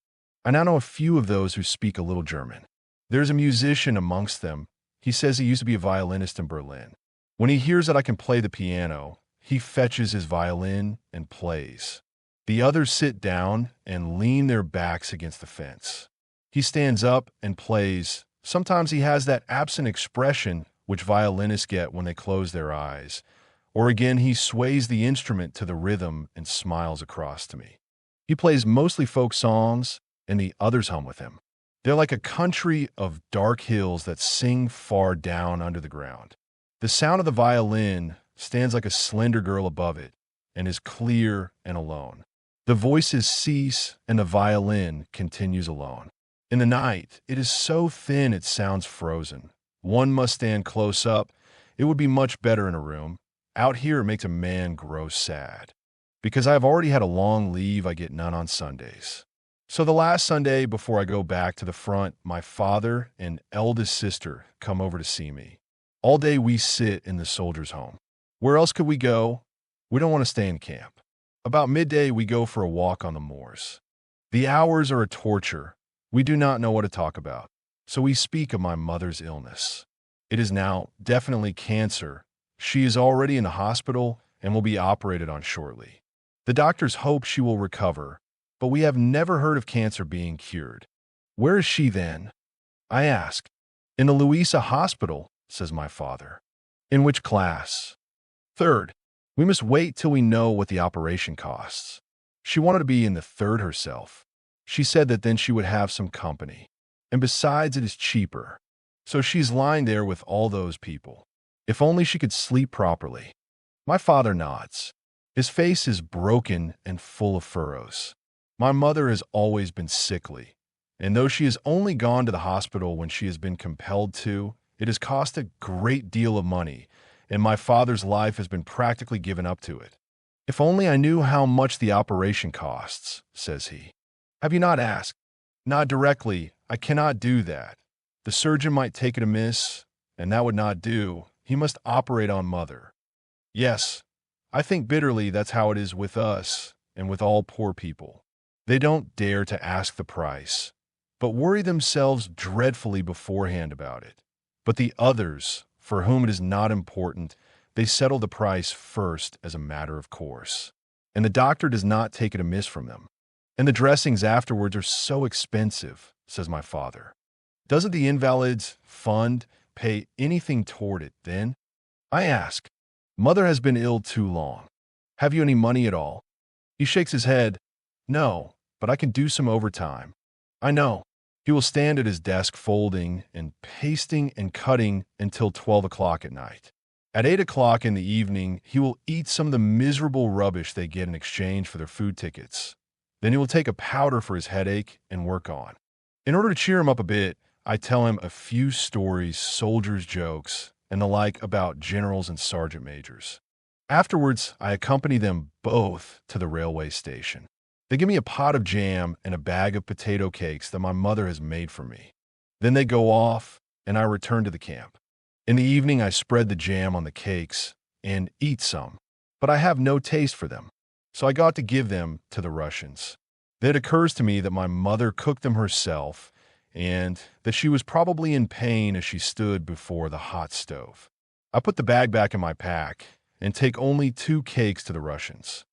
I now know a few of those who speak a little German. There's a musician amongst them. He says he used to be a violinist in Berlin. When he hears that I can play the piano, he fetches his violin and plays. The others sit down and lean their backs against the fence. He stands up and plays. Sometimes he has that absent expression which violinists get when they close their eyes. Or again, he sways the instrument to the rhythm and smiles across to me. He plays mostly folk songs, and the others hum with him. They're like a country of dark hills that sing far down under the ground. The sound of the violin stands like a slender girl above it, and is clear and alone. The voices cease, and the violin continues alone. In the night, it is so thin it sounds frozen. One must stand close up. It would be much better in a room. Out here, it makes a man grow sad. Because I have already had a long leave, I get none on Sundays. So the last Sunday before I go back to the front, my father and eldest sister come over to see me. All day we sit in the soldiers' home. Where else could we go? We don't want to stay in camp. About midday, we go for a walk on the moors. The hours are a torture. We do not know what to talk about. So we speak of my mother's illness. It is now definitely cancer. She is already in the hospital and will be operated on shortly. The doctors hope she will recover, but we have never heard of cancer being cured. Where is she then? I ask. In the Louisa Hospital, says my father. In which class? Third. We must wait till we know what the operation costs. She wanted to be in the third herself. She said that then she would have some company. And besides, it is cheaper. So she's lying there with all those people. If only she could sleep properly. My father nods. His face is broken and full of furrows. My mother has always been sickly, and though she has only gone to the hospital when she has been compelled to, it has cost a great deal of money, and my father's life has been practically given up to it. If only I knew how much the operation costs, says he. Have you not asked? Not directly. I cannot do that. The surgeon might take it amiss, and that would not do. He must operate on mother. Yes, I think bitterly that's how it is with us and with all poor people. They don't dare to ask the price, but worry themselves dreadfully beforehand about it. But the others, for whom it is not important, they settle the price first as a matter of course. And the doctor does not take it amiss from them. And the dressings afterwards are so expensive, says my father. Doesn't the Invalids' Fund pay anything toward it, then? I ask. Mother has been ill too long. Have you any money at all? He shakes his head. No, but I can do some overtime. I know. He will stand at his desk folding and pasting and cutting until 12 o'clock at night. At 8 o'clock in the evening, he will eat some of the miserable rubbish they get in exchange for their food tickets. Then he will take a powder for his headache and work on. In order to cheer him up a bit, I tell him a few stories, soldiers' jokes, and the like about generals and sergeant majors. Afterwards, I accompany them both to the railway station. They give me a pot of jam and a bag of potato cakes that my mother has made for me. Then they go off, and I return to the camp. In the evening, I spread the jam on the cakes and eat some, but I have no taste for them, so I got to give them to the Russians. Then it occurs to me that my mother cooked them herself and that she was probably in pain as she stood before the hot stove. I put the bag back in my pack and take only 2 cakes to the Russians.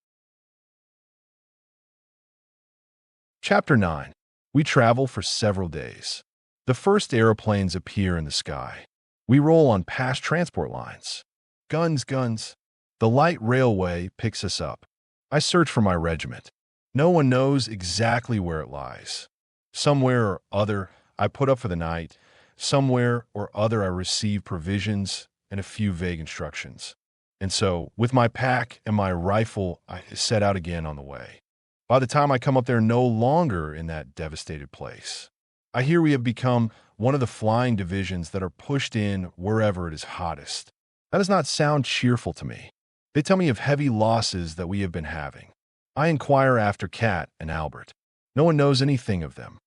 Chapter 9. We travel for several days. The first airplanes appear in the sky. We roll on past transport lines. Guns, guns. The light railway picks us up. I search for my regiment. No one knows exactly where it lies. Somewhere or other, I put up for the night. Somewhere or other, I receive provisions and a few vague instructions. And so, with my pack and my rifle, I set out again on the way. By the time I come up there, no longer in that devastated place. I hear we have become one of the flying divisions that are pushed in wherever it is hottest. That does not sound cheerful to me. They tell me of heavy losses that we have been having. I inquire after Kat and Albert. No one knows anything of them.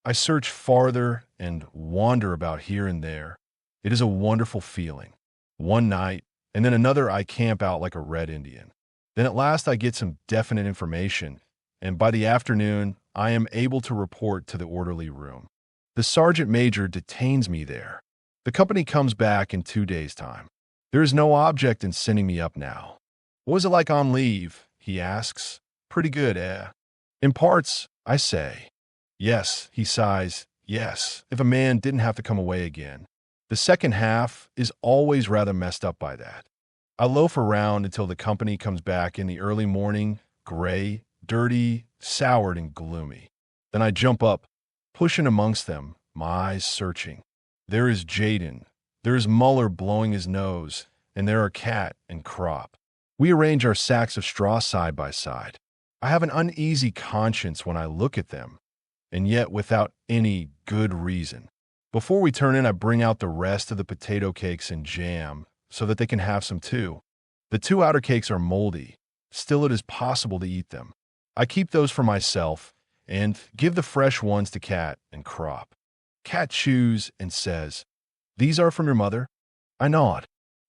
I search farther and wander about here and there. It is a wonderful feeling. One night, and then another I camp out like a red Indian. Then at last I get some definite information, and by the afternoon, I am able to report to the orderly room. The sergeant major detains me there. The company comes back in 2 days' time. There is no object in sending me up now. What was it like on leave? He asks. Pretty good, eh? In parts, I say. Yes, he sighs. Yes, if a man didn't have to come away again. The second half is always rather messed up by that. I loaf around until the company comes back in the early morning, gray, dirty, soured, and gloomy. Then I jump up, push in amongst them, my eyes searching. There is Jaden. There is Muller blowing his nose, and there are Cat and Crop. We arrange our sacks of straw side by side. I have an uneasy conscience when I look at them, and yet without any good reason. Before we turn in, I bring out the rest of the potato cakes and jam so that they can have some too. The 2 outer cakes are moldy. Still, it is possible to eat them. I keep those for myself and give the fresh ones to Cat and Crop. Cat chews and says, "These are from your mother?" I nod.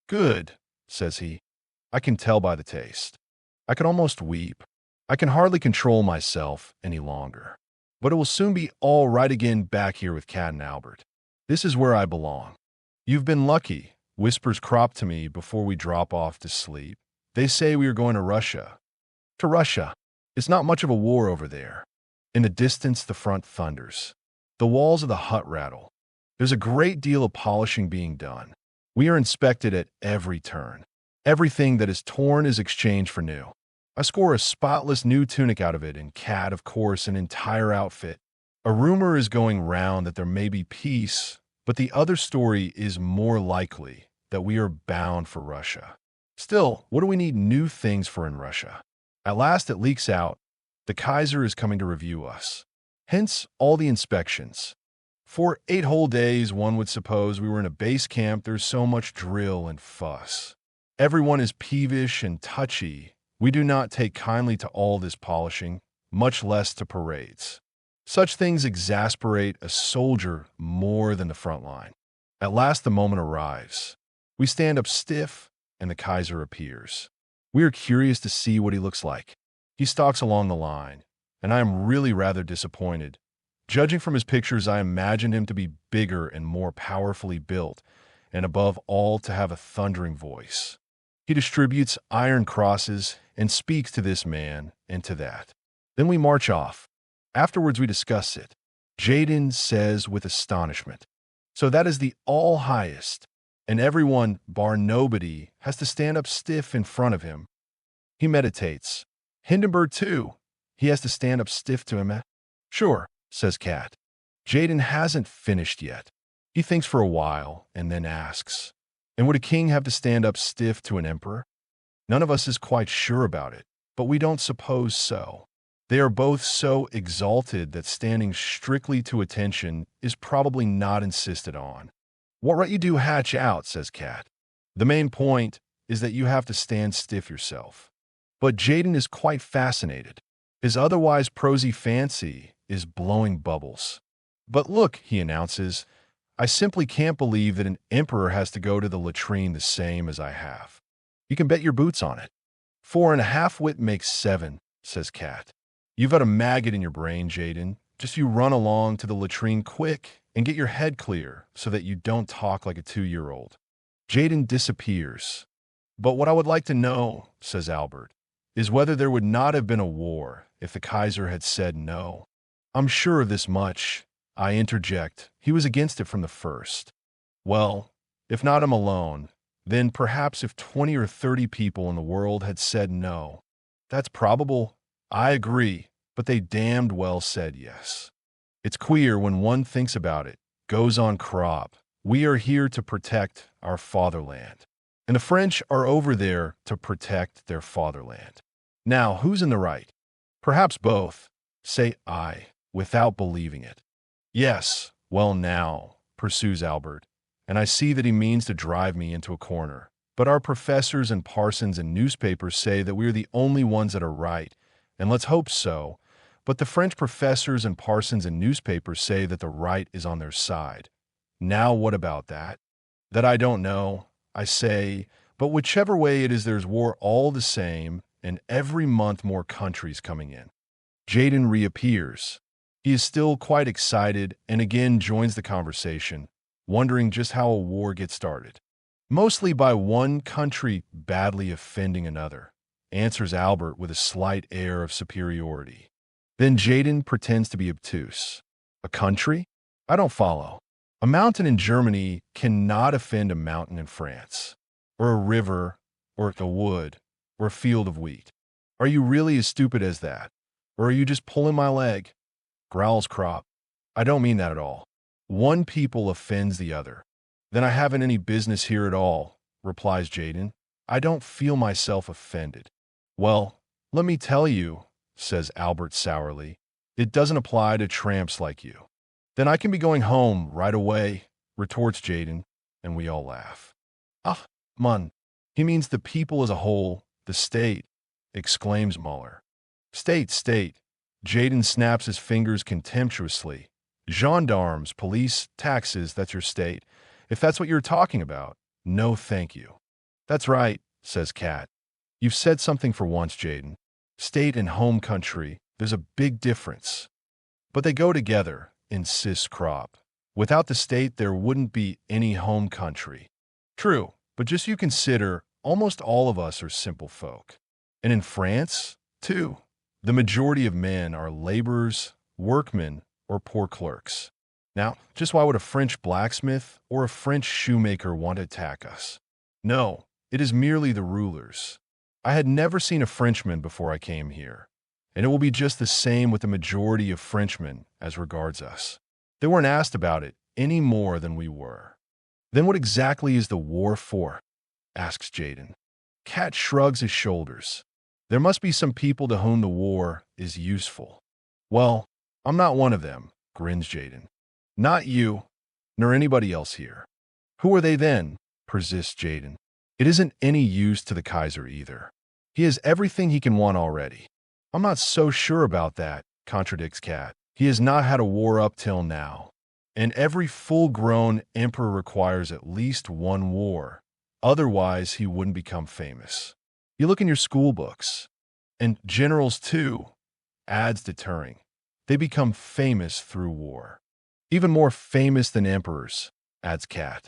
"Good," says he. I can tell by the taste. I can almost weep. I can hardly control myself any longer. But it will soon be all right again back here with Cat and Albert. This is where I belong. "You've been lucky," whispers Crop to me before we drop off to sleep. "They say we are going to Russia." To Russia. It's not much of a war over there. In the distance, the front thunders. The walls of the hut rattle. There's a great deal of polishing being done. We are inspected at every turn. Everything that is torn is exchanged for new. I score a spotless new tunic out of it, and Cat, of course, an entire outfit. A rumor is going round that there may be peace, but the other story is more likely that we are bound for Russia. Still, what do we need new things for in Russia? At last it leaks out. The Kaiser is coming to review us. Hence all the inspections. For 8 whole days, one would suppose we were in a base camp. There's so much drill and fuss. Everyone is peevish and touchy. We do not take kindly to all this polishing, much less to parades. Such things exasperate a soldier more than the front line. At last the moment arrives. We stand up stiff, and the Kaiser appears. We are curious to see what he looks like. He stalks along the line, and I am really rather disappointed. Judging from his pictures, I imagined him to be bigger and more powerfully built, and above all, to have a thundering voice. He distributes iron crosses and speaks to this man and to that. Then we march off. Afterwards we discuss it. Jaden says with astonishment, "So that is the all-highest," and everyone, bar nobody, has to stand up stiff in front of him. He meditates. Hindenburg, too. He has to stand up stiff to him. "Sure," says Cat. Jaden hasn't finished yet. He thinks for a while and then asks, "And would a king have to stand up stiff to an emperor?" None of us is quite sure about it, but we don't suppose so. They are both so exalted that standing strictly to attention is probably not insisted on. "What right you do hatch out," says Cat. "The main point is that you have to stand stiff yourself. But Jaden is quite fascinated. His otherwise prosy fancy is blowing bubbles. But look, he announces, I simply can't believe that an emperor has to go to the latrine the same as I have. You can bet your boots on it. 4.5 wit makes 7, says Kat. You've got a maggot in your brain, Jaden. Just you run along to the latrine quick and get your head clear so that you don't talk like a 2-year-old. Jaden disappears. But what I would like to know, says Albert, is whether there would not have been a war if the Kaiser had said no. I'm sure of this much, I interject. He was against it from the first. Well, if not him alone, then perhaps if 20 or 30 people in the world had said no. That's probable. I agree, but they damned well said yes. It's queer when one thinks about it. Goes on Krop. We are here to protect our fatherland. And the French are over there to protect their fatherland. Now, who's in the right? Perhaps both, say I, without believing it. Yes, well now, pursues Albert, and I see that he means to drive me into a corner. But our professors and parsons and newspapers say that we're the only ones that are right, and let's hope so. But the French professors and parsons and newspapers say that the right is on their side. Now what about that? That I don't know, I say, but whichever way it is, there's war all the same, and every month more countries coming in. Jaden reappears. He is still quite excited and again joins the conversation, wondering just how a war gets started. Mostly by one country badly offending another, answers Albert with a slight air of superiority. Then Jaden pretends to be obtuse. A country? I don't follow. A mountain in Germany cannot offend a mountain in France, or a river, or a wood, or a field of wheat. Are you really as stupid as that? Or are you just pulling my leg? Growls Krop. I don't mean that at all. One people offends the other. Then I haven't any business here at all, replies Jaden. I don't feel myself offended. Well, let me tell you, says Albert sourly, it doesn't apply to tramps like you. Then I can be going home right away, retorts Jaden, and we all laugh. Ah, man, he means the people as a whole, the state, exclaims Muller. State, state. Jaden snaps his fingers contemptuously. Gendarmes, police, taxes, that's your state. If that's what you're talking about, no thank you. That's right, says Kat. You've said something for once, Jaden. State and home country, there's a big difference. But they go together, insists Krop. Without the state, there wouldn't be any home country. True, but just you consider, almost all of us are simple folk. And in France, too, the majority of men are laborers, workmen, or poor clerks. Now, just why would a French blacksmith or a French shoemaker want to attack us? No, it is merely the rulers. I had never seen a Frenchman before I came here, and it will be just the same with the majority of Frenchmen as regards us. They weren't asked about it any more than we were. Then what exactly is the war for? Asks Jaden. Kat shrugs his shoulders. There must be some people to whom the war is useful. Well, I'm not one of them, grins Jaden. Not you, nor anybody else here. Who are they then? Persists Jaden. It isn't any use to the Kaiser either. He has everything he can want already. I'm not so sure about that, contradicts Kat. He has not had a war up till now. And every full-grown emperor requires at least one war. Otherwise, he wouldn't become famous. You look in your school books. And generals, too, adds deterring. They become famous through war. Even more famous than emperors, adds Kat.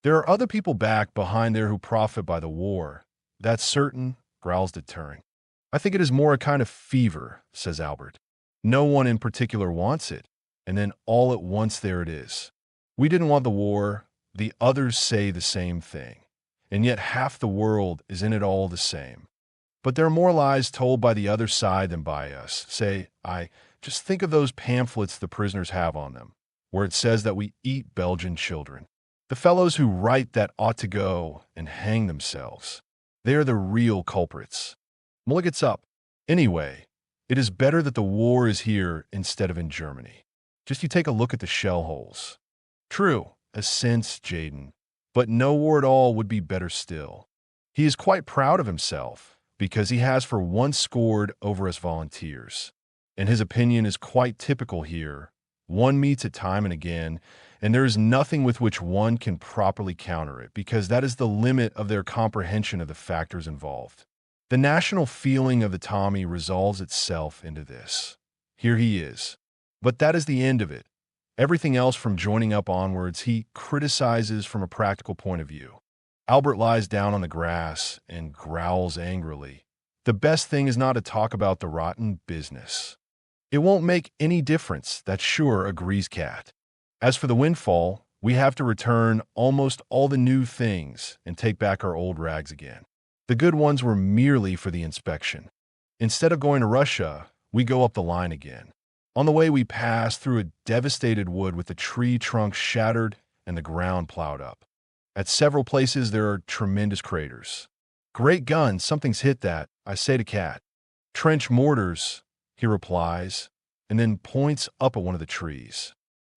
There are other people back behind there who profit by the war. That's certain, growls deterring. I think it is more a kind of fever, says Albert. No one in particular wants it, and then all at once there it is. We didn't want the war, the others say the same thing, and yet half the world is in it all the same. But there are more lies told by the other side than by us. Say, just think of those pamphlets the prisoners have on them, where it says that we eat Belgian children. The fellows who write that ought to go and hang themselves. They are the real culprits. Muller gets up. Anyway, it is better that the war is here instead of in Germany. Just you take a look at the shell holes. True, assents Jaden, but no war at all would be better still. He is quite proud of himself because he has for once scored over us volunteers. And his opinion is quite typical here. One meets it time and again, and there is nothing with which one can properly counter it because that is the limit of their comprehension of the factors involved. The national feeling of the Tommy resolves itself into this. Here he is. But that is the end of it. Everything else from joining up onwards, he criticizes from a practical point of view. Albert lies down on the grass and growls angrily. The best thing is not to talk about the rotten business. It won't make any difference, that's sure, agrees Cat. As for the windfall, we have to return almost all the new things and take back our old rags again. The good ones were merely for the inspection. Instead of going to Russia, we go up the line again. On the way, we pass through a devastated wood with the tree trunks shattered and the ground plowed up. At several places, there are tremendous craters. Great gun, something's hit that, I say to Cat. Trench mortars, he replies, and then points up at one of the trees.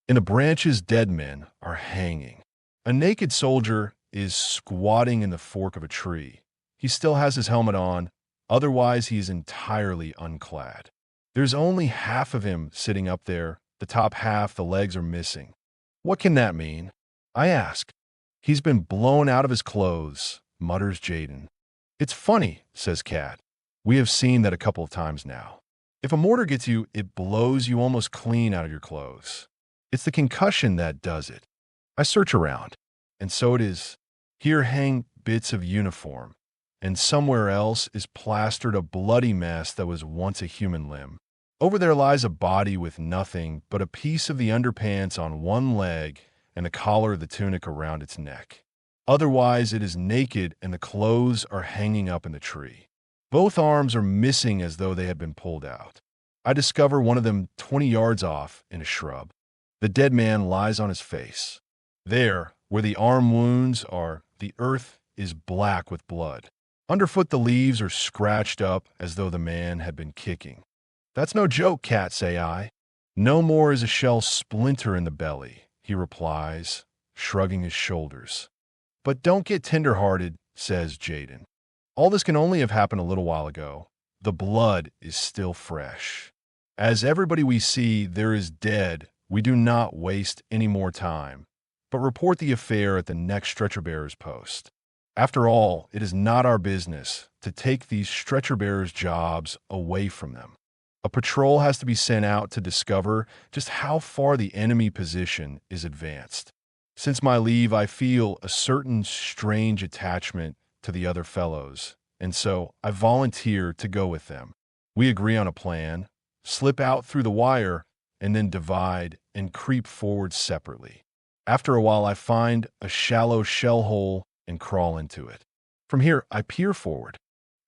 In the branches, dead men are hanging. A naked soldier is squatting in the fork of a tree. He still has his helmet on, otherwise he is entirely unclad. There's only half of him sitting up there, the top half, the legs are missing. What can that mean? I ask. He's been blown out of his clothes, mutters Jaden. It's funny, says Cat. We have seen that a couple of times now. If a mortar gets you, it blows you almost clean out of your clothes. It's the concussion that does it. I search around, and so it is. Here hang bits of uniform, and somewhere else is plastered a bloody mess that was once a human limb. Over there lies a body with nothing but a piece of the underpants on one leg and the collar of the tunic around its neck. Otherwise, it is naked and the clothes are hanging up in the tree. Both arms are missing as though they had been pulled out. I discover one of them 20 yards off in a shrub. The dead man lies on his face. There, where the arm wounds are, the earth is black with blood. Underfoot, the leaves are scratched up as though the man had been kicking. That's no joke, Cat, say I. No more is a shell splinter in the belly, he replies, shrugging his shoulders. But don't get tender-hearted, says Jaden. All this can only have happened a little while ago. The blood is still fresh. As everybody we see there is dead, we do not waste any more time, but report the affair at the next stretcher-bearer's post. After all, it is not our business to take these stretcher-bearers' jobs away from them. A patrol has to be sent out to discover just how far the enemy position is advanced. Since my leave, I feel a certain strange attachment to the other fellows, and so I volunteer to go with them. We agree on a plan, slip out through the wire, and then divide and creep forward separately. After a while, I find a shallow shell hole and crawl into it. From here, I peer forward.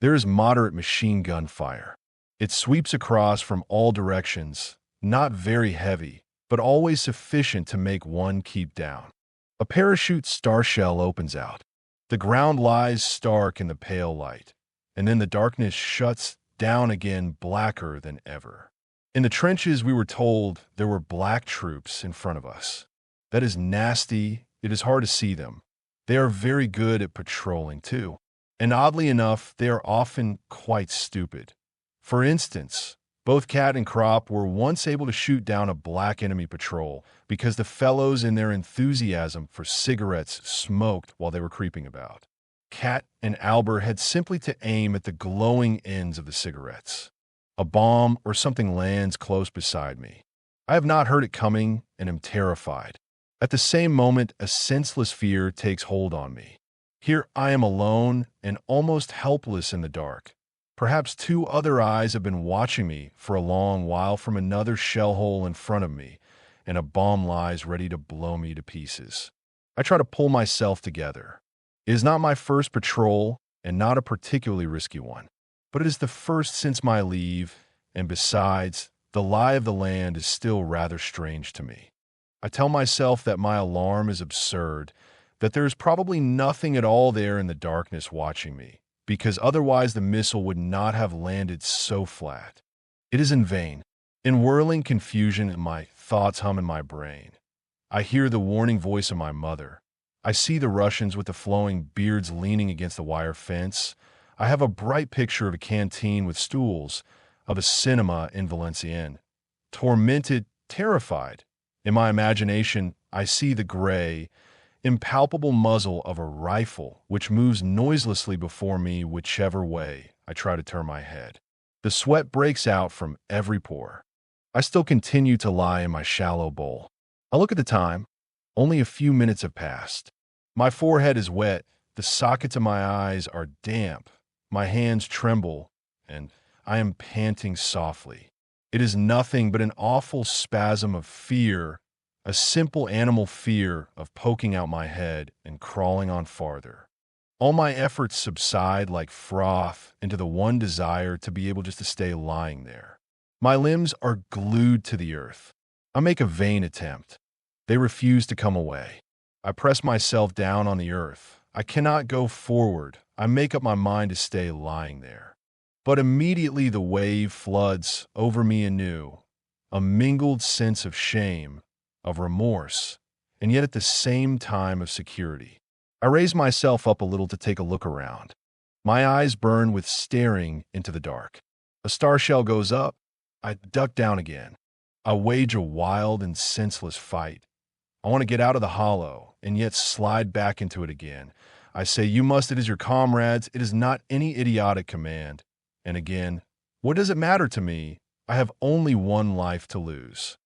There is moderate machine gun fire. It sweeps across from all directions, not very heavy, but always sufficient to make one keep down. A parachute star shell opens out. The ground lies stark in the pale light, and then the darkness shuts down again, blacker than ever. In the trenches, we were told there were black troops in front of us. That is nasty. It is hard to see them. They are very good at patrolling, too. And oddly enough, they are often quite stupid. For instance, both Cat and Crop were once able to shoot down a black enemy patrol because the fellows in their enthusiasm for cigarettes smoked while they were creeping about. Cat and Albert had simply to aim at the glowing ends of the cigarettes. A bomb or something lands close beside me. I have not heard it coming and am terrified. At the same moment, a senseless fear takes hold on me. Here I am alone and almost helpless in the dark. Perhaps two other eyes have been watching me for a long while from another shell hole in front of me, and a bomb lies ready to blow me to pieces. I try to pull myself together. It is not my first patrol and not a particularly risky one, but it is the first since my leave, and besides, the lie of the land is still rather strange to me. I tell myself that my alarm is absurd, that there is probably nothing at all there in the darkness watching me, because otherwise the missile would not have landed so flat. It is in vain. In whirling confusion, my thoughts hum in my brain. I hear the warning voice of my mother. I see the Russians with the flowing beards leaning against the wire fence. I have a bright picture of a canteen with stools, of a cinema in Valenciennes. Tormented, terrified. In my imagination, I see the gray, impalpable muzzle of a rifle which moves noiselessly before me whichever way I try to turn my head. The sweat breaks out from every pore. I still continue to lie in my shallow bowl. I look at the time. Only a few minutes have passed. My forehead is wet, the sockets of my eyes are damp, my hands tremble, and I am panting softly. It is nothing but an awful spasm of fear, a simple animal fear of poking out my head and crawling on farther. All my efforts subside like froth into the one desire to be able just to stay lying there. My limbs are glued to the earth. I make a vain attempt. They refuse to come away. I press myself down on the earth. I cannot go forward. I make up my mind to stay lying there. But immediately the wave floods over me anew, a mingled sense of shame, of remorse, and yet at the same time of security. I raise myself up a little to take a look around. My eyes burn with staring into the dark. A star shell goes up. I duck down again. I wage a wild and senseless fight. I want to get out of the hollow, and yet slide back into it again. I say, "You must, it is your comrades, it is not any idiotic command." And again, "What does it matter to me? I have only one life to lose."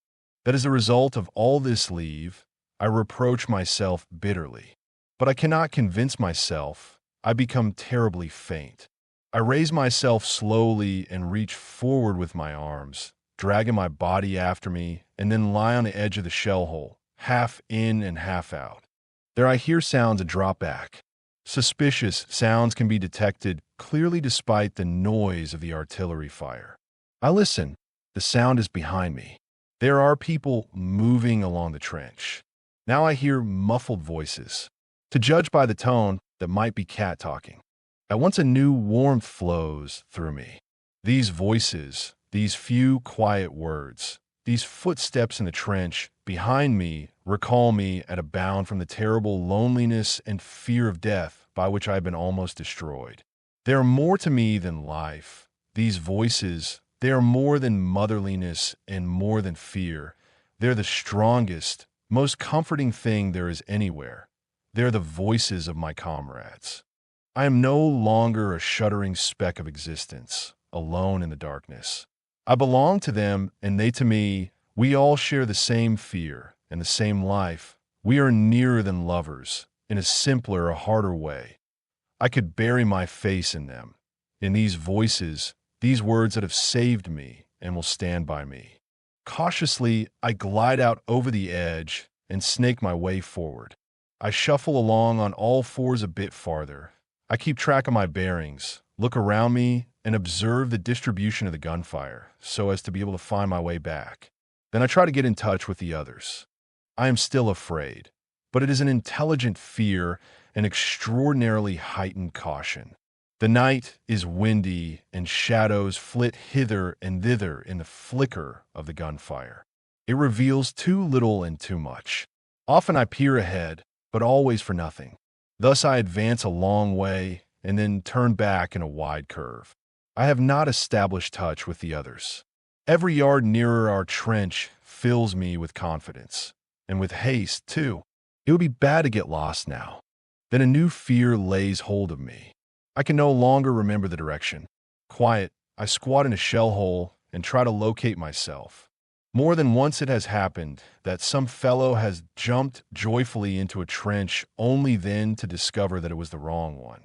That is the result of all this leave. I reproach myself bitterly. But I cannot convince myself. I become terribly faint. I raise myself slowly and reach forward with my arms, dragging my body after me, and then lie on the edge of the shell hole, half in and half out. There I hear sounds and drop back. Suspicious sounds can be detected clearly despite the noise of the artillery fire. I listen. The sound is behind me. There are people moving along the trench. Now I hear muffled voices. To judge by the tone, that might be cat talking. At once a new warmth flows through me. These voices, these few quiet words, these footsteps in the trench behind me recall me at a bound from the terrible loneliness and fear of death by which I have been almost destroyed. They are more to me than life. These voices, they are more than motherliness and more than fear. They're the strongest, most comforting thing there is anywhere. They're the voices of my comrades. I am no longer a shuddering speck of existence, alone in the darkness. I belong to them, and they to me. We all share the same fear and the same life. We are nearer than lovers, in a simpler, a harder way. I could bury my face in them, in these voices, these words that have saved me and will stand by me. Cautiously, I glide out over the edge and snake my way forward. I shuffle along on all fours a bit farther. I keep track of my bearings, look around me, and observe the distribution of the gunfire so as to be able to find my way back. Then I try to get in touch with the others. I am still afraid, but it is an intelligent fear, an extraordinarily heightened caution. The night is windy, and shadows flit hither and thither in the flicker of the gunfire. It reveals too little and too much. Often I peer ahead, but always for nothing. Thus I advance a long way and then turn back in a wide curve. I have not established touch with the others. Every yard nearer our trench fills me with confidence, and with haste, too. It would be bad to get lost now. Then a new fear lays hold of me. I can no longer remember the direction. Quiet, I squat in a shell hole and try to locate myself. More than once it has happened that some fellow has jumped joyfully into a trench only then to discover that it was the wrong one.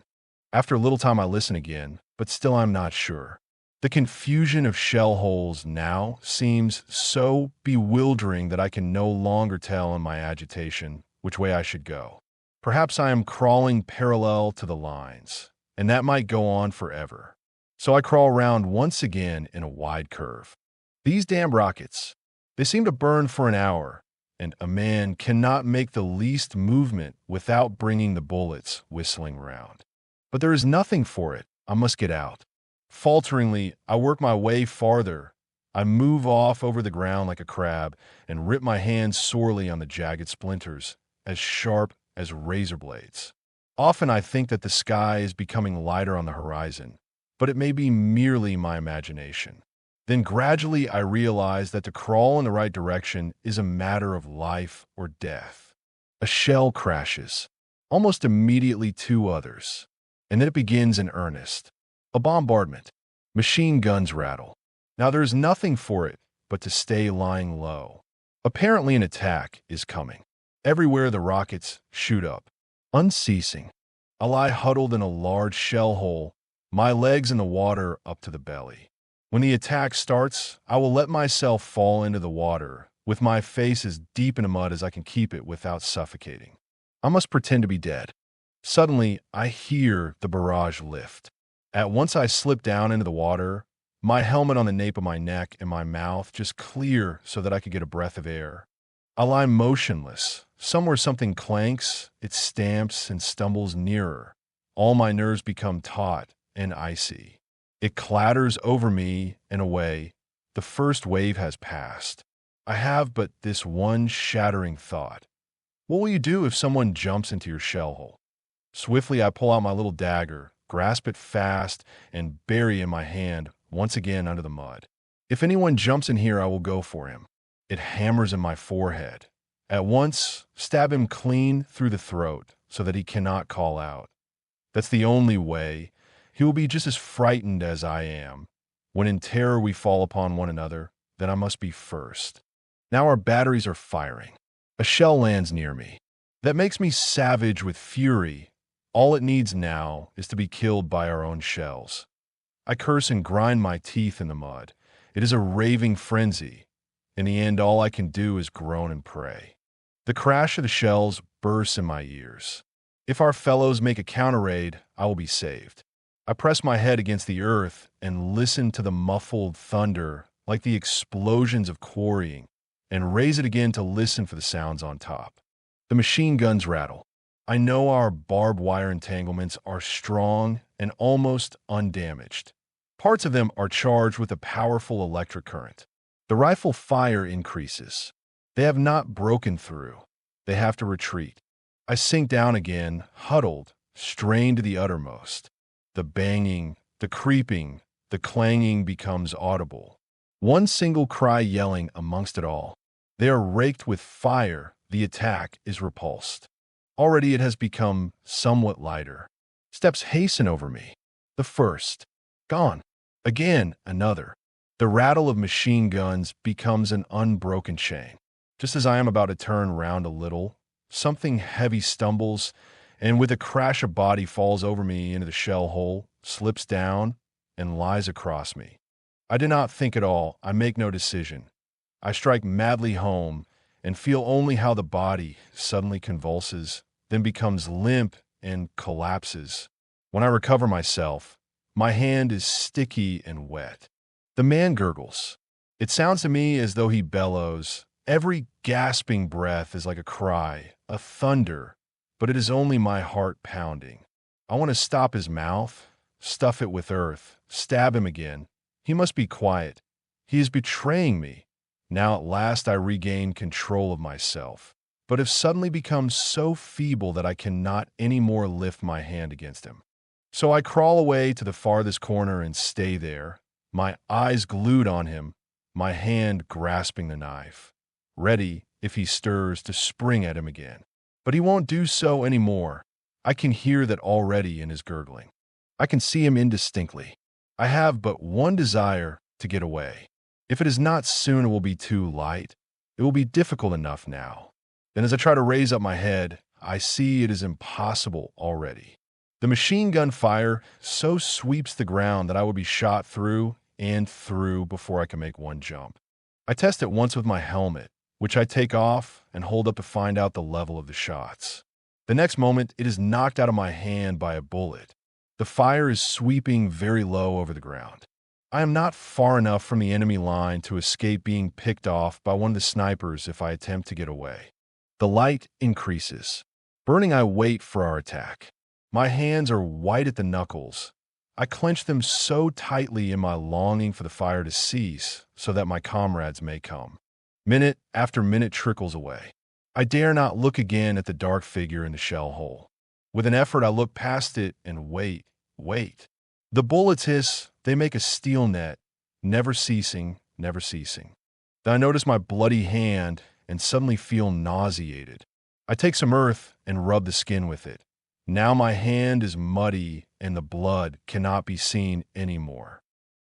After a little time I listen again, but still I'm not sure. The confusion of shell holes now seems so bewildering that I can no longer tell in my agitation which way I should go. Perhaps I am crawling parallel to the lines, and that might go on forever. So I crawl round once again in a wide curve. These damn rockets, they seem to burn for an hour, and a man cannot make the least movement without bringing the bullets whistling round. But there is nothing for it. I must get out. Falteringly, I work my way farther. I move off over the ground like a crab and rip my hands sorely on the jagged splinters, as sharp, as razor blades. Often I think that the sky is becoming lighter on the horizon, but it may be merely my imagination. Then gradually I realize that to crawl in the right direction is a matter of life or death. A shell crashes. Almost immediately two others. And then it begins in earnest. A bombardment. Machine guns rattle. Now there's nothing for it but to stay lying low. Apparently an attack is coming. Everywhere the rockets shoot up. Unceasing. I lie huddled in a large shell hole, my legs in the water up to the belly. When the attack starts, I will let myself fall into the water, with my face as deep in the mud as I can keep it without suffocating. I must pretend to be dead. Suddenly, I hear the barrage lift. At once I slip down into the water, my helmet on the nape of my neck and my mouth just clear so that I could get a breath of air. I lie motionless. Somewhere something clanks, it stamps and stumbles nearer. All my nerves become taut and icy. It clatters over me and away. The first wave has passed. I have but this one shattering thought. What will you do if someone jumps into your shell hole? Swiftly I pull out my little dagger, grasp it fast, and bury it in my hand once again under the mud. If anyone jumps in here, I will go for him. It hammers in my forehead. At once, stab him clean through the throat so that he cannot call out. That's the only way. He will be just as frightened as I am. When in terror we fall upon one another, then I must be first. Now our batteries are firing. A shell lands near me. That makes me savage with fury. All it needs now is to be killed by our own shells. I curse and grind my teeth in the mud. It is a raving frenzy. In the end, all I can do is groan and pray. The crash of the shells bursts in my ears. If our fellows make a counter-raid, I will be saved. I press my head against the earth and listen to the muffled thunder like the explosions of quarrying, and raise it again to listen for the sounds on top. The machine guns rattle. I know our barbed wire entanglements are strong and almost undamaged. Parts of them are charged with a powerful electric current. The rifle fire increases. They have not broken through. They have to retreat. I sink down again, huddled, strained to the uttermost. The banging, the creeping, the clanging becomes audible. One single cry yelling amongst it all. They are raked with fire. The attack is repulsed. Already it has become somewhat lighter. Steps hasten over me. The first. Gone. Again, another. The rattle of machine guns becomes an unbroken chain. Just as I am about to turn round a little, something heavy stumbles, and with a crash a body falls over me into the shell hole, slips down, and lies across me. I do not think at all. I make no decision. I strike madly home and feel only how the body suddenly convulses, then becomes limp and collapses. When I recover myself, my hand is sticky and wet. The man gurgles. It sounds to me as though he bellows. Every gasping breath is like a cry, a thunder, but it is only my heart pounding. I want to stop his mouth, stuff it with earth, stab him again. He must be quiet. He is betraying me. Now at last I regain control of myself, but have suddenly become so feeble that I cannot any more lift my hand against him. So I crawl away to the farthest corner and stay there, my eyes glued on him, my hand grasping the knife, ready, if he stirs, to spring at him again. But he won't do so any more. I can hear that already in his gurgling. I can see him indistinctly. I have but one desire: to get away. If it is not soon, it will be too light. It will be difficult enough now. Then as I try to raise up my head, I see it is impossible already. The machine gun fire so sweeps the ground that I would be shot through and through before I can make one jump. I test it once with my helmet, which I take off and hold up to find out the level of the shots. The next moment, it is knocked out of my hand by a bullet. The fire is sweeping very low over the ground. I am not far enough from the enemy line to escape being picked off by one of the snipers if I attempt to get away. The light increases. Burning, I wait for our attack. My hands are white at the knuckles. I clench them so tightly in my longing for the fire to cease so that my comrades may come. Minute after minute trickles away. I dare not look again at the dark figure in the shell hole. With an effort, I look past it and wait. The bullets hiss, they make a steel net, never ceasing, never ceasing. Then I notice my bloody hand and suddenly feel nauseated. I take some earth and rub the skin with it. Now my hand is muddy and the blood cannot be seen anymore.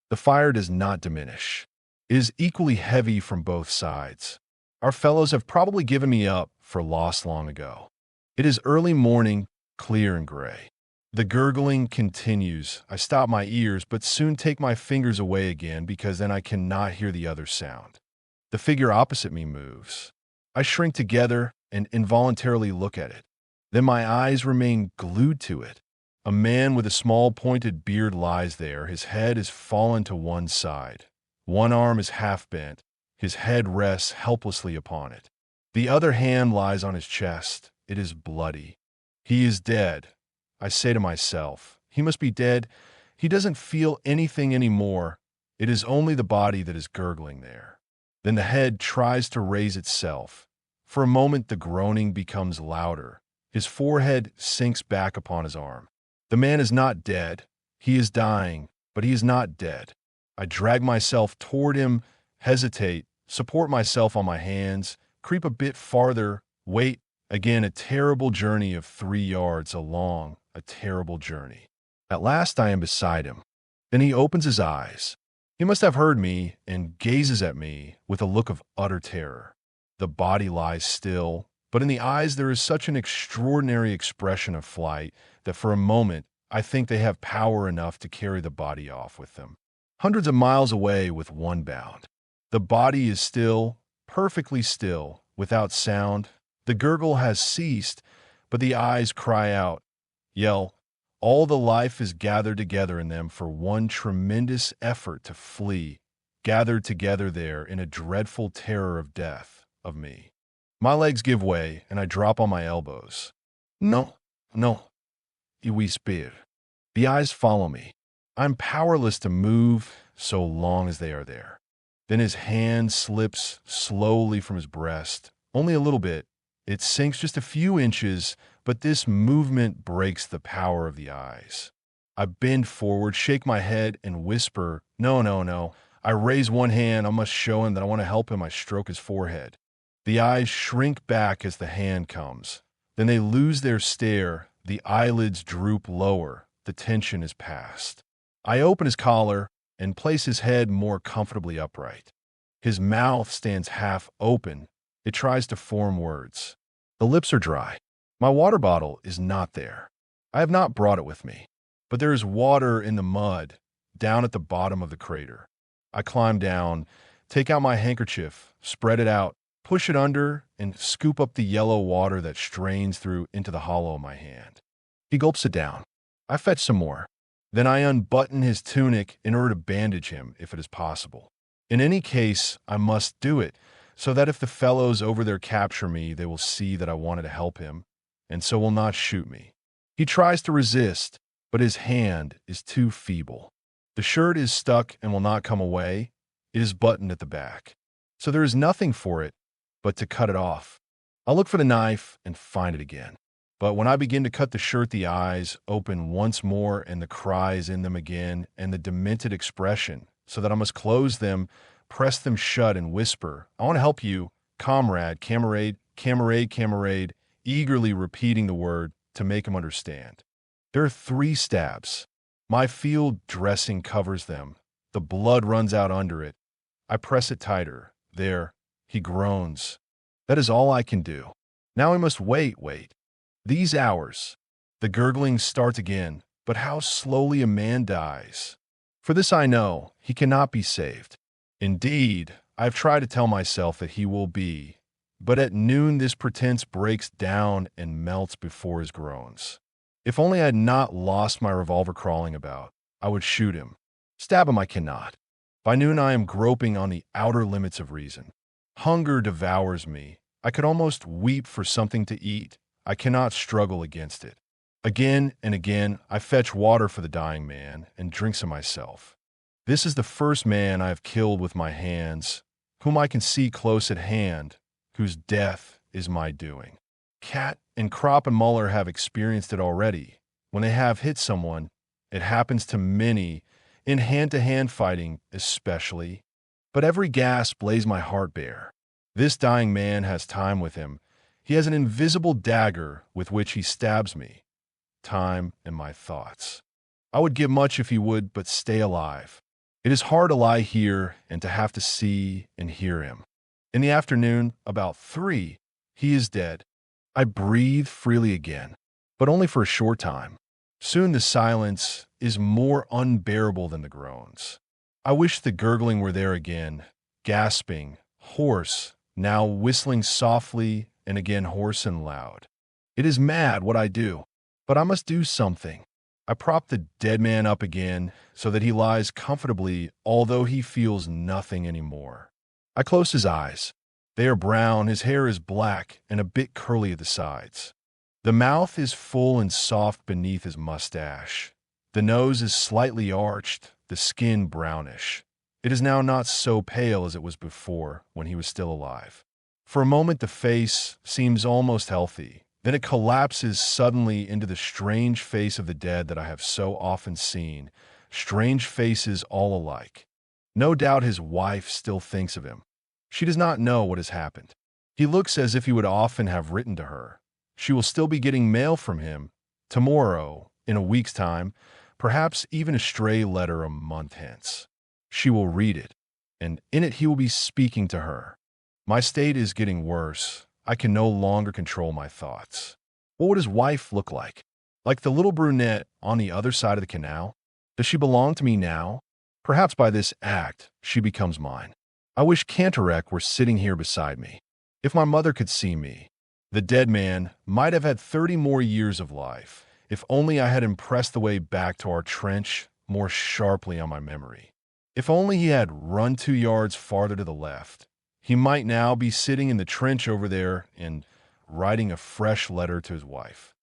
The fire does not diminish. It is equally heavy from both sides. Our fellows have probably given me up for lost long ago. It is early morning, clear and gray. The gurgling continues. I stop my ears, but soon take my fingers away again because then I cannot hear the other sound. The figure opposite me moves. I shrink together and involuntarily look at it. Then my eyes remain glued to it. A man with a small pointed beard lies there. His head is fallen to one side. One arm is half bent. His head rests helplessly upon it. The other hand lies on his chest. It is bloody. He is dead. I say to myself, he must be dead. He doesn't feel anything anymore. It is only the body that is gurgling there. Then the head tries to raise itself. For a moment, the groaning becomes louder. His forehead sinks back upon his arm. The man is not dead. He is dying, but he is not dead. I drag myself toward him, hesitate, support myself on my hands, creep a bit farther, wait. Again, a terrible journey of 3 yards along, a terrible journey. At last I am beside him. Then he opens his eyes. He must have heard me and gazes at me with a look of utter terror. The body lies still, but in the eyes there is such an extraordinary expression of flight that for a moment I think they have power enough to carry the body off with them. Hundreds of miles away with one bound. The body is still, perfectly still, without sound. The gurgle has ceased, but the eyes cry out, yell. All the life is gathered together in them for one tremendous effort to flee, gathered together there in a dreadful terror of death, of me. My legs give way, and I drop on my elbows. No, y whisper. The eyes follow me. I'm powerless to move so long as they are there. Then his hand slips slowly from his breast, only a little bit. It sinks just a few inches, but this movement breaks the power of the eyes. I bend forward, shake my head, and whisper, no. I raise one hand. I must show him that I want to help him. I stroke his forehead. The eyes shrink back as the hand comes. Then they lose their stare. The eyelids droop lower. The tension is past. I open his collar and place his head more comfortably upright. His mouth stands half open. It tries to form words. The lips are dry. My water bottle is not there. I have not brought it with me. But there is water in the mud, down at the bottom of the crater. I climb down, take out my handkerchief, spread it out, push it under, and scoop up the yellow water that strains through into the hollow of my hand. He gulps it down. I fetch some more. Then I unbutton his tunic in order to bandage him, if it is possible. In any case, I must do it, so that if the fellows over there capture me, they will see that I wanted to help him, and so will not shoot me. He tries to resist, but his hand is too feeble. The shirt is stuck and will not come away. It is buttoned at the back. So there is nothing for it but to cut it off. I look for the knife and find it again. But when I begin to cut the shirt, the eyes open once more and the cries in them again and the demented expression, so that I must close them, press them shut and whisper, I want to help you, comrade, camarade, eagerly repeating the word to make him understand. There are 3 stabs. My field dressing covers them. The blood runs out under it. I press it tighter. There, he groans. That is all I can do. Now I must wait. These hours. The gurgling starts again, but how slowly a man dies. For this I know, he cannot be saved. Indeed, I have tried to tell myself that he will be, but at noon this pretense breaks down and melts before his groans. If only I had not lost my revolver crawling about, I would shoot him. Stab him I cannot. By noon I am groping on the outer limits of reason. Hunger devours me. I could almost weep for something to eat. I cannot struggle against it. Again and again I fetch water for the dying man and drink some myself. This is the first man I have killed with my hands, whom I can see close at hand, whose death is my doing. Cat and Kropp and Muller have experienced it already. When they have hit someone, it happens to many, in hand-to-hand fighting especially. But every gasp lays my heart bare. This dying man has time with him. He has an invisible dagger with which he stabs me. Time and my thoughts. I would give much if he would but stay alive. It is hard to lie here and to have to see and hear him. In the afternoon, about 3, he is dead. I breathe freely again, but only for a short time. Soon the silence is more unbearable than the groans. I wish the gurgling were there again, gasping, hoarse, now whistling softly and again hoarse and loud. It is mad what I do, but I must do something. I prop the dead man up again so that he lies comfortably, although he feels nothing anymore. I close his eyes. They are brown, his hair is black and a bit curly at the sides. The mouth is full and soft beneath his mustache. The nose is slightly arched, the skin brownish. It is now not so pale as it was before, when he was still alive. For a moment the face seems almost healthy. Then it collapses suddenly into the strange face of the dead that I have so often seen, strange faces all alike. No doubt his wife still thinks of him. She does not know what has happened. He looks as if he would often have written to her. She will still be getting mail from him. Tomorrow, in a week's time, perhaps even a stray letter a month hence. She will read it, and in it he will be speaking to her. My state is getting worse. I can no longer control my thoughts. What would his wife look like? Like the little brunette on the other side of the canal? Does she belong to me now? Perhaps by this act, she becomes mine. I wish Cantorek were sitting here beside me. If my mother could see me. The dead man might have had 30 more years of life, if only I had impressed the way back to our trench more sharply on my memory. If only he had run 2 yards farther to the left. He might now be sitting in the trench over there and writing a fresh letter to his wife.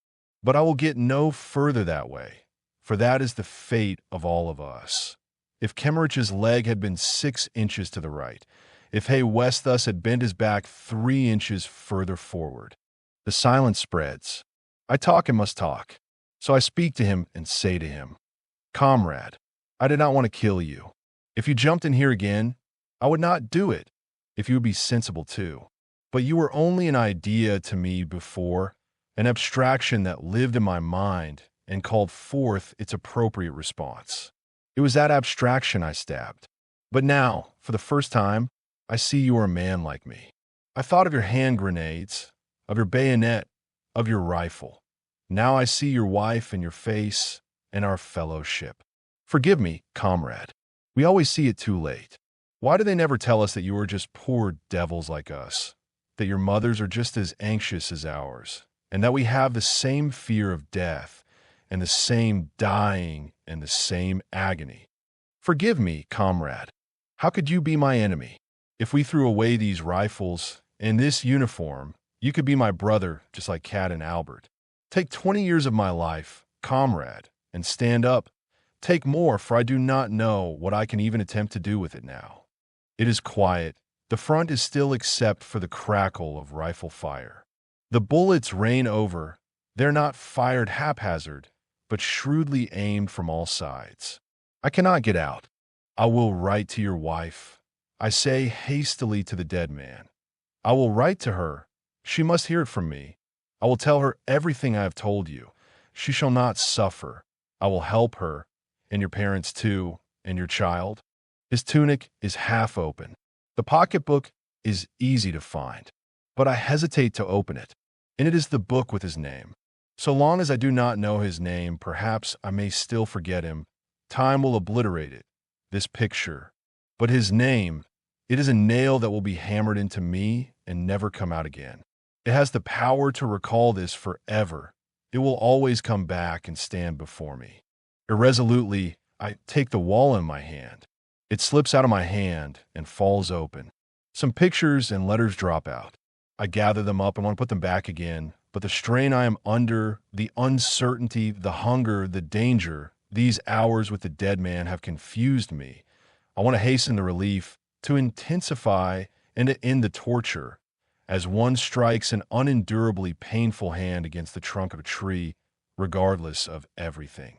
But I will get no further that way, for that is the fate of all of us. If Kemmerich's leg had been 6 inches to the right, if Hay West thus had bent his back 3 inches further forward. The silence spreads. I talk and must talk. So I speak to him and say to him, "Comrade, I did not want to kill you. If you jumped in here again, I would not do it, if you would be sensible too. But you were only an idea to me before, an abstraction that lived in my mind and called forth its appropriate response. It was that abstraction I stabbed. But now, for the first time, I see you are a man like me. I thought of your hand grenades, of your bayonet, of your rifle. Now I see your wife and your face and our fellowship. Forgive me, comrade. We always see it too late. Why do they never tell us that you are just poor devils like us, that your mothers are just as anxious as ours, and that we have the same fear of death, and the same dying, and the same agony? Forgive me, comrade. How could you be my enemy? If we threw away these rifles and this uniform, you could be my brother, just like Cat and Albert. Take 20 years of my life, comrade, and stand up. Take more, for I do not know what I can even attempt to do with it now. It is quiet. The front is still except for the crackle of rifle fire. The bullets rain over. They're not fired haphazard, but shrewdly aimed from all sides. I cannot get out. I will write to your wife. I say hastily to the dead man. I will write to her. She must hear it from me. I will tell her everything I have told you. She shall not suffer. I will help her, and your parents too, and your child. His tunic is half open. The pocketbook is easy to find, but I hesitate to open it, and it is the book with his name. So long as I do not know his name, perhaps I may still forget him. Time will obliterate it, this picture. But his name, it is a nail that will be hammered into me and never come out again. It has the power to recall this forever. It will always come back and stand before me. Irresolutely, I take the wall in my hand. It slips out of my hand and falls open. Some pictures and letters drop out. I gather them up and want to put them back again, but the strain I am under, the uncertainty, the hunger, the danger, these hours with the dead man have confused me. I want to hasten the relief, to intensify and to end the torture. as one strikes an unendurably painful hand against the trunk of a tree, regardless of everything.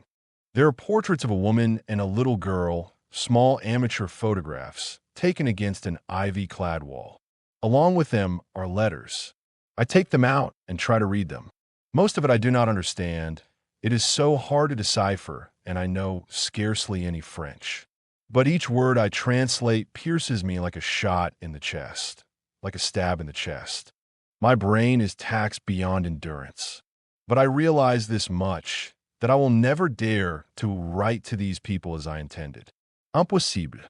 There are portraits of a woman and a little girl, small amateur photographs, taken against an ivy-clad wall. Along with them are letters. I take them out and try to read them. Most of it I do not understand. It is so hard to decipher, and I know scarcely any French. But each word I translate pierces me like a shot in the chest, like a stab in the chest. My brain is taxed beyond endurance. But I realize this much, that I will never dare to write to these people as I intended. Impossible.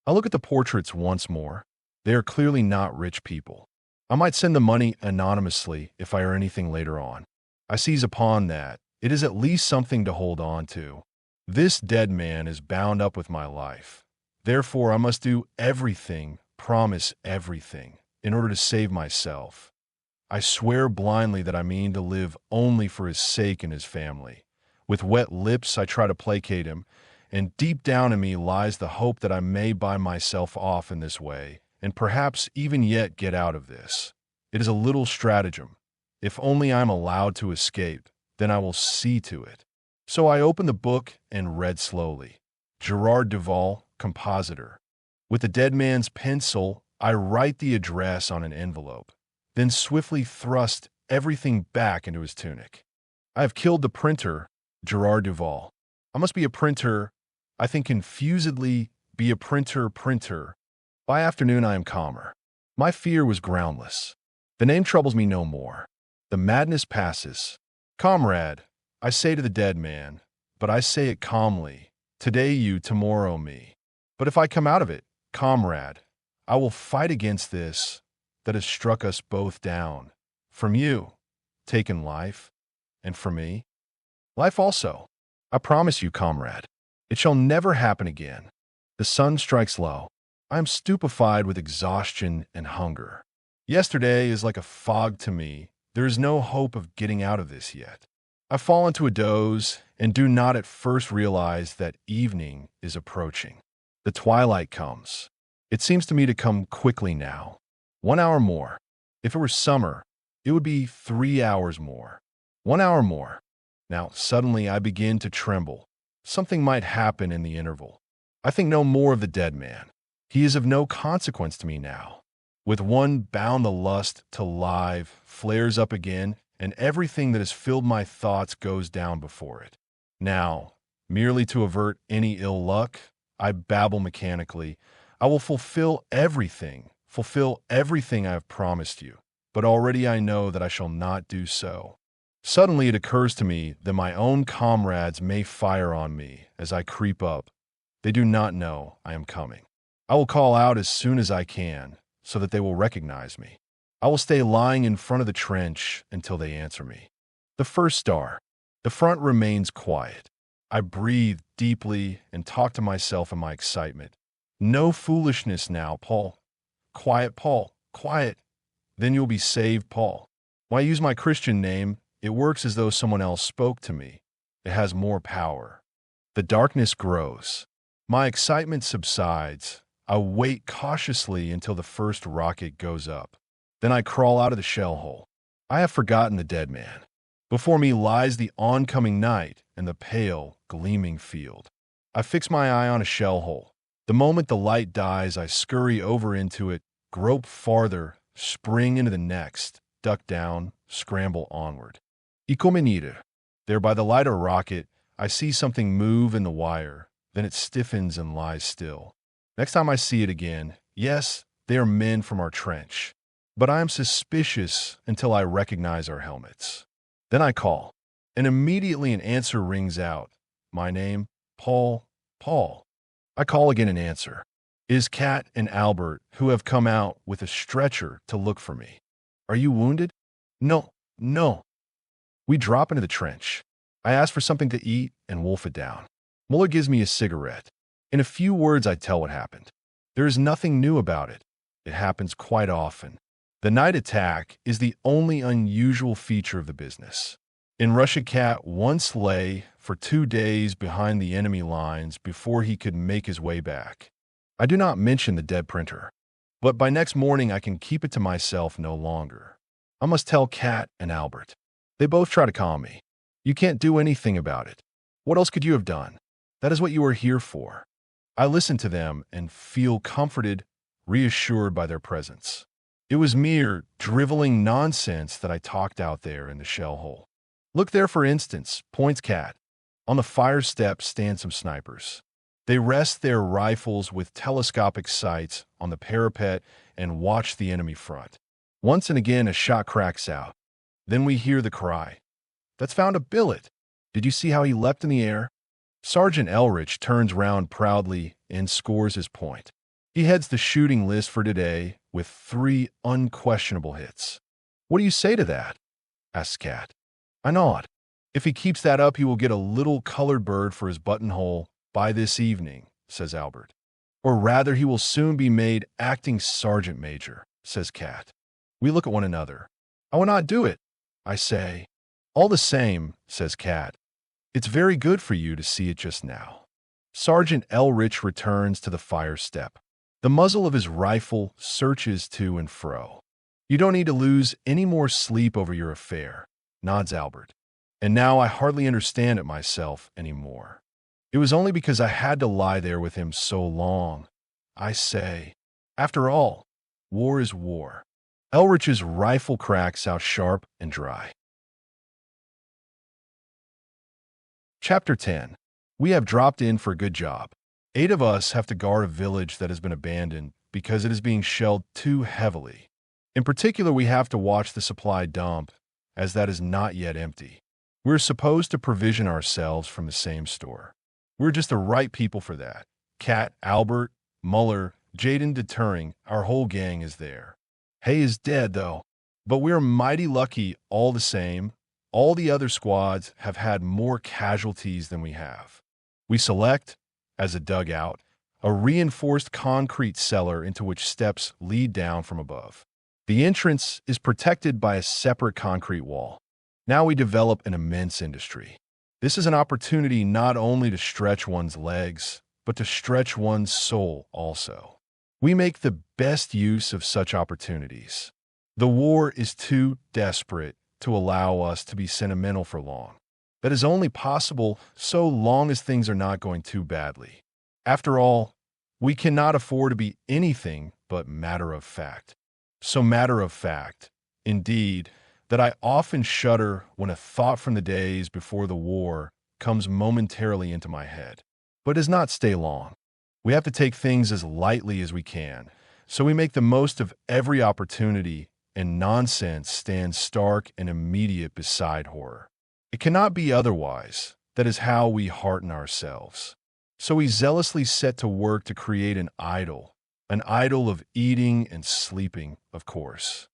I look at the portraits once more. They are clearly not rich people. I might send the money anonymously if I earn anything later on. I seize upon that. It is at least something to hold on to. This dead man is bound up with my life. Therefore, I must do everything, promise everything, in order to save myself. I swear blindly that I mean to live only for his sake and his family. With wet lips, I try to placate him, and deep down in me lies the hope that I may buy myself off in this way, and perhaps even yet get out of this. It is a little stratagem. If only I am allowed to escape, then I will see to it. So I opened the book and read slowly. Gerard Duval, compositor. With the dead man's pencil, I write the address on an envelope, then swiftly thrust everything back into his tunic. I have killed the printer, Gerard Duval. I must be a printer, I think confusedly, be a printer. By afternoon I am calmer. My fear was groundless. The name troubles me no more. The madness passes. Comrade, I say to the dead man, but I say it calmly. Today you, tomorrow me. But if I come out of it, comrade, I will fight against this that has struck us both down. From you, taken life, and from me, life also. I promise you, comrade, it shall never happen again. The sun strikes low. I am stupefied with exhaustion and hunger. Yesterday is like a fog to me. There is no hope of getting out of this yet. I fall into a doze and do not at first realize that evening is approaching. The twilight comes. It seems to me to come quickly now. 1 hour more. If it were summer, it would be 3 hours more. 1 hour more. Now, suddenly I begin to tremble. Something might happen in the interval. I think no more of the dead man. He is of no consequence to me now. With one bound, the lust to live flares up again, and everything that has filled my thoughts goes down before it. Now, merely to avert any ill luck, I babble mechanically. I will fulfill everything I have promised you, but already I know that I shall not do so. Suddenly it occurs to me that my own comrades may fire on me as I creep up. They do not know I am coming. I will call out as soon as I can, so that they will recognize me. I will stay lying in front of the trench until they answer me. The first star. The front remains quiet. I breathe deeply and talk to myself in my excitement. No foolishness now, Paul. Quiet, Paul. Quiet. Then you'll be saved, Paul. When I use my Christian name, it works as though someone else spoke to me. It has more power. The darkness grows. My excitement subsides. I wait cautiously until the first rocket goes up. Then I crawl out of the shell hole. I have forgotten the dead man. Before me lies the oncoming night and the pale, gleaming field. I fix my eye on a shell hole. The moment the light dies, I scurry over into it, grope farther, spring into the next, duck down, scramble onward. Emigrated. There by the light of a rocket, I see something move in the wire. Then it stiffens and lies still. Next time I see it again, yes, they are men from our trench. But I am suspicious until I recognize our helmets. Then I call, and immediately an answer rings out. My name, Paul. I call again and answer. It is Kat and Albert who have come out with a stretcher to look for me. Are you wounded? No. We drop into the trench. I ask for something to eat and wolf it down. Muller gives me a cigarette. In a few words, I tell what happened. There is nothing new about it. It happens quite often. The night attack is the only unusual feature of the business. In Russia, Kat once lay for 2 days behind the enemy lines before he could make his way back. I do not mention the dead printer. But by next morning, I can keep it to myself no longer. I must tell Kat and Albert. They both try to calm me. You can't do anything about it. What else could you have done? That is what you are here for. I listen to them and feel comforted, reassured by their presence. It was mere driveling nonsense that I talked out there in the shell hole. Look there, for instance, points Kat. On the fire step stand some snipers. They rest their rifles with telescopic sights on the parapet and watch the enemy front. Once and again, a shot cracks out. Then we hear the cry. That's found a billet. Did you see how he leapt in the air? Sergeant Erich turns round proudly and scores his point. He heads the shooting list for today with 3 unquestionable hits. What do you say to that? Asks Kat. I nod. If he keeps that up, he will get a little colored bird for his buttonhole by this evening, says Albert. Or rather, he will soon be made acting sergeant major, says Kat. We look at one another. I will not do it, I say. All the same, says Kat. It's very good for you to see it just now. Sergeant Erich returns to the fire step. The muzzle of his rifle searches to and fro. You don't need to lose any more sleep over your affair, nods Albert. And now I hardly understand it myself anymore. It was only because I had to lie there with him so long. I say, after all, war is war. Elrich's rifle cracks out sharp and dry. Chapter 10. We have dropped in for a good job. 8 of us have to guard a village that has been abandoned because it is being shelled too heavily. In particular, we have to watch the supply dump, as that is not yet empty. We're supposed to provision ourselves from the same store. We're just the right people for that. Kat, Albert, Muller, Jaden Deterring, our whole gang is there. Hay is dead, though. But we're mighty lucky all the same. All the other squads have had more casualties than we have. We select, as a dugout, a reinforced concrete cellar into which steps lead down from above. The entrance is protected by a separate concrete wall. Now we develop an immense industry. This is an opportunity not only to stretch one's legs, but to stretch one's soul also. We make the best use of such opportunities. The war is too desperate to allow us to be sentimental for long. That is only possible so long as things are not going too badly. After all, we cannot afford to be anything but matter of fact. So matter of fact, indeed, that I often shudder when a thought from the days before the war comes momentarily into my head. But does not stay long. We have to take things as lightly as we can, so we make the most of every opportunity, and nonsense stands stark and immediate beside horror. It cannot be otherwise. That is how we hearten ourselves. So we zealously set to work to create an idol of eating and sleeping, of course.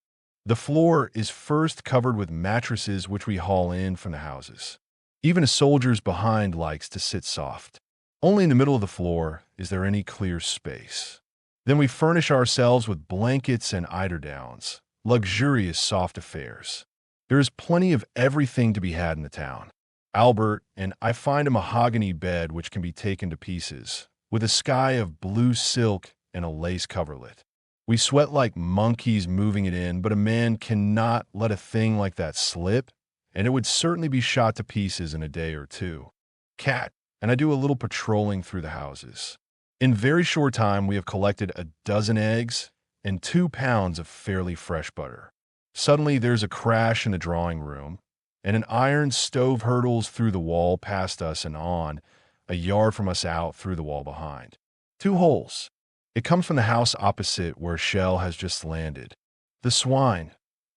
The floor is first covered with mattresses which we haul in from the houses. Even a soldier's behind likes to sit soft. Only in the middle of the floor is there any clear space. Then we furnish ourselves with blankets and eiderdowns, luxurious soft affairs. There is plenty of everything to be had in the town. Albert and I find a mahogany bed which can be taken to pieces, with a sky of blue silk and a lace coverlet. We sweat like monkeys moving it in, but a man cannot let a thing like that slip, and it would certainly be shot to pieces in a day or two. Kat and I do a little patrolling through the houses. In very short time, we have collected a dozen eggs and 2 pounds of fairly fresh butter. Suddenly, there's a crash in the drawing room, and an iron stove hurtles through the wall past us and on, a yard from us out through the wall behind. 2 holes. It comes from the house opposite where a shell has just landed. The swine,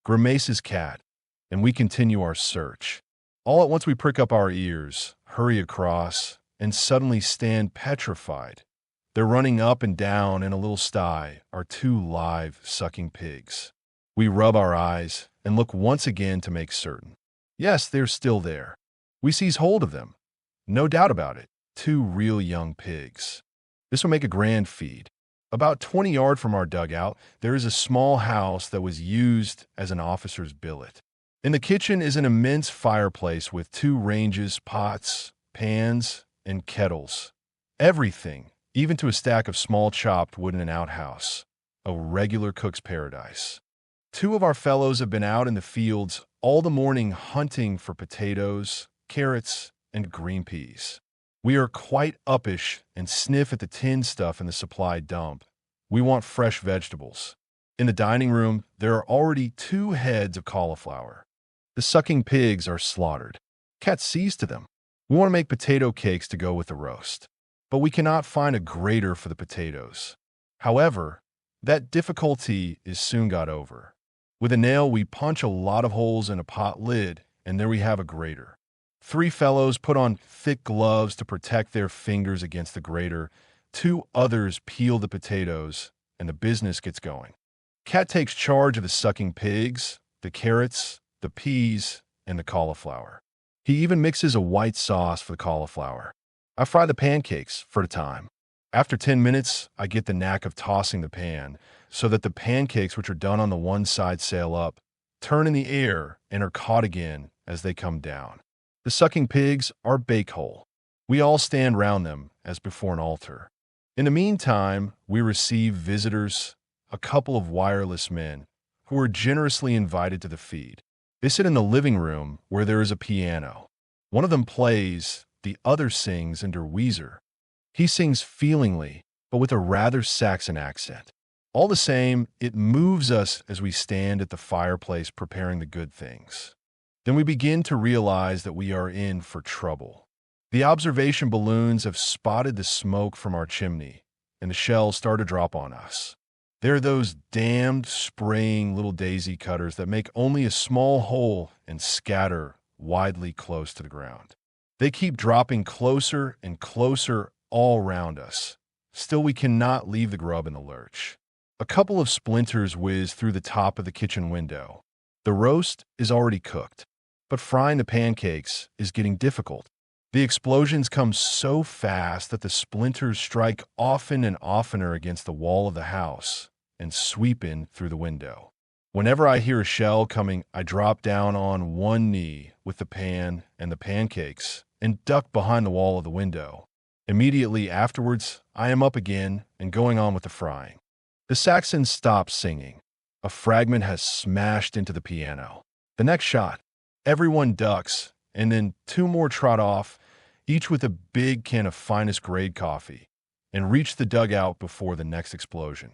grimaces Kat, and we continue our search. All at once we prick up our ears, hurry across, and suddenly stand petrified. They're running up and down in a little sty, are 2 live, sucking pigs. We rub our eyes and look once again to make certain. Yes, they're still there. We seize hold of them. No doubt about it, 2 real young pigs. This will make a grand feed. About 20 yards from our dugout, there is a small house that was used as an officer's billet. In the kitchen is an immense fireplace with 2 ranges, pots, pans, and kettles. Everything, even to a stack of small chopped wood in an outhouse. a regular cook's paradise. Two of our fellows have been out in the fields all the morning hunting for potatoes, carrots, and green peas. We are quite uppish and sniff at the tinned stuff in the supply dump. We want fresh vegetables. In the dining room, there are already 2 heads of cauliflower. The sucking pigs are slaughtered. Cat sees to them. We want to make potato cakes to go with the roast, but we cannot find a grater for the potatoes. However, that difficulty is soon got over. With a nail, we punch a lot of holes in a pot lid, and there we have a grater. 3 fellows put on thick gloves to protect their fingers against the grater. 2 others peel the potatoes, and the business gets going. Cat takes charge of the sucking pigs, the carrots, the peas, and the cauliflower. He even mixes a white sauce for the cauliflower. I fry the pancakes for the time. After 10 minutes, I get the knack of tossing the pan so that the pancakes, which are done on the one side, sail up, turn in the air, and are caught again as they come down. The sucking pigs are bake whole. We all stand round them as before an altar. In the meantime, we receive visitors, a couple of wireless men, who are generously invited to the feed. They sit in the living room where there is a piano. One of them plays, the other sings under Weezer. He sings feelingly, but with a rather Saxon accent. All the same, it moves us as we stand at the fireplace preparing the good things. Then we begin to realize that we are in for trouble. The observation balloons have spotted the smoke from our chimney, and the shells start to drop on us. They're those damned spraying little daisy cutters that make only a small hole and scatter widely close to the ground. They keep dropping closer and closer all round us. Still, we cannot leave the grub in the lurch. A couple of splinters whiz through the top of the kitchen window. The roast is already cooked, but frying the pancakes is getting difficult. The explosions come so fast that the splinters strike often and oftener against the wall of the house and sweep in through the window. Whenever I hear a shell coming, I drop down on one knee with the pan and the pancakes and duck behind the wall of the window. Immediately afterwards, I am up again and going on with the frying. The Saxon stops singing. A fragment has smashed into the piano. The next shot, everyone ducks, and then 2 more trot off, each with a big can of finest grade coffee, and reach the dugout before the next explosion.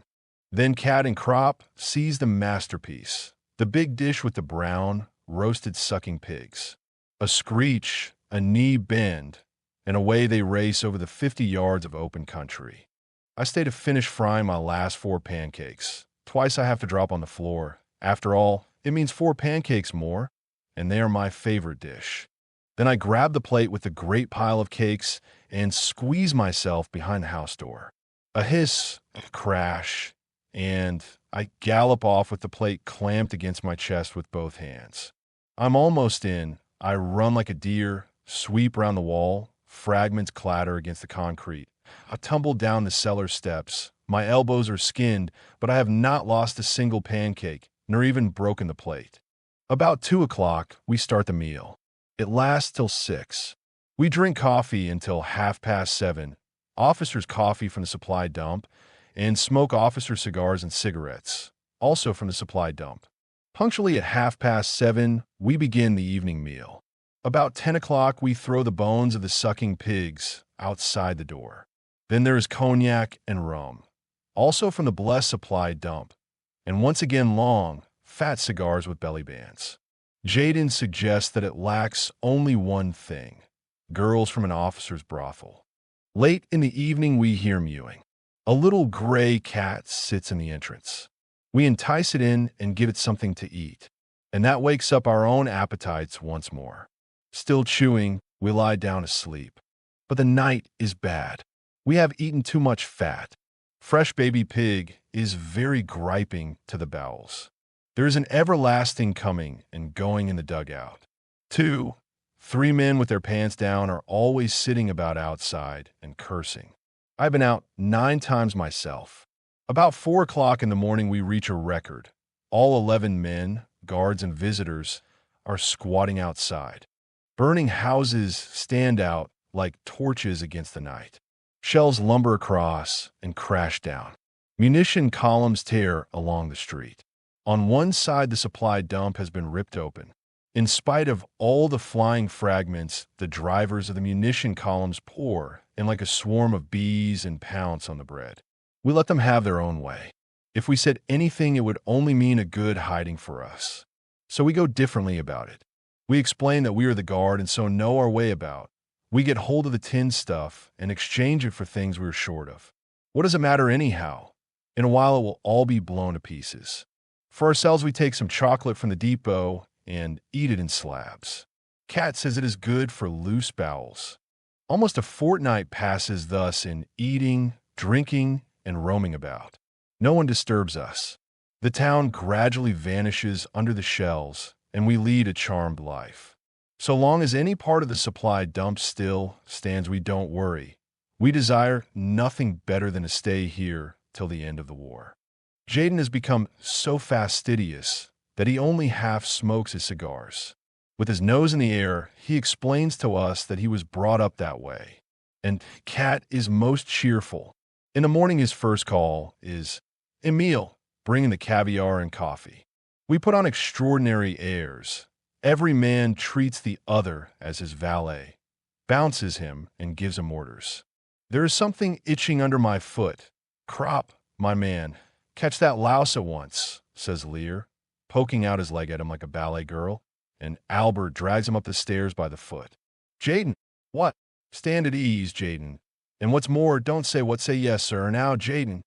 Then Cat and Crop seize the masterpiece, the big dish with the brown, roasted sucking pigs. A screech, a knee bend, and away they race over the 50 yards of open country. I stay to finish frying my last 4 pancakes. Twice I have to drop on the floor. After all, it means 4 pancakes more, and they are my favorite dish. Then I grab the plate with the great pile of cakes and squeeze myself behind the house door. A hiss, a crash, and I gallop off with the plate clamped against my chest with both hands. I'm almost in. I run like a deer, sweep round the wall, fragments clatter against the concrete. I tumble down the cellar steps. My elbows are skinned, but I have not lost a single pancake, nor even broken the plate. About 2 o'clock, we start the meal. It lasts till 6. We drink coffee until 7:30, officers' coffee from the supply dump, and smoke officer cigars and cigarettes, also from the supply dump. Punctually at 7:30, we begin the evening meal. About 10 o'clock, we throw the bones of the sucking pigs outside the door. Then there is cognac and rum, also from the Bless supply dump, and once again long, fat cigars with belly bands. Jaden suggests that it lacks only one thing: girls from an officer's brothel. Late in the evening, we hear mewing. A little gray cat sits in the entrance. We entice it in and give it something to eat, and that wakes up our own appetites once more. Still chewing, we lie down to sleep. But the night is bad. We have eaten too much fat. Fresh baby pig is very griping to the bowels. There is an everlasting coming and going in the dugout. 2, 3 men with their pants down are always sitting about outside and cursing. I've been out 9 times myself. About 4 o'clock in the morning, we reach a record. All 11 men, guards, and visitors are squatting outside. Burning houses stand out like torches against the night. Shells lumber across and crash down. Munition columns tear along the street. On one side, the supply dump has been ripped open. In spite of all the flying fragments, the drivers of the munition columns pour in like a swarm of bees and pounce on the bread. We let them have their own way. If we said anything, it would only mean a good hiding for us. So we go differently about it. We explain that we are the guard and so know our way about. We get hold of the tin stuff and exchange it for things we're short of. What does it matter anyhow? In a while, it will all be blown to pieces. For ourselves, we take some chocolate from the depot and eat it in slabs. Kat says it is good for loose bowels. Almost a fortnight passes thus in eating, drinking, and roaming about. No one disturbs us. The town gradually vanishes under the shells, and we lead a charmed life. So long as any part of the supply dump still stands, we don't worry. We desire nothing better than to stay here till the end of the war. Jaden has become so fastidious that he only half smokes his cigars. With his nose in the air, he explains to us that he was brought up that way. And Kat is most cheerful. In the morning, his first call is Emile, bringing the caviar and coffee. We put on extraordinary airs. Every man treats the other as his valet, bounces him, and gives him orders. There is something itching under my foot. Crop, my man, catch that louse at once, says Lear, poking out his leg at him like a ballet girl, and Albert drags him up the stairs by the foot. Jaden, what? Stand at ease, Jaden. And what's more, don't say what, say yes, sir. Now, Jaden.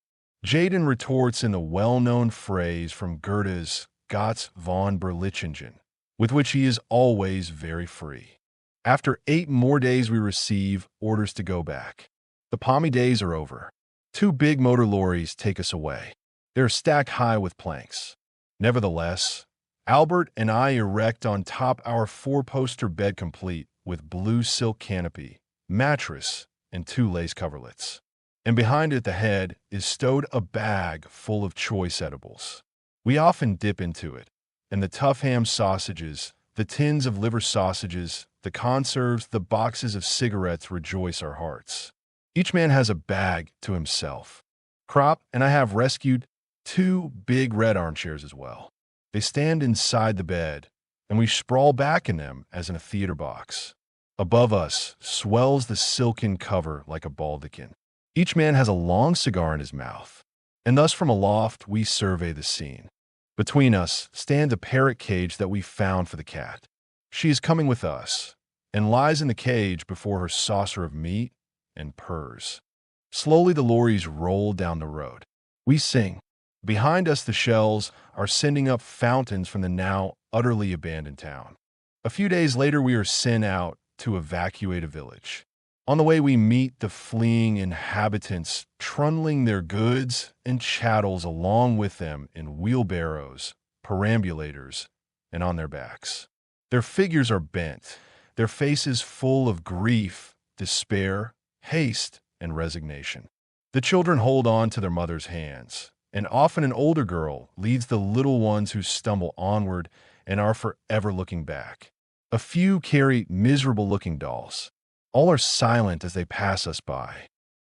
Jaden retorts in the well-known phrase from Goethe's Gott von Berlichingen, with which he is always very free. After 8 more days, we receive orders to go back. The palmy days are over. 2 big motor lorries take us away. They're stacked high with planks. Nevertheless, Albert and I erect on top our 4-poster bed complete with blue silk canopy, mattress, and 2 lace coverlets. And behind it at the head is stowed a bag full of choice edibles. We often dip into it, and the tough ham sausages, the tins of liver sausages, the conserves, the boxes of cigarettes rejoice our hearts. Each man has a bag to himself. Crop and I have rescued 2 big red armchairs as well. They stand inside the bed, and we sprawl back in them as in a theater box. Above us swells the silken cover like a baldachin. Each man has a long cigar in his mouth, and thus from aloft we survey the scene. Between us stands a parrot cage that we found for the cat. She is coming with us, and lies in the cage before her saucer of meat and purrs. Slowly the lorries roll down the road. We sing. Behind us the shells are sending up fountains from the now utterly abandoned town. A few days later we are sent out to evacuate a village. On the way we meet the fleeing inhabitants trundling their goods and chattels along with them in wheelbarrows, perambulators, and on their backs. Their figures are bent, their faces full of grief, despair, haste, and resignation. The children hold on to their mother's hands, and often an older girl leads the little ones who stumble onward and are forever looking back. A few carry miserable-looking dolls. All are silent as they pass us by.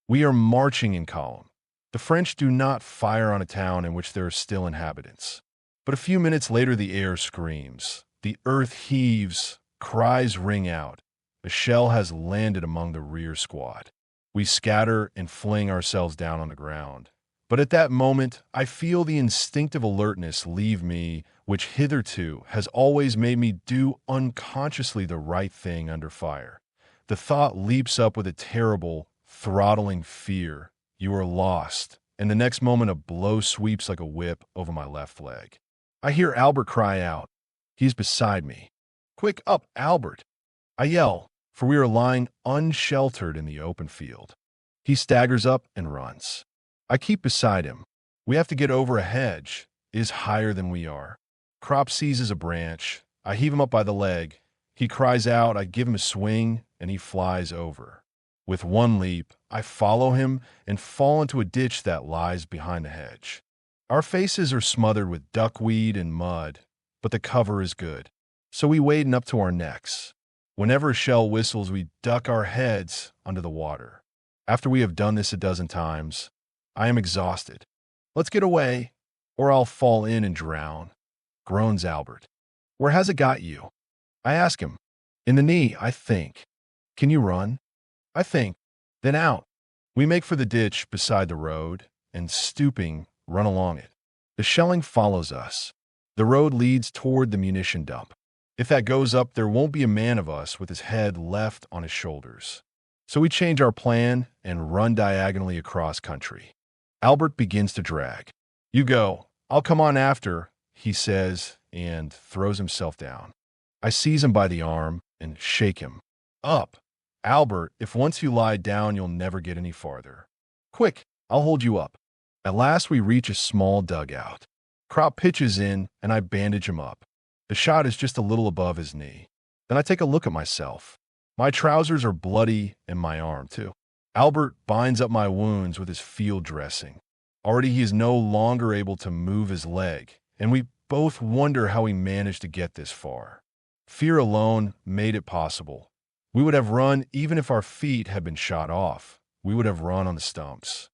We are marching in column. The French do not fire on a town in which there are still inhabitants. But a few minutes later the air screams. The earth heaves, cries ring out. A shell has landed among the rear squad. We scatter and fling ourselves down on the ground. But at that moment, I feel the instinctive alertness leave me, which hitherto has always made me do unconsciously the right thing under fire. The thought leaps up with a terrible, throttling fear. You are lost, and the next moment a blow sweeps like a whip over my left leg. I hear Albert cry out. He's beside me. Quick up, Albert! I yell, for we are lying unsheltered in the open field. He staggers up and runs. I keep beside him. We have to get over a hedge. It is higher than we are. Crop seizes a branch. I heave him up by the leg. He cries out. I give him a swing, and he flies over. With one leap, I follow him and fall into a ditch that lies behind the hedge. Our faces are smothered with duckweed and mud, but the cover is good, so we wade up to our necks. Whenever a shell whistles, we duck our heads under the water. After we have done this a dozen times, I am exhausted. Let's get away, or I'll fall in and drown, groans Albert. Where has it got you? I ask him. In the knee, I think. Can you run? I think. Then out. We make for the ditch beside the road, and stooping, run along it. The shelling follows us. The road leads toward the munition dump. If that goes up, there won't be a man of us with his head left on his shoulders. So we change our plan and run diagonally across country. Albert begins to drag. You go. I'll come on after, he says, and throws himself down. I seize him by the arm and shake him. Up. Albert, if once you lie down, you'll never get any farther. Quick, I'll hold you up. At last we reach a small dugout. Crop pitches in, and I bandage him up. The shot is just a little above his knee. Then I take a look at myself. My trousers are bloody, and my arm, too. Albert binds up my wounds with his field dressing. Already he is no longer able to move his leg, and we both wonder how he managed to get this far. Fear alone made it possible. We would have run even if our feet had been shot off. We would have run on the stumps.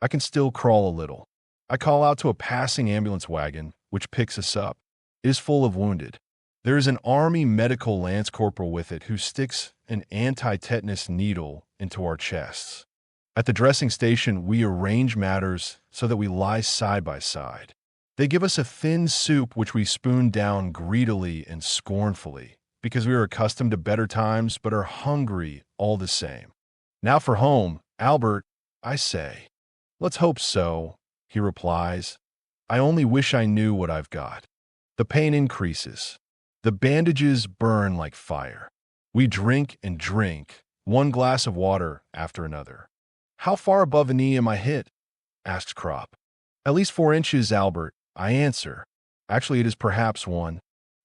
I can still crawl a little. I call out to a passing ambulance wagon, which picks us up. It is full of wounded. There is an Army medical lance corporal with it who sticks an anti-tetanus needle into our chests. At the dressing station, we arrange matters so that we lie side by side. They give us a thin soup which we spoon down greedily and scornfully, because we are accustomed to better times but are hungry all the same. Now for home, Albert, I say. Let's hope so, he replies. I only wish I knew what I've got. The pain increases. The bandages burn like fire. We drink and drink, one glass of water after another. How far above the knee am I hit? Asks Crop. At least 4 inches, Albert, I answer. Actually, it is perhaps 1.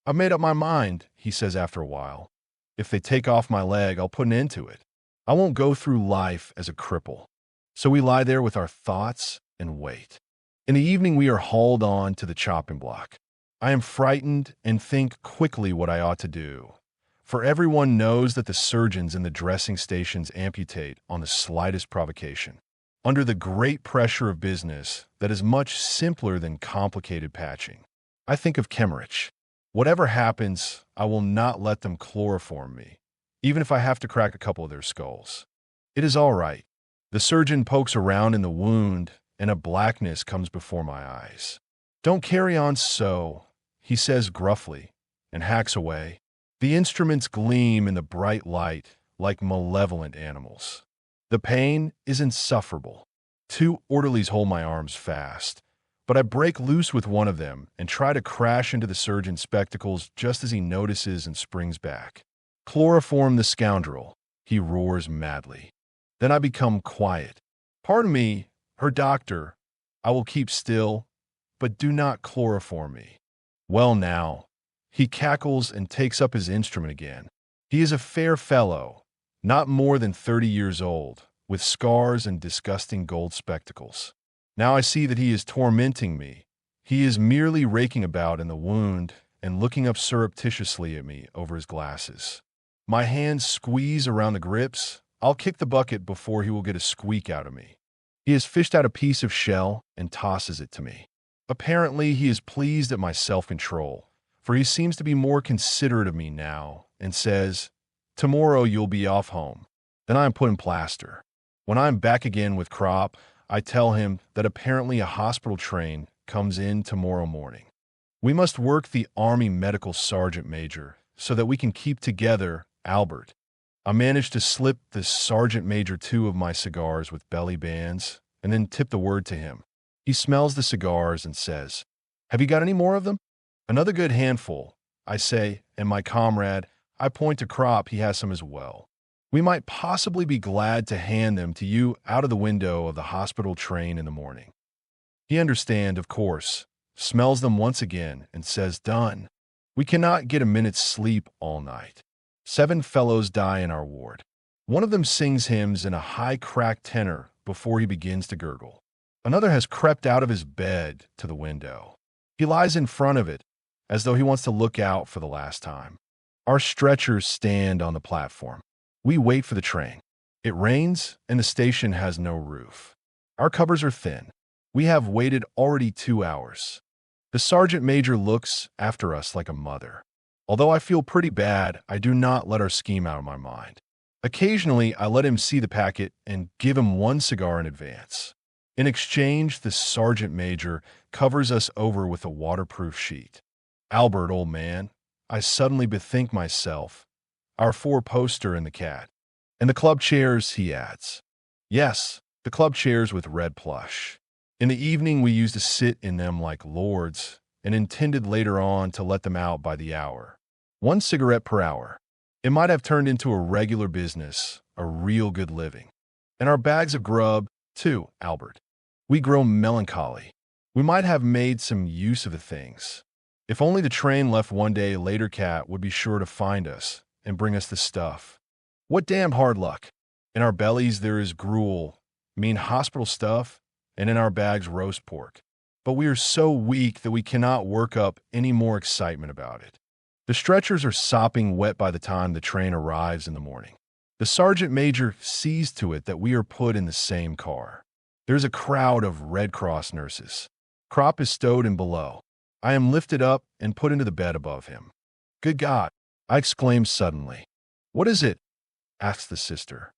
I've made up my mind, he says after a while. If they take off my leg, I'll put an end to it. I won't go through life as a cripple. So we lie there with our thoughts and wait. In the evening, we are hauled on to the chopping block. I am frightened and think quickly what I ought to do, for everyone knows that the surgeons in the dressing stations amputate on the slightest provocation. Under the great pressure of business that is much simpler than complicated patching, I think of Kemmerich. Whatever happens, I will not let them chloroform me, even if I have to crack a couple of their skulls. It is all right. The surgeon pokes around in the wound, and a blackness comes before my eyes. Don't carry on so, he says gruffly, and hacks away. The instruments gleam in the bright light like malevolent animals. The pain is insufferable. 2 orderlies hold my arms fast, but I break loose with one of them and try to crash into the surgeon's spectacles just as he notices and springs back. Chloroform the scoundrel, he roars madly. Then I become quiet. Pardon me, Herr Doctor, I will keep still, but do not chloroform me. Well now, he cackles and takes up his instrument again. He is a fair fellow, not more than 30 years old, with scars and disgusting gold spectacles. Now I see that he is tormenting me. He is merely raking about in the wound and looking up surreptitiously at me over his glasses. My hands squeeze around the grips. I'll kick the bucket before he will get a squeak out of me. He has fished out a piece of shell and tosses it to me. Apparently, he is pleased at my self-control, for he seems to be more considerate of me now and says, Tomorrow you'll be off home. Then I am put in plaster. When I am back again with Crop, I tell him that apparently a hospital train comes in tomorrow morning. We must work the Army Medical Sergeant Major so that we can keep together, Albert. I manage to slip the Sergeant Major 2 of my cigars with belly bands and then tip the word to him. He smells the cigars and says, Have you got any more of them? Another good handful, I say, and my comrade, I point to Crop, he has some as well. We might possibly be glad to hand them to you out of the window of the hospital train in the morning. He understands, of course, smells them once again and says, Done. We cannot get a minute's sleep all night. 7 fellows die in our ward. One of them sings hymns in a high cracked tenor before he begins to gurgle. Another has crept out of his bed to the window. He lies in front of it, as though he wants to look out for the last time. Our stretchers stand on the platform. We wait for the train. It rains, and the station has no roof. Our covers are thin. We have waited already 2 hours. The sergeant major looks after us like a mother. Although I feel pretty bad, I do not let our scheme out of my mind. Occasionally, I let him see the packet and give him one cigar in advance. In exchange, the sergeant major covers us over with a waterproof sheet. Albert, old man, I suddenly bethink myself. Our four-poster and the cat. And the club chairs, he adds. Yes, the club chairs with red plush. In the evening, we used to sit in them like lords, and intended later on to let them out by the hour. 1 cigarette per hour. It might have turned into a regular business, a real good living. And our bags of grub, too, Albert. We grow melancholy. We might have made some use of the things. If only the train left one day later, cat would be sure to find us and bring us the stuff. What damned hard luck. In our bellies there is gruel, mean hospital stuff, and in our bags roast pork. But we are so weak that we cannot work up any more excitement about it. The stretchers are sopping wet by the time the train arrives in the morning. The sergeant major sees to it that we are put in the same car. There's a crowd of Red Cross nurses. Crop is stowed in below. I am lifted up and put into the bed above him. Good God, I exclaim suddenly. What is it? Asks the sister.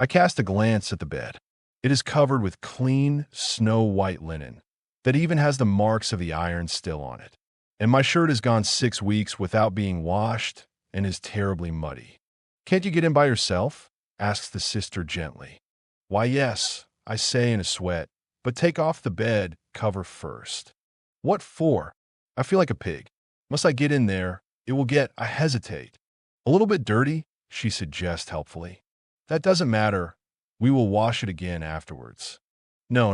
I cast a glance at the bed. It is covered with clean, snow-white linen that even has the marks of the iron still on it. And my shirt has gone 6 weeks without being washed and is terribly muddy. Can't you get in by yourself? Asks the sister gently. Why, yes, I say in a sweat, but take off the bed cover first. What for? I feel like a pig. Must I get in there? It will get, I hesitate. A little bit dirty, she suggests helpfully. That doesn't matter. We will wash it again afterwards. No,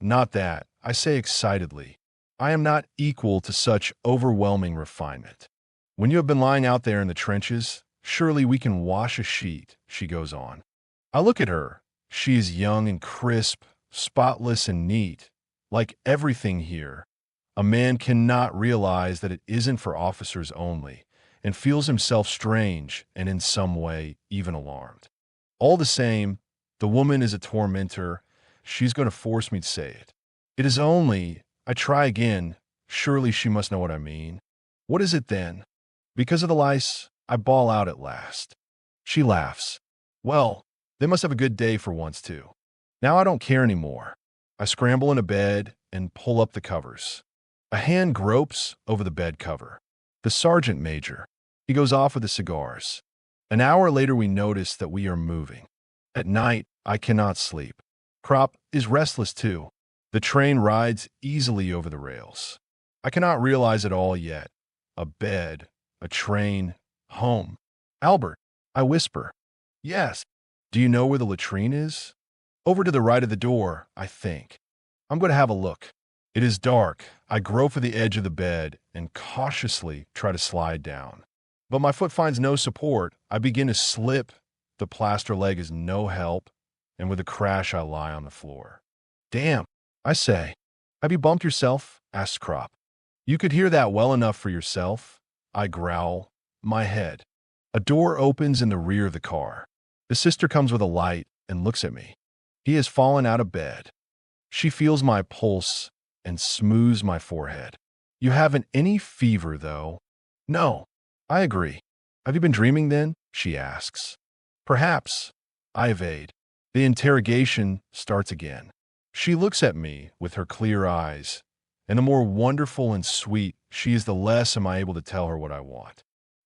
not that, I say excitedly. I am not equal to such overwhelming refinement. When you have been lying out there in the trenches, surely we can wash a sheet, she goes on. I look at her. She is young and crisp, spotless and neat, like everything here. A man cannot realize that it isn't for officers only, and feels himself strange and in some way even alarmed. All the same, the woman is a tormentor. She's going to force me to say it. It is only, I try again, surely she must know what I mean. What is it then? Because of the lice, I bawl out at last. She laughs. Well, they must have a good day for once, too. Now I don't care anymore. I scramble into bed and pull up the covers. A hand gropes over the bed cover. The sergeant major. He goes off with the cigars. An hour later we notice that we are moving. At night, I cannot sleep. Crop is restless too. The train rides easily over the rails. I cannot realize it all yet. A bed, a train, home. Albert, I whisper. Yes. Do you know where the latrine is? Over to the right of the door, I think. I'm going to have a look. It is dark. I grope for the edge of the bed and cautiously try to slide down. But my foot finds no support. I begin to slip. The plaster leg is no help, and with a crash I lie on the floor. Damn, I say. Have you bumped yourself? Asks Crop. You could hear that well enough for yourself. I growl. My head. A door opens in the rear of the car. The sister comes with a light and looks at me. He has fallen out of bed. She feels my pulse and smooths my forehead. You haven't any fever, though. No, I agree. Have you been dreaming then? She asks. Perhaps. I evade. The interrogation starts again. She looks at me with her clear eyes, and the more wonderful and sweet she is, the less am I able to tell her what I want.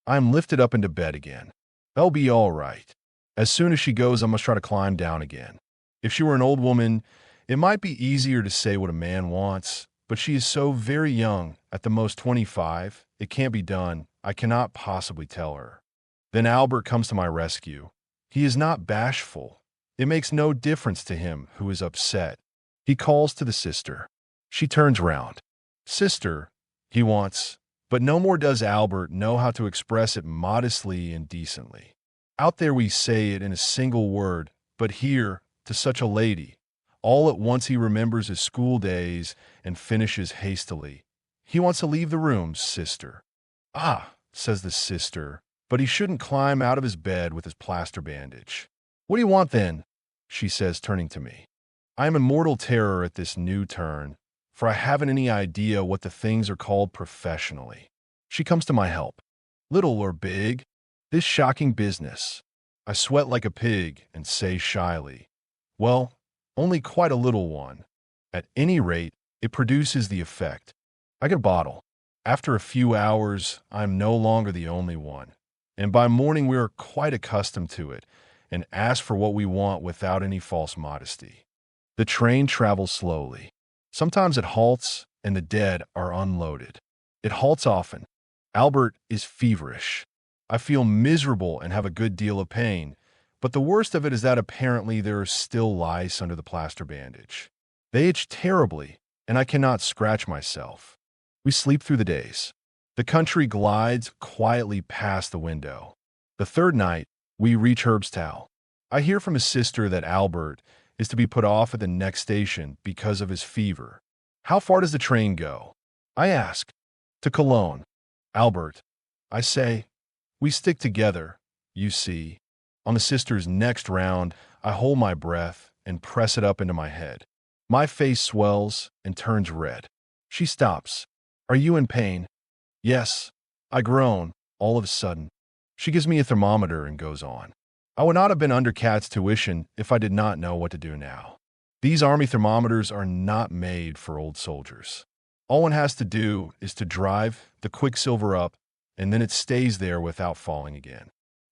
I am lifted up into bed again. I'll be all right. As soon as she goes, I must try to climb down again. If she were an old woman, it might be easier to say what a man wants, but she is so very young, at the most 25, it can't be done. I cannot possibly tell her. Then Albert comes to my rescue. He is not bashful. It makes no difference to him who is upset. He calls to the sister. She turns round. Sister, he wants, but no more does Albert know how to express it modestly and decently. Out there we say it in a single word, but here, to such a lady, all at once he remembers his school days and finishes hastily. He wants to leave the room, sister. Ah, says the sister, but he shouldn't climb out of his bed with his plaster bandage. What do you want then? She says, turning to me. I am in mortal terror at this new turn, for I haven't any idea what the things are called professionally. She comes to my help. Little or big, this shocking business. I sweat like a pig and say shyly, well, only quite a little one. At any rate, it produces the effect. I get a bottle. After a few hours, I am no longer the only one. And by morning we are quite accustomed to it and ask for what we want without any false modesty. The train travels slowly. Sometimes it halts and the dead are unloaded. It halts often. Albert is feverish. I feel miserable and have a good deal of pain, but the worst of it is that apparently there are still lice under the plaster bandage. They itch terribly, and I cannot scratch myself. We sleep through the days. The country glides quietly past the window. The third night, we reach Herbstow. I hear from his sister that Albert is to be put off at the next station because of his fever. How far does the train go? I ask. To Cologne. Albert. I say. We stick together, you see. On the sister's next round, I hold my breath and press it up into my head. My face swells and turns red. She stops. Are you in pain? Yes. I groan, all of a sudden. She gives me a thermometer and goes on. I would not have been under Kat's tuition if I did not know what to do now. These army thermometers are not made for old soldiers. All one has to do is to drive the quicksilver up, and then it stays there without falling again.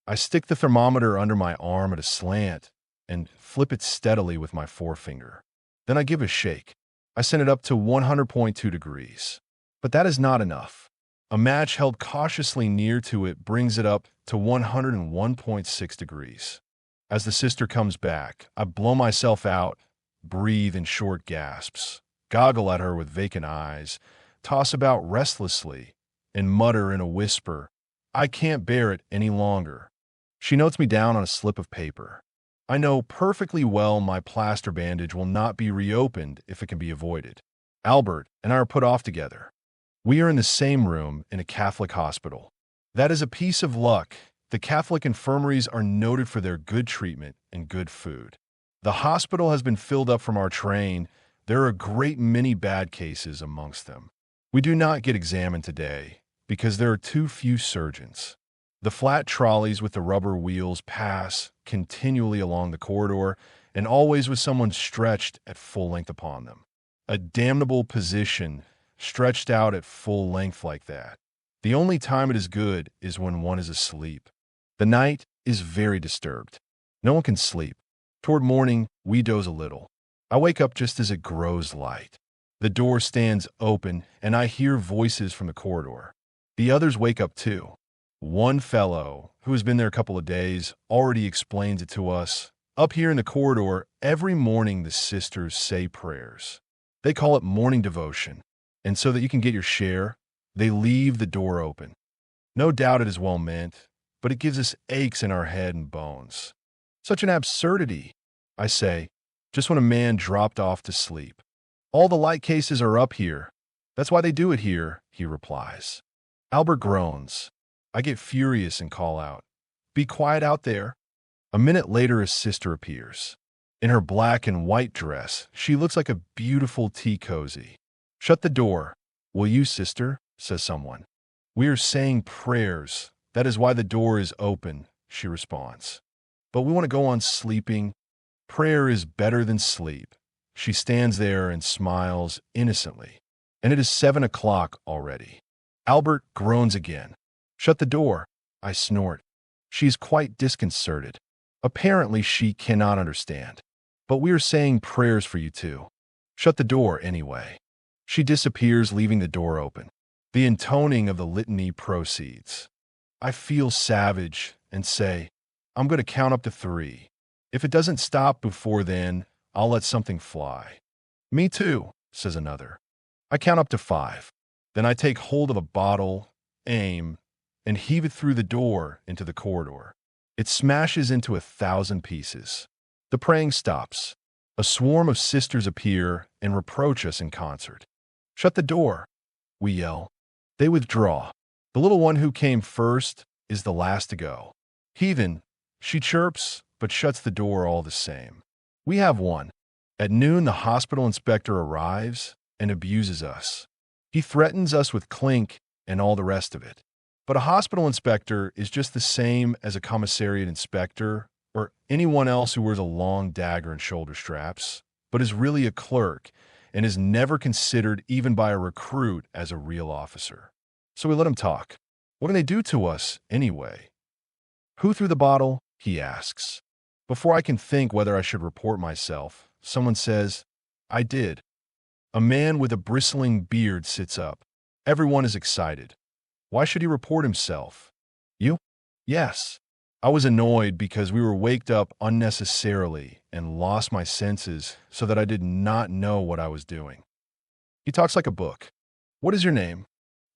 I stick the thermometer under my arm at a slant and flip it steadily with my forefinger. Then I give a shake. I send it up to 100.2 degrees. But that is not enough. A match held cautiously near to it brings it up to 101.6 degrees. As the sister comes back, I blow myself out, breathe in short gasps, goggle at her with vacant eyes, toss about restlessly, and mutter in a whisper, I can't bear it any longer. She notes me down on a slip of paper. I know perfectly well my plaster bandage will not be reopened if it can be avoided. Albert and I are put off together. We are in the same room in a Catholic hospital. That is a piece of luck. The Catholic infirmaries are noted for their good treatment and good food. The hospital has been filled up from our train. There are a great many bad cases amongst them. We do not get examined today because there are too few surgeons. The flat trolleys with the rubber wheels pass continually along the corridor and always with someone stretched at full length upon them. A damnable position, stretched out at full length like that. The only time it is good is when one is asleep. The night is very disturbed. No one can sleep. Toward morning, we doze a little. I wake up just as it grows light. The door stands open, and I hear voices from the corridor. The others wake up too. One fellow, who has been there a couple of days, already explains it to us. Up here in the corridor, every morning the sisters say prayers. They call it morning devotion, and so that you can get your share, they leave the door open. No doubt it is well meant, but it gives us aches in our head and bones. Such an absurdity, I say, just when a man dropped off to sleep. All the light cases are up here. That's why they do it here, he replies. Albert groans. I get furious and call out, Be quiet out there. A minute later, his sister appears. In her black and white dress, she looks like a beautiful tea cozy. Shut the door. Will you, sister? Says someone. We are saying prayers. That is why the door is open, she responds. But we want to go on sleeping. Prayer is better than sleep. She stands there and smiles innocently. And it is 7 o'clock already. Albert groans again. Shut the door. I snort. She is quite disconcerted. Apparently she cannot understand. But we are saying prayers for you too. Shut the door anyway. She disappears, leaving the door open. The intoning of the litany proceeds. I feel savage and say, I'm going to count up to 3. If it doesn't stop before then, I'll let something fly. Me too, says another. I count up to 5. Then I take hold of a bottle, aim, and heave it through the door into the corridor. It smashes into 1,000 pieces. The praying stops. A swarm of sisters appear and reproach us in concert. Shut the door, we yell. They withdraw. The little one who came first is the last to go. Heathen, she chirps, but shuts the door all the same. We have won. At noon, the hospital inspector arrives and abuses us. He threatens us with clink and all the rest of it. But a hospital inspector is just the same as a commissariat inspector or anyone else who wears a long dagger and shoulder straps, but is really a clerk and is never considered even by a recruit as a real officer. So we let him talk. What do they do to us anyway? Who threw the bottle? He asks. Before I can think whether I should report myself, someone says, I did. A man with a bristling beard sits up. Everyone is excited. Why should he report himself? You? Yes. I was annoyed because we were waked up unnecessarily and lost my senses so that I did not know what I was doing. He talks like a book. What is your name?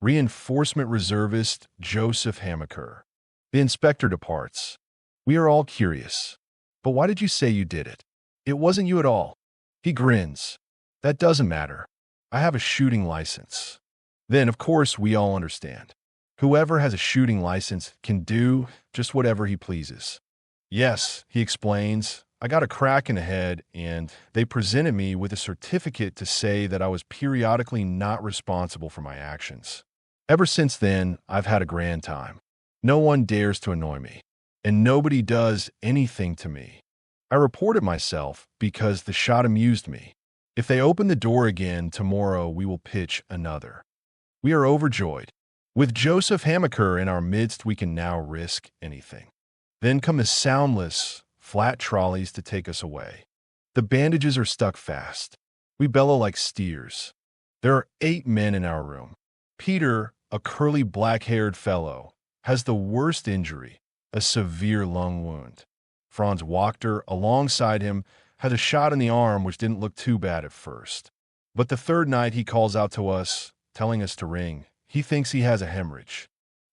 Reinforcement Reservist Joseph Hamaker. The inspector departs. We are all curious. But why did you say you did it? It wasn't you at all. He grins. That doesn't matter. I have a shooting license. Then, of course, we all understand. Whoever has a shooting license can do just whatever he pleases. Yes, he explains, I got a crack in the head and they presented me with a certificate to say that I was periodically not responsible for my actions. Ever since then, I've had a grand time. No one dares to annoy me, and nobody does anything to me. I reported myself because the shot amused me. If they open the door again tomorrow, we will pitch another. We are overjoyed. With Joseph Hamaker in our midst, we can now risk anything. Then come the soundless, flat trolleys to take us away. The bandages are stuck fast. We bellow like steers. There are 8 men in our room. Peter, a curly black-haired fellow, has the worst injury, a severe lung wound. Franz Wachter, alongside him, has a shot in the arm which didn't look too bad at first. But the third night he calls out to us, telling us to ring. He thinks he has a hemorrhage.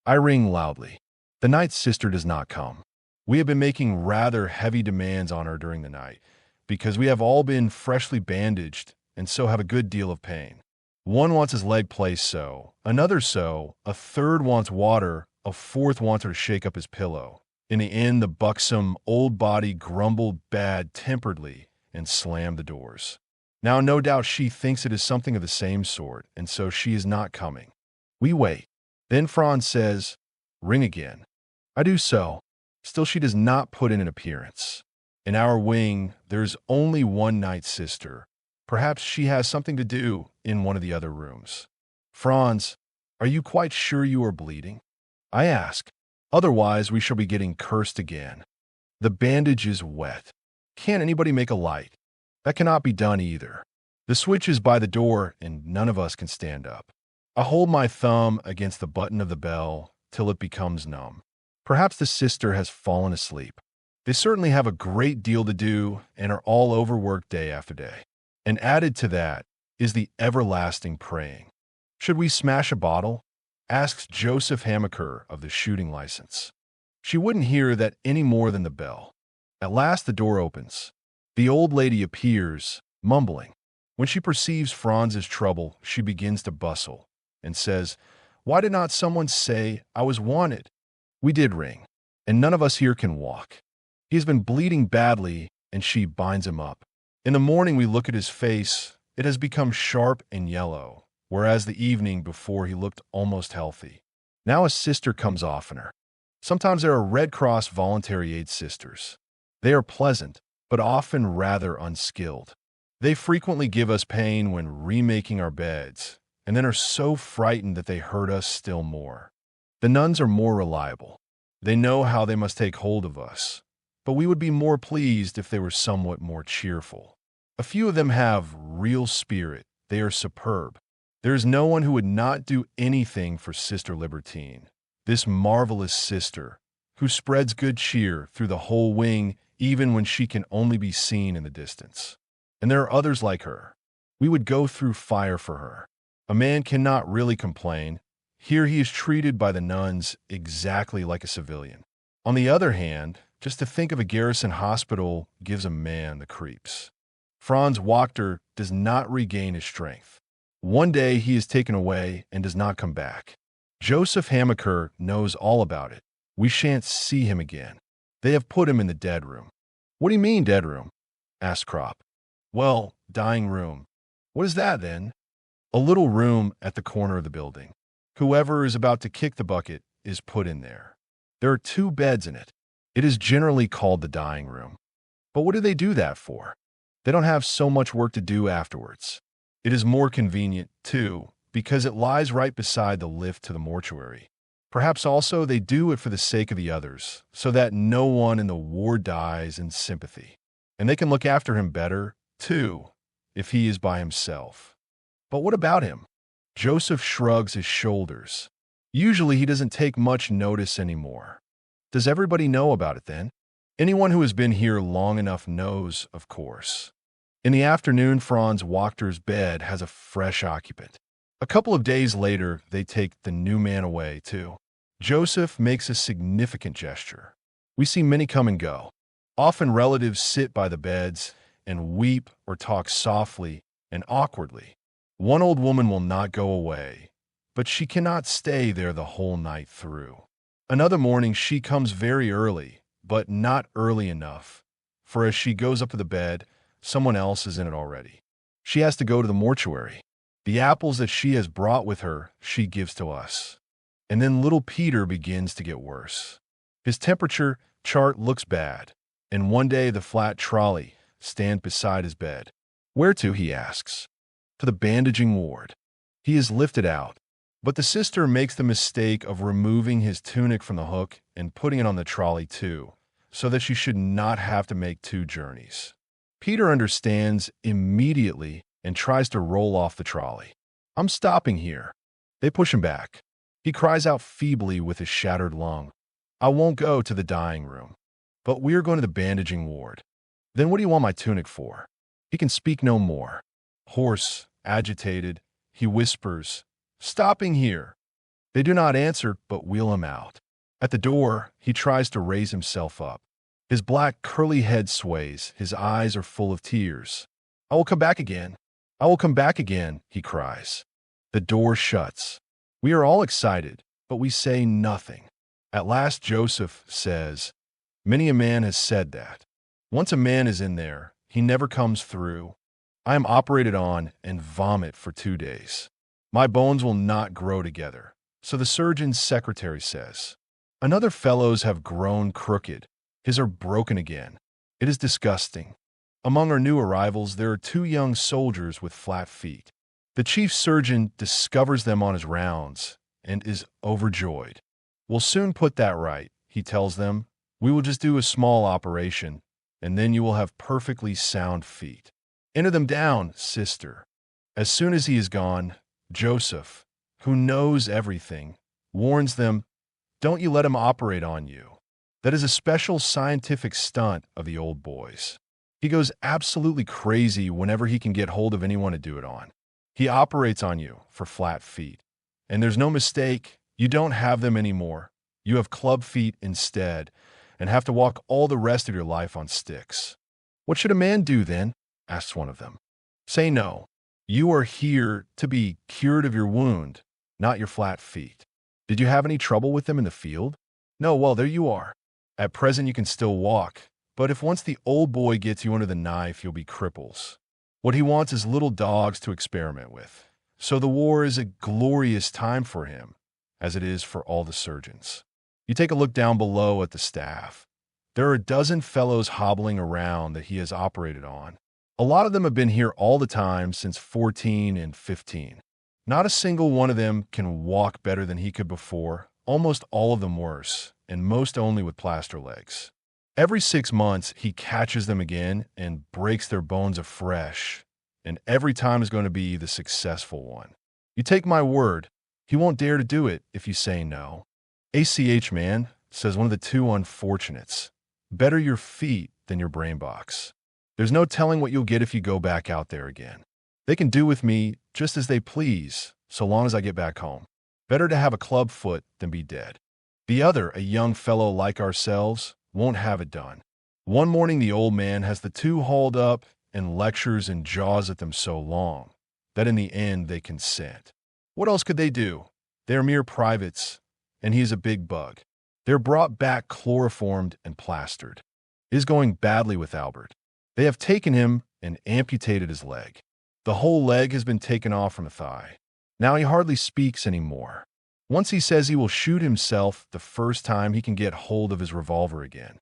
I ring loudly. The night's sister does not come. We have been making rather heavy demands on her during the night, because we have all been freshly bandaged and so have a good deal of pain. One wants his leg placed so, another so, a third wants water, a fourth wants her to shake up his pillow. In the end, the buxom old body grumbled bad-temperedly and slammed the doors. Now, no doubt she thinks it is something of the same sort, and so she is not coming. We wait. Then Franz says, ring again. I do so. Still she does not put in an appearance. In our wing, there is only one night sister. Perhaps she has something to do in one of the other rooms. Franz, are you quite sure you are bleeding? I ask. Otherwise, we shall be getting cursed again. The bandage is wet. Can't anybody make a light? That cannot be done either. The switch is by the door, and none of us can stand up. I hold my thumb against the button of the bell till it becomes numb. Perhaps the sister has fallen asleep. They certainly have a great deal to do and are all overworked day after day. And added to that is the everlasting praying. Should we smash a bottle? Asks Joseph Hamaker of the shooting license. She wouldn't hear that any more than the bell. At last the door opens. The old lady appears, mumbling. When she perceives Franz's trouble, she begins to bustle and says, why did not someone say I was wanted? We did ring, and none of us here can walk. He has been bleeding badly, and she binds him up. In the morning we look at his face. It has become sharp and yellow, whereas the evening before he looked almost healthy. Now a sister comes oftener. Sometimes there are Red Cross voluntary aid sisters. They are pleasant, but often rather unskilled. They frequently give us pain when remaking our beds, and then are so frightened that they hurt us still more. The nuns are more reliable. They know how they must take hold of us, but we would be more pleased if they were somewhat more cheerful. A few of them have real spirit. They are superb. There is no one who would not do anything for Sister Libertine, this marvelous sister, who spreads good cheer through the whole wing even when she can only be seen in the distance. And there are others like her. We would go through fire for her. A man cannot really complain. Here he is treated by the nuns exactly like a civilian. On the other hand, just to think of a garrison hospital gives a man the creeps. Franz Wachter does not regain his strength. One day he is taken away and does not come back. Joseph Hamaker knows all about it. We shan't see him again. They have put him in the dead room. What do you mean, dead room? Asked Kropp. Well, dying room. What is that then? A little room at the corner of the building. Whoever is about to kick the bucket is put in there. There are 2 beds in it. It is generally called the dying room. But what do they do that for? They don't have so much work to do afterwards. It is more convenient, too, because it lies right beside the lift to the mortuary. Perhaps also they do it for the sake of the others, so that no one in the ward dies in sympathy. And they can look after him better, too, if he is by himself. But what about him? Joseph shrugs his shoulders. Usually he doesn't take much notice anymore. Does everybody know about it then? Anyone who has been here long enough knows, of course. In the afternoon, Franz Wachter's bed has a fresh occupant. A couple of days later, they take the new man away, too. Joseph makes a significant gesture. We see many come and go. Often relatives sit by the beds and weep or talk softly and awkwardly. One old woman will not go away, but she cannot stay there the whole night through. Another morning she comes very early, but not early enough, for as she goes up to the bed, someone else is in it already. She has to go to the mortuary. The apples that she has brought with her she gives to us. And then little Peter begins to get worse. His temperature chart looks bad, and one day the flat trolley stands beside his bed. Where to, he asks. To the bandaging ward. He is lifted out, but the sister makes the mistake of removing his tunic from the hook and putting it on the trolley too, so that she should not have to make 2 journeys. Peter understands immediately and tries to roll off the trolley. I'm stopping here. They push him back. He cries out feebly with his shattered lung. I won't go to the dying room, but we are going to the bandaging ward. Then what do you want my tunic for? He can speak no more. Hoarse, agitated, he whispers, stopping here. They do not answer, but wheel him out. At the door, he tries to raise himself up. His black curly head sways, his eyes are full of tears. I will come back again. I will come back again, he cries. The door shuts. We are all excited, but we say nothing. At last Joseph says, many a man has said that. Once a man is in there, he never comes through. I am operated on and vomit for 2 days. My bones will not grow together, so the surgeon's secretary says. Another fellow's have grown crooked. His are broken again. It is disgusting. Among our new arrivals, there are 2 young soldiers with flat feet. The chief surgeon discovers them on his rounds and is overjoyed. We'll soon put that right, he tells them. We will just do a small operation, and then you will have perfectly sound feet. Enter them down, sister. As soon as he is gone, Joseph, who knows everything, warns them, don't you let him operate on you. That is a special scientific stunt of the old boys. He goes absolutely crazy whenever he can get hold of anyone to do it on. He operates on you for flat feet. And there's no mistake, you don't have them anymore. You have club feet instead, and have to walk all the rest of your life on sticks. What should a man do then? Asks one of them. Say no. You are here to be cured of your wound, not your flat feet. Did you have any trouble with them in the field? No, well, there you are. At present you can still walk, but if once the old boy gets you under the knife, you'll be cripples. What he wants is little dogs to experiment with. So the war is a glorious time for him, as it is for all the surgeons. You take a look down below at the staff. There are a dozen fellows hobbling around that he has operated on. A lot of them have been here all the time since 14 and 15. Not a single one of them can walk better than he could before, almost all of them worse, and most only with plaster legs. Every 6 months, he catches them again and breaks their bones afresh, and every time is going to be the successful one. You take my word, he won't dare to do it if you say no. ACH, man, says one of the 2 unfortunates. Better your feet than your brain box. There's no telling what you'll get if you go back out there again. They can do with me just as they please, so long as I get back home. Better to have a club foot than be dead. The other, a young fellow like ourselves, won't have it done. One morning the old man has the 2 hauled up and lectures and jaws at them so long that in the end they consent. What else could they do? They're mere privates, and he is a big bug. They're brought back chloroformed and plastered. It is going badly with Albert. They have taken him and amputated his leg. The whole leg has been taken off from the thigh. Now he hardly speaks anymore. Once he says he will shoot himself the first time he can get hold of his revolver again.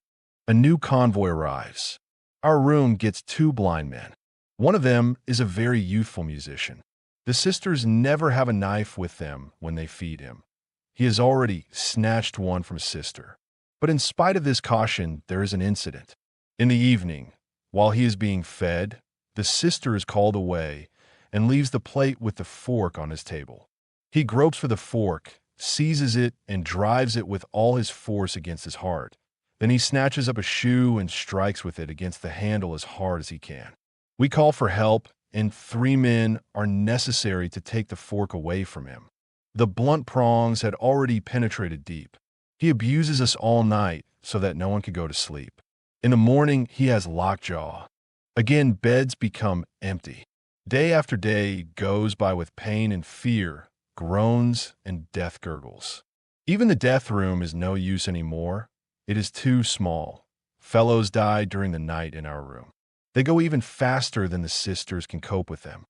A new convoy arrives. Our room gets 2 blind men. One of them is a very youthful musician. The sisters never have a knife with them when they feed him. He has already snatched one from a sister. But in spite of this caution, there is an incident. In the evening, while he is being fed, the sister is called away and leaves the plate with the fork on his table. He gropes for the fork, seizes it, and drives it with all his force against his heart. Then he snatches up a shoe and strikes with it against the handle as hard as he can. We call for help, and 3 men are necessary to take the fork away from him. The blunt prongs had already penetrated deep. He abuses us all night so that no one could go to sleep. In the morning, he has lockjaw. Again, beds become empty. Day after day goes by with pain and fear, groans and death gurgles. Even the death room is no use anymore. It is too small. Fellows die during the night in our room. They go even faster than the sisters can cope with them.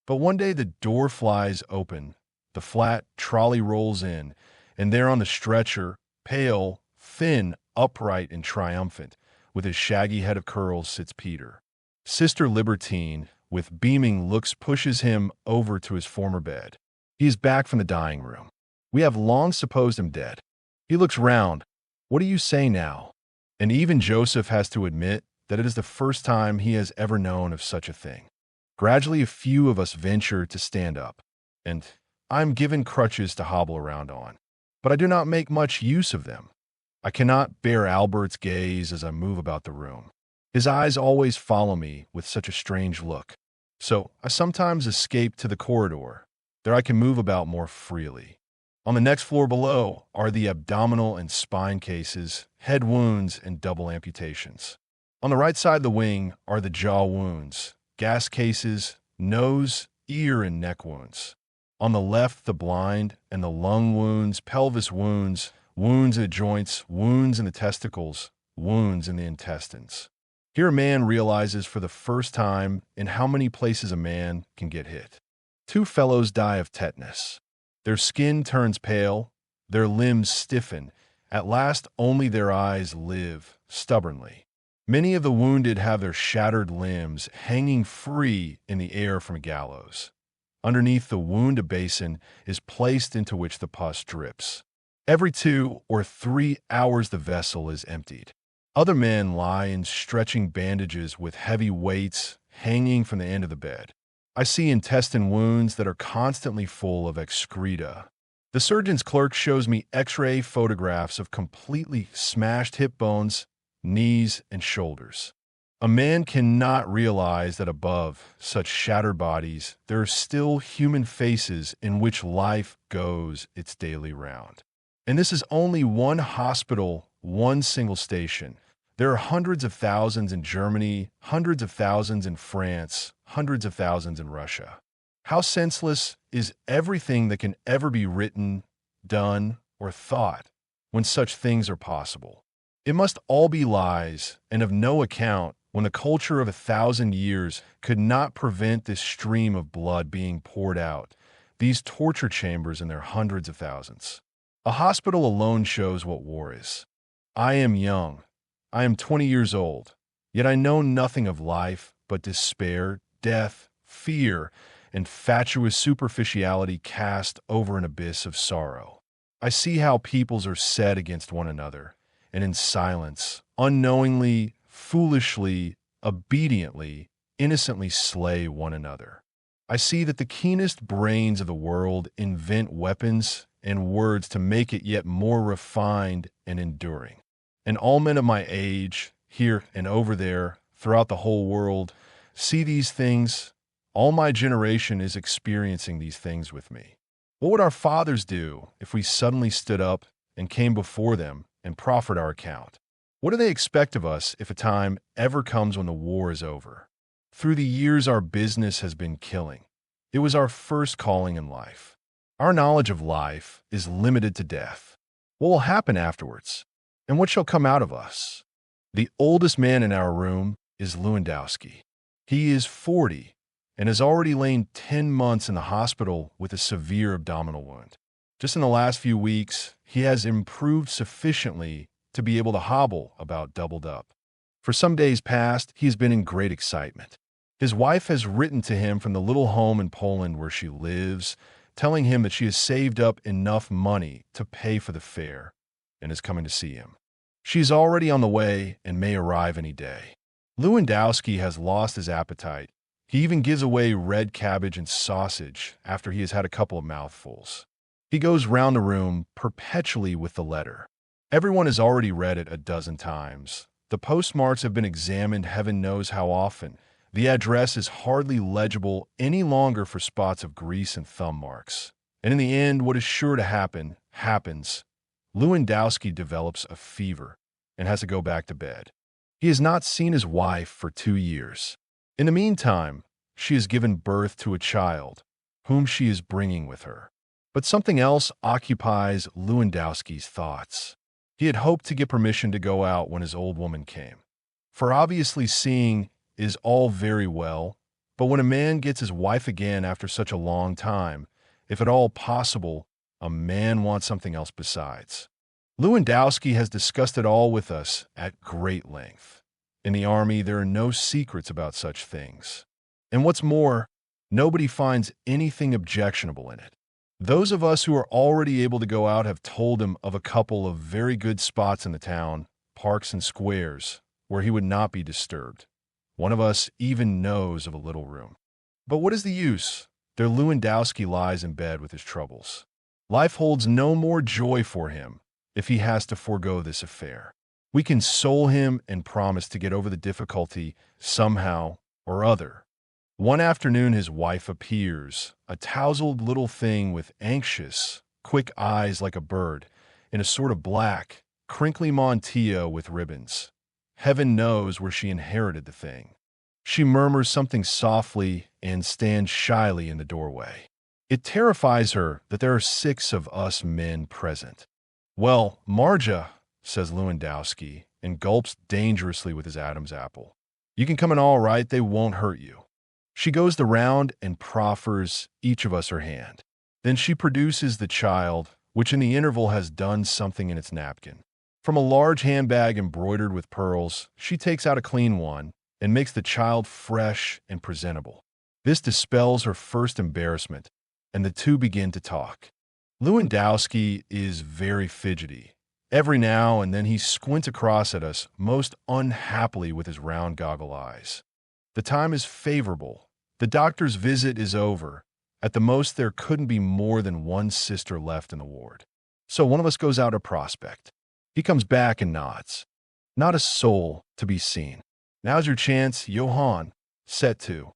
But one day the door flies open, the flat trolley rolls in, and there on the stretcher, pale, thin, upright, and triumphant, with his shaggy head of curls, sits Peter. Sister Libertine, with beaming looks, pushes him over to his former bed. He is back from the dying room. We have long supposed him dead. He looks round. What do you say now? And even Joseph has to admit that it is the first time he has ever known of such a thing. Gradually, a few of us venture to stand up, and I am given crutches to hobble around on. But I do not make much use of them. I cannot bear Albert's gaze as I move about the room. His eyes always follow me with such a strange look. So I sometimes escape to the corridor. There I can move about more freely. On the next floor below are the abdominal and spine cases, head wounds, and double amputations. On the right side of the wing are the jaw wounds, gas cases, nose, ear, and neck wounds. On the left, the blind and the lung wounds, pelvis wounds, wounds in the joints, wounds in the testicles, wounds in the intestines. Here a man realizes for the first time in how many places a man can get hit. 2 fellows die of tetanus. Their skin turns pale, their limbs stiffen. At last only their eyes live, stubbornly. Many of the wounded have their shattered limbs hanging free in the air from a gallows. Underneath the wound a basin is placed into which the pus drips. Every 2 or 3 hours the vessel is emptied. Other men lie in stretching bandages with heavy weights hanging from the end of the bed. I see intestine wounds that are constantly full of excreta. The surgeon's clerk shows me X-ray photographs of completely smashed hip bones, knees, and shoulders. A man cannot realize that above such shattered bodies, there are still human faces in which life goes its daily round. And this is only one hospital, one single station. There are hundreds of thousands in Germany, hundreds of thousands in France, hundreds of thousands in Russia. How senseless is everything that can ever be written, done, or thought when such things are possible? It must all be lies and of no account when the culture of 1,000 years could not prevent this stream of blood being poured out, these torture chambers in their hundreds of thousands. A hospital alone shows what war is. I am young. I am 20 years old, yet I know nothing of life but despair, death, fear, and fatuous superficiality cast over an abyss of sorrow. I see how peoples are set against one another, and in silence, unknowingly, foolishly, obediently, innocently slay one another. I see that the keenest brains of the world invent weapons and words to make it yet more refined and enduring. And all men of my age, here and over there, throughout the whole world, see these things. All my generation is experiencing these things with me. What would our fathers do if we suddenly stood up and came before them and proffered our account? What do they expect of us if a time ever comes when the war is over? Through the years, our business has been killing. It was our first calling in life. Our knowledge of life is limited to death. What will happen afterwards? And what shall come out of us? The oldest man in our room is Lewandowski. He is 40 and has already lain 10 months in the hospital with a severe abdominal wound. Just in the last few weeks, he has improved sufficiently to be able to hobble about doubled up. For some days past, he has been in great excitement. His wife has written to him from the little home in Poland where she lives, telling him that she has saved up enough money to pay for the fare and is coming to see him. She is already on the way and may arrive any day. Lewandowski has lost his appetite. He even gives away red cabbage and sausage after he has had a couple of mouthfuls. He goes round the room perpetually with the letter. Everyone has already read it a dozen times. The postmarks have been examined heaven knows how often. The address is hardly legible any longer for spots of grease and thumb marks. And in the end, what is sure to happen, happens. Lewandowski develops a fever and has to go back to bed. He has not seen his wife for 2 years. In the meantime, she has given birth to a child, whom she is bringing with her. But something else occupies Lewandowski's thoughts. He had hoped to get permission to go out when his old woman came. For obviously seeing is all very well, but when a man gets his wife again after such a long time, if at all possible, a man wants something else besides. Lewandowski has discussed it all with us at great length. In the Army, there are no secrets about such things. And what's more, nobody finds anything objectionable in it. Those of us who are already able to go out have told him of a couple of very good spots in the town, parks and squares, where he would not be disturbed. One of us even knows of a little room. But what is the use? There Lewandowski lies in bed with his troubles. Life holds no more joy for him if he has to forego this affair. We console him and promise to get over the difficulty somehow or other. One afternoon his wife appears, a tousled little thing with anxious, quick eyes like a bird, in a sort of black, crinkly mantilla with ribbons. Heaven knows where she inherited the thing. She murmurs something softly and stands shyly in the doorway. It terrifies her that there are 6 of us men present. "Well, Marja," says Lewandowski, and gulps dangerously with his Adam's apple. "You can come in all right, they won't hurt you." She goes the round and proffers each of us her hand. Then she produces the child, which in the interval has done something in its napkin. From a large handbag embroidered with pearls, she takes out a clean one and makes the child fresh and presentable. This dispels her first embarrassment, and the two begin to talk. Lewandowski is very fidgety. Every now and then he squints across at us, most unhappily with his round goggle eyes. The time is favorable. The doctor's visit is over. At the most, there couldn't be more than one sister left in the ward. So one of us goes out to prospect. He comes back and nods. Not a soul to be seen. "Now's your chance, Johann. Set to."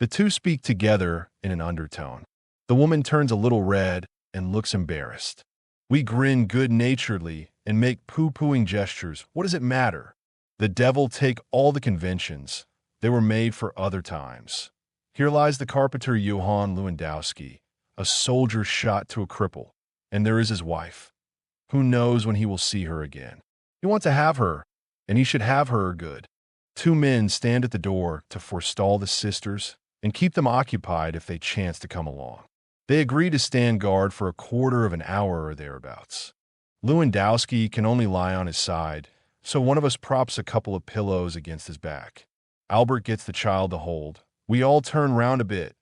The two speak together in an undertone. The woman turns a little red and looks embarrassed. We grin good-naturedly and make pooh-poohing gestures. What does it matter? The devil take all the conventions. They were made for other times. Here lies the carpenter Johann Lewandowski, a soldier shot to a cripple, and there is his wife. Who knows when he will see her again? He wants to have her, and he should have her good. 2 men stand at the door to forestall the sisters and keep them occupied if they chance to come along. They agree to stand guard for a quarter of an hour or thereabouts. Lewandowski can only lie on his side, so one of us props a couple of pillows against his back. Albert gets the child to hold. We all turn round a bit.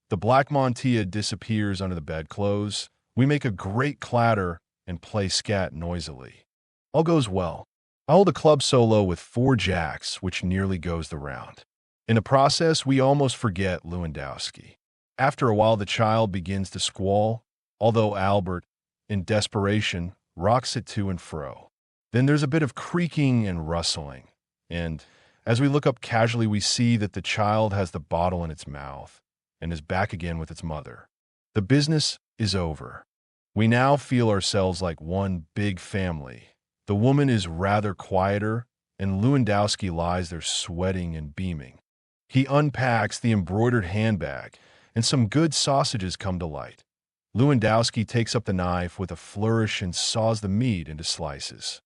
The black mantilla disappears under the bedclothes. We make a great clatter and play scat noisily. All goes well. I hold a club solo with 4 jacks, which nearly goes the round. In the process, we almost forget Lewandowski. After a while, the child begins to squall, although Albert, in desperation, rocks it to and fro. Then there's a bit of creaking and rustling, and as we look up casually, we see that the child has the bottle in its mouth and is back again with its mother. The business is over. We now feel ourselves like one big family. The woman is rather quieter, and Lewandowski lies there sweating and beaming. He unpacks the embroidered handbag, and some good sausages come to light. Lewandowski takes up the knife with a flourish and saws the meat into slices.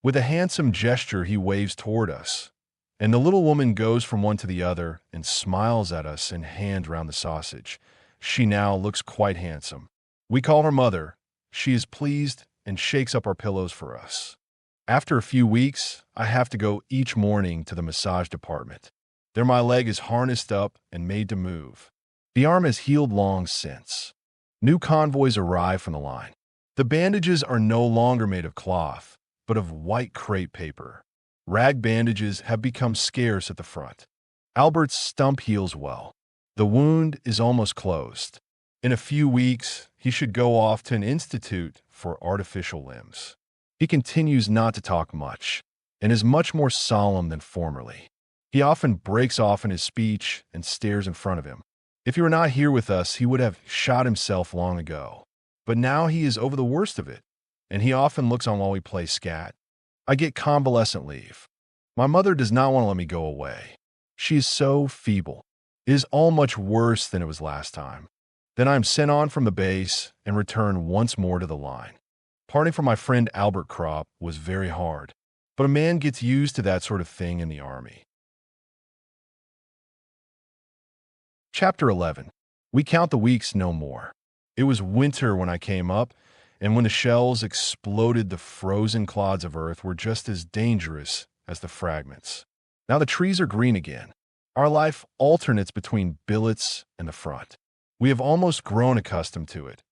With a handsome gesture, he waves toward us. And the little woman goes from one to the other and smiles at us and hands round the sausage. She now looks quite handsome. We call her Mother. She is pleased and shakes up our pillows for us. After a few weeks, I have to go each morning to the massage department. There my leg is harnessed up and made to move. The arm has healed long since. New convoys arrive from the line. The bandages are no longer made of cloth, but of white crepe paper. Rag bandages have become scarce at the front. Albert's stump heals well. The wound is almost closed. In a few weeks, he should go off to an institute for artificial limbs. He continues not to talk much, and is much more solemn than formerly. He often breaks off in his speech and stares in front of him. If he were not here with us, he would have shot himself long ago. But now he is over the worst of it, and he often looks on while we play scat. I get convalescent leave. My mother does not want to let me go away. She is so feeble. It is all much worse than it was last time. Then I am sent on from the base and return once more to the line. Parting from my friend Albert Kropp was very hard, but a man gets used to that sort of thing in the army. Chapter 11. We count the weeks no more. It was winter when I came up, and when the shells exploded, the frozen clods of earth were just as dangerous as the fragments. Now the trees are green again. Our life alternates between billets and the front. We have almost grown accustomed to it.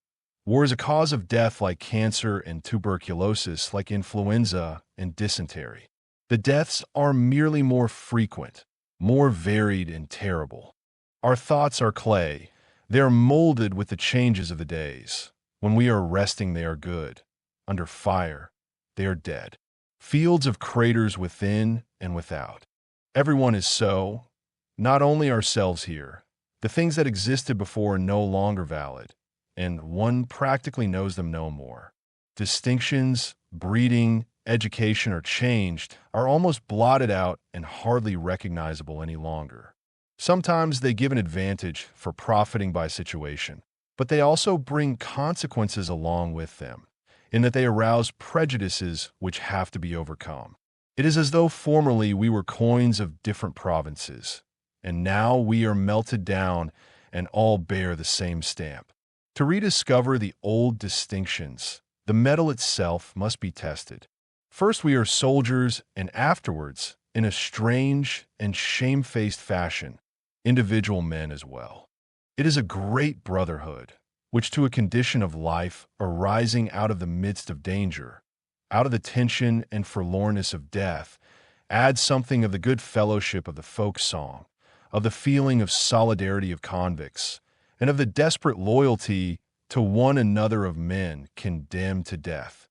War is a cause of death like cancer and tuberculosis, like influenza and dysentery. The deaths are merely more frequent, more varied and terrible. Our thoughts are clay. They are molded with the changes of the days. When we are resting, they are good. Under fire, they are dead. Fields of craters within and without. Everyone is so. Not only ourselves here. The things that existed before are no longer valid, and one practically knows them no more. Distinctions, breeding, education are changed, are almost blotted out and hardly recognizable any longer. Sometimes they give an advantage for profiting by a situation, but they also bring consequences along with them, in that they arouse prejudices which have to be overcome. It is as though formerly we were coins of different provinces, and now we are melted down and all bear the same stamp. To rediscover the old distinctions, the metal itself must be tested. First we are soldiers, and afterwards, in a strange and shamefaced fashion, individual men as well. It is a great brotherhood, which to a condition of life arising out of the midst of danger, out of the tension and forlornness of death, adds something of the good fellowship of the folk song, of the feeling of solidarity of convicts, and of the desperate loyalty to one another of men condemned to death,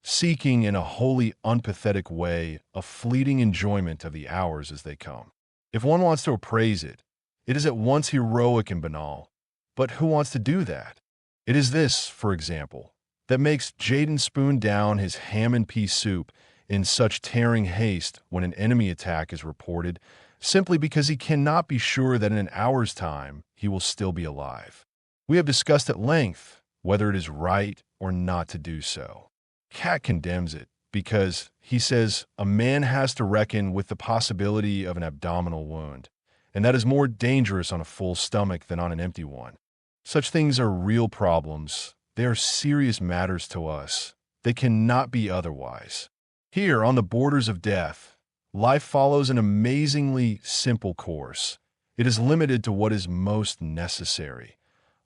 seeking in a wholly unpathetic way a fleeting enjoyment of the hours as they come. If one wants to appraise it, it is at once heroic and banal. But who wants to do that? It is this, for example, that makes Jaden spoon down his ham and pea soup in such tearing haste when an enemy attack is reported, simply because he cannot be sure that in an hour's time he will still be alive. We have discussed at length whether it is right or not to do so. Cat condemns it because, he says, a man has to reckon with the possibility of an abdominal wound, and that is more dangerous on a full stomach than on an empty one. Such things are real problems. They are serious matters to us. They cannot be otherwise. Here, on the borders of death, life follows an amazingly simple course. It is limited to what is most necessary.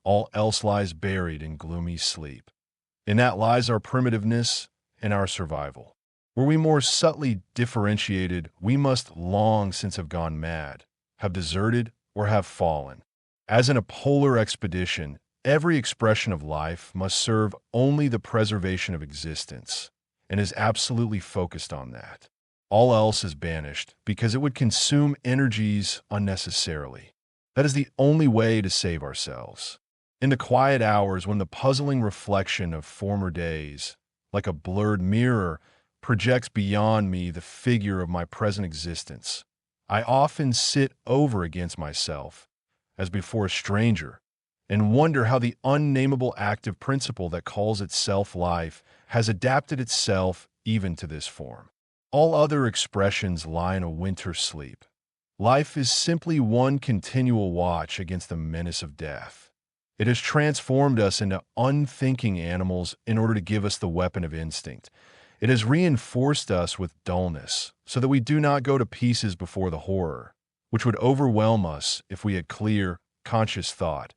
All else lies buried in gloomy sleep. In that lies our primitiveness and our survival. Were we more subtly differentiated, we must long since have gone mad, have deserted, or have fallen. As in a polar expedition, every expression of life must serve only the preservation of existence, and is absolutely focused on that. All else is banished because it would consume energies unnecessarily. That is the only way to save ourselves. In the quiet hours when the puzzling reflection of former days, like a blurred mirror, projects beyond me the figure of my present existence, I often sit over against myself, as before a stranger, and wonder how the unnameable active principle that calls itself life has adapted itself even to this form. All other expressions lie in a winter sleep. Life is simply one continual watch against the menace of death. It has transformed us into unthinking animals in order to give us the weapon of instinct. It has reinforced us with dullness so that we do not go to pieces before the horror, which would overwhelm us if we had clear, conscious thought.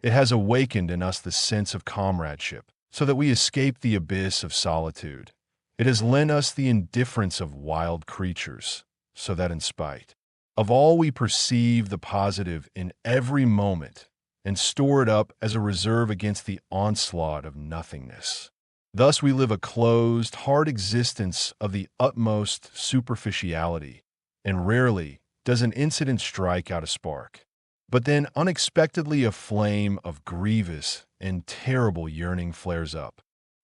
It has awakened in us the sense of comradeship so that we escape the abyss of solitude. It has lent us the indifference of wild creatures so that in spite of all we perceive the positive in every moment and store it up as a reserve against the onslaught of nothingness. Thus we live a closed, hard existence of the utmost superficiality, and rarely does an incident strike out a spark. But then unexpectedly a flame of grievous and terrible yearning flares up.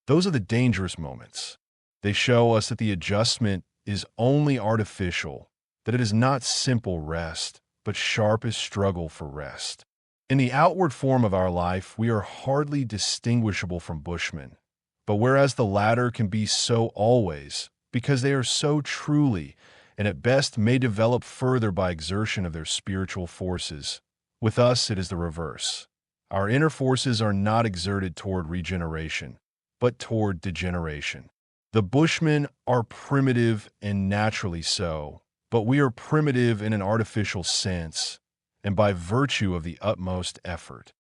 Those are the dangerous moments. They show us that the adjustment is only artificial, that it is not simple rest, but sharpest struggle for rest. In the outward form of our life, we are hardly distinguishable from bushmen. But whereas the latter can be so always, because they are so truly, and at best may develop further by exertion of their spiritual forces, with us it is the reverse. Our inner forces are not exerted toward regeneration, but toward degeneration. The bushmen are primitive and naturally so, but we are primitive in an artificial sense, and by virtue of the utmost effort.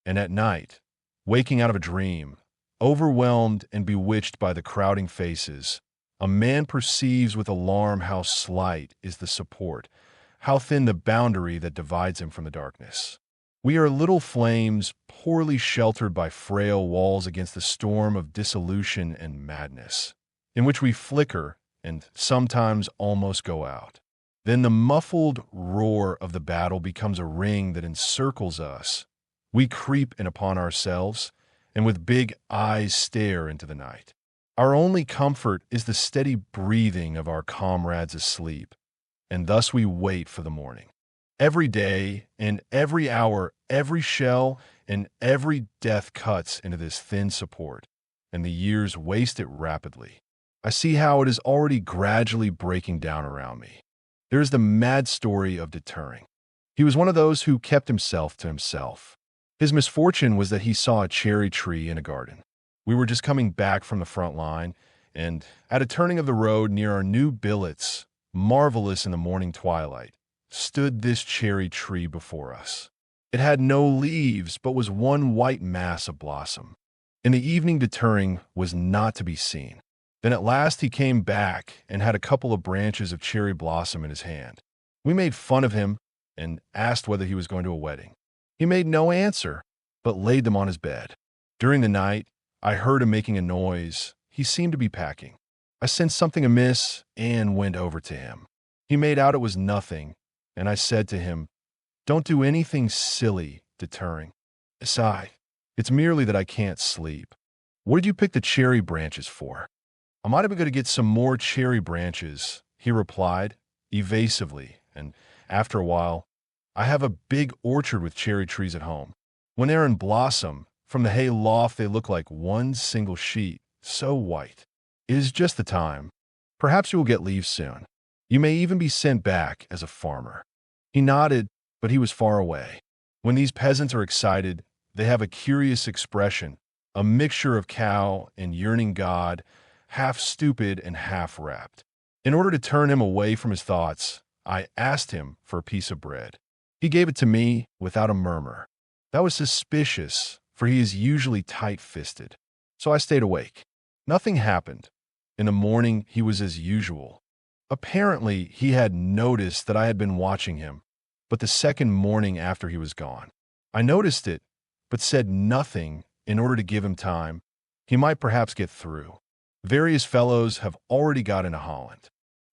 And at night, waking out of a dream, overwhelmed and bewitched by the crowding faces, a man perceives with alarm how slight is the support, how thin the boundary that divides him from the darkness. We are little flames poorly sheltered by frail walls against the storm of dissolution and madness, in which we flicker and sometimes almost go out. Then the muffled roar of the battle becomes a ring that encircles us. We creep in upon ourselves, and with big eyes stare into the night. Our only comfort is the steady breathing of our comrades asleep, and thus we wait for the morning. Every day and every hour, every shell and every death cuts into this thin support, and the years waste it rapidly. I see how it is already gradually breaking down around me. There is the mad story of deterring. He was one of those who kept himself to himself. His misfortune was that he saw a cherry tree in a garden. We were just coming back from the front line, and at a turning of the road near our new billets, marvelous in the morning twilight, stood this cherry tree before us. It had no leaves, but was one white mass of blossom. In the evening deterring was not to be seen. Then at last he came back and had a couple of branches of cherry blossom in his hand. We made fun of him and asked whether he was going to a wedding. He made no answer, but laid them on his bed. During the night, I heard him making a noise. He seemed to be packing. I sensed something amiss and went over to him. He made out it was nothing, and I said to him, "Don't do anything silly, deterring. Besides, it's merely that I can't sleep. What did you pick the cherry branches for?" "I might have been going to get some more cherry branches," he replied, evasively, and after a while, "I have a big orchard with cherry trees at home. When they're in blossom, from the hay loft they look like one single sheet, so white. It is just the time. Perhaps you will get leaves soon. You may even be sent back as a farmer." He nodded, but he was far away. When these peasants are excited, they have a curious expression, a mixture of cow and yearning God, half stupid and half rapt. In order to turn him away from his thoughts, I asked him for a piece of bread. He gave it to me without a murmur. That was suspicious, for he is usually tight-fisted. So I stayed awake. Nothing happened. In the morning, he was as usual. Apparently, he had noticed that I had been watching him, but the second morning after he was gone. I noticed it, but said nothing in order to give him time. He might perhaps get through. Various fellows have already got into Holland.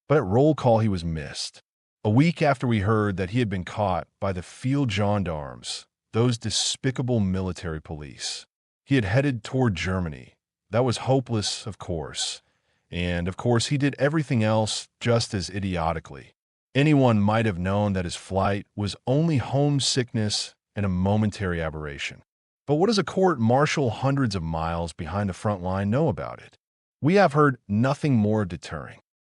But at roll call he was missed. A week after we heard that he had been caught by the field gendarmes, those despicable military police. He had headed toward Germany. That was hopeless, of course. And, of course, he did everything else just as idiotically. Anyone might have known that his flight was only homesickness and a momentary aberration. But what does a court-martial hundreds of miles behind the front line know about it? We have heard nothing more deterring.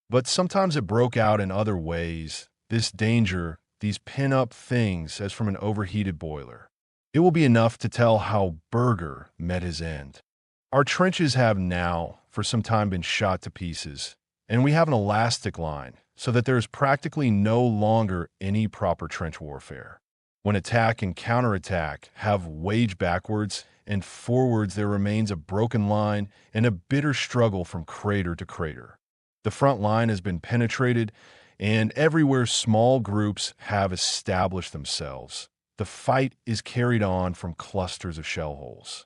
But sometimes it broke out in other ways. This danger, these pin-up things as from an overheated boiler. It will be enough to tell how Berger met his end. Our trenches have now, for some time, been shot to pieces, and we have an elastic line so that there is practically no longer any proper trench warfare. When attack and counterattack have waged backwards and forwards, there remains a broken line and a bitter struggle from crater to crater. The front line has been penetrated, and everywhere small groups have established themselves. The fight is carried on from clusters of shell holes.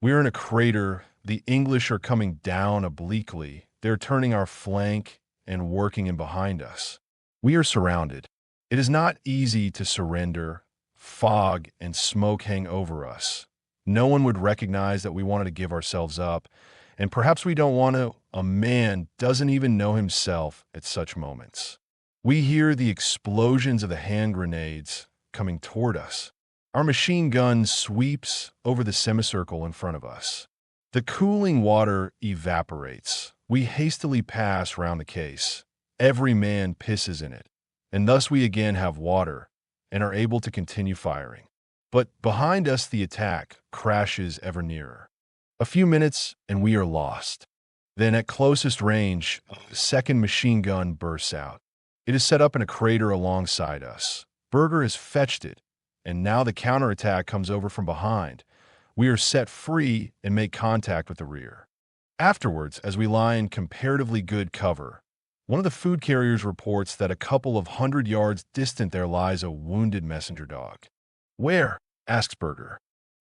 We're in a crater. The English are coming down obliquely. They're turning our flank and working in behind us. We are surrounded. It is not easy to surrender. Fog and smoke hang over us. No one would recognize that we wanted to give ourselves up, and perhaps we don't want to. A man doesn't even know himself at such moments. We hear the explosions of the hand grenades coming toward us. Our machine gun sweeps over the semicircle in front of us. The cooling water evaporates. We hastily pass round the case. Every man pisses in it, and thus we again have water and are able to continue firing. But behind us the attack crashes ever nearer. A few minutes and we are lost. Then at closest range, a second machine gun bursts out. It is set up in a crater alongside us. Berger has fetched it, and now the counterattack comes over from behind. We are set free and make contact with the rear. Afterwards, as we lie in comparatively good cover, one of the food carriers reports that a couple of 100 yards distant there lies a wounded messenger dog. "Where?" asks Berger.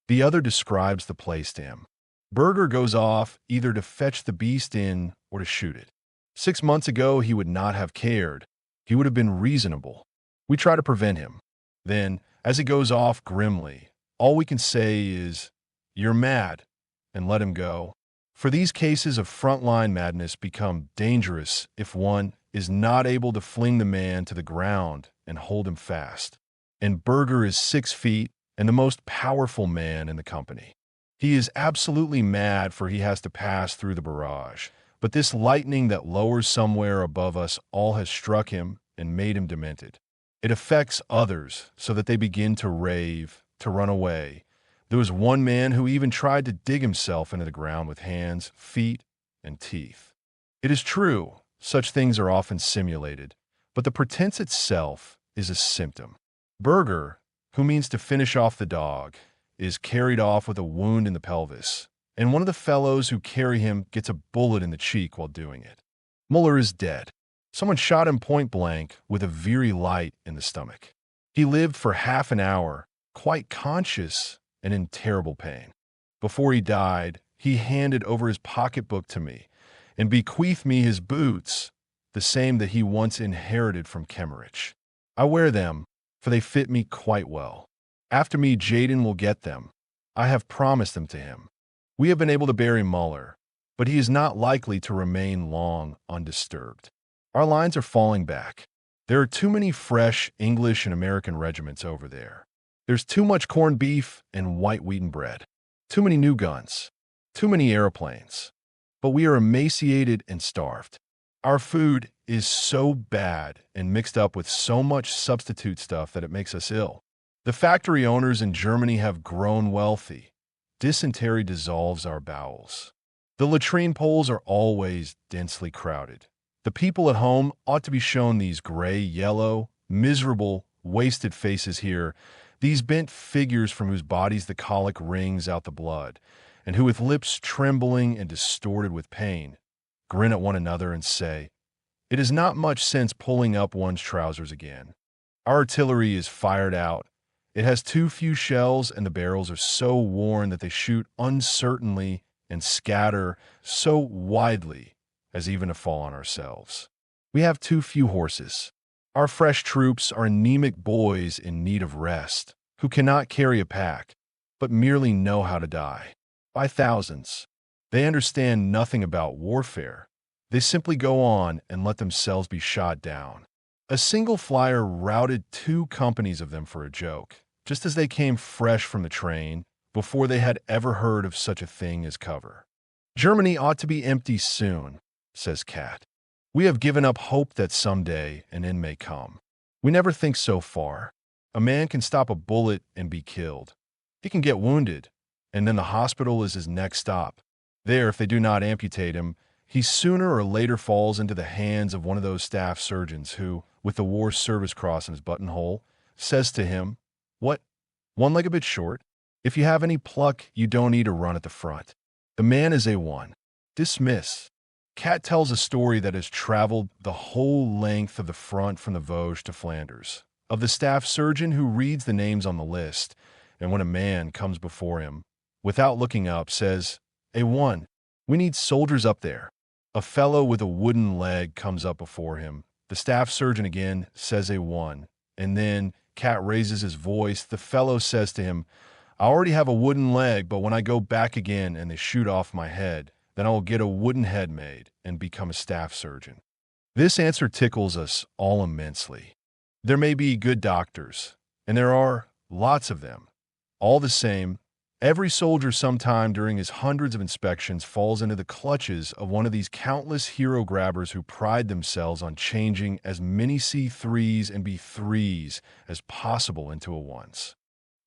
The other describes the place to him. Berger goes off either to fetch the beast in or to shoot it. 6 months ago, he would not have cared. He would have been reasonable. We try to prevent him. Then, as he goes off grimly, all we can say is, "You're mad," and let him go. For these cases of frontline madness become dangerous if one is not able to fling the man to the ground and hold him fast. And Berger is 6 feet and the most powerful man in the company. He is absolutely mad, for he has to pass through the barrage. But this lightning that lowers somewhere above us all has struck him and made him demented. It affects others so that they begin to rave, to run away. There was one man who even tried to dig himself into the ground with hands, feet, and teeth. It is true, such things are often simulated, but the pretense itself is a symptom. Berger, who means to finish off the dog, is carried off with a wound in the pelvis, and one of the fellows who carry him gets a bullet in the cheek while doing it. Muller is dead. Someone shot him point blank with a very light in the stomach. He lived for half an hour, quite conscious and in terrible pain. Before he died, he handed over his pocketbook to me and bequeathed me his boots, the same that he once inherited from Kemmerich. I wear them, for they fit me quite well. After me, Jaden will get them. I have promised them to him. We have been able to bury Muller, but he is not likely to remain long undisturbed. Our lines are falling back. There are too many fresh English and American regiments over there. There's too much corned beef and white wheaten bread. Too many new guns. Too many airplanes. But we are emaciated and starved. Our food is so bad and mixed up with so much substitute stuff that it makes us ill. The factory owners in Germany have grown wealthy. Dysentery dissolves our bowels. The latrine poles are always densely crowded. The people at home ought to be shown these gray, yellow, miserable, wasted faces here, these bent figures from whose bodies the colic wrings out the blood, and who with lips trembling and distorted with pain, grin at one another and say, "It is not much sense pulling up one's trousers again. Our artillery is fired out. It has too few shells, and the barrels are so worn that they shoot uncertainly and scatter so widely as even to fall on ourselves. We have too few horses. Our fresh troops are anemic boys in need of rest, who cannot carry a pack, but merely know how to die. By thousands. They understand nothing about warfare. They simply go on and let themselves be shot down. A single flyer routed 2 companies of them for a joke, just as they came fresh from the train, before they had ever heard of such a thing as cover. Germany ought to be empty soon, says Cat. We have given up hope that someday an end may come. We never think so far. A man can stop a bullet and be killed. He can get wounded, and then the hospital is his next stop. There, if they do not amputate him, he sooner or later falls into the hands of one of those staff surgeons who, with the war service cross in his buttonhole, says to him, "What? One leg a bit short? If you have any pluck, you don't need to run at the front." The man is A1. Dismiss. Cat tells a story that has traveled the whole length of the front from the Vosges to Flanders, of the staff surgeon who reads the names on the list, and when a man comes before him, without looking up, says, "A1, we need soldiers up there." A fellow with a wooden leg comes up before him. The staff surgeon again says A1, and then Cat raises his voice. The fellow says to him, "I already have a wooden leg, but when I go back again and they shoot off my head, then I will get a wooden head made and become a staff surgeon." This answer tickles us all immensely. There may be good doctors, and there are lots of them. All the same, every soldier sometime during his hundreds of inspections falls into the clutches of one of these countless hero grabbers who pride themselves on changing as many C3s and B3s as possible into A1s.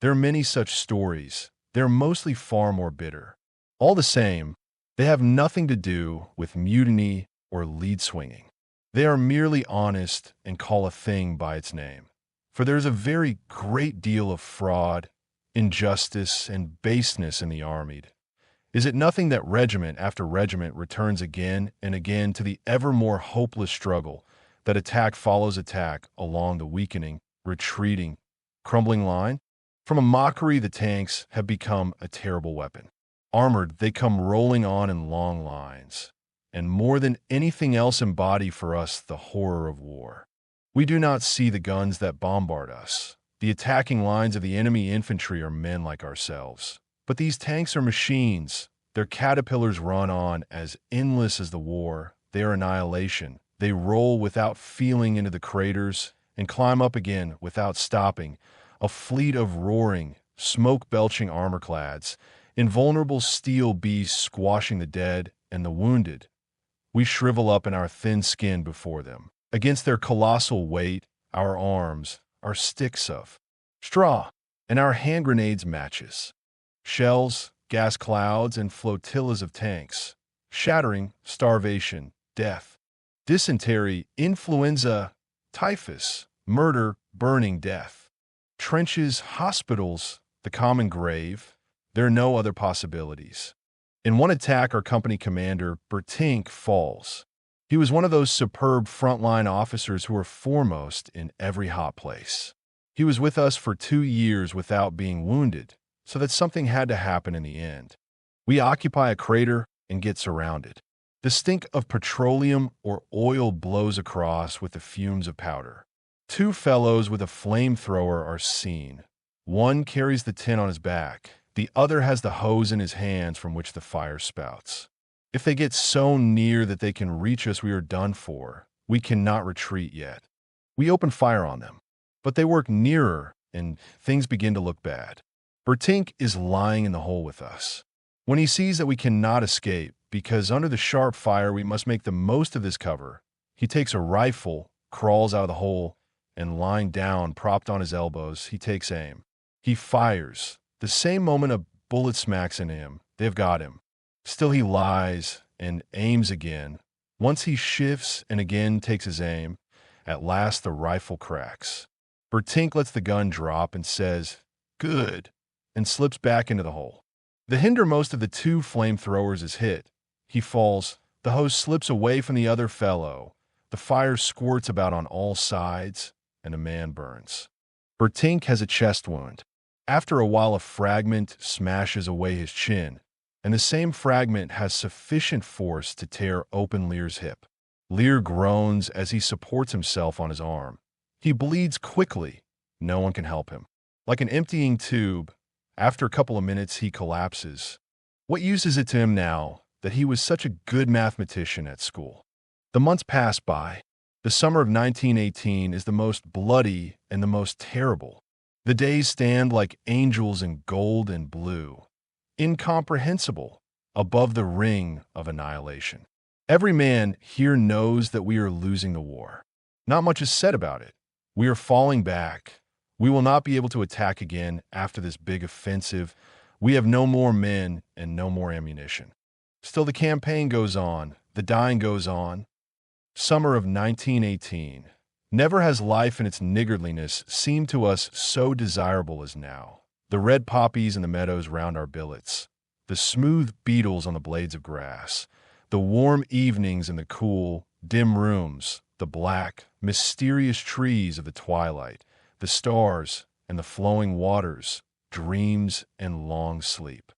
There are many such stories. They're mostly far more bitter. All the same, they have nothing to do with mutiny or lead swinging. They are merely honest and call a thing by its name. For there's a very great deal of fraud, injustice, and baseness in the armied. Is it nothing that regiment after regiment returns again and again to the ever more hopeless struggle that attack follows attack along the weakening, retreating, crumbling line? From a mockery, the tanks have become a terrible weapon. Armored, they come rolling on in long lines, and more than anything else embody for us the horror of war. We do not see the guns that bombard us. The attacking lines of the enemy infantry are men like ourselves. But these tanks are machines. Their caterpillars run on as endless as the war. They are annihilation. They roll without feeling into the craters and climb up again without stopping. A fleet of roaring, smoke-belching armor-clads, invulnerable steel beasts squashing the dead and the wounded. We shrivel up in our thin skin before them. Against their colossal weight, our arms are sticks of straw, and our hand grenades matches. Shells, gas clouds, and flotillas of tanks. Shattering, starvation, death. Dysentery, influenza, typhus, murder, burning death. Trenches, hospitals, the common grave. There are no other possibilities. In one attack, our company commander, Bertink, falls. He was one of those superb frontline officers who were foremost in every hot place. He was with us for 2 years without being wounded, so that something had to happen in the end. We occupy a crater and get surrounded. The stink of petroleum or oil blows across with the fumes of powder. 2 fellows with a flamethrower are seen. One carries the tin on his back. The other has the hose in his hands from which the fire spouts. If they get so near that they can reach us, we are done for. We cannot retreat yet. We open fire on them, but they work nearer and things begin to look bad. Bertink is lying in the hole with us. When he sees that we cannot escape, because under the sharp fire we must make the most of this cover, he takes a rifle, crawls out of the hole, and lying down, propped on his elbows, he takes aim. He fires. The same moment a bullet smacks into him, they've got him. Still he lies and aims again. Once he shifts and again takes his aim. At last the rifle cracks. Bertink lets the gun drop and says, "Good," and slips back into the hole. The hindermost of the 2 flamethrowers is hit. He falls. The hose slips away from the other fellow. The fire squirts about on all sides, and a man burns. Bertink has a chest wound. After a while, a fragment smashes away his chin, and the same fragment has sufficient force to tear open Lear's hip. Lear groans as he supports himself on his arm. He bleeds quickly. No one can help him. Like an emptying tube, after a couple of minutes, he collapses. What use is it to him now that he was such a good mathematician at school? The months pass by. The summer of 1918 is the most bloody and the most terrible. The days stand like angels in gold and blue, incomprehensible, above the ring of annihilation. Every man here knows that we are losing the war. Not much is said about it. We are falling back. We will not be able to attack again after this big offensive. We have no more men and no more ammunition. Still, the campaign goes on. The dying goes on. Summer of 1918. Never has life in its niggardliness seemed to us so desirable as now. The red poppies in the meadows round our billets, the smooth beetles on the blades of grass, the warm evenings in the cool, dim rooms, the black, mysterious trees of the twilight, the stars and the flowing waters, dreams and long sleep.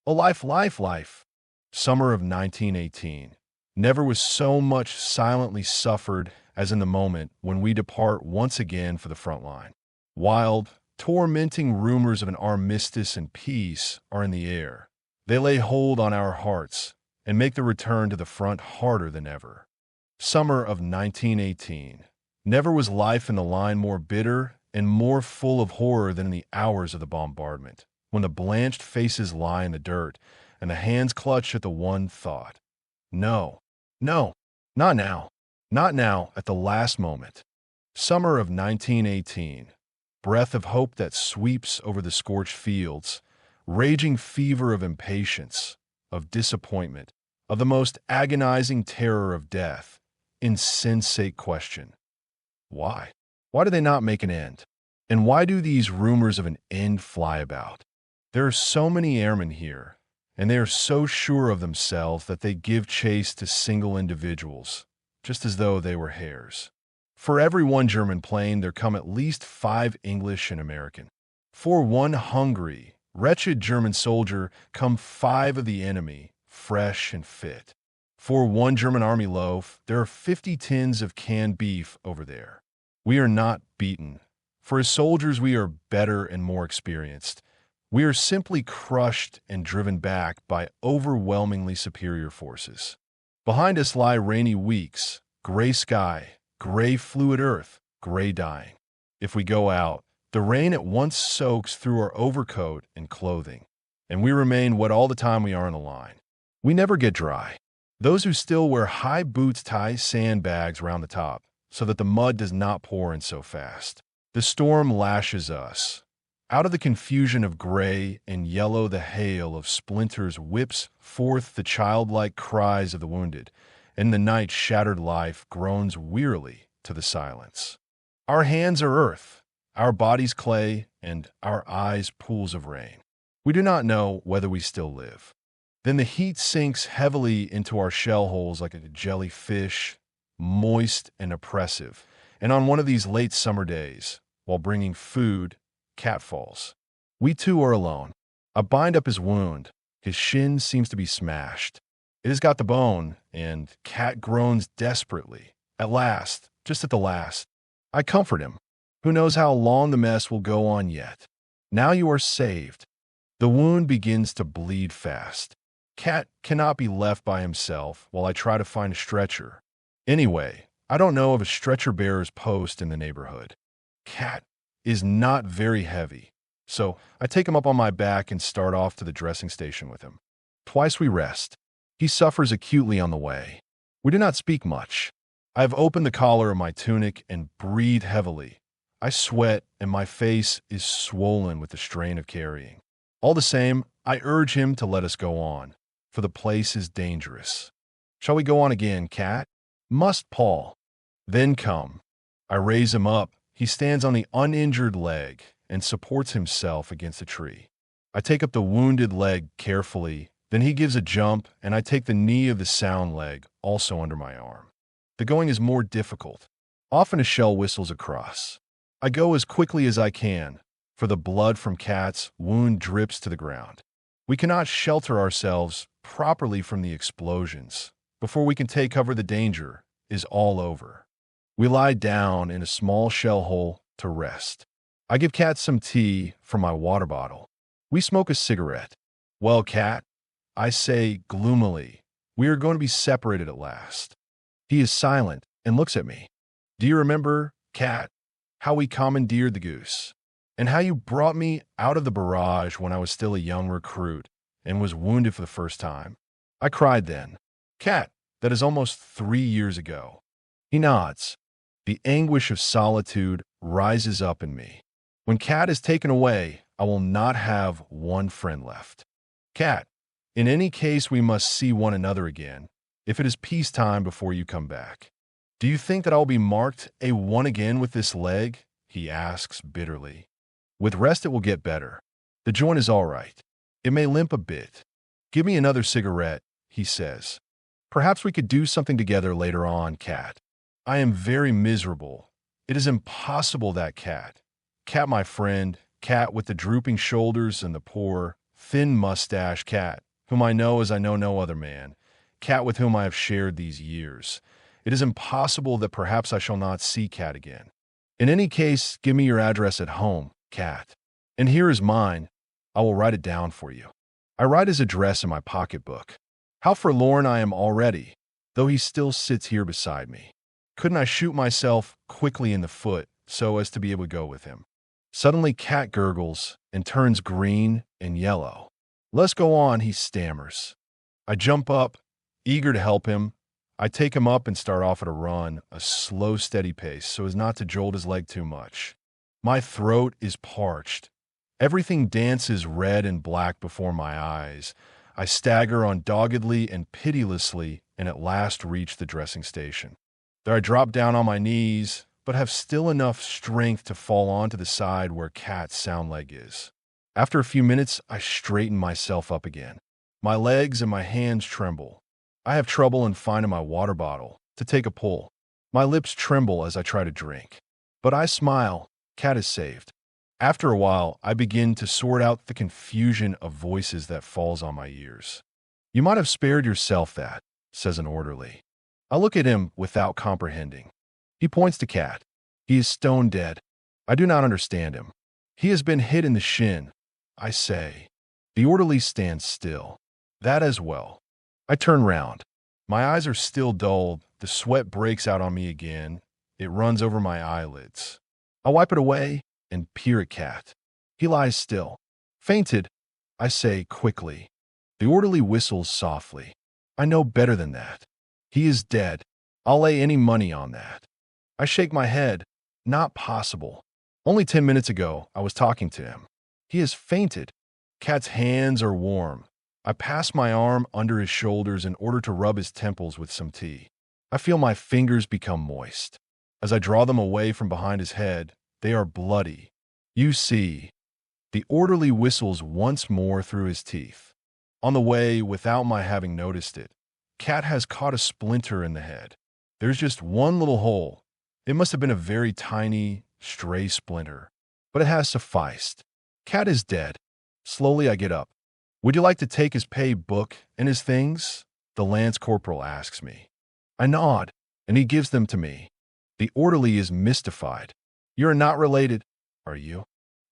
A life, life, life. Summer of 1918. Never was so much silently suffered as in the moment when we depart once again for the front line. Wild, tormenting rumors of an armistice and peace are in the air. They lay hold on our hearts and make the return to the front harder than ever. Summer of 1918. Never was life in the line more bitter and more full of horror than in the hours of the bombardment, when the blanched faces lie in the dirt and the hands clutch at the one thought. No, no, not now, not now, at the last moment. Summer of 1918. Breath of hope that sweeps over the scorched fields, raging fever of impatience, of disappointment, of the most agonizing terror of death, insensate question. Why? Why do they not make an end? And why do these rumors of an end fly about? There are so many airmen here, and they are so sure of themselves that they give chase to single individuals, just as though they were hares. For every one German plane, there come at least 5 English and American. For one hungry, wretched German soldier come 5 of the enemy, fresh and fit. For one German army loaf, there are 50 tins of canned beef over there. We are not beaten. For as soldiers, we are better and more experienced. We are simply crushed and driven back by overwhelmingly superior forces. Behind us lie rainy weeks, gray sky, gray fluid earth, gray dying. If we go out, the rain at once soaks through our overcoat and clothing, and we remain wet all the time we are on the line. We never get dry. Those who still wear high boots tie sandbags round the top, so that the mud does not pour in so fast. The storm lashes us. Out of the confusion of gray and yellow, the hail of splinters whips forth the childlike cries of the wounded, and the night's shattered life groans wearily to the silence. Our hands are earth, our bodies clay, and our eyes pools of rain. We do not know whether we still live. Then the heat sinks heavily into our shell holes like a jellyfish, moist and oppressive, and on one of these late summer days, while bringing food, Cat falls. We too are alone. I bind up his wound. His shin seems to be smashed. It has got the bone, and Cat groans desperately. At last, just at the last, I comfort him. Who knows how long the mess will go on yet? Now you are saved. The wound begins to bleed fast. Cat cannot be left by himself while I try to find a stretcher. Anyway, I don't know of a stretcher bearer's post in the neighborhood. Cat is not very heavy, so I take him up on my back and start off to the dressing station with him. Twice we rest. He suffers acutely on the way. We do not speak much. I have opened the collar of my tunic and breathe heavily. I sweat, and my face is swollen with the strain of carrying. All the same, I urge him to let us go on, for the place is dangerous. Shall we go on again, Cat? Must, Paul. Then come. I raise him up. He stands on the uninjured leg and supports himself against a tree. I take up the wounded leg carefully, then he gives a jump, and I take the knee of the sound leg also under my arm. The going is more difficult. Often a shell whistles across. I go as quickly as I can, for the blood from Cat's wound drips to the ground. We cannot shelter ourselves properly from the explosions. Before we can take cover, the danger is all over. We lie down in a small shell hole to rest. I give Cat some tea from my water bottle. We smoke a cigarette. Well, Cat, I say gloomily, we are going to be separated at last. He is silent and looks at me. Do you remember, Cat, how we commandeered the goose? And how you brought me out of the barrage when I was still a young recruit and was wounded for the first time? I cried then. Cat, That is almost 3 years ago. He nods. The anguish of solitude rises up in me. When Cat is taken away, I will not have one friend left. Cat, in any case, we must see one another again, if it is peacetime before you come back. Do you think that I'll be marked a one again with this leg? He asks bitterly. With rest it will get better. The joint is all right. It may limp a bit. Give me another cigarette, he says. Perhaps we could do something together later on, Cat. I am very miserable. It is impossible that Cat. Cat, my friend, Cat with the drooping shoulders and the poor, thin mustache, Cat, whom I know as I know no other man, Cat with whom I have shared these years. It is impossible that perhaps I shall not see Cat again. In any case, give me your address at home, Cat. And here is mine. I will write it down for you. I write his address in my pocketbook. How forlorn I am already, though he still sits here beside me. Couldn't I shoot myself quickly in the foot so as to be able to go with him? Suddenly Cat gurgles and turns green and yellow. Let's go on, he stammers. I jump up, eager to help him. I take him up and start off at a run, a slow, steady pace, so as not to jolt his leg too much. My throat is parched. Everything dances red and black before my eyes. I stagger on doggedly and pitilessly and at last reach the dressing station. There I drop down on my knees, but have still enough strength to fall onto the side where Cat's sound leg is. After a few minutes, I straighten myself up again. My legs and my hands tremble. I have trouble in finding my water bottle to take a pull. My lips tremble as I try to drink. But I smile. Cat is saved. After a while, I begin to sort out the confusion of voices that falls on my ears. You might have spared yourself that, says an orderly. I look at him without comprehending. He points to Cat. He is stone dead. I do not understand him. He has been hit in the shin, I say. The orderly stands still. That as well. I turn round. My eyes are still dulled. The sweat breaks out on me again. It runs over my eyelids. I wipe it away and peer at Cat. He lies still. Fainted, I say quickly. The orderly whistles softly. I know better than that. He is dead. I'll lay any money on that. I shake my head. Not possible. Only 10 minutes ago, I was talking to him. He has fainted. Cat's hands are warm. I pass my arm under his shoulders in order to rub his temples with some tea. I feel my fingers become moist. As I draw them away from behind his head, they are bloody. You see. The orderly whistles once more through his teeth. On the way, without my having noticed it, Cat has caught a splinter in the head. There's just one little hole. It must have been a very tiny, stray splinter, but it has sufficed. Cat is dead. Slowly I get up. Would you like to take his pay book and his things? The lance corporal asks me. I nod, and he gives them to me. The orderly is mystified. You are not related, are you?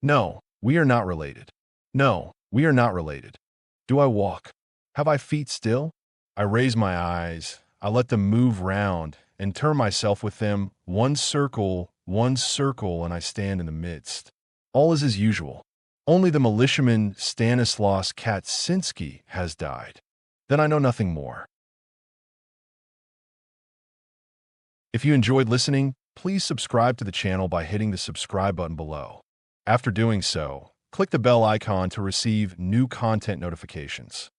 No, we are not related. No, we are not related. Do I walk? Have I feet still? I raise my eyes. I let them move round and turn myself with them, one circle, and I stand in the midst. All is as usual. Only the militiaman Stanislaus Kaczynski has died. Then I know nothing more. If you enjoyed listening, please subscribe to the channel by hitting the subscribe button below. After doing so, click the bell icon to receive new content notifications.